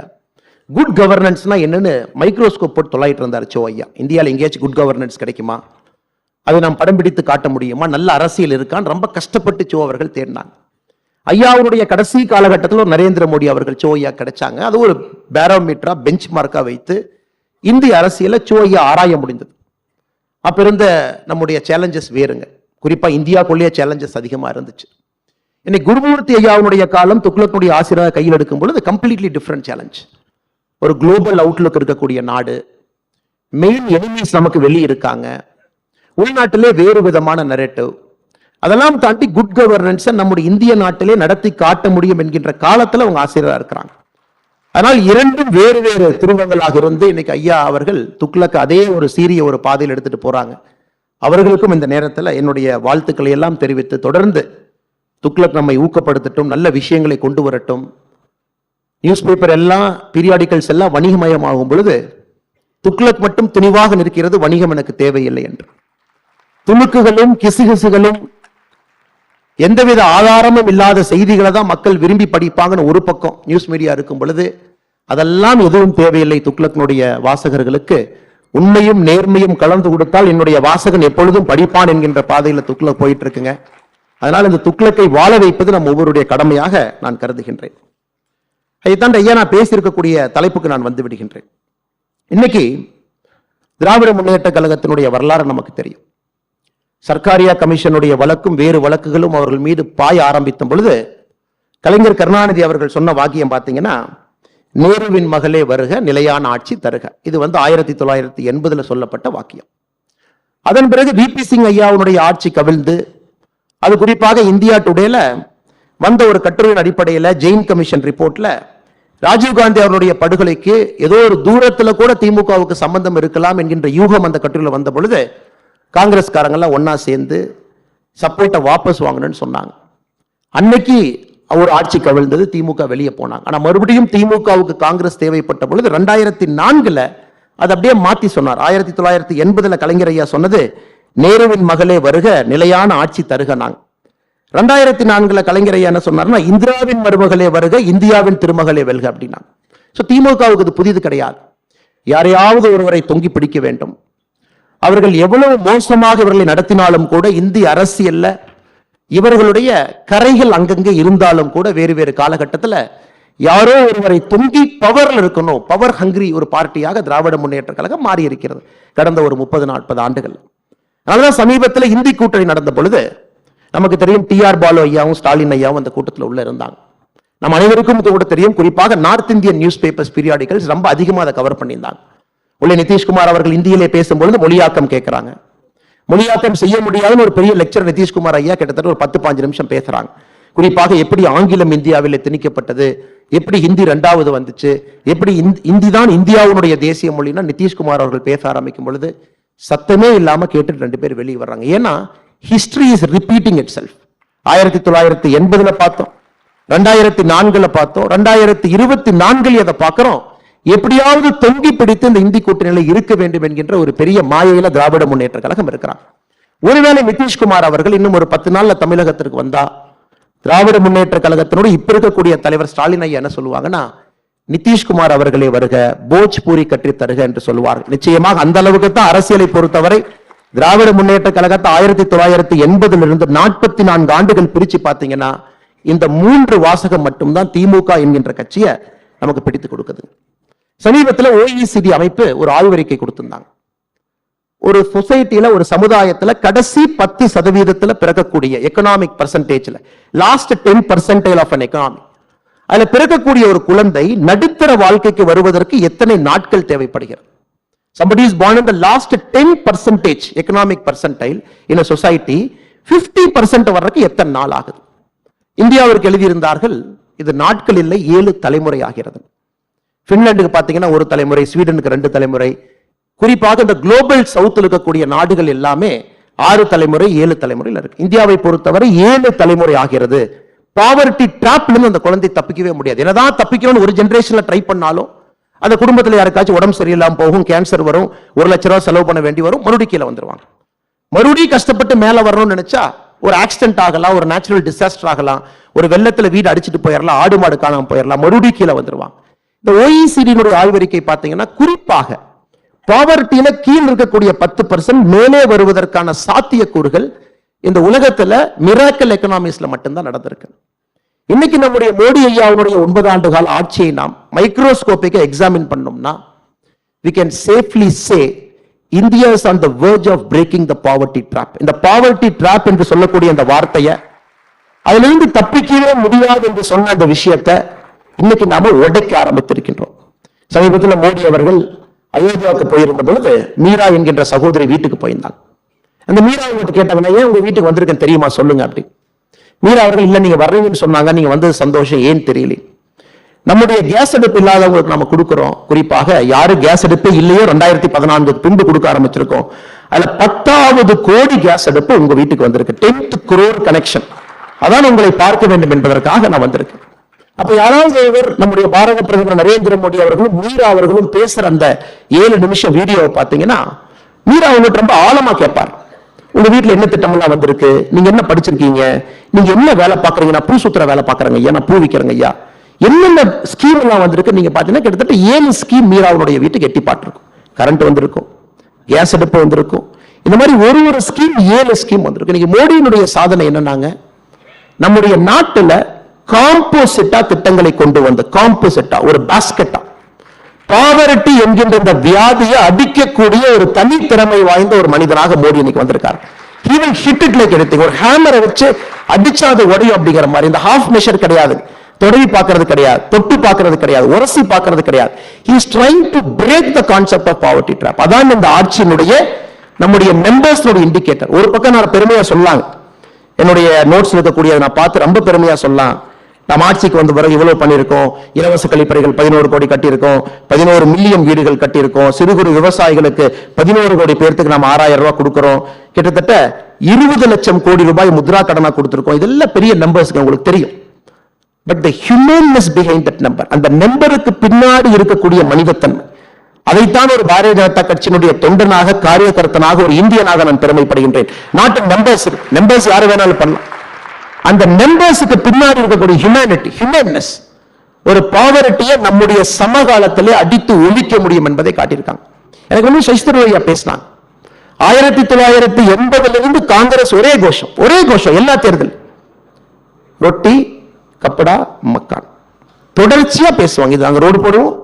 குட் கவர்னன்ஸ்னா என்னன்னு மைக்ரோஸ்கோப் போட்டு தொலைட்டு இருந்தார் சோ ஐயா. இந்தியாவில் எங்கேயாச்சும் குட் கவர்னன்ஸ் கிடைக்குமா, அதை நாம் படம் பிடித்து காட்ட முடியுமா, நல்ல அரசியல் இருக்கான்னு ரொம்ப கஷ்டப்பட்டு சோ அவர்கள் தேடினாங்க. ஐயாவுடைய கடைசி காலகட்டத்தில் ஒரு நரேந்திர மோடி அவர்கள் சோ ஐயா கிடைச்சாங்க. அது ஒரு பேரோமீட்டரா பெஞ்ச் மார்க்கா வைத்து இந்திய அரசியலை சோ ஐயா ஆராய முடிந்தது. அப்ப இருந்த நம்முடைய சேலஞ்சஸ் வேறுங்க. குறிப்பா இந்தியாக்குள்ளேயே சேலஞ்சஸ் அதிகமா இருந்துச்சு. இன்னைக்கு குருமூர்த்தி ஐயாவுடைய காலம் துக்ளக்குடைய ஆசிரியர் கையில் எடுக்கும் பொழுது கம்ப்ளீட்லி டிஃப்ரெண்ட் சேலஞ்ச். ஒரு குளோபல் அவுட்லுக் இருக்கக்கூடிய நாடு, மெயின் எனிமீஸ் நமக்கு வெளியே இருக்காங்க, உள்நாட்டிலே வேறு விதமான நரேட்டிவ், அதெல்லாம் தாண்டி குட் கவர்னன்ஸை நம்முடைய இந்திய நாட்டிலே நடத்தி காட்ட முடியும் என்கின்ற காலத்தில் அவங்க ஆசிரியராக இருக்கிறாங்க. அதனால் இரண்டும் வேறு வேறு துருவங்களாக இருந்து இன்னைக்கு ஐயா அவர்கள் துக்ளக் அதே ஒரு சீரிய ஒரு பாதையில் எடுத்துட்டு போறாங்க. அவர்களுக்கும் இந்த நேரத்தில் என்னுடைய வாழ்த்துக்களை எல்லாம் தெரிவித்து, தொடர்ந்து துக்ளக் நம்மை ஊக்கப்படுத்தட்டும், நல்ல விஷயங்களை கொண்டு வரட்டும். நியூஸ் பேப்பர் எல்லாம், பீரியாடிக்கல்ஸ் எல்லாம் வணிகமயமாகும் பொழுது துக்ளக் மட்டும் துணிவாக நிற்கிறது, வணிகம் எனக்கு தேவையில்லை என்று. துணுக்குகளும் கிசுகிசுகளும் எந்தவித ஆதாரமும் இல்லாத செய்திகளை தான் மக்கள் விரும்பி படிப்பாங்கன்னு ஒரு பக்கம் நியூஸ் மீடியா இருக்கும் பொழுது, அதெல்லாம் எதுவும் தேவையில்லை. துக்ளக்கினுடைய வாசகர்களுக்கு உண்மையும் நேர்மையும் கலந்து கொடுத்தால் என்னுடைய வாசகன் எப்பொழுதும் படிப்பான் என்கின்ற பாதையில் துக்ளக் போயிட்டு இருக்குங்க. அதனால் இந்த துக்ளக்கை வாழ வைப்பது நம் ஒவ்வொருடைய கடமையாக நான் கருதுகின்றேன். அதைத்தான் ஐயா நான் பேசியிருக்கக்கூடிய தலைப்புக்கு நான் வந்து விடுகின்றேன். இன்னைக்கு திராவிட முன்னேற்ற கழகத்தினுடைய வரலாறு நமக்கு தெரியும். சர்க்காரியா கமிஷனுடைய வழக்கும் வேறு வழக்குகளும் அவர்கள் மீது பாய ஆரம்பித்த பொழுது கலைஞர் கருணாநிதி அவர்கள் சொன்ன வாக்கியம் பார்த்தீங்கன்னா, நேருவின் மகளே வருக, நிலையான ஆட்சி தருக. இது 1980 சொல்லப்பட்ட வாக்கியம். அதன் பிறகு விபி சிங் ஐயாவுடைய ஆட்சி கவிழ்ந்து, அது குறிப்பாக இந்தியா டுடேல வந்த ஒரு கட்டுரையின் அடிப்படையில் ஜெயின் கமிஷன் ரிப்போர்ட்ல ராஜீவ்காந்தி அவருடைய படுகொலைக்கு ஏதோ ஒரு தூரத்துல கூட திமுகவுக்கு சம்பந்தம் இருக்கலாம் என்கின்ற யூகம் அந்த கட்டுரையில் வந்த பொழுது காங்கிரஸ்காரங்கெல்லாம் ஒன்னா சேர்ந்து சப்போர்ட்டை வாபஸ் வாங்கணும்னு சொன்னாங்க. அன்னைக்கு ஒரு ஆட்சி கவிழ்ந்தது, திமுக வெளியே போனாங்க. ஆனா மறுபடியும் திமுகவுக்கு காங்கிரஸ் தேவைப்பட்ட பொழுது 2004 அது அப்படியே மாத்தி சொன்னார். 1980 கலைஞர் ஐயா சொன்னது, நேருவின் மகளே வருக, நிலையான ஆட்சி தருக. நாங்க 2004 கலைஞர் ஐயா என்ன சொன்னார்னா, இந்திராவின் மருமகளே வருக, இந்தியாவின் திருமகளே வெல்க அப்படின்னா. திமுகவுக்கு இது புதிது கிடையாது. யாரையாவது ஒருவரை தொங்கி பிடிக்க வேண்டும். அவர்கள் எவ்வளவு மோசமாக இவர்களை நடத்தினாலும் கூட, இந்திய அரசியல்ல இவர்களுடைய கரைகள் அங்கங்கே இருந்தாலும் கூட, வேறு வேறு காலகட்டத்தில் யாரோ ஒருவரை தொங்கி பவர்ல இருக்கணும், பவர் ஹங்கிரி ஒரு பார்ட்டியாக திராவிட முன்னேற்ற கழகம் மாறி இருக்கிறது கடந்த ஒரு 30-40 ஆண்டுகள். அதனாலதான் சமீபத்தில் இந்தி கூட்டணி நடந்த பொழுது நமக்கு தெரியும், டிஆர் பாலு ஐயாவும் ஸ்டாலின் ஐயாவும் அந்த கூட்டத்தில் உள்ள இருந்தாங்க. நம்ம அனைவருக்கும் கூட தெரியும், குறிப்பாக north Indian news papers periodicals ரொம்ப அதிகமாக அதை கவர் பண்ணியிருந்தாங்க. உள்ளே நிதிஷ்குமார் அவர்கள் இந்தியிலே பேசும்பொழுது மொழியாக்கம் கேட்கிறாங்க. மொழியாக்கம் செய்ய முடியாதுன்னு ஒரு பெரிய லெக்சர் நிதிஷ்குமார் ஐயா கிட்டத்தட்ட ஒரு 10-15 நிமிஷம் பேசுறாங்க. குறிப்பாக எப்படி ஆங்கிலம் இந்தியாவில் திணிக்கப்பட்டது, எப்படி ஹிந்தி 2வது வந்துச்சு, எப்படி இந்தி தான் இந்தியாவுடைய தேசிய மொழினா நிதிஷ்குமார் அவர்கள் பேச ஆரம்பிக்கும் பொழுது சத்தமே இல்லாம கேட்டுட்டு 2 பேர் வெளியே வர்றாங்க. ஏன்னா history is repeating it self. 1980 பார்த்தோம், 2004 பார்த்தோம், 2024 அதை பார்க்கிறோம். எப்படியாவது தொங்கி பிடித்து இந்த இந்தி கூட்டணியில இருக்க வேண்டும் என்கின்ற ஒரு பெரிய மாயையில திராவிட முன்னேற்ற கழகம் இருக்கிறார். ஒருவேளை நிதிஷ்குமார் அவர்கள் இன்னும் ஒரு 10 நாள்ல தமிழகத்திற்கு வந்தா, திராவிட முன்னேற்ற கழகத்தினோடு இப்ப இருக்கக்கூடிய தலைவர் ஸ்டாலின் ஐயா என்ன சொல்லுவாங்கன்னா, நிதிஷ்குமார் அவர்களே வருக, போஜ்பூரி கட்டி தருக என்று சொல்லுவார். நிச்சயமாக அந்த அளவுக்கு தான் அரசியலை பொறுத்தவரை திராவிட முன்னேற்ற கழகத்தை 1980 44 ஆண்டுகள் பிரிச்சு பார்த்தீங்கன்னா இந்த 3 வாசகம் மட்டும்தான் திமுக என்கின்ற கட்சியை நமக்கு பிடித்து கொடுக்குது. சமீபத்தில் OECD அமைப்பு ஒரு ஆய்வறிக்கை கொடுத்திருந்தாங்க. ஒரு சொசைட்டில, ஒரு சமுதாயத்துல கடைசி 10% பிறக்கக்கூடிய எக்கனாமிக் பர்சன்டேஜ்ல லாஸ்ட் 10% ஆஃப் an economy, அதுல பிறக்கக்கூடிய ஒரு குழந்தை நடுத்தர வாழ்க்கைக்கு வருவதற்கு எத்தனை நாட்கள் தேவைப்படுகிறது? Somebody is born in the last 10% economic percentile in a society, 50% வர்றதுக்கு எத்தனை நாள் ஆகுது? இந்தியாவிற்கு எழுதியிருந்தார்கள், இது நாட்கள் இல்லை, 7 தலைமுறை ஆகிறது. பின்லாந்துக்கு பாத்தீங்கன்னா 1 தலைமுறை, ஸ்வீடனுக்கு 2 தலைமுறை, குறிப்பாக இந்த குளோபல் சவுத்தில் இருக்கக்கூடிய நாடுகள் எல்லாமே 6 தலைமுறை 7 தலைமுறையில் இருக்கு. இந்தியாவை பொறுத்தவரை 7 தலைமுறை ஆகிறது. பாவர்ட்டி டிராப்ல அந்த குழந்தை தப்பிக்கவே முடியாது. என்னதான் தப்பிக்கணும்னு ஒரு ஜெனரேஷன்ல ட்ரை பண்ணாலும் அந்த குடும்பத்தில் யாருக்காச்சும் உடம்பு சரியில்லாம போகும், கேன்சர் வரும், 1 லட்ச ரூபாய் செலவு பண்ண வேண்டி வரும், மறுபடியும் கீழே வந்துருவாங்க. மறுபடியும் கஷ்டப்பட்டு மேல வரணும்னு நினைச்சா ஒரு ஆக்சிடென்ட் ஆகலாம், ஒரு நேச்சுரல் டிசாஸ்டர் ஆகலாம், ஒரு வெள்ளத்துல வீடு அடிச்சுட்டு போயிடலாம், ஆடு மாடு காணாம போயிடலாம், மறுபடியும் கீழே வந்துருவாங்க. இந்த OECD ஆய்வறிக்கை பார்த்தீங்கன்னா குறிப்பாக பாவர்ட்டியில கீழ் இருக்கக்கூடிய 10% மேலே வருவதற்கான சாத்தியக்கூறுகள் இந்த உலகத்துல மிராக்கல் எக்கனாமிஸ்ல மட்டும்தான் நடந்திருக்கு. இன்னைக்கு நம்முடைய மோடி ஐயாவுடைய 9 ஆண்டு கால ஆட்சியை நாம் மைக்ரோஸ்கோபிக்க எக்ஸாமின் பண்ணோம்னா we can safely say India is on the verge of breaking the poverty trap. இந்த poverty trap என்று சொல்லக்கூடிய இந்த வார்த்தையை, அதிலிருந்து தப்பிக்கவே முடியாது என்று சொன்ன அந்த விஷயத்தை இன்னைக்கு நாம உடைக்க ஆரம்பித்திருக்கின்றோம். சமீபத்தில் மோடி அவர்கள் அயோத்தியாவுக்கு போயிருந்த பொழுது மீரா என்கின்ற சகோதரி வீட்டுக்கு போயிருந்தாங்க. அந்த மீரா கிட்ட கேட்டாங்க, ஏன் உங்க வீட்டுக்கு வந்திருக்கேன் தெரியுமா, சொல்லுங்க அப்படி. மீரா அவர்கள், இல்ல நீங்க வர்றீங்கன்னு சொன்னாங்க, நீங்க வந்தது சந்தோஷம், ஏன் தெரியல. நம்முடைய கேஸ் அடுப்பு இல்லாதவங்களுக்கு நம்ம கொடுக்கிறோம், குறிப்பாக யாரு கேஸ் அடுப்பு இல்லையோ 2014 பின்பு கொடுக்க ஆரம்பிச்சிருக்கோம். அதுல 10வது கோடி கேஸ் அடுப்பு உங்க வீட்டுக்கு வந்திருக்கு. 10th crore connection. அதான் உங்களை பார்க்க வேண்டும் என்பதற்காக நான் வந்திருக்கேன். அப்ப யாராவது ஒருவர் நம்முடைய பாரத பிரதமர் நரேந்திர மோடி அவர்களும் மீரா அவர்களும் பேசுற அந்த 7 நிமிஷம் வீடியோவை பார்த்தீங்கன்னா, மீரா அவங்ககிட்ட ரொம்ப ஆழமா கேட்பார், உங்க வீட்டுல என்ன திட்டமெல்லாம் வந்திருக்கு, நீங்க என்ன படிச்சிருக்கீங்க, நீங்க என்ன வேலை பாக்குறீங்க, நான் பூ சுத்துற வேலை பாக்குறேங்க ஐயா, நான் பூ விற்கிறேங்க ஐயா, என்னென்ன ஸ்கீம் எல்லாம் வந்திருக்கு. நீங்க பாத்தீங்கன்னா கிட்டத்தட்ட 7 ஸ்கீம் மீராவுடைய வீட்டுக்கு எட்டி பாட்டிருக்கும். கரண்ட் வந்திருக்கும், கேஸ் அடுப்பு வந்திருக்கும், இந்த மாதிரி ஒரு ஸ்கீம் 7 ஸ்கீம் வந்திருக்கு. இன்னைக்கு மோடியினுடைய சாதனை என்னன்னாங்க, நம்முடைய நாட்டுல காம்போசிட்டா திட்டங்களை கொண்டு வந்து, காம்போசிட்டா ஒரு பாஸ்கெட்டா பாவர்ட்டி என்கின்ற இந்த வியாதியை அடிக்கக்கூடிய ஒரு தனித்திறமை வாய்ந்த ஒரு மனிதனாக மோடி இன்னைக்கு வந்திருக்காரு. He will hit it like anything. ஒரு ஹேமரை வச்சு அடிச்சா அது உடையும் அப்படிங்கிற மாதிரி. இந்த ஹாஃப் மெஷர் கிடையாது, தொடவி பார்க்கிறது கிடையாது, தொட்டு பார்க்கிறது கிடையாது, உரசி பார்க்கிறது கிடையாது. He is trying to break the concept of poverty trap. அதான் இந்த ஆட்சியினுடைய நம்முடைய மெம்பர்ஸ்னுடைய இண்டிகேட்டர். ஒரு பக்கம் நான் பெருமையா சொல்லலாம், என்னுடைய நோட்ஸ் இருக்கக்கூடிய நான் பார்த்து ரொம்ப பெருமையா சொல்லலாம், நாம் ஆட்சிக்கு வந்து பிறகு இவ்வளவு பண்ணியிருக்கோம், இலவச கழிப்பறைகள் 11 கோடி கட்டியிருக்கோம், 11 மில்லியன் வீடுகள் கட்டியிருக்கோம், சிறு குறு விவசாயிகளுக்கு 11 கோடி பேருக்கு நாம் 6000 ரூபாய் கொடுக்கிறோம், கிட்டத்தட்ட 20 லட்சம் கோடி ரூபாய் முத்ரா கடனா கொடுத்திருக்கோம். இதெல்லாம் பெரிய நம்பர்ஸ் உங்களுக்கு தெரியும். But the humanness behind that number, அந்த நம்பருக்கு பின்னாடி இருக்கக்கூடிய மனிதத்தன்மை, அதைத்தான் ஒரு பாரதிய ஜனதா கட்சியினுடைய தொண்டனாக, காரியகர்த்தனாக, ஒரு இந்தியனாக நான் பெருமைப்படுகின்றேன். நாட்டு நம்பர்ஸ் யாரு வேணாலும் பண்ணலாம். அந்த நம்பர்ஸுக்கு பின்னாடி இருக்கக்கூடிய ஹியூமனிட்டி, ஹியூமன்னஸ், ஒரு பாவர்ட்டியை நம்முடைய சமகாலத்திலே அடித்து ஒழிக்க முடியும் என்பதை காட்டியிருக்காங்க. எனக்கு வந்து சைஸ்தர்வையா பேசினாங்க, 1980 காங்கிரஸ் ஒரே கோஷம் எல்லா தேர்தல், ரொட்டி கப்படா மக்கான், தொடர்ச்சியா பேசுவாங்க. இது நாங்க ரோடு போடுவோம்,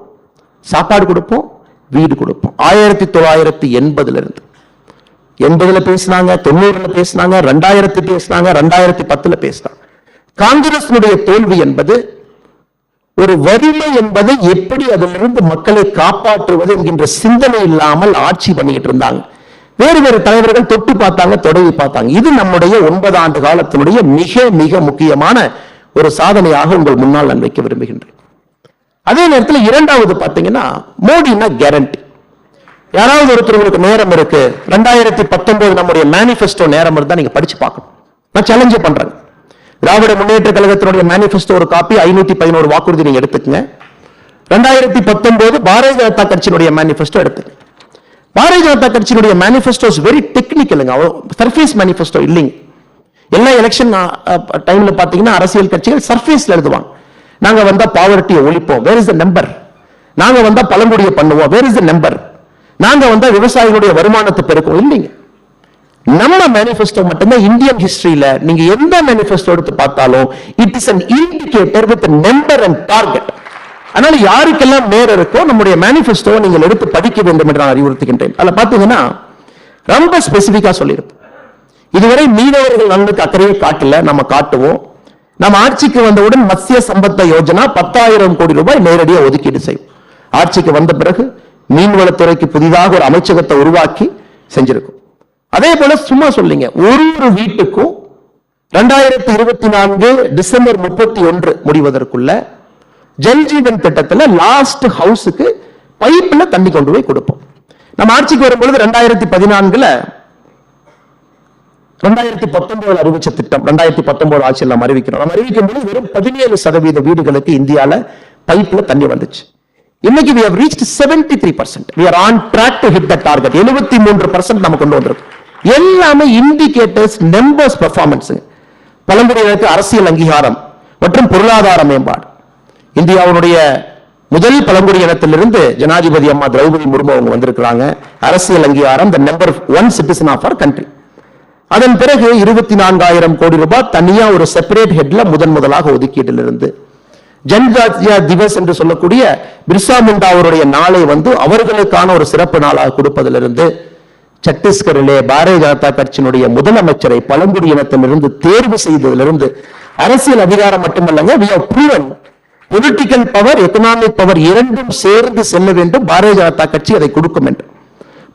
சாப்பாடு கொடுப்போம், வீடு கொடுப்போம். 1980 80 பேசினாங்க, 90 பேசினாங்க, 2000 பேசினாங்க, 2010 பேசினாங்க. காங்கிரஸ் தோல்வி என்பது ஒரு வறுமை என்பதை எப்படி அதிலிருந்து மக்களை காப்பாற்றுவது என்கின்ற சிந்தனை இல்லாமல் ஆட்சி பண்ணிட்டு இருந்தாங்க. வேறு தலைவர்கள் தொட்டு பார்த்தாங்க, தொடங்கி பார்த்தாங்க. இது நம்முடைய 9 ஆண்டு காலத்தினுடைய மிக மிக முக்கியமான ஒரு சாதனையாக உங்கள் முன்னால் நான் வைக்க விரும்புகின்றேன். அதே நேரத்தில் இரண்டாவது பார்த்தீங்கன்னா, மோடினா கேரண்டி. யாராவது ஒருத்தருக்கு நேரம் இருக்கு, 2019 நம்முடைய மேனிஃபெஸ்டோ நேரம் இருந்தா நீங்க படிச்சு பார்க்கணும். நான் சேலஞ்சே பண்றேன். திராவிட முன்னேற்ற கழகத்தினுடைய மேனிஃபெஸ்டோ ஒரு காப்பி 511 வாக்குறுதி நீங்க எடுத்துக்கங்க. 2019 பாரதிய ஜனதா கட்சியினுடைய மேனிஃபெஸ்டோ எடுத்துங்க. பாரதிய ஜனதா கட்சியினுடைய மேனிஃபெஸ்டோ இஸ் வெரி டெக்னிக்கலுங்க, சர்ஃபேஸ் மேனிஃபெஸ்டோ இல்லைங்க. எல்லா எலெக்ஷன் டைம்ல பாத்தீங்கன்னா அரசியல் கட்சிகள் சர்ஃபேஸ்ல எழுதுவாங்க, நாங்க வந்தா பாவர்ட்டியை ஒழிப்போம், வேர் இஸ் த நம்பர்? நாங்க வந்தா பழங்குடியை பண்ணுவோம், வேர் இஸ் த நம்பர்? நாங்க வந்தா விவசாயிகளுடைய வருமானத்தை பெருக்கும். இல்லைங்க, நம்ம மேனிஃபெஸ்டோ மட்டும்தான் இந்தியன் ஹிஸ்டரியில நீங்க எந்த மேனிஃபெஸ்டோ எடுத்து பார்த்தாலும் it is an indicator with number and target. அதனால யாருக்கெல்லாம் நேரம் இருக்கோ நம்முடைய மேனிஃபெஸ்டோ நீங்கள் எடுத்து படிக்க வேண்டும் என்று நான் அறிவுறுத்துகின்றேன். அதுல பாத்தீங்கன்னா ரொம்ப ஸ்பெசிபிக்கா சொல்லியிருப்போம். இதுவரை மீனவர்கள் நலனுக்கு அக்கறையை காட்டல, நம்ம காட்டுவோம். நம்ம ஆட்சிக்கு வந்தவுடன் மத்திய சம்பத்த யோஜனா 10,000 கோடி ரூபாய் நேரடியாக ஒதுக்கீடு செய்யும். ஆட்சிக்கு வந்த பிறகு மீன்வளத்துறைக்கு புதிதாக ஒரு அமைச்சகத்தை உருவாக்கி செஞ்சிருக்கும். அதே போல சும்மா சொல்லிங்க, ஒரு வீட்டுக்கும் 2024 டிசம்பர் 31 முடிவதற்குள்ள ஜல்ஜீவன் திட்டத்தில் லாஸ்ட் ஹவுஸுக்கு பைப்ல தண்ணி கொண்டு போய் கொடுப்போம். நம்ம ஆட்சிக்கு வரும்பொழுது 2014 2019 அறிவிச்ச திட்டம் 2019 ஆட்சியில் நம்ம அறிவிக்கிறோம். நம்ம அறிவிக்கும் போது வெறும் 17% வீடுகளுக்கு இந்தியால பைப்ல தண்ணி வந்துச்சு. இன்னைக்கு we have reached 73%. we are on track to hit the target. 73% நம்ம கொண்டு வந்திருக்கோம். எல்லாமே இண்டிகேட்டர்ஸ், நம்பர்ஸ், பெர்ஃபார்மன்ஸ். பழங்குடியினருக்கு அரசியல் அங்கீகாரம் மற்றும் பொருளாதார மேம்பாடு. இந்தியாவுடைய முதல் பழங்குடி இனத்திலிருந்து ஜனாதிபதி அம்மா திரௌபதி முர்மு அவங்க வந்திருக்கிறாங்க. அரசியல் அங்கீகாரம், the number 1 citizen of our country. அதன் பிறகு 24,000 கோடி ரூபாய் தனியா ஒரு செப்பரேட் ஹெட்ல முதலாக ஒதுக்கீட்டிலிருந்து ஜன்ஜாத்தியா திவஸ் என்று சொல்லக்கூடிய பிர்சா முண்டா அவருடைய நாளை அவர்களுக்கான ஒரு சிறப்பு நாளாக கொடுப்பதிலிருந்து சத்தீஸ்கரிலே பாரதிய ஜனதா கட்சியினுடைய முதலமைச்சரை பழங்குடி இனத்திலிருந்து தேர்வு செய்ததிலிருந்து அரசியல் அதிகாரம் மட்டுமல்லங்க, we have proven political power, economic power இரண்டும் சேர்ந்து செல்ல வேண்டும். பாரதிய ஜனதா கட்சி அதை கொடுக்கும் என்று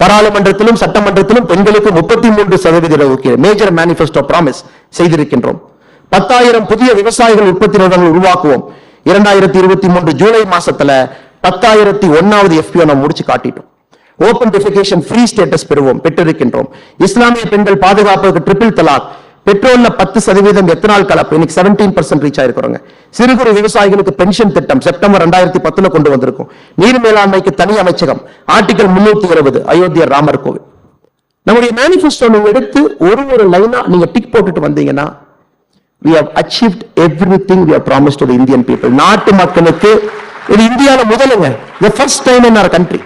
பாராளுமன்றத்திலும் சட்டமன்றத்திலும் பெண்களுக்கு 33% ஒதுக்கீடு மேஜர் மேனிஃபெஸ்டோ ப்ராமிஸ் செய்திருக்கின்றோம். 10,000 புதிய விவசாயிகள் உற்பத்தி நிறுவனங்கள் உருவாக்குவோம். 2023 ஜூலை மாசத்துல 10,001வது FPO நம்ம முடிச்சு காட்டிட்டோம். ஓபன் டிஃபிகேஷன் ஃப்ரீ ஸ்டேட்டஸ் பெற்றிருக்கின்றோம். இஸ்லாமிய பெண்கள் பாதுகாப்புக்கு ட்ரிபிள் தலாக், பெட்ரோல்ல 10% எத்தனால் கலப்பு, இன்னைக்கு 17% ரீச் ஆயிருக்கிறோங்க. சிறு குறு விவசாயிகளுக்கு பென்ஷன் திட்டம் செப்டம்பர் 2010 கொண்டு வந்திருக்கும். நீர் மேலாண்மைக்கு தனி அமைச்சகம், ஆர்டிகல் 320 அயோத்தியா ராமர் கோவில். நம்முடைய மேனிஃபெஸ்டோ நீங்க எடுத்து ஒரு லைனா நீங்க டிக் போட்டுட்டு வந்தீங்கன்னா we have achieved everything we have promised to the Indian people. நாட்டு மக்களுக்கு இது இந்தியால முதலுங்க, the first time in our country.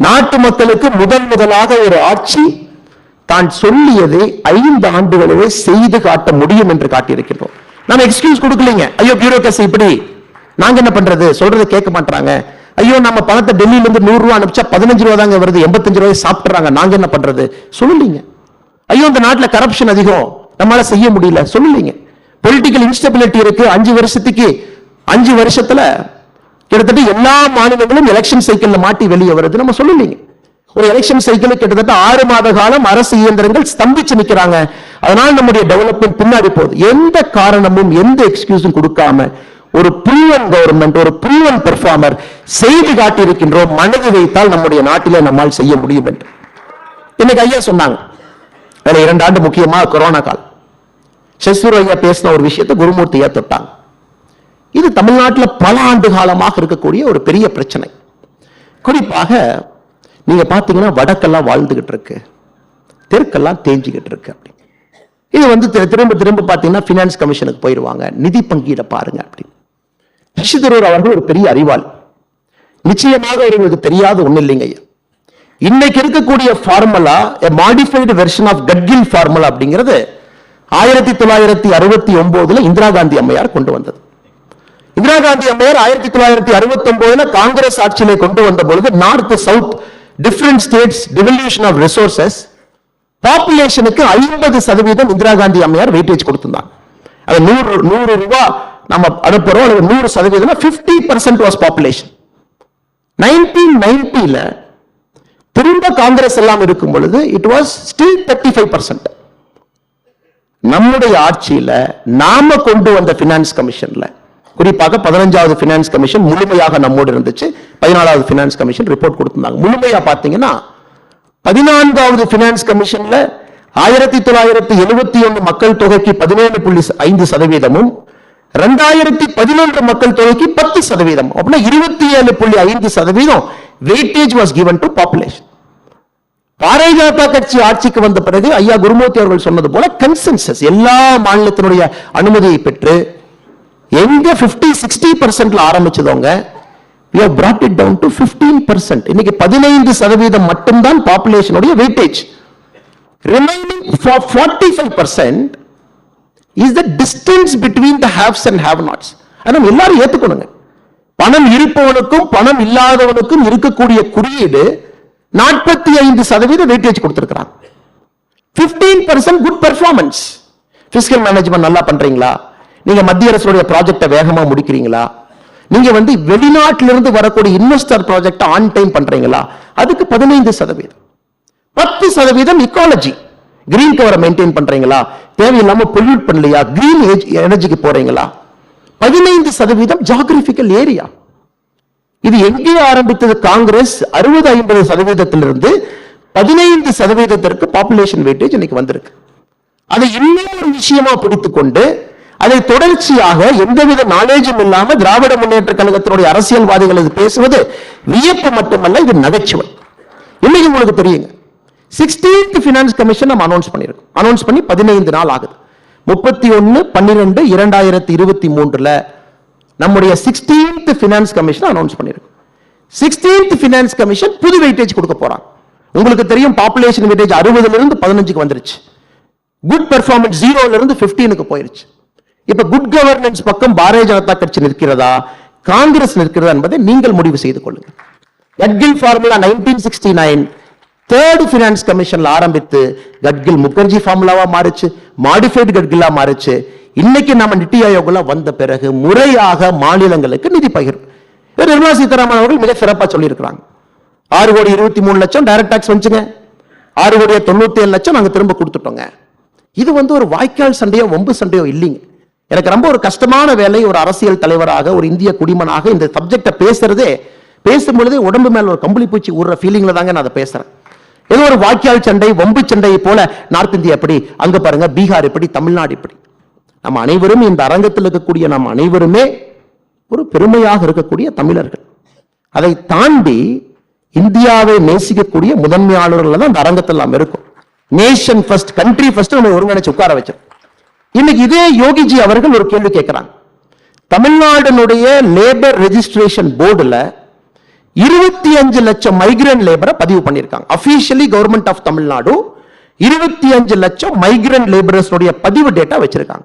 நாட்டு மக்களுக்கு முதலாக ஒரு ஆட்சி தான் சொல்லியதை 5 ஆண்டுகளிலே செய்து காட்ட முடியும் என்று காட்டியிருக்கிறோம். நம்ம எக்ஸ்கியூஸ் கொடுக்கலீங்க. ஐயோ பியூரோக்ரசி இப்படி, நாங்க என்ன பண்றது, சொல்றது கேட்க மாட்டாங்க. ஐயோ நம்ம பணத்தை டெல்லியில இருந்து 100 ரூபாய் அனுப்பிச்சா 15 ரூபாய் தாங்க வருது, 85 ரூபாய் சாப்பிட்டுறாங்க, நாங்க என்ன பண்றது சொல்லலீங்க. ஐயோ இந்த நாட்டுல கரப்ஷன் அதிகம், நம்மளால செய்ய முடியல சொல்லலீங்க. பொலிட்டிக்கல் இன்ஸ்டபிலிட்டி இருக்கு, 5 வருஷத்துல கிட்டத்தட்ட எல்லா மாநிலங்களும் எலெக்ஷன் சைக்கிள்ல மாட்டி வெளியே வருது, நம்ம சொல்லலீங்க. ஒரு எலெக்ஷன் சைக்கிள் கிட்டத்தட்ட 6 மாத காலம் அரசு இயந்திரங்கள் ஸ்தம்பிச்சு நிக்கிறாங்க. அதனால நம்முடைய டெவலப்மெண்ட் பின்னாடி போகுது. எந்த காரணமும் எந்த எக்ஸ்கியூஸும் கொடுக்காம ஒரு ப்ரூவன் கவர்மெண்ட், ஒரு ப்ரூவன் பெர்ஃபார்மர் செய்து காட்டி இருக்கின்றோம். மனது வைத்தால் நம்முடைய நாட்டிலே நம்மால் செய்ய முடியும் என்று இன்னைக்கு ஐயா சொன்னாங்க. 2 ஆண்டு முக்கியமா கொரோனா காலம் சசிதரூர் ஐயா பேசின ஒரு விஷயத்தை குருமூர்த்தி ஐயா தொட்டாங்க. இது தமிழ்நாட்டில் பல ஆண்டு காலமாக இருக்கக்கூடிய ஒரு பெரிய பிரச்சனை. குறிப்பாக நீங்க பாத்தீங்கன்னா வடக்கெல்லாம் வாழ்ந்துகிட்டு இருக்கு, தெற்கெல்லாம் தேஞ்சிக்கிட்டு இருக்கு. அப்படி இது திரும்ப பாத்தீங்கன்னா பினான்ஸ் கமிஷனுக்கு போயிருவாங்க, நிதி பங்கீட பாருங்க அப்படி. சசிதரூர் அவர்கள் ஒரு பெரிய அறிவாளி, நிச்சயமாக அவர்களுக்கு தெரியாத ஒண்ணு இல்லைங்க. இன்னைக்கு இருக்கக்கூடிய formula modified version of Gadgil formula அப்படிங்கிறது 1969 இந்திரா காந்தி அம்மையார் கொண்டு வந்தது. இந்திரா காந்தி அம்மையார் 1969 காங்கிரஸ் ஆட்சியிலே கொண்டு வந்த பொழுது north south different states devolution of resources பாப்புலேஷனுக்கு 50% இந்திரா காந்தி அம்மையார் வெயிட்டேஜ் கொடுத்திருந்தாங்க. அது 100 ரூபாய் நம்ம அனுப்புறோம், அல்லது 100% 50% வாஸ் பாப்புலேஷன். 1990 திரும்ப காங்கிரஸ் எல்லாம் இருக்கும் பொழுது இட் வாஸ் ஸ்டில் 35%. நம்முடைய ஆட்சியில நாம கொண்டு வந்த பினான்ஸ் கமிஷன்ல, குறிப்பாக 15வது பினான்ஸ் கமிஷன் முழுமையாக நம்மோடு இருந்துச்சு. 14வது பினான்ஸ் கமிஷன் ரிப்போர்ட் கொடுத்திருந்தாங்க. முழுமையா பாத்தீங்கன்னா 14வது பினான்ஸ் கமிஷன்ல 1971 மக்கள் தொகைக்கு 17.5%, 2011 மக்கள் தொகைக்கு 10%, அப்படின்னா 27.5% weightage was given to population. Bharatiya Janata கட்சி ஆட்சிக்கு வந்த பிறகு ஐயா குருமூர்த்தி அவர்கள் சொன்னது போல கன்சென்சஸ் எல்லா மாநிலத்தினுடைய அனுமதியை பெற்று எங்க 50-60% ஆரம்பிச்சதவங்க we have brought it down to 15%. இன்னைக்கு 15% மட்டும்தான் பாப்புலேஷனுடைய weightage. Remaining for 45% is the distance between the haves and have-nots. ஆனா எல்லாரும் ஏத்துக்கணுங்க. பணம் இருப்பவனுக்கும் பணம் இல்லாதவனுக்கும் இருக்கக்கூடிய குறியீடு 45% வெயிட்டேஜ் கொடுத்திருக்கிறாங்க. 15% குட் பெர்ஃபார்மன்ஸ். பிஸ்கல் மேனேஜ்மெண்ட் நல்லா பண்றீங்களா? நீங்க மத்திய அரசுடைய ப்ராஜெக்டை வேகமா முடிக்கிறீங்களா? நீங்க வெளிநாட்டிலிருந்து வரக்கூடிய இன்வெஸ்டர் ப்ராஜெக்ட் ஆன் டைம் பண்றீங்களா? அதுக்கு 15%. 10% இக்காலஜி, கிரீன் கவரை மெயின்டைன் பண்றீங்களா? தேவையில்லாம பொல்யூட் பண்ணலையா? கிரீன் எனர்ஜிக்கு போறீங்களா? 15% ஜியோகிராபிக்கல் ஏரியா. இது எங்கே ஆரம்பித்தது? காங்கிரஸ் 60-50%இலிருந்து 15% பாப்புலேஷன் வெயிட்டேஜ் இன்னைக்கு வந்திருக்கு. அதை இன்னொரு விஷயமா பிடித்துக் கொண்டு அதை தொடர்ச்சியாக எந்தவித நாலேஜும் இல்லாம திராவிட முன்னேற்ற கழகத்தினுடைய அரசியல்வாதிகள் இது பேசுவது வியப்பு மட்டுமல்ல, இது நகைச்சுவை. இன்னைக்கு உங்களுக்கு தெரியுங்க, 16th ஃபினான்ஸ் கமிஷன் நம்ம அனௌன்ஸ் பண்ணியிருக்கோம். அனௌன்ஸ் பண்ணி 15 நாள் ஆகுது. 31/12/2023 நம்முடைய 16th ஃபினான்ஸ் கமிஷன் அனௌன்ஸ் பண்ணியிருக்கோம். 16th ஃபினான்ஸ் கமிஷன் புது வெயிட்டேஜ் கொடுக்க போறாங்க. உங்களுக்கு தெரியும், பாப்புலேஷன் வெயிட்டேஜ் 60 15க்கு வந்துருச்சு. குட் பெர்ஃபார்மன்ஸ் 0 15க்கு போயிருச்சு. இப்ப குட் கவர்னன்ஸ் பக்கம் பாரதிய ஜனதா கட்சி நிற்கிறதா, காங்கிரஸ் நிற்கிறதா என்பதை நீங்கள் முடிவு செய்து கொள்ளுங்கள். கட்கில் ஃபார்முலா 1969 தேர்ட் ஃபினான்ஸ் கமிஷன்ல ஆரம்பித்து கட்கில் முகர்ஜி ஃபார்முலாவா மாறுச்சு, மாடிஃபைடு கட்கிலா மாறுச்சு. இன்னைக்கு நம்ம நித்தி ஆயோக்ல வந்த பிறகு முறையாக மாநிலங்களுக்கு நிதி பகிர்வு. நிர்மலா சீதாராமன் அவர்கள் மிக சிறப்பாக சொல்லி இருக்கிறாங்க. 6,23,00,000 டைரக்ட் டாக்ஸ் வந்துச்சுங்க, 6,97,00,000 நாங்க திரும்ப கொடுத்துட்டோங்க. இது ஒரு வாய்க்கால் சண்டையோ வம்பு சண்டையோ இல்லைங்க. எனக்கு ரொம்ப ஒரு கஷ்டமான வேலை, ஒரு அரசியல் தலைவராக, ஒரு இந்திய குடிமனாக இந்த சப்ஜெக்டை பேசும்பொழுதே உடம்பு மேல ஒரு கம்பளி பூச்சி ஊடுற ஃபீலிங்ல தாங்க நான் அதை பேசுறேன். ஏதோ ஒரு வாய்க்கால் சண்டை வம்பு சண்டையை போல நார்த் இந்தியா எப்படி, அங்க பாருங்க பீகார் எப்படி, தமிழ்நாடு எப்படி. நம்ம அனைவரும் இந்த அரங்கத்தில் இருக்கக்கூடிய நம்ம அனைவருமே ஒரு பெருமையாக இருக்கக்கூடிய தமிழர்கள். அதை தாண்டி இந்தியாவை நேசிக்கக்கூடிய முதன்மையாளர்கள் தான் இந்த அரங்கத்தில் நாம் இருக்கும். நேஷன் ஃபர்ஸ்ட், கண்ட்ரி ஃபர்ஸ்ட் நம்ம ஒருங்கிணைச்சு உட்கார வச்சிருக்கோம். இன்னைக்கு இதே யோகிஜி அவர்கள் ஒரு கேள்வி கேட்கிறாங்க. தமிழ்நாடுடைய லேபர் ரெஜிஸ்ட்ரேஷன் போர்டுல 25 லட்சம் மைக்ரண்ட் லேபரை பதிவு பண்ணியிருக்காங்க. அபிஷியலி கவர்மெண்ட் ஆஃப் தமிழ்நாடு 25 லட்சம் மைக்ரண்ட் லேபரர்ஸ் பதிவு டேட்டா வச்சிருக்காங்க.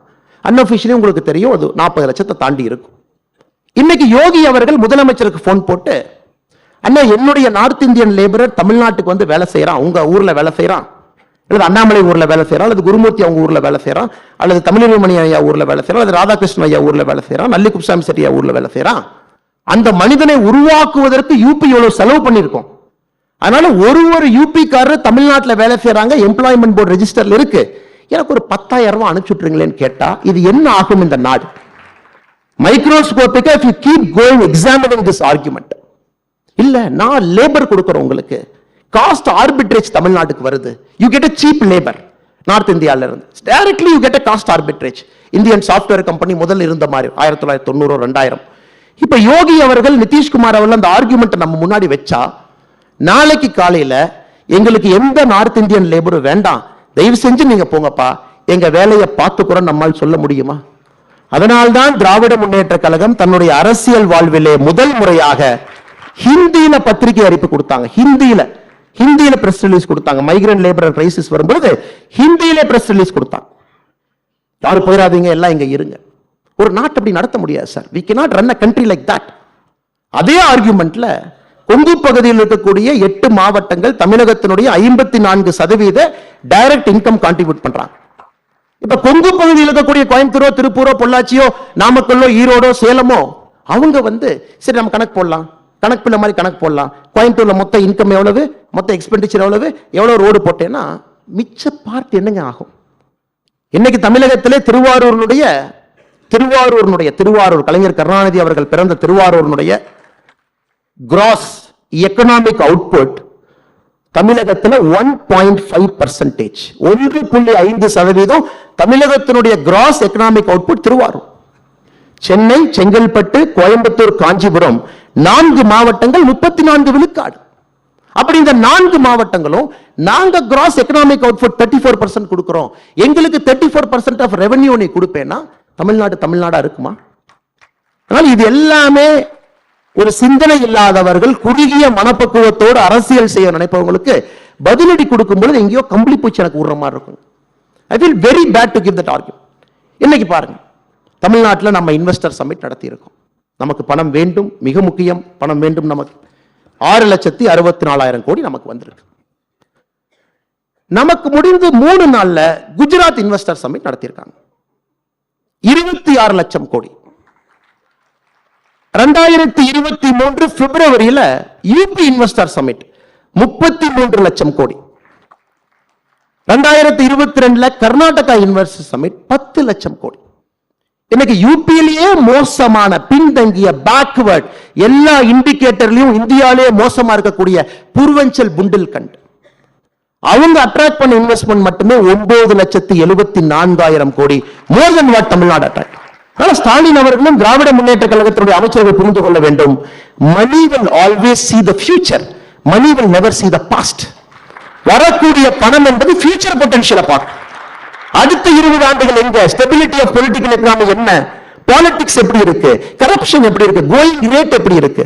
அன்அபிஷியலி உங்களுக்கு தெரியும், அது 40 லட்சத்தை தாண்டி இருக்கும். இன்னைக்கு யோகி அவர்கள் முதலமைச்சருக்கு போன் போட்டு, அண்ணா என்னுடைய நார்த் இந்தியன் லேபரர் தமிழ்நாட்டுக்கு வேலை செய்யறான், உங்க ஊர்ல வேலை செய்யறான், அல்லது அண்ணாமலை ஊர்ல வேலை செய்யறான், அல்லது குருமூர்த்தி அவங்க ஊர்ல வேலை செய்யறான், அல்லது தமிழினமணி ஐயா ஊர்ல வேலை செய்யறான், அல்லது ராதாகிருஷ்ணன் ஐயா ஊர்ல வேலை செய்யறான், நல்லி குப்சாமி செட்டி ஐயா ஊர்ல வேலை செய்யறான். அந்த மனிதனை உருவாக்குவதற்கு யூபி எவ்வளவு செலவு பண்ணிருக்கோம். அதனால ஒரு யூபி காரர் தமிழ்நாட்டில் வேலை செய்யறாங்க, எம்ப்ளாய்மெண்ட் போர்டு ரெஜிஸ்டர்ல இருக்கு, எனக்கு ஒரு 10,000 ரூபாய் அனுப்பிச்சுட்றீங்களேன்னு கேட்டா இது என்ன ஆகும் இந்த நாடு? மைக்ரோஸ்கோபிக்கா if you keep going examining this argument, இல்ல நான் லேபர் கொடுக்கிறேன் உங்களுக்கு, காஸ்ட் ஆர்பிட்ரேஜ் தமிழ்நாட்டுக்கு வருது, you get a cheap labor north இந்தியால இருந்து, directly you get a cost arbitrage. Indian software company முதல்ல இருந்த மாதிரி 1990 2000. இப்ப யோகி அவர்கள் நிதிஷ்குமார் அவர்கள் அந்த ஆர்குமெண்ட் நம்ம முன்னாடி வச்சா, நாளைக்கு காலையில எங்களுக்கு எந்த நார்த் இந்தியன் லேபரும் வேண்டாம், தயவு செஞ்சு நீங்க போங்கப்பா, எங்க வேலையை பார்த்துக்கிறோம் நம்மால் சொல்ல முடியுமா? அதனால்தான் திராவிட முன்னேற்ற கழகம் தன்னுடைய அரசியல் வாழ்விலே முதல் முறையாக ஹிந்தியில பத்திரிகை அறிப்பு கொடுத்தாங்க. ஹிந்தியில பிரஸ் ரிலீஸ் கொடுத்தாங்க. மைக்ரண்ட் லேபர் கிரைசிஸ் வரும்போது ஹிந்தியில பிரஸ் ரிலீஸ் கொடுத்தாங்க. யாரும் போயிடாதீங்க, எல்லாம் இங்க இருங்க. ஒரு நாட்டை அப்படி நடத்த முடியாது sir. we cannot run a country like that. அதே ஆர்குமெண்ட்ல கொங்கு பகுதியில் இருக்கக்கூடிய 8 மாவட்டங்கள் தமிழகத்தினுடைய 54% டைரக்ட் இன்கம் கான்ட்ரிபியூட் பண்றாங்க. இப்ப கொங்கு பகுதியில் இருக்கக்கூடிய கோயம்புத்தூரோ, திருப்பூரோ, பொள்ளாச்சியோ, நாமக்கல்லோ, ஈரோடோ, சேலமோ அவங்க சரி நம்ம கணக்கு போடலாம், கணக்கு பிள்ளை மாதிரி கணக்கு போடலாம். கோயம்புத்தூர்ல மொத்த இன்கம் எவ்வளவு, மொத்த எக்ஸ்பெண்டிச்சர் எவ்வளவு ரோடு போட்டேன்னா மிச்ச பார்ட் என்னங்க ஆகும்? இன்னைக்கு தமிழகத்திலே திருவாரூர் கலைஞர் கருணாநிதி அவர்கள் பிறந்த திருவாரூரினுடைய கிராஸ் எக்கனாமிக் அவுட்புட் தமிழகத்தில் 1.5%, 1.5% தமிழகத்தினுடைய gross economic output Thiruvarur. Chennai, Chengalpattu, Coimbatore, Kanchipuram 4 மாவட்டங்கள் 34 விழுக்காடு. அப்படி இந்த 4 மாவட்டங்களும் நாங்க கிராஸ் எக்கனாமிக் அவுட்புட் 34% கொடுக்கிறோம், எங்களுக்கு 34% ஆஃப் ரெவென்யூ நீ கொடுப்பேன்னா தமிழ்நாடா இருக்குமா? அதனால இது எல்லாமே ஒரு சிந்தனை இல்லாதவர்கள், குறுகிய மனப்பக்குவத்தோடு அரசியல் செய்ய நினைப்பவங்களுக்கு பதிலடி கொடுக்கும் பொழுது எங்கேயோ கம்பளி பூச்சி எனக்கு விடுற மாதிரி இருக்கும். I feel very bad to give that argument. இன்னைக்கு பாருங்க, தமிழ்நாட்டில் நம்ம இன்வெஸ்டர் சமிட் நடத்தி இருக்கோம். நமக்கு பணம் வேண்டும், மிக முக்கியம், பணம் வேண்டும். நமக்கு 6,64,000 கோடி நமக்கு வந்திருக்கு. நமக்கு முடிந்து 3 நாள்ல குஜராத் இன்வெஸ்டர் சமிட் நடத்தியிருக்காங்க, 26 லட்சம் கோடி. 2023 பிப்ரவரியில யூபி இன்வெஸ்டர் சமிட் 33 லட்சம் கோடி. 2022 கர்நாடகா இன்வெஸ்டர் சமிட் 10 லட்சம் கோடி. இன்னைக்கு யூபியிலேயே மோசமான, பின்தங்கிய, பேக்வர்ட், எல்லா இண்டிகேட்டர்லயும் இந்தியாவிலேயே மோசமா இருக்கக்கூடிய பூர்வஞ்சல் புண்டில்கண்ட், அவங்க அட்ராக்ட் பண்ண இன்வெஸ்ட்மெண்ட் மட்டுமே 9,74,000 கோடி, மோர் தென் வாட் தமிழ்நாடு அட்ராக்ட். அதனால ஸ்டாலின் அவர்களும் திராவிட முன்னேற்ற கழகத்தினுடைய அமைச்சர்கள் புரிந்து கொள்ள வேண்டும், மணி will always see the future, money will never see the past. வரக்கூடிய பணம் என்பது ஃபியூச்சர் பொட்டன்ஷியலை பார்க்கும். அடுத்த 20 ஆண்டுகள் எங்க, ஸ்டெபிலிட்டி ஆஃப் பொலிட்டிக்கல் எக்கனாமி என்ன, பாலிடிக்ஸ் எப்படி இருக்கு, கரப்ஷன் எப்படி இருக்கு, கோயிங் ரேட் எப்படி இருக்கு,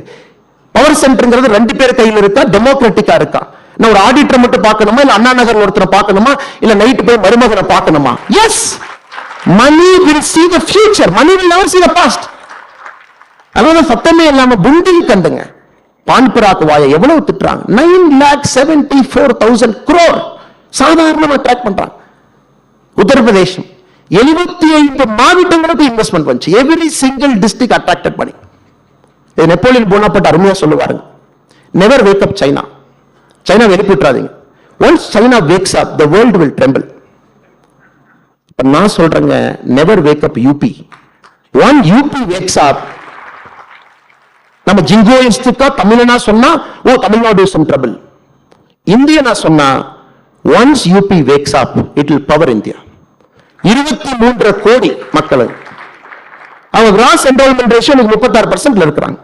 பவர் சென்டர்ங்கிறது 2 பேர் கையில் இருக்கா, டெமோக்ராட்டிக்கா இருக்கா? நான் ஒரு ஆடிட்டர் மட்டும் பார்க்கணுமா, இல்ல அண்ணா நகர் ஒருத்தரை பார்க்கணுமா, இல்ல நைட்டு போய் மருமகனை பார்க்கணுமா? Yes, Mani will see the future, money will never see the past. அதனால சத்தமே இல்லாம புண்டில் கண்டுங்க, பான்பராக் வாயை எவ்வளவு திட்டுறாங்க, 9,74,000 crore சாதாரணமா ட்ராக் பண்றாங்க. உத்தரப்பிரதேசம் 75 மாவட்டங்களுக்கு இன்வெஸ்ட்மெண்ட் வந்துச்சு, எவ்ரி சிங்கிள் டிஸ்ட்ரிக்ட் அட்ராக்டட் பண்ணி. இது நெப்போலியன் போனாப்பட்ட அருமையா சொல்லுவாருங்க, never wake up China, China எழுப்பிட்டுறாதீங்க, once China wakes up the world will tremble. இப்ப நான் சொல்றேங்க, never wake up UP, one UP wakes up, நம்ம ஜிங்கோயிஸ்டிக்கா தமிழனா சொன்னா oh Tamil Nadu is in trouble, இந்தியனா சொன்னா once UP wakes up it will power India. 23 கோடி மக்கள், அவங்க கிராஸ் என்ரோல்மெண்ட் ரேஷியோ 36% இருக்கிறாங்க.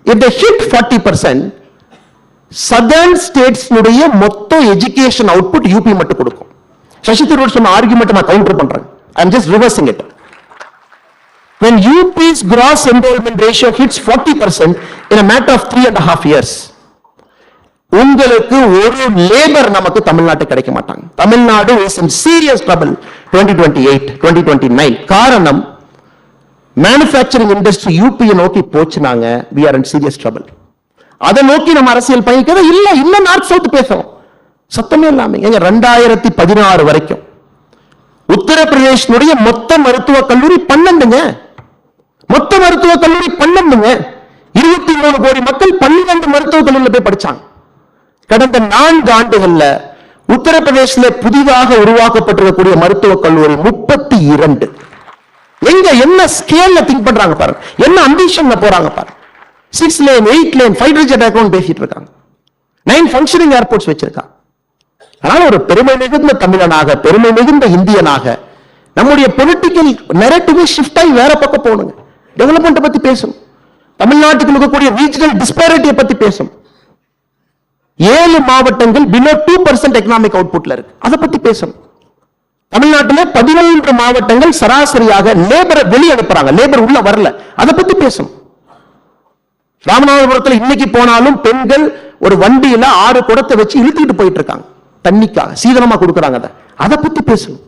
if they hit 40%, சதர்ன் ஸ்டேட்ஸ்னுடைய மொத்த எஜுகேஷன் அவுட்புட் யூபி மட்டும் கொடுக்கும். சசி தரூர் சொன்ன ஆர்குமெண்ட் நான் கவுண்டர் பண்றேன், I am just reversing it. when UP's gross enrollment ratio hits 40% in a matter of 3.5 years, உங்களுக்கு ஒரு லேபர் நமக்கு தமிழ்நாட்டுக்கு கிடைக்க மாட்டாங்க. Tamil Nadu is in serious trouble 2028 2029. காரணம், மேனுஃபேக்சரிங் இண்டஸ்ட்ரி யூபியை நோக்கி போச்சுனாங்க, we are in serious trouble. அதை நோக்கி நம்ம அரசியல் பயணிக்கிறது இல்ல, இன்னும் நார்த் சவுத் பேசுறோம், சத்தமே இல்லாம. எங்க 2016 வரைக்கும் உத்தரப்பிரதேசனுடைய மொத்த மருத்துவக் கல்லூரி 12ங்க, மொத்த மருத்துவக் கல்லூரி 12ங்க, 23 கோடி மக்கள் 12 மருத்துவக் கல்லூரியில் போய் படிச்சாங்க. கடந்த 4 ஆண்டுகள்ல உத்தரப்பிரதேசத்தில் புதிதாக உருவாக்கப்பட்டிருக்கக்கூடிய மருத்துவக் கல்லூரி 32. எங்க என்ன ஸ்கேல்ல திங்க் பண்றாங்க பாருங்க, என்ன அம்பிஷன்ல போறாங்க பாருங்க. 6 lane 8 lane fighter jet account பேசிட்டு இருக்காங்க, 9 ஃபங்க்ஷனிங் ஏர்போர்ட்ஸ் வச்சிருக்காங்க. அதனால ஒரு பெருமை மிகுந்த தமிழனாக, பெருமை மிகுந்த இந்தியனாக நம்முடைய பொலிட்டிக்கல் நெரேட்டிவ் ஷிஃப்ட் ஆகி வேற பக்கம் போகணுங்க. டெவலப்மெண்ட் பத்தி பேசணும், தமிழ்நாட்டுக்கு இருக்கக்கூடிய ரீஜனல் டிஸ்பாரிட்டியை பத்தி பேசணும். 7 மாவட்டங்கள் பிலோ 2% எக்கனாமிக் அவுட்புட்ல இருக்கு, அதை பத்தி பேசணும். தமிழ்நாட்டில் 11 மாவட்டங்கள் சராசரியாக லேபரை வெளியே அனுப்புறாங்க, லேபர் உள்ள வரல, அதை பத்தி பேசணும். ராமநாதபுரத்தில் இன்னைக்கு போனாலும் பெண்கள் ஒரு வண்டியில 6 குடத்தை வச்சு இழுத்துட்டு போயிட்டு இருக்காங்க, தண்ணிக்காக சீதனமா கொடுக்குறாங்க, அதை பத்தி பேசணும்.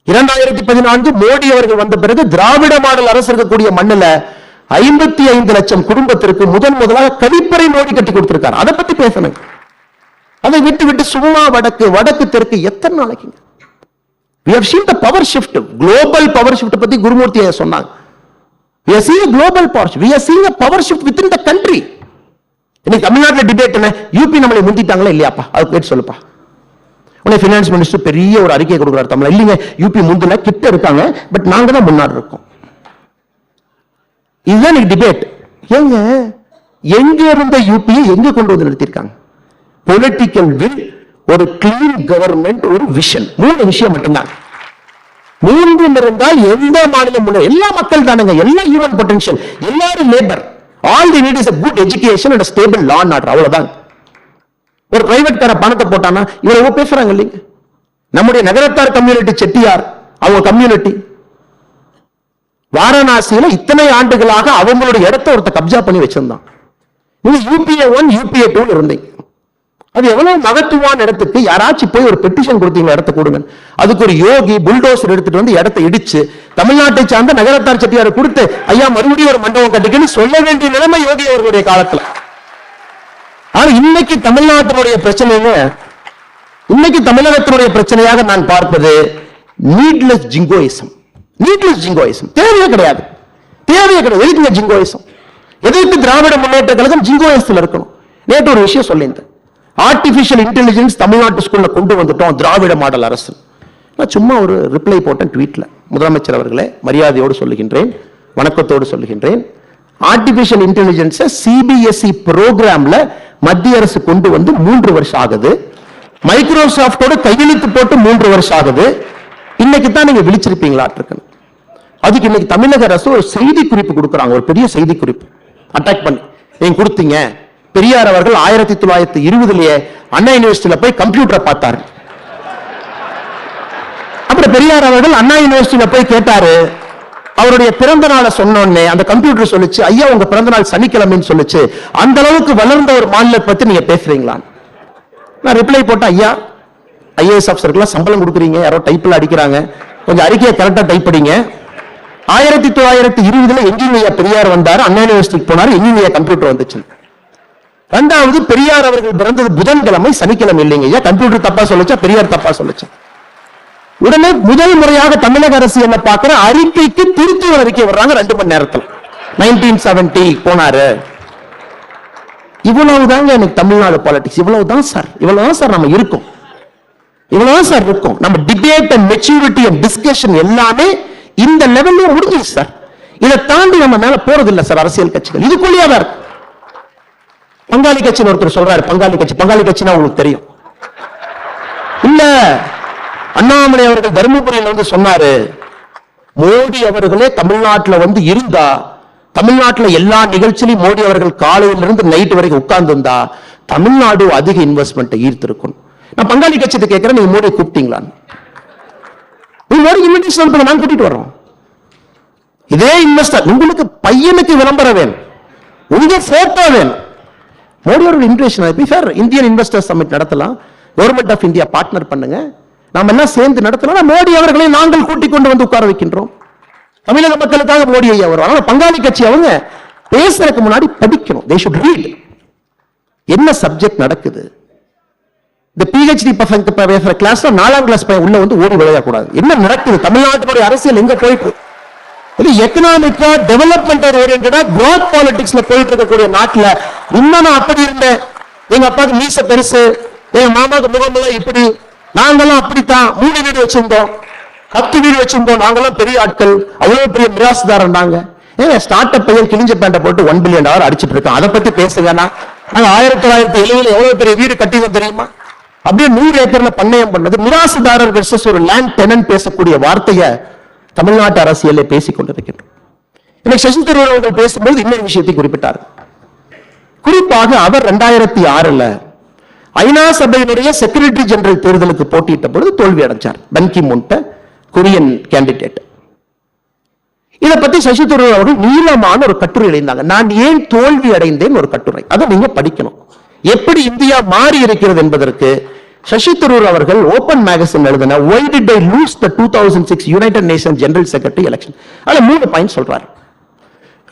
2014 மோடி அவர்கள் வந்த பிறகு திராவிட மாடல் அரசு இருக்கக்கூடிய மண்ணில் 55 லட்சம் குடும்பத்திற்கு முதலாக கழிப்பறை மோடி கட்டி கொடுத்திருக்காரு, அதை பத்தி பேசணும். அதை விட்டு சும்மா வடக்கு தெற்கு எத்தனை நாளைக்குங்க? We have seen the power shift, global power shift பத்தி குருமூர்த்தி சொன்னாங்க. We are seeing a global power shift, we are seeing a power shift within the country. இன்னைக்கு தமிழ்நாட்டில் டிபேட் என்ன, யூபி நம்மளை முந்திட்டாங்களா இல்லையாப்பா, அது கேட்டு சொல்லுப்பா. உடனே ஃபினான்ஸ் மினிஸ்டர் பெரிய ஒரு அறிக்கை கொடுக்குறாரு தமிழ், இல்லைங்க யூபி முந்தின கிட்ட இருக்காங்க, பட் நாங்க தான் முன்னாடி இருக்கோம். இதுதான் டிபேட். ஏங்க எங்க இருந்த யூபியை எங்க கொண்டு வந்து நிறுத்திருக்காங்க? பொலிட்டிக்கல் வில், ஒரு கிளீன் கவர்மெண்ட், ஒரு விஷன், 3 விஷயம் மட்டும்தான். 3 இருந்தால் எந்த மாநிலம், எல்லா மக்கள் தானுங்க, எல்லா ஹியூமன் பொட்டன்ஷியல், எல்லாரும் labour, all the need is a good education and a stable law and order, அவ்வளவுதான். ஒரு பிரைவேட் கார பணத்தை போட்டானா இவ்வளவு பேசுறாங்க இல்லைங்க. நம்முடைய நகரத்தார் கம்யூனிட்டி, செட்டியார் அவங்க கம்யூனிட்டி வாரணாசியில இத்தனை ஆண்டுகளாக அவங்களுடைய இடத்தை ஒருத்த கப்ஜா பண்ணி வச்சிருந்தான். நீங்க UPA 1 UPA 2 இருந்தீங்க. அது எவ்வளவு மகத்துவான இடத்துக்கு யாராச்சும் போய் ஒரு பெட்டிஷன் கொடுத்தீங்க இடத்த கொடுங்க. அதுக்கு ஒரு யோகி புல்டோசர் எடுத்துட்டு வந்து இடத்தை இடிச்சு தமிழ்நாட்டை சார்ந்த நகரத்தார் செட்டியார் கொடுத்து ஐயா மறுபடியும் ஒரு மண்டபம் கட்டிக்கன்னு சொல்ல வேண்டிய நிலைமை யோகி அவர்களுடைய காலத்துல. ஆனா இன்னைக்கு தமிழ்நாட்டினுடைய பிரச்சனைங்க, இன்னைக்கு தமிழகத்தினுடைய பிரச்சனையாக நான் பார்ப்பது நீட்லெஸ் ஜிங்கோயிசம். நீட்லெஸ் ஜிங்கோயிசம் தேவையே கிடையாது, தேவையே கிடையாது. எதுக்குங்க ஜிங்கோயிசம்? எதற்கு திராவிட முன்னேற்ற கழகம் ஜிங்கோயிசத்தில் இருக்கணும்? நேற்று ஒரு விஷயம் சொல்லியிருந்தேன். ஆர்டிபிஷியல் இன்டெலிஜென்ஸ் தமிழ்நாட்டு ஸ்கூல்ல கொண்டு வந்துட்டோம் திராவிட மாடல் அரசு. நான் சும்மா ஒரு ரிப்ளை போட்டேன் ட்வீட்ல. முதலமைச்சர் அவர்களே, மரியாதையோடு சொல்லுகின்றேன், வணக்கத்தோடு சொல்லுகின்றேன். ஆர்டிபிஷியல் இன்டெலிஜென்ஸை CBSE ப்ரோக்ராம்ல மத்திய அரசு கொண்டு வந்து 3 வருஷம் ஆகுது. மைக்ரோசாப்டோட கையெழுத்து போட்டு 3 வருஷம் ஆகுது. இன்னைக்கு தான் நீங்க விழிச்சிருப்பீங்களா இருக்குன்னு. அதுக்கு இன்னைக்கு தமிழக அரசு ஒரு செய்தி குறிப்பு கொடுக்குறாங்க, ஒரு பெரிய செய்தி குறிப்பு அட்டாக் பண்ணி நீங்க கொடுத்தீங்க. பெரியார் அவர்கள் 1920 அண்ணா யூனிவர்சிட்டியில போய் கம்ப்யூட்டரை பார்த்தாரு. அப்புறம் பெரியார் அவர்கள் அண்ணா யூனிவர்சிட்டியில போய் கேட்டாரு. அவருடைய பிறந்த நாளை சொன்னோன்னே அந்த கம்ப்யூட்டர் சொல்லுச்சு, ஐயா உங்க பிறந்த நாள் சனிக்கிழமைன்னு சொல்லுச்சு. அந்த அளவுக்கு வளர்ந்த ஒரு மாநிலத்தை பத்தி நீங்க பேசுறீங்களா? நான் ரிப்ளை போட்டேன், ஐயா IAS ஆஃபீஸருக்குலாம் சம்பளம் கொடுக்குறீங்க, யாரோ டைப்ல அடிக்கிறாங்க, கொஞ்சம் அறிக்கையை கரெக்டா டைப் படிங்க. 1920 எங்கேயும் பெரியார் வந்தாரு, அண்ணா யூனிவர்சிட்டிக்கு போனாரு, எங்கேயும் கம்ப்யூட்டர் வந்துச்சு. ரெண்டாவது, பெரியார் அவர்கள் பிறந்தது புதன்கிழமை, சனிக்கிழமை இல்லைங்க ஐயா. கம்ப்யூட்டர் தப்பா சொல்லுச்சா, பெரியார் தப்பா சொல்லுச்சு. உடனே முதல் முறையாக தமிழக அரசு என்ன பார்க்கிற அறிக்கைக்கு திருத்துவ அறிக்கை வர்றாங்க 2 மணி நேரத்தில். 1970 போனாரு. இவ்வளவுதாங்க எனக்கு தமிழ்நாடு பாலிடிக்ஸ். இவ்வளவுதான் சார், இவ்வளவுதான் சார் நம்ம இருக்கோம், இவ்வளவுதான் சார் இருக்கும். நம்ம debate and maturity and discussion எல்லாமே இந்த லெவல்ல முடிஞ்சிச்சு சார். இதை தாண்டி நம்ம மேல போறது இல்ல சார் அரசியல் கட்சிகள். இதுக்குள்ளேயே தான் இருக்கு. பங்காளி கட்சின்னு ஒருத்தர் சொல்றாரு, பங்காளி கட்சி, பங்காளி கட்சினா உங்களுக்கு தெரியும் இல்ல? அண்ணாமலை அவர்கள் தர்மபுரியில் வந்து சொன்னாரு, மோடி அவர்களே தமிழ்நாட்டில் வந்து இருந்தா, தமிழ்நாட்டில் எல்லா நிகழ்ச்சியிலும் மோடி அவர்கள் காலையிலிருந்து நைட் வரைக்கும் உட்கார்ந்து இருந்தா தமிழ்நாடு அதிக இன்வெஸ்ட்மெண்ட் ஈர்த்திருக்கும். நான் பங்காளி கட்சியை கேட்கிறேன், நீங்க மோடி கூப்பிட்டீங்களா? இன்விடேஷன் அனுப்புங்க, நான் கூட்டிட்டு வரோம். இதே இன்வெஸ்டர் உங்களுக்கு பையனுக்கு விளம்பரம் வேணும், உங்க போட்டோ வேணும். மோடி அவர்கள் இன்விடேஷன் அனுப்பி சார் இந்தியன் இன்வெஸ்டர் சமிட் நடத்தலாம், கவர்மெண்ட் ஆஃப் இந்தியா பார்ட்னர் பண்ணுங்க, நாம எல்லாம் சேர்ந்து நடத்தலாம். மோடி அவர்களை நாங்கள் கூட்டிக் கொண்டு வந்து உட்கார வைக்கின்றோம். தமிழக மக்களுக்காக மோடி ஐயா வருவாங்க. பங்காளி கட்சி அவங்க பேசுறதுக்கு முன்னாடி படிக்கணும். they should read. என்ன சப்ஜெக்ட் நடக்குது? இந்த PhD பசங்க பேசுற கிளாஸ்ல 4ஆம் கிளாஸ் பையன் உள்ள வந்து ஓடி விளையாடக்கூடாது. என்ன நடக்குது? தமிழ்நாட்டுடைய அரசியல் எங்க போயிட்டு இது எக்கனாமிக்கா டெவலப்மெண்ட் ஓரியன்டா growth பாலிடிக்ஸ்ல போயிட்டு இருக்கக்கூடிய நாட்டுல இன்னும் நான் அப்படி இருந்தேன், எங்க அப்பாவுக்கு மீச பெருசு, எங்க மாமாவுக்கு முகமெல்லாம் இப்படி, நாங்கெல்லாம் அப்படித்தான் 3 வீடு வச்சிருந்தோம், 10 வீடு வச்சிருந்தோம், நாங்கெல்லாம் பெரிய ஆட்கள், அவ்வளவு பெரிய மிராசுதாரன் நாங்க. ஏங்க ஸ்டார்ட் அப் பையன் கிழிஞ்ச பேண்ட போட்டு $1 பில்லியன் அடிச்சிட்டு இருக்கோம். அதை பத்தி பேசுவேனா? நாங்க 1970 எவ்வளவு பெரிய வீடு கட்டினோம் தெரியுமா? அப்படியே 100 ஏக்கர்ல பண்ணையம் பண்ணது. மிராசுதாரர் வெர்சஸ் ஒரு லேண்ட் டெனன்ட் பேசக்கூடிய வார்த்தையை தமிழ்நாட்டு அரசியலை பேசிக் கொண்டிருக்கின்றோம். இன்னைக்கு சசி தரூர் அவர்கள் பேசும்போது இன்னொரு விஷயத்தை குறிப்பிட்டார். குறிப்பாக அவர் 2006 ஐநா சபையினுடைய செக்ரட்டரி ஜெனரல் தேர்தலுக்கு போட்டியிட்ட பொழுது தோல்வி அடைஞ்சார். பன் கி மூன் கொரியன் கேண்டிடேட். இதை பத்தி சசி தரூர் அவர்கள் நீளமான ஒரு கட்டுரை எழுதினாங்க. நான் ஏன் தோல்வி அடைந்தேன் ஒரு கட்டுரை. அதை நீங்க படிக்கணும். எப்படி இந்தியா மாறி இருக்கிறது என்பதற்கு சசி தரூர் அவர்கள் ஓபன் மேகசின் எழுதின Why did I lose the 2006 United Nations General Secretary election? அதுல 3 பாயிண்ட் சொல்றாரு.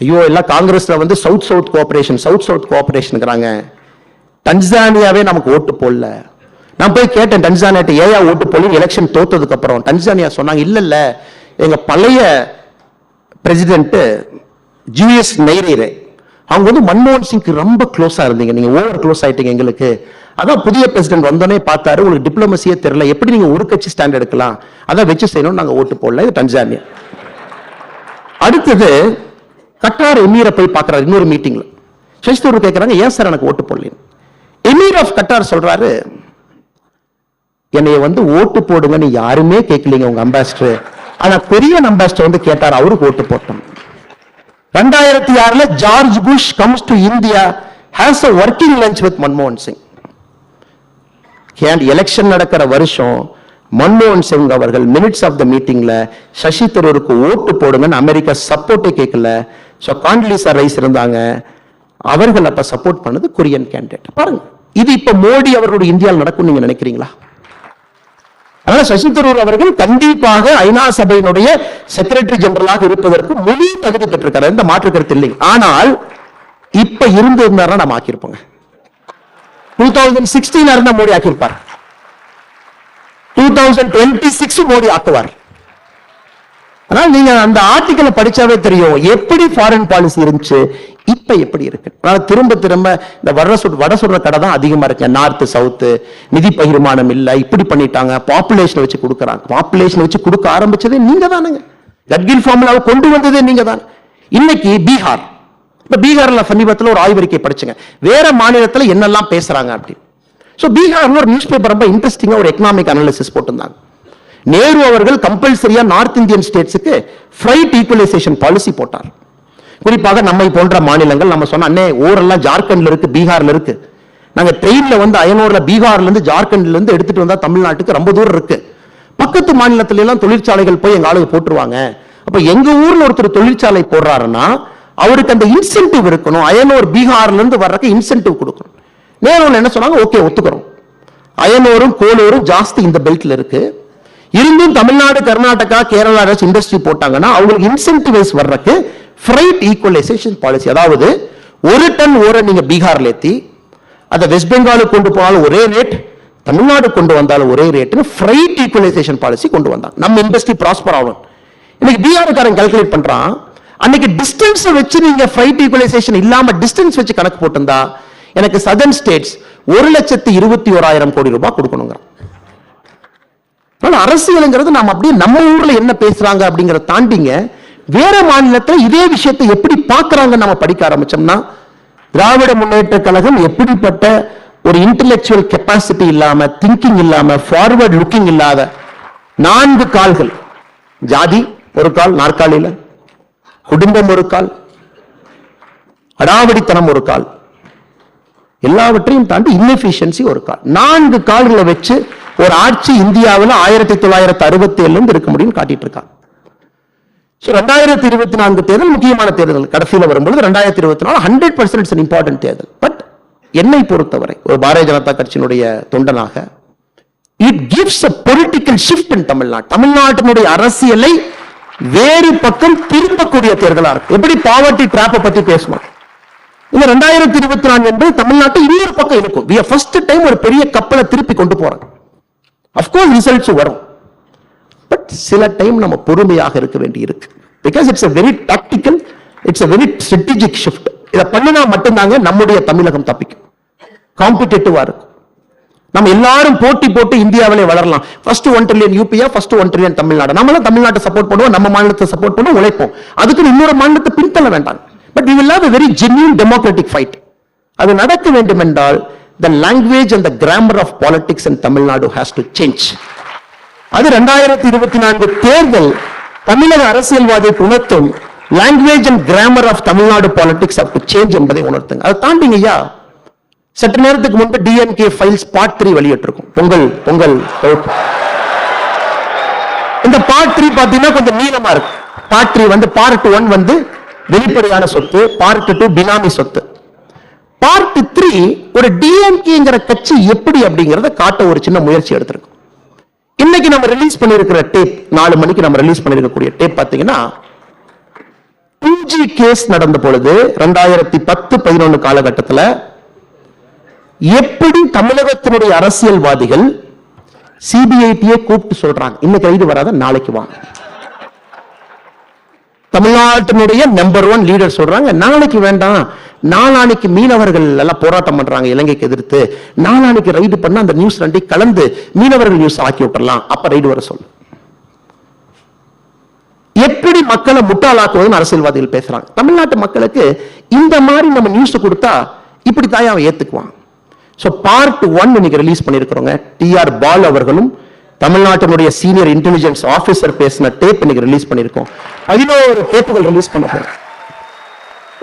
ஐயோ எல்லாம் காங்கிரஸ்ல வந்து சவுத் சவுத் கோஆபரேஷன்ங்கிறாங்க. டன்சானியாவே நமக்கு ஓட்டு போடல. நான் போய் கேட்டேன் டன்சானியாட்ட ஏயா ஓட்டு போடல எலெக்ஷன் தோத்ததுக்கு அப்புறம். டன்சானியா சொன்னாங்க இல்ல எங்க பழைய பிரசிடென்ட் ஜூலியஸ் நைரீரே அவங்க வந்து மன்மோகன் சிங்க்கு ரொம்ப க்ளோஸா இருந்தீங்க, நீங்க ஓவர் க்ளோஸ் ஆயிட்டீங்க எங்களுக்கு. அதான் புதிய பிரசிடென்ட் வந்தோடனே பார்த்தாரு, உங்களுக்கு டிப்ளமசியே தெரியல, எப்படி நீங்க ஒரு கட்சி ஸ்டாண்ட் எடுக்கலாம், அதான் வச்சு செய்யணும், நாங்க ஓட்டு போடல. இது டன்சானியா. அடுத்தது கட்டார் எமீரை போய் பார்க்கறாரு இன்னொரு மீட்டிங்ல. சசி தரூர் கேட்கறாங்க ஏன் சார் எனக்கு ஓட்டு போடல? எமீர் ஆஃப் கட்டார் சொல்றாரு, என்னைய வந்து ஓட்டு போடுங்கன்னு யாருமே கேட்கலீங்க உங்க அம்பாசிடர், ஆனா பெரிய அம்பாசிடர் வந்து கேட்டார், அவருக்கு ஓட்டு போட்டோம். 2006 George Bush comes to India, has a working lunch with மன்மோகன் சிங். எலெக்ஷன் நடக்கிற வருஷம் மன்மோகன் சிங் அவர்கள் மினிட்ஸ் ஆஃப் த மீட்டிங்ல சசி தரூருக்கு ஓட்டு போடுங்கன்னு அமெரிக்கா சப்போர்ட்டே கேட்கல. ஸோ கான்டலிசா ரைஸ் இருந்தாங்க, அவர்கள் அப்ப சப்போர்ட் பண்ணது கொரியன் கேண்டிடேட். பாருங்க, இது இப்ப மோடி அவர்களுடைய இந்தியாவில் நடக்கும் நீங்க நினைக்கிறீங்களா? அதனால சசி தரூர் அவர்கள் கண்டிப்பாக ஐநா சபையினுடைய செக்ரட்டரி ஜெனரலாக இருப்பதற்கு முழு தகுதி பெற்றிருக்காரு, எந்த மாற்று கருத்து இல்லை. ஆனால் இப்ப இருந்தா நம்ம ஆக்கியிருப்போங்க. 2016 இருந்தா மோடி ஆக்கியிருப்பார், 2026 மோடி ஆக்குவார். அதனால நீங்க அந்த ஆர்டிக்கலை படிச்சாவே தெரியும் எப்படி ஃபாரின் பாலிசி இருந்துச்சு, இப்ப எப்படி இருக்கு. திரும்ப திரும்ப இந்த வட சொல்ற கடை தான் அதிகமா இருக்கு. நார்த் சவுத் நிதி பகிர்மானம் இல்ல, இப்படி பண்ணிட்டாங்க, பாப்புலேஷன் வச்சு கொடுக்கறாங்க. பாப்புலேஷன் வச்சு கொடுக்க ஆரம்பிச்சதே நீங்க தானுங்க. கட்கில் ஃபார்முலாவை கொண்டு வந்ததே நீங்க தான். இன்னைக்கு பீகார், இப்ப பீகார்ல சமீபத்தில் ஒரு ஆய்வறிக்கை படிச்சுங்க, வேற மாநிலத்துல என்னெல்லாம் பேசுறாங்க அப்படி. சோ பீகார்ல ஒரு நியூஸ் பேப்பர் ரொம்ப இன்ட்ரெஸ்டிங்கா ஒரு எக்கனாமிக் அனாலிசிஸ் போட்டிருந்தாங்க. நேரு அவர்கள் கம்பல்சரியா நார்த் இந்தியன் ஸ்டேட்ஸுக்கு ஃப்ரைட் ஈக்குவலைசேஷன் பாலிசி போட்டார். குறிப்பாக நம்மை போன்ற மாநிலங்கள், நம்ம சொன்ன அண்ணே ஊரெல்லாம் ஜார்க்கண்ட்ல இருக்கு, பீகார்ல இருக்கு, நாங்க ட்ரெயின்ல வந்து அயனூர்ல பீகார்ல இருந்து ஜார்க்கண்ட்ல இருந்து எடுத்துட்டு வந்தா தமிழ்நாட்டுக்கு ரொம்ப தூரம் இருக்கு. பக்கத்து மாநிலத்தில எல்லாம் தொழிற்சாலைகள் போய் எங்க ஆளுங்க போட்டுருவாங்க. அப்ப எங்க ஊர்ல ஒருத்தர் தொழிற்சாலை போடுறாருன்னா அவருக்கு அந்த இன்சென்டிவ் இருக்கணும். அயனூர் பீகார்ல இருந்து வர்றதுக்கு இன்சென்டிவ் கொடுக்கணும். நேரு என்ன சொன்னாங்க, ஓகே ஒத்துக்கிறோம், அயனூரும் கோலூரும் ஜாஸ்தி இந்த பெல்ட்ல இருக்கு, இருந்தும் தமிழ்நாடு கர்நாடகா கேரளா இண்டஸ்ட்ரி போட்டாங்கன்னா அவங்களுக்கு இன்சென்டிவைஸ் வர்றதுக்கு ஃப்ரைட் ஈக்குவலைசேஷன் பாலிசி, அதாவது ஒரு டன் ஓரை நீங்க பீகார்ல ஏத்தி அதை வெஸ்ட் பெங்காலுக்கு கொண்டு போனாலும் ஒரே ரேட், தமிழ்நாடு கொண்டு வந்தாலும் ஒரே ரேட்னு ஃப்ரைட் ஈக்குவலைசேஷன் பாலிசி கொண்டு வந்தாங்க. நம்ம இண்டஸ்ட்ரி ப்ராஸ்பர் ஆகும். இன்னைக்கு பீகார்காரன் கால்குலேட் பண்றான், அன்னைக்கு டிஸ்டன்ஸ் வச்சு நீங்க ஃப்ரைட் ஈக்குவலைசேஷன் இல்லாம டிஸ்டன்ஸ் வச்சு கணக்கு போட்டிருந்தா எனக்கு சதர்ன் ஸ்டேட்ஸ் 1,21,000 கோடி ரூபாய் கொடுக்கணுங்க. அரசியலுங்கிறது நாம அப்படியே நம்ம ஊர்ல என்ன பேசுறாங்க அப்படிங்கறத தாண்டிங்க வேற மாநிலத்தில் இதே விஷயத்தை எப்படி பார்க்கறாங்க நம்ம படிக்க ஆரம்பிச்சோம்னா, திராவிட முன்னேற்ற கழகம் எப்படிப்பட்ட ஒரு இன்டெலெக்சுவல் கெப்பாசிட்டி இல்லாம, திங்கிங் இல்லாம, ஃபார்வர்ட் லுக்கிங் இல்லாத 4 கால்கள், ஜாதி ஒரு கால் நாற்காலியில, குடும்பம் ஒரு கால், அடாவடித்தனம் ஒரு கால், எல்லாவற்றையும் தாண்டி இன்எஃபிஷியன்சி ஒரு கால், 4 கால்களை வச்சு ஒரு ஆட்சி இந்தியாவில் 1967 இருக்க முடியும் காட்டிட்டு இருக்காங்க. 2024 தேர்தல் முக்கியமான தேர்தல், கடைசியில் வரும்பொழுது 2024 100% இம்பார்ட்டன்ட் தேர்தல். பட் என்னை பொறுத்தவரை ஒரு பாரதிய ஜனதா கட்சியினுடைய தொண்டனாக it gives a political shift in Tamil Nadu. தமிழ்நாட்டினுடைய அரசியலை வேறு பக்கம் திருப்பக்கூடிய தேர்தலா இருக்கு. எப்படி பாவர்ட்டி டிராப்பை பத்தி பேசணும், இந்த 2024 என்பது தமிழ்நாட்டை இன்னொரு பக்கம் இருக்கும். we are first time ஒரு பெரிய கப்பலை திருப்பி கொண்டு போறோம். அஃப்கோர்ஸ் ரிசல்ட்ஸ் வரும், பட் சில டைம் நம்ம பொறுமையாக இருக்க வேண்டி இருக்கு. Because it's a very tactical, it's a very strategic shift. இதை பண்ணினா மட்டும்தாங்க நம்முடைய தமிழகம் தப்பிக்கும், காம்படிட்டிவா இருக்கும். நம்ம எல்லாரும் போட்டி போட்டு இந்தியாவிலே வளரலாம். ஃபர்ஸ்ட் 1 trillion யூபியா, ஃபர்ஸ்ட் 1 trillion தமிழ்நாடு. நம்மளாம் தமிழ்நாட்டை சப்போர்ட் பண்ணுவோம், நம்ம மாநிலத்தை சப்போர்ட் பண்ணுவோம், உழைப்போம். அதுக்கு இன்னொரு மாநிலத்தை பின்தள்ள வேண்டாம். But we will have a very genuine democratic fight. அது நடக்க வேண்டும் என்றால் the language and the grammar of politics in Tamil Nadu has to change. அது 2024 தேர்தல் தமிழக அரசியல்வாதிக்கு உணர்த்தும். language and grammar of Tamil Nadu politics have to change என்பதை உணர்த்துங்க. அதை தாண்டிங்கய்யா, சற்று நேரத்துக்கு முன்பு டிஎன்கே ஃபைல்ஸ் பார்ட் 3 வெளியிட்டிருக்கும். பொங்கல் இந்த பார்ட் 3 பார்த்தீங்கன்னா கொஞ்சம் நீளமா இருக்கு. பார்ட் 3 வந்து பார்ட் 1 வந்து வெளிப்படையான சொத்து, பார்ட் 2 பினாமி சொத்து, பார்ட் 3 ஒரு டிஎம்கேங்கிற கட்சி எப்படி அப்படிங்கறத காட்ட ஒரு சின்ன முயற்சி எடுத்திருக்கும். இன்னைக்கு நம்ம ரிலீஸ் பண்ணிருக்கிற டேப், 4 மணிக்கு நம்ம ரிலீஸ் பண்ணிருக்கக்கூடிய டேப் பாத்தீங்கன்னா 2G கேஸ் நடந்த பொழுது 2010-11 காலகட்டத்தில் எப்படி தமிழகத்தினுடைய அரசியல்வாதிகள் சிபிஐடியை கூப்பிட்டு சொல்றாங்க, இன்னைக்கு ரைடு வராத நாளைக்கு வாங்க. தமிழ்நாட்டினுடைய நம்பர் 1 லீடர் சொல்றாங்க நாளைக்கு வேண்டாம், நாளானைக்கு மீனவர்கள் எல்லாம் போராட்டம் பண்றாங்க இலங்கைக்கு எதிர்த்து, நாளானைக்கு ரைடு பண்ண அந்த நியூஸ் 2 கலந்து மீனவர்கள் நியூஸ் ஆக்கி விட்டுறலாம், அப்ப ரைடு வர சொல்லு. எப்படி மக்களை முட்டாளாக்குவதுன்னு அரசியல்வாதிகள் பேசுறாங்க. தமிழ்நாட்டு மக்களுக்கு இந்த மாதிரி நம்ம நியூஸ் கொடுத்தா இப்படி தாய் அவன் ஏத்துக்குவான். சோ பார்ட் 1 இன்னைக்கு ரிலீஸ் பண்ணிருக்கிறோங்க. டிஆர் பால் அவர்களும் தமிழ்நாட்டினுடைய சீனியர் இன்டெலிஜென்ஸ் ஆபீசர் பேசின டேப் இன்னைக்கு ரிலீஸ் பண்ணிருக்கோம். 11 டேப்புகள் ரிலீஸ் பண்ண போறோம்.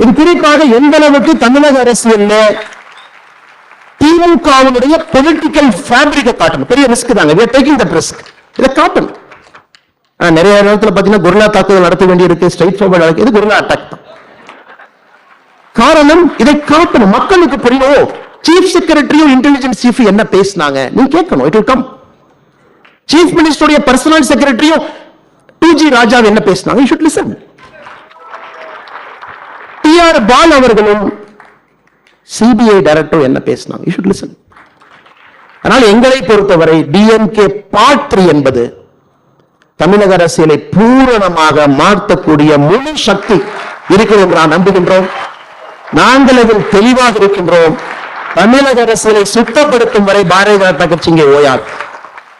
இது குறிப்பாக எந்த அளவுக்கு தமிழக அரசியல்ல திமுகவினுடைய பொலிட்டிக்கல் ஃபேப்ரிக்கை காட்டணும். பெரிய ரிஸ்க் தாங்க. we are taking that risk. இதை காட்டணும். நிறைய நேரத்தில் பார்த்தீங்கன்னா குர்லா தாக்குதல் நடத்த வேண்டியிருக்கு, ஸ்ட்ரைட் ஃபார்வர்ட் இது குர்லா அட்டாக் தான். காரணம் இதை காட்டணும், மக்களுக்கு புரியும். சீஃப் செக்ரட்டரியும் இன்டெலிஜென்ஸ் சீஃப் என்ன பேசினாங்க நீ கேட்கணும். It will come. சீஃப் மினிஸ்டருடைய பர்சனல் செக்ரட்டரியும் 2G ராஜா என்ன பேசினாங்க, you should listen. TR பால் அவர்களும் சிபிஐ டைரக்டர் என்ன பேசினாங்க, you should listen. அதனால் எங்களை பொறுத்தவரை DMK Part 3 என்பது தமிழக அரசியலை பூரணமாக மாற்றக்கூடிய முழு சக்தி இருக்கிறது என்று நான் நம்புகின்றோம். நாங்கள் அதில் தெளிவாக இருக்கின்றோம். தமிழக அரசியலை சுத்தப்படுத்தும் வரை பாரதிய ஜனதா கட்சி இங்கே ஓயாது.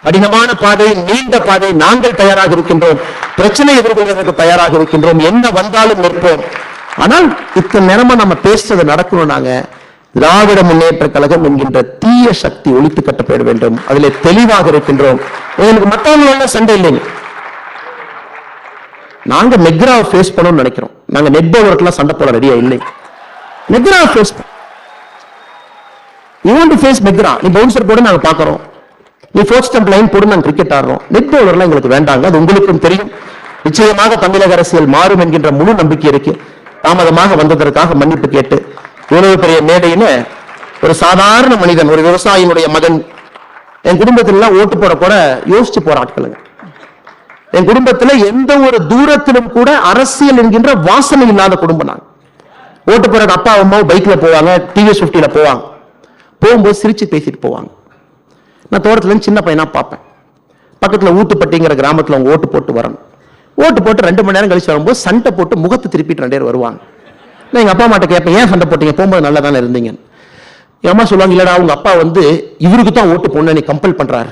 கடினமான பாதை, நீண்ட பாதை, நாங்கள் தயாராக இருக்கின்றோம். பிரச்சனை எதிர்கொள்வதற்கு தயாராக இருக்கின்றோம். என்ன வந்தாலும் நிற்போம். ஆனால் இத்தனை நேரமா நம்ம பேசுறது நடக்கணும். நாங்க திராவிட முன்னேற்ற கழகம் என்கின்ற தீய சக்தி ஒழித்து கட்டப்பட வேண்டும். அதில் தெளிவாக இருக்கின்றோம். எங்களுக்கு மற்றவங்களோட சண்டை இல்லைங்க. நாங்க மெக்ராவை ஃபேஸ் பண்ணணும்னு நினைக்கிறோம். நாங்க நெட் ஓவர்க்கெல்லாம் சண்டை போட ரெடியா இல்லை. McGrath face you want to face McGrath. நீ பவுன்சர் போட நாங்க பாக்குறோம். நீ ஃபோர்த் ஸ்டம்ப் லைன் போடு, நாங்க கிரிக்கெட் ஆடுறோம். நெட் ஓவர்லாம் எங்களுக்கு வேண்டாங்க. அது உங்களுக்கும் தெரியும். நிச்சயமாக தமிழக அரசியல் மாறும் என்கின்ற முழு நம்பிக்கை இருக்கு. தாமதமாக வந்ததற்காக மன்னிப்பு கேட்டு இவ்வளவு பெரிய மேடையில ஒரு சாதாரண மனிதன், ஒரு விவசாயினுடைய மகன், என் குடும்பத்தில ஓட்டு போட கூட யோசிச்சு போற ஆட்களுங்க. என் குடும்பத்துல எந்த ஒரு தூரத்திலும் கூட அரசியல் என்கின்ற வாசனை இல்லாத குடும்பம். நான் ஓட்டு போற அப்பா அம்மாவும் பைக்ல போவாங்க, TVS 50ல போவாங்க. போகும்போது சிரிச்சு பேசிட்டு போவாங்க. நான் தோட்டத்துல இருந்து சின்ன பையனா பார்ப்பேன். பக்கத்துல ஊத்துப்பட்டிங்கிற கிராமத்துல அவங்க ஓட்டு போட்டு வரணும். ஓட்டு போட்டு 2 மணி நேரம் கழிச்சு வரும்போது சண்டை போட்டு முகத்தை திருப்பிட்டு 2 பேர் வருவாங்க. நான் எங்க அப்பா அம்மாட்ட கேட்பேன், ஏன் சண்டை போட்டீங்க, போகும்போது நல்லா தானே இருந்தீங்க. எங்க அம்மா சொல்லுவாங்க, இல்லடா அவங்க அப்பா வந்து இவருக்கு தான் ஓட்டு போடணும் நீ கம்பல் பண்றாரு.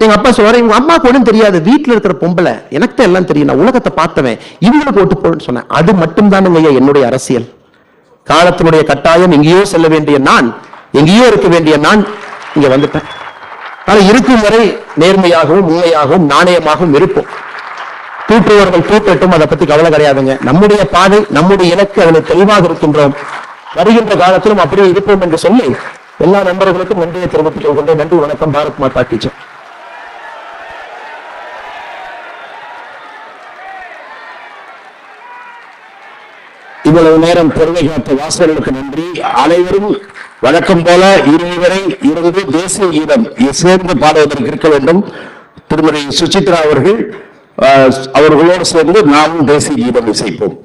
எங்க அப்பா சொல்றாரு, இவங்க அம்மாக்கு ஒன்றும் தெரியாது, வீட்டில் இருக்கிற பொம்பளை, எனக்கு தான் எல்லாம் தெரியும், நான் உலகத்தை பார்த்தவன், இவங்களுக்கு ஓட்டு போடுன்னு சொன்னேன். அது மட்டும் தானுங்க ஐயா என்னுடைய அரசியல். காலத்தினுடைய கட்டாயம், எங்கேயோ செல்ல வேண்டிய நான், எங்கேயோ இருக்க வேண்டிய நான் இங்க வந்துட்டேன். ஆனா இருக்கும் வரை நேர்மையாகவும் உண்மையாகவும் நாணயமாகவும் இருப்போம். தூற்றுவர்கள் தூற்றட்டும், அதை பத்தி கவலை கிடையாதுங்க. நம்முடைய பாதை, நம்முடைய இலக்கு, அதில் தெளிவாக இருக்கின்றோம். வருகின்ற காலத்திலும் அப்படியே இருப்போம் என்று சொல்லி எல்லா நண்பர்களுக்கும் நன்றியை தெரிவித்துக் கொண்டேன். நன்றி, வணக்கம். பாரத் மாதா கி ஜெய். இவ்வளவு நேரம் பொறுமை காத்த வாசகர்களுக்கு நன்றி. அனைவரும் வழக்கம் போல இருவரை இருந்து தேசிய கீதம் சேர்ந்து பாடுவதற்கு இருக்க வேண்டும். திருமதி சுசித்ரா அவர்கள் அவர்களோடு சேர்ந்து நாமும் தேசிய கீதம் இசைப்போம்.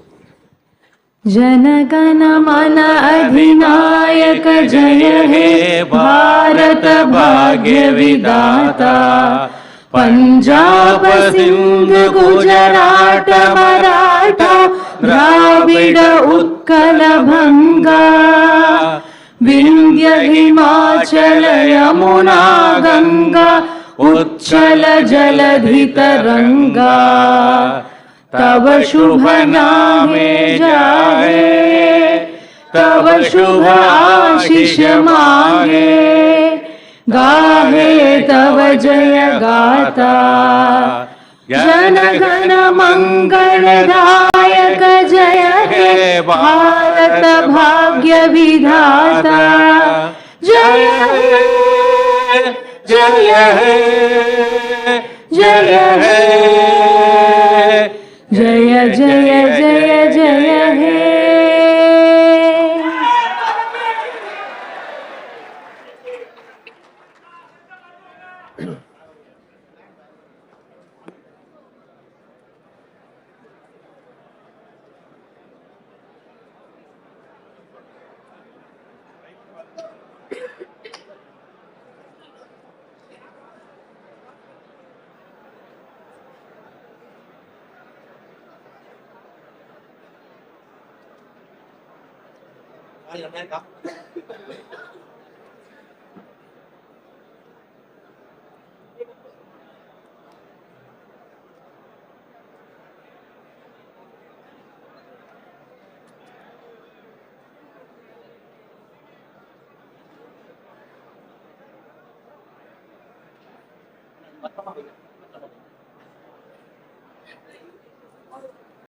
जनगण मन अधिनायक जय हे भारत भाग्य विधाता पंजाब सिंध गुजरात मराठा द्राविड उत्कल भंगा विंध्य हिमाचल यमुना गंगा उच्चल जलधि तरंगा तव शुभ नामे जाए तव शुभ आशीष मांगे गाहे तव जय गाता जन गण मंगलदायक जय हे भारत भाग्य विधाता जय हे जय हे जय हे जय जय जय जय हे।